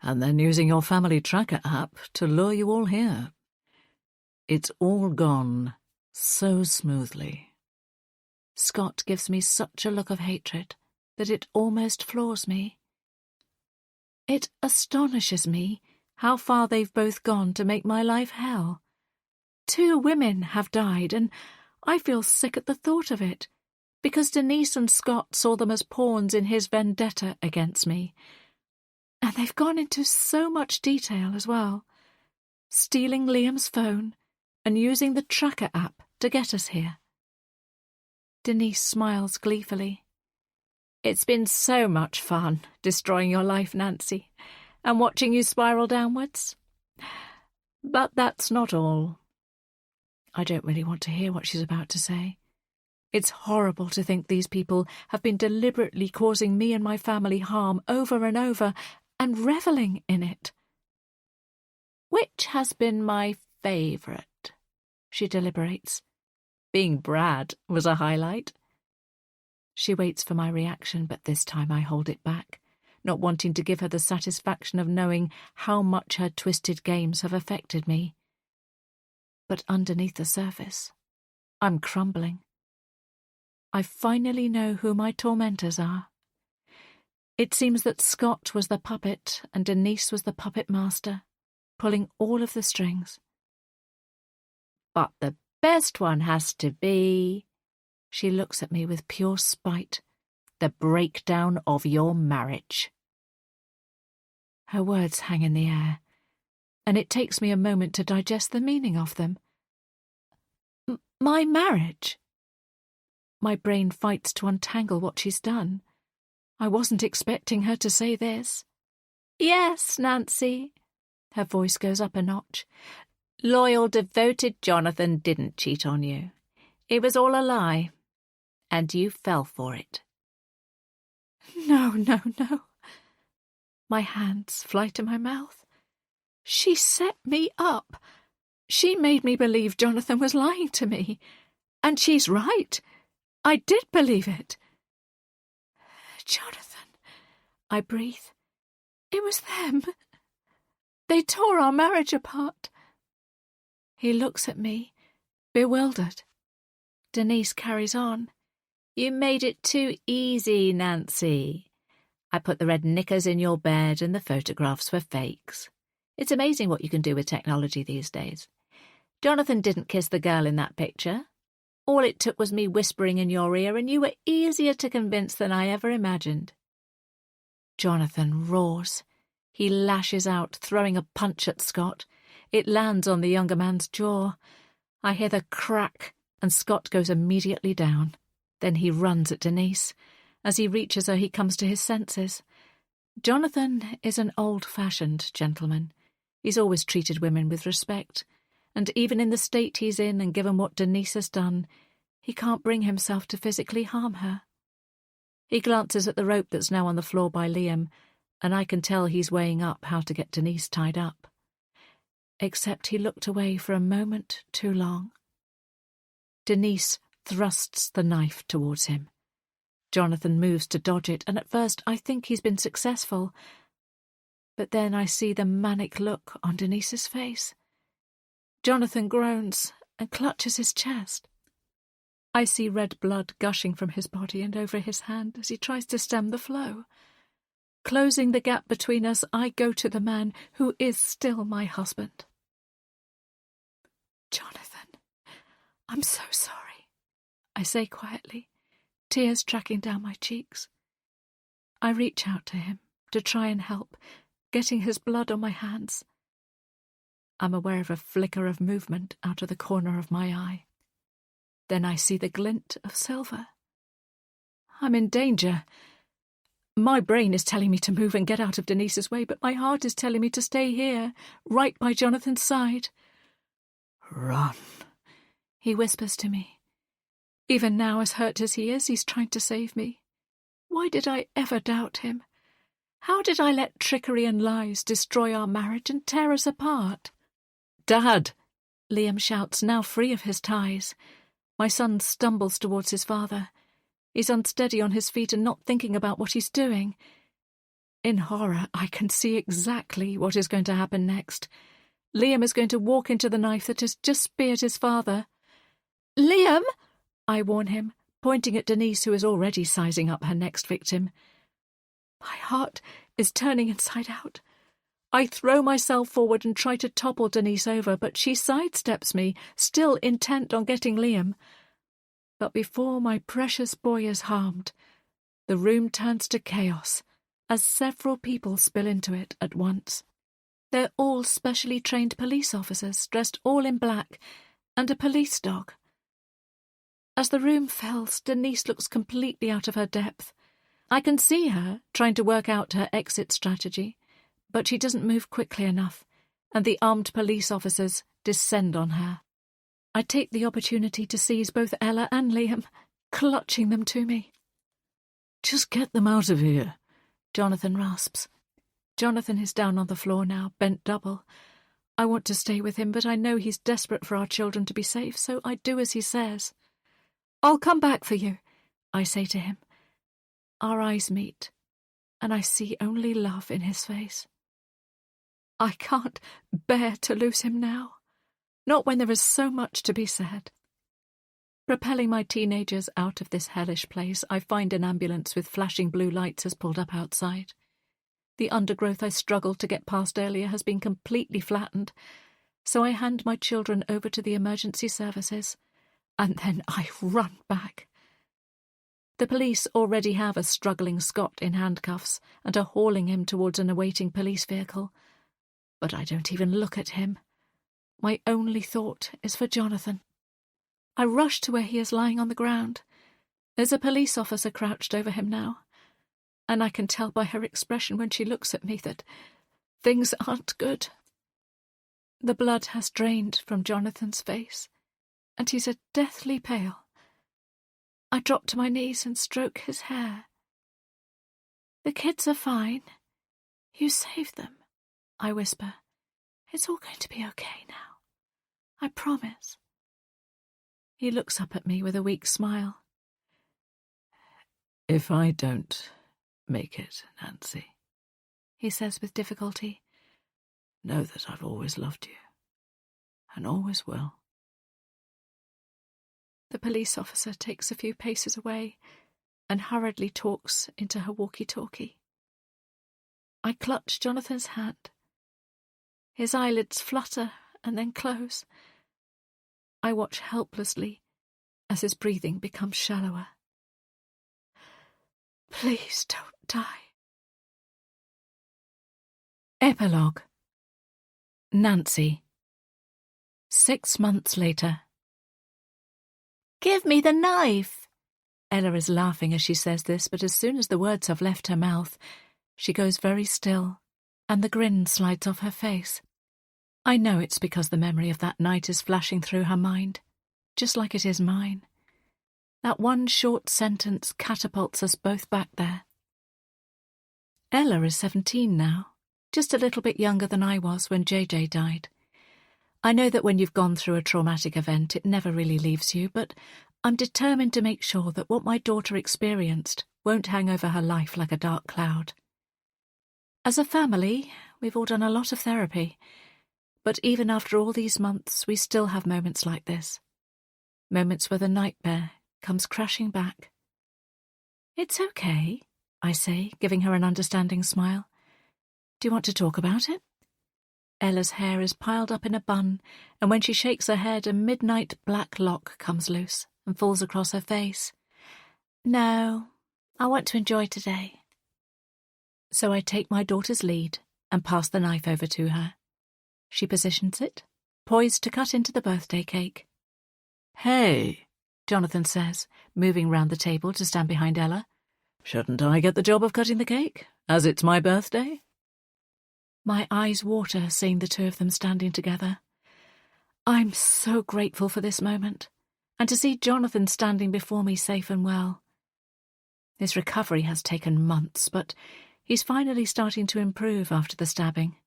and then using your family tracker app to lure you all here. It's all gone so smoothly. Scott gives me such a look of hatred that it almost floors me. It astonishes me how far they've both gone to make my life hell. 2 women have died, and I feel sick at the thought of it, because Denise and Scott saw them as pawns in his vendetta against me. And they've gone into so much detail as well. Stealing Liam's phone and using the tracker app to get us here. Denise smiles gleefully. It's been so much fun destroying your life, Nancy, and watching you spiral downwards. But that's not all. I don't really want to hear what she's about to say. It's horrible to think these people have been deliberately causing me and my family harm over and over and revelling in it. Which has been my favourite? She deliberates. Being Brad was a highlight. She waits for my reaction, but this time I hold it back, not wanting to give her the satisfaction of knowing how much her twisted games have affected me. But underneath the surface, I'm crumbling. I finally know who my tormentors are. It seems that Scott was the puppet and Denise was the puppet master, pulling all of the strings. But the best one has to be... She looks at me with pure spite. The breakdown of your marriage. Her words hang in the air, and it takes me a moment to digest the meaning of them. My marriage? My brain fights to untangle what she's done. I wasn't expecting her to say this. Yes, Nancy. Her voice goes up a notch. Loyal, devoted Jonathan didn't cheat on you. It was all a lie, and you fell for it. No, no, no. My hands fly to my mouth. She set me up. She made me believe Jonathan was lying to me. And she's right. I did believe it. Jonathan, I breathe. It was them. They tore our marriage apart. He looks at me, bewildered. Denise carries on. You made it too easy, Nancy. I put the red knickers in your bed and the photographs were fakes. It's amazing what you can do with technology these days. Jonathan didn't kiss the girl in that picture. All it took was me whispering in your ear, and you were easier to convince than I ever imagined." Jonathan roars. He lashes out, throwing a punch at Scott. It lands on the younger man's jaw. I hear the crack, and Scott goes immediately down. Then he runs at Denise. As he reaches her, he comes to his senses. Jonathan is an old-fashioned gentleman. He's always treated women with respect, and even in the state he's in and given what Denise has done, he can't bring himself to physically harm her. He glances at the rope that's now on the floor by Liam, and I can tell he's weighing up how to get Denise tied up. Except he looked away for a moment too long. Denise thrusts the knife towards him. Jonathan moves to dodge it, and at first I think he's been successful. But then I see the manic look on Denise's face. Jonathan groans and clutches his chest. I see red blood gushing from his body and over his hand as he tries to stem the flow. Closing the gap between us, I go to the man who is still my husband. "Jonathan, I'm so sorry," I say quietly, tears tracking down my cheeks. I reach out to him to try and help, getting his blood on my hands. I'm aware of a flicker of movement out of the corner of my eye. Then I see the glint of silver. I'm in danger. My brain is telling me to move and get out of Denise's way, but my heart is telling me to stay here, right by Jonathan's side. "Run," he whispers to me. Even now, as hurt as he is, he's trying to save me. Why did I ever doubt him? How did I let trickery and lies destroy our marriage and tear us apart? "Dad!" Liam shouts, now free of his ties. My son stumbles towards his father. He's unsteady on his feet and not thinking about what he's doing. In horror, I can see exactly what is going to happen next. Liam is going to walk into the knife that has just speared his father. "Liam!" I warn him, pointing at Denise, who is already sizing up her next victim. My heart is turning inside out. I throw myself forward and try to topple Denise over, but she sidesteps me, still intent on getting Liam. But before my precious boy is harmed, the room turns to chaos as several people spill into it at once. They're all specially trained police officers, dressed all in black, and a police dog. As the room fills, Denise looks completely out of her depth. I can see her trying to work out her exit strategy, but she doesn't move quickly enough, and the armed police officers descend on her. I take the opportunity to seize both Ella and Liam, clutching them to me. "Just get them out of here," Jonathan rasps. Jonathan is down on the floor now, bent double. I want to stay with him, but I know he's desperate for our children to be safe, so I do as he says. "I'll come back for you," I say to him. Our eyes meet, and I see only love in his face. I can't bear to lose him now, not when there is so much to be said. Propelling my teenagers out of this hellish place, I find an ambulance with flashing blue lights has pulled up outside. The undergrowth I struggled to get past earlier has been completely flattened, so I hand my children over to the emergency services, and then I run back. The police already have a struggling Scott in handcuffs and are hauling him towards an awaiting police vehicle. But I don't even look at him. My only thought is for Jonathan. I rush to where he is lying on the ground. There's a police officer crouched over him now, and I can tell by her expression when she looks at me that things aren't good. The blood has drained from Jonathan's face, and he's a deathly pale. I drop to my knees and stroke his hair. "The kids are fine. You saved them," I whisper. "It's all going to be okay now. I promise." He looks up at me with a weak smile. "If I don't make it, Nancy," he says with difficulty, "know that I've always loved you, and always will." The police officer takes a few paces away and hurriedly talks into her walkie-talkie. I clutch Jonathan's hand. His eyelids flutter and then close. I watch helplessly as his breathing becomes shallower. Please don't die. Epilogue. Nancy. 6 months later. Give me the knife! Ella is laughing as she says this, but as soon as the words have left her mouth, she goes very still, and the grin slides off her face. I know it's because the memory of that night is flashing through her mind, just like it is mine. That one short sentence catapults us both back there. Ella is 17 now, just a little bit younger than I was when JJ died. I know that when you've gone through a traumatic event, it never really leaves you, but I'm determined to make sure that what my daughter experienced won't hang over her life like a dark cloud. As a family, we've all done a lot of therapy, but even after all these months, we still have moments like this. Moments where the nightmare comes crashing back. It's okay, I say, giving her an understanding smile. Do you want to talk about it? Ella's hair is piled up in a bun, and when she shakes her head, a midnight black lock comes loose and falls across her face. No, I want to enjoy today. So I take my daughter's lead and pass the knife over to her. She positions it, poised to cut into the birthday cake. Hey, Jonathan says, moving round the table to stand behind Ella. Shouldn't I get the job of cutting the cake, as it's my birthday? My eyes water seeing the two of them standing together. I'm so grateful for this moment, and to see Jonathan standing before me safe and well. His recovery has taken months, but he's finally starting to improve after the stabbing.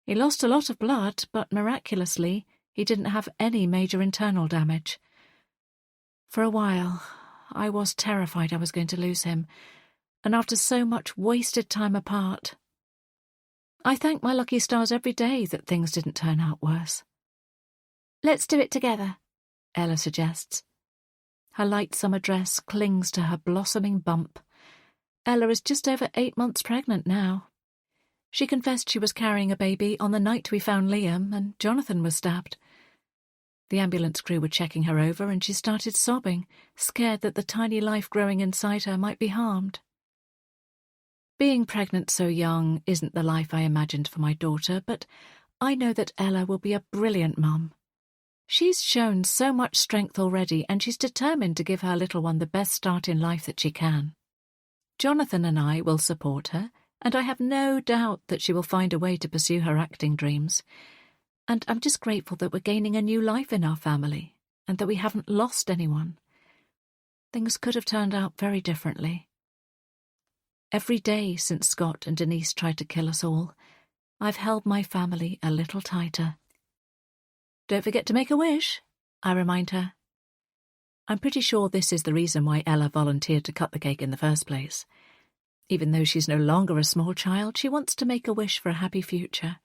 He lost a lot of blood, but miraculously, he didn't have any major internal damage. For a while, I was terrified I was going to lose him, and after so much wasted time apart, I thank my lucky stars every day that things didn't turn out worse. Let's do it together, Ella suggests. Her light summer dress clings to her blossoming bump. Ella is just over 8 months pregnant now. She confessed she was carrying a baby on the night we found Liam, and Jonathan was stabbed. The ambulance crew were checking her over, and she started sobbing, scared that the tiny life growing inside her might be harmed. Being pregnant so young isn't the life I imagined for my daughter, but I know that Ella will be a brilliant mum. She's shown so much strength already, and she's determined to give her little one the best start in life that she can. Jonathan and I will support her, and I have no doubt that she will find a way to pursue her acting dreams. And I'm just grateful that we're gaining a new life in our family, and that we haven't lost anyone. Things could have turned out very differently. Every day since Scott and Denise tried to kill us all, I've held my family a little tighter. Don't forget to make a wish, I remind her. I'm pretty sure this is the reason why Ella volunteered to cut the cake in the first place. Even though she's no longer a small child, she wants to make a wish for a happy future.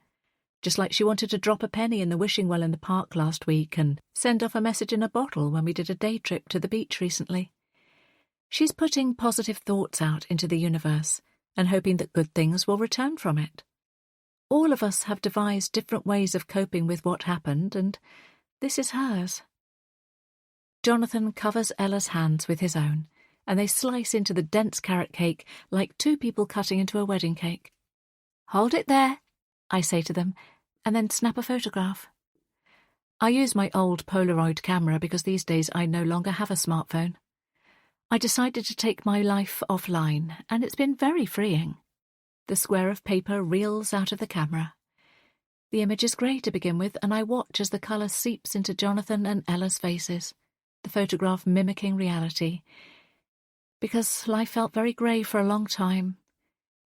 Just like she wanted to drop a penny in the wishing well in the park last week and send off a message in a bottle when we did a day trip to the beach recently. She's putting positive thoughts out into the universe and hoping that good things will return from it. All of us have devised different ways of coping with what happened, and this is hers. Jonathan covers Ella's hands with his own, and they slice into the dense carrot cake like two people cutting into a wedding cake. Hold it there, I say to them, and then snap a photograph. I use my old Polaroid camera because these days I no longer have a smartphone. I decided to take my life offline, and it's been very freeing. The square of paper reels out of the camera. The image is grey to begin with, and I watch as the colour seeps into Jonathan and Ella's faces, the photograph mimicking reality. Because life felt very grey for a long time,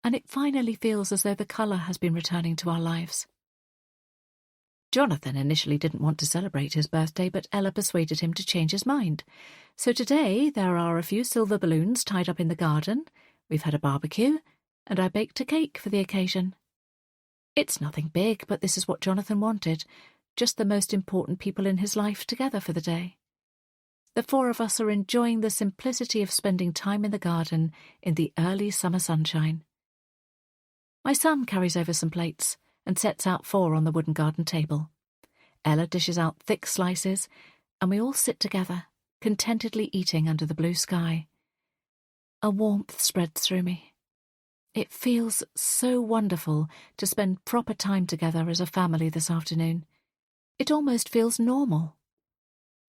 and it finally feels as though the colour has been returning to our lives. Jonathan initially didn't want to celebrate his birthday, but Ella persuaded him to change his mind. So today there are a few silver balloons tied up in the garden, we've had a barbecue, and I baked a cake for the occasion. It's nothing big, but this is what Jonathan wanted, just the most important people in his life together for the day. The four of us are enjoying the simplicity of spending time in the garden in the early summer sunshine. My son carries over some plates and sets out 4 on the wooden garden table. Ella dishes out thick slices, and we all sit together, contentedly eating under the blue sky. A warmth spreads through me. It feels so wonderful to spend proper time together as a family this afternoon. It almost feels normal.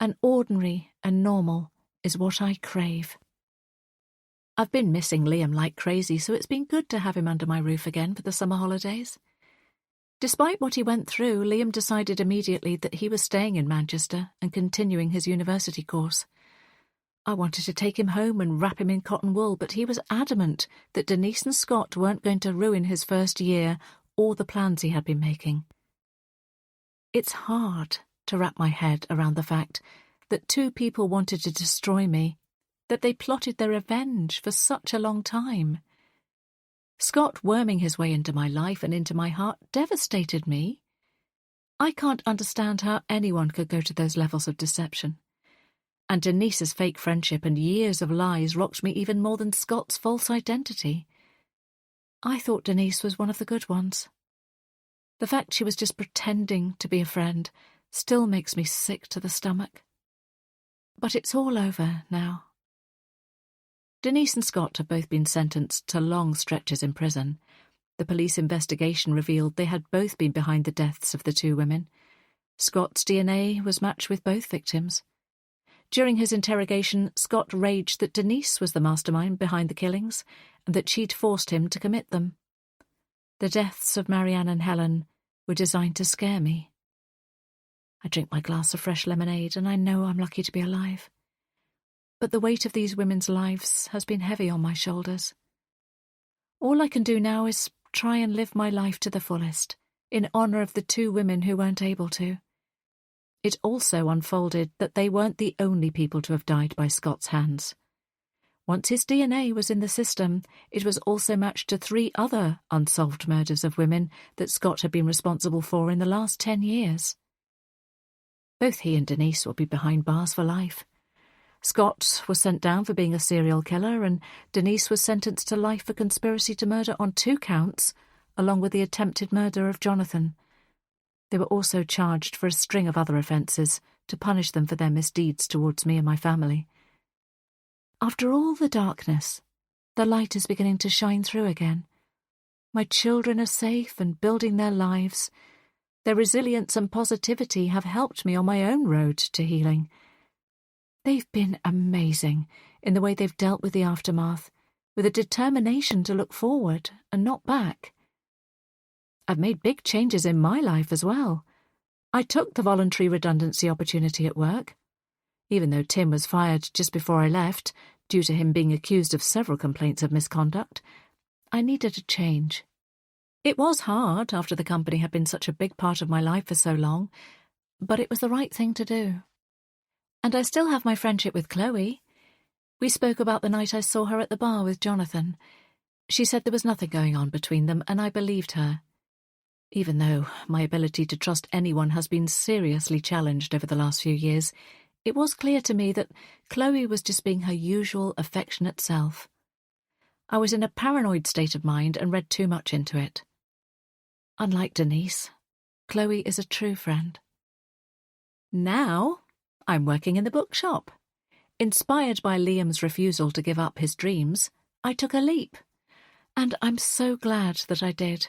And ordinary and normal is what I crave. I've been missing Liam like crazy, so it's been good to have him under my roof again for the summer holidays. Despite what he went through, Liam decided immediately that he was staying in Manchester and continuing his university course. I wanted to take him home and wrap him in cotton wool, but he was adamant that Denise and Scott weren't going to ruin his first year or the plans he had been making. It's hard to wrap my head around the fact that two people wanted to destroy me, that they plotted their revenge for such a long time. Scott worming his way into my life and into my heart devastated me. I can't understand how anyone could go to those levels of deception. And Denise's fake friendship and years of lies rocked me even more than Scott's false identity. I thought Denise was one of the good ones. The fact she was just pretending to be a friend still makes me sick to the stomach. But it's all over now. Denise and Scott have both been sentenced to long stretches in prison. The police investigation revealed they had both been behind the deaths of the two women. Scott's DNA was matched with both victims. During his interrogation, Scott raged that Denise was the mastermind behind the killings and that she'd forced him to commit them. The deaths of Marianne and Helen were designed to scare me. I drink my glass of fresh lemonade and I know I'm lucky to be alive. But the weight of these women's lives has been heavy on my shoulders. All I can do now is try and live my life to the fullest, in honour of the two women who weren't able to. It also unfolded that they weren't the only people to have died by Scott's hands. Once his DNA was in the system, it was also matched to 3 other unsolved murders of women that Scott had been responsible for in the last 10 years. Both he and Denise will be behind bars for life. Scott was sent down for being a serial killer, and Denise was sentenced to life for conspiracy to murder on 2 counts, along with the attempted murder of Jonathan. They were also charged for a string of other offences to punish them for their misdeeds towards me and my family. After all the darkness, the light is beginning to shine through again. My children are safe and building their lives. Their resilience and positivity have helped me on my own road to healing. They've been amazing in the way they've dealt with the aftermath, with a determination to look forward and not back. I've made big changes in my life as well. I took the voluntary redundancy opportunity at work. Even though Tim was fired just before I left, due to him being accused of several complaints of misconduct, I needed a change. It was hard after the company had been such a big part of my life for so long, but it was the right thing to do. And I still have my friendship with Chloe. We spoke about the night I saw her at the bar with Jonathan. She said there was nothing going on between them, and I believed her. Even though my ability to trust anyone has been seriously challenged over the last few years, it was clear to me that Chloe was just being her usual affectionate self. I was in a paranoid state of mind and read too much into it. Unlike Denise, Chloe is a true friend. Now I'm working in the bookshop. Inspired by Liam's refusal to give up his dreams, I took a leap, and I'm so glad that I did.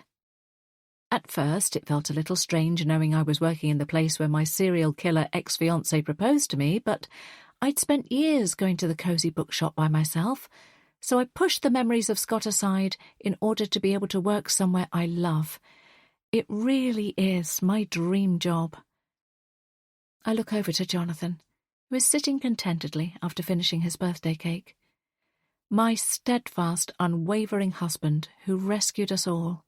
At first, it felt a little strange knowing I was working in the place where my serial killer ex-fiancé proposed to me, but I'd spent years going to the cosy bookshop by myself, so I pushed the memories of Scott aside in order to be able to work somewhere I love. It really is my dream job. I look over to Jonathan, who is sitting contentedly after finishing his birthday cake. My steadfast, unwavering husband who rescued us all.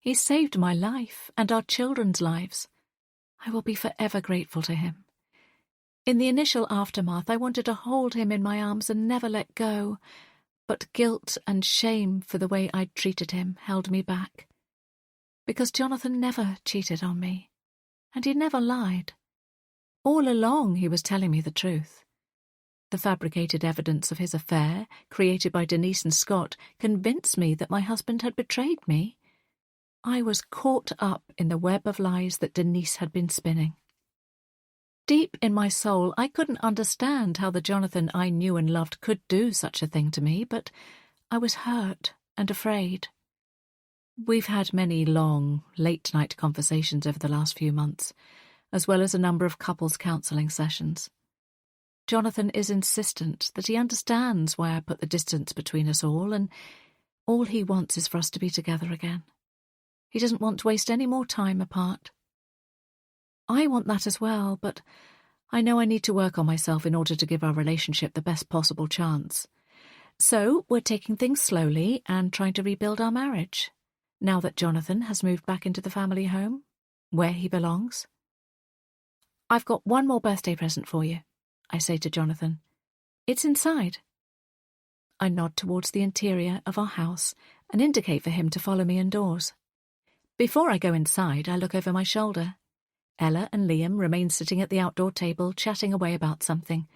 He saved my life and our children's lives. I will be forever grateful to him. In the initial aftermath, I wanted to hold him in my arms and never let go, but guilt and shame for the way I'd treated him held me back. Because Jonathan never cheated on me, and he never lied. All along he was telling me the truth. The fabricated evidence of his affair, created by Denise and Scott, convinced me that my husband had betrayed me. I was caught up in the web of lies that Denise had been spinning. Deep in my soul, I couldn't understand how the Jonathan I knew and loved could do such a thing to me, but I was hurt and afraid. We've had many long, late-night conversations over the last few months, as well as a number of couples counselling sessions. Jonathan is insistent that he understands why I put the distance between us all, and all he wants is for us to be together again. He doesn't want to waste any more time apart. I want that as well, but I know I need to work on myself in order to give our relationship the best possible chance. So we're taking things slowly and trying to rebuild our marriage, now that Jonathan has moved back into the family home, where he belongs. I've got one more birthday present for you, I say to Jonathan. It's inside. I nod towards the interior of our house and indicate for him to follow me indoors. Before I go inside, I look over my shoulder. Ella and Liam remain sitting at the outdoor table, chatting away about something.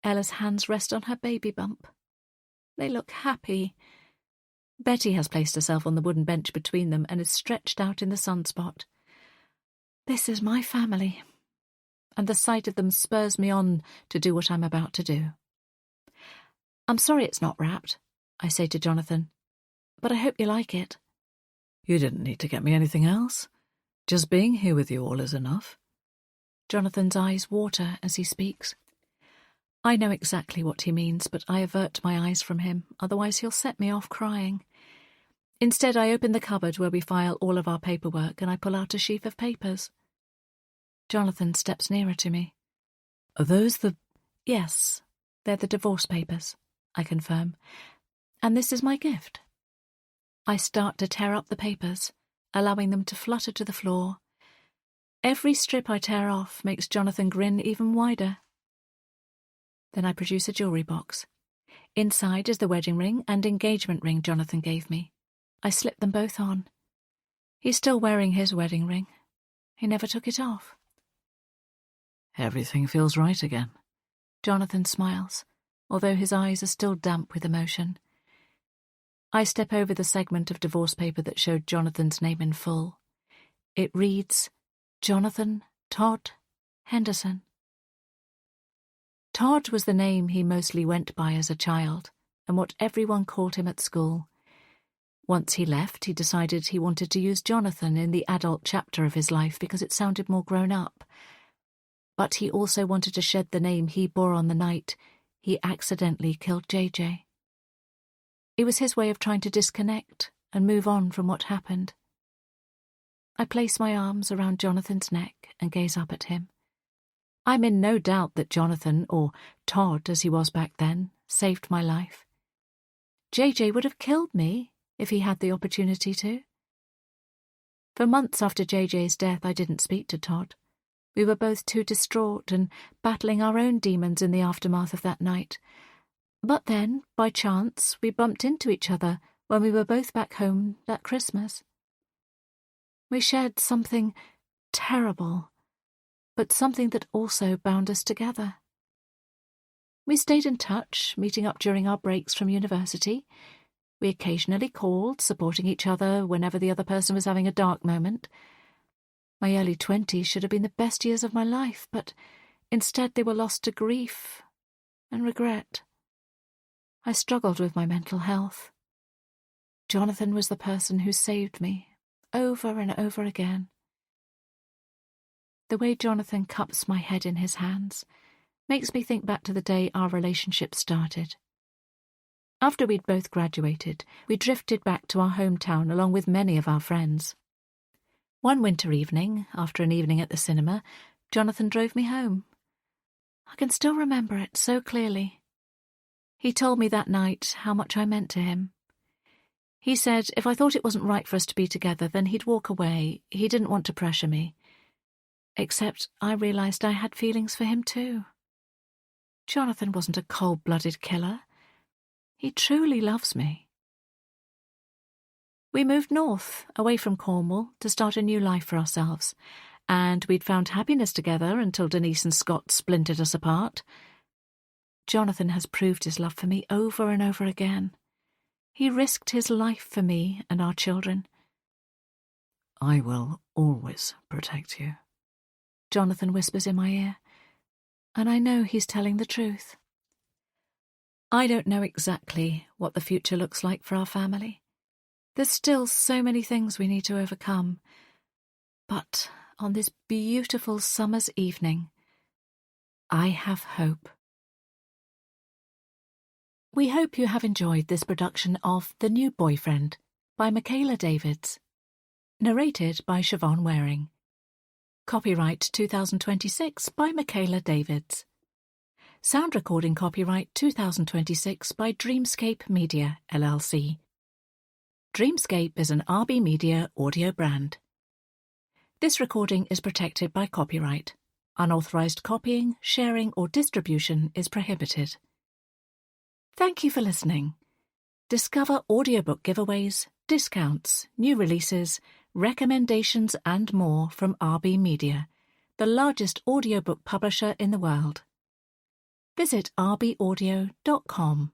Ella's hands rest on her baby bump. They look happy. Betty has placed herself on the wooden bench between them and is stretched out in the sunspot. This is my family, and the sight of them spurs me on to do what I'm about to do. I'm sorry it's not wrapped, I say to Jonathan, but I hope you like it. You didn't need to get me anything else. Just being here with you all is enough. Jonathan's eyes water as he speaks. I know exactly what he means, but I avert my eyes from him, otherwise he'll set me off crying. Instead, I open the cupboard where we file all of our paperwork and I pull out a sheaf of papers. Jonathan steps nearer to me. Are those the... Yes, they're the divorce papers, I confirm. And this is my gift. I start to tear up the papers, allowing them to flutter to the floor. Every strip I tear off makes Jonathan grin even wider. Then I produce a jewellery box. Inside is the wedding ring and engagement ring Jonathan gave me. I slip them both on. He's still wearing his wedding ring. He never took it off. Everything feels right again. Jonathan smiles, although his eyes are still damp with emotion. I step over the segment of divorce paper that showed Jonathan's name in full. It reads, Jonathan Todd Henderson. Todd was the name he mostly went by as a child, and what everyone called him at school. Once he left, he decided he wanted to use Jonathan in the adult chapter of his life because it sounded more grown up. But he also wanted to shed the name he bore on the night he accidentally killed JJ. It was his way of trying to disconnect and move on from what happened. I place my arms around Jonathan's neck and gaze up at him. I'm in no doubt that Jonathan, or Todd as he was back then, saved my life. JJ would have killed me if he had the opportunity to. For months after JJ's death, I didn't speak to Todd. We were both too distraught and battling our own demons in the aftermath of that night. But then, by chance, we bumped into each other when we were both back home that Christmas. We shared something terrible, but something that also bound us together. We stayed in touch, meeting up during our breaks from university. We occasionally called, supporting each other whenever the other person was having a dark moment. My early 20s should have been the best years of my life, but instead they were lost to grief and regret. I struggled with my mental health. Jonathan was the person who saved me, over and over again. The way Jonathan cups my head in his hands makes me think back to the day our relationship started. After we'd both graduated, we drifted back to our hometown along with many of our friends. One winter evening, after an evening at the cinema, Jonathan drove me home. I can still remember it so clearly. He told me that night how much I meant to him. He said if I thought it wasn't right for us to be together, then he'd walk away. He didn't want to pressure me. Except I realised I had feelings for him too. Jonathan wasn't a cold-blooded killer. He truly loves me. We moved north, away from Cornwall, to start a new life for ourselves, and we'd found happiness together until Denise and Scott splintered us apart. Jonathan has proved his love for me over and over again. He risked his life for me and our children. I will always protect you, Jonathan whispers in my ear. and I know he's telling the truth. I don't know exactly what the future looks like for our family. There's still so many things we need to overcome. But on this beautiful summer's evening, I have hope. We hope you have enjoyed this production of The New Boyfriend by Mikayla Davids. Narrated by Siobhan Waring. Copyright 2026 by Mikayla Davids. Sound recording copyright 2026 by Dreamscape Media, LLC. Dreamscape is an RB Media audio brand. This recording is protected by copyright. Unauthorized copying, sharing, or distribution is prohibited. Thank you for listening. Discover audiobook giveaways, discounts, new releases, recommendations, and more from RB Media, the largest audiobook publisher in the world. Visit rbaudio.com.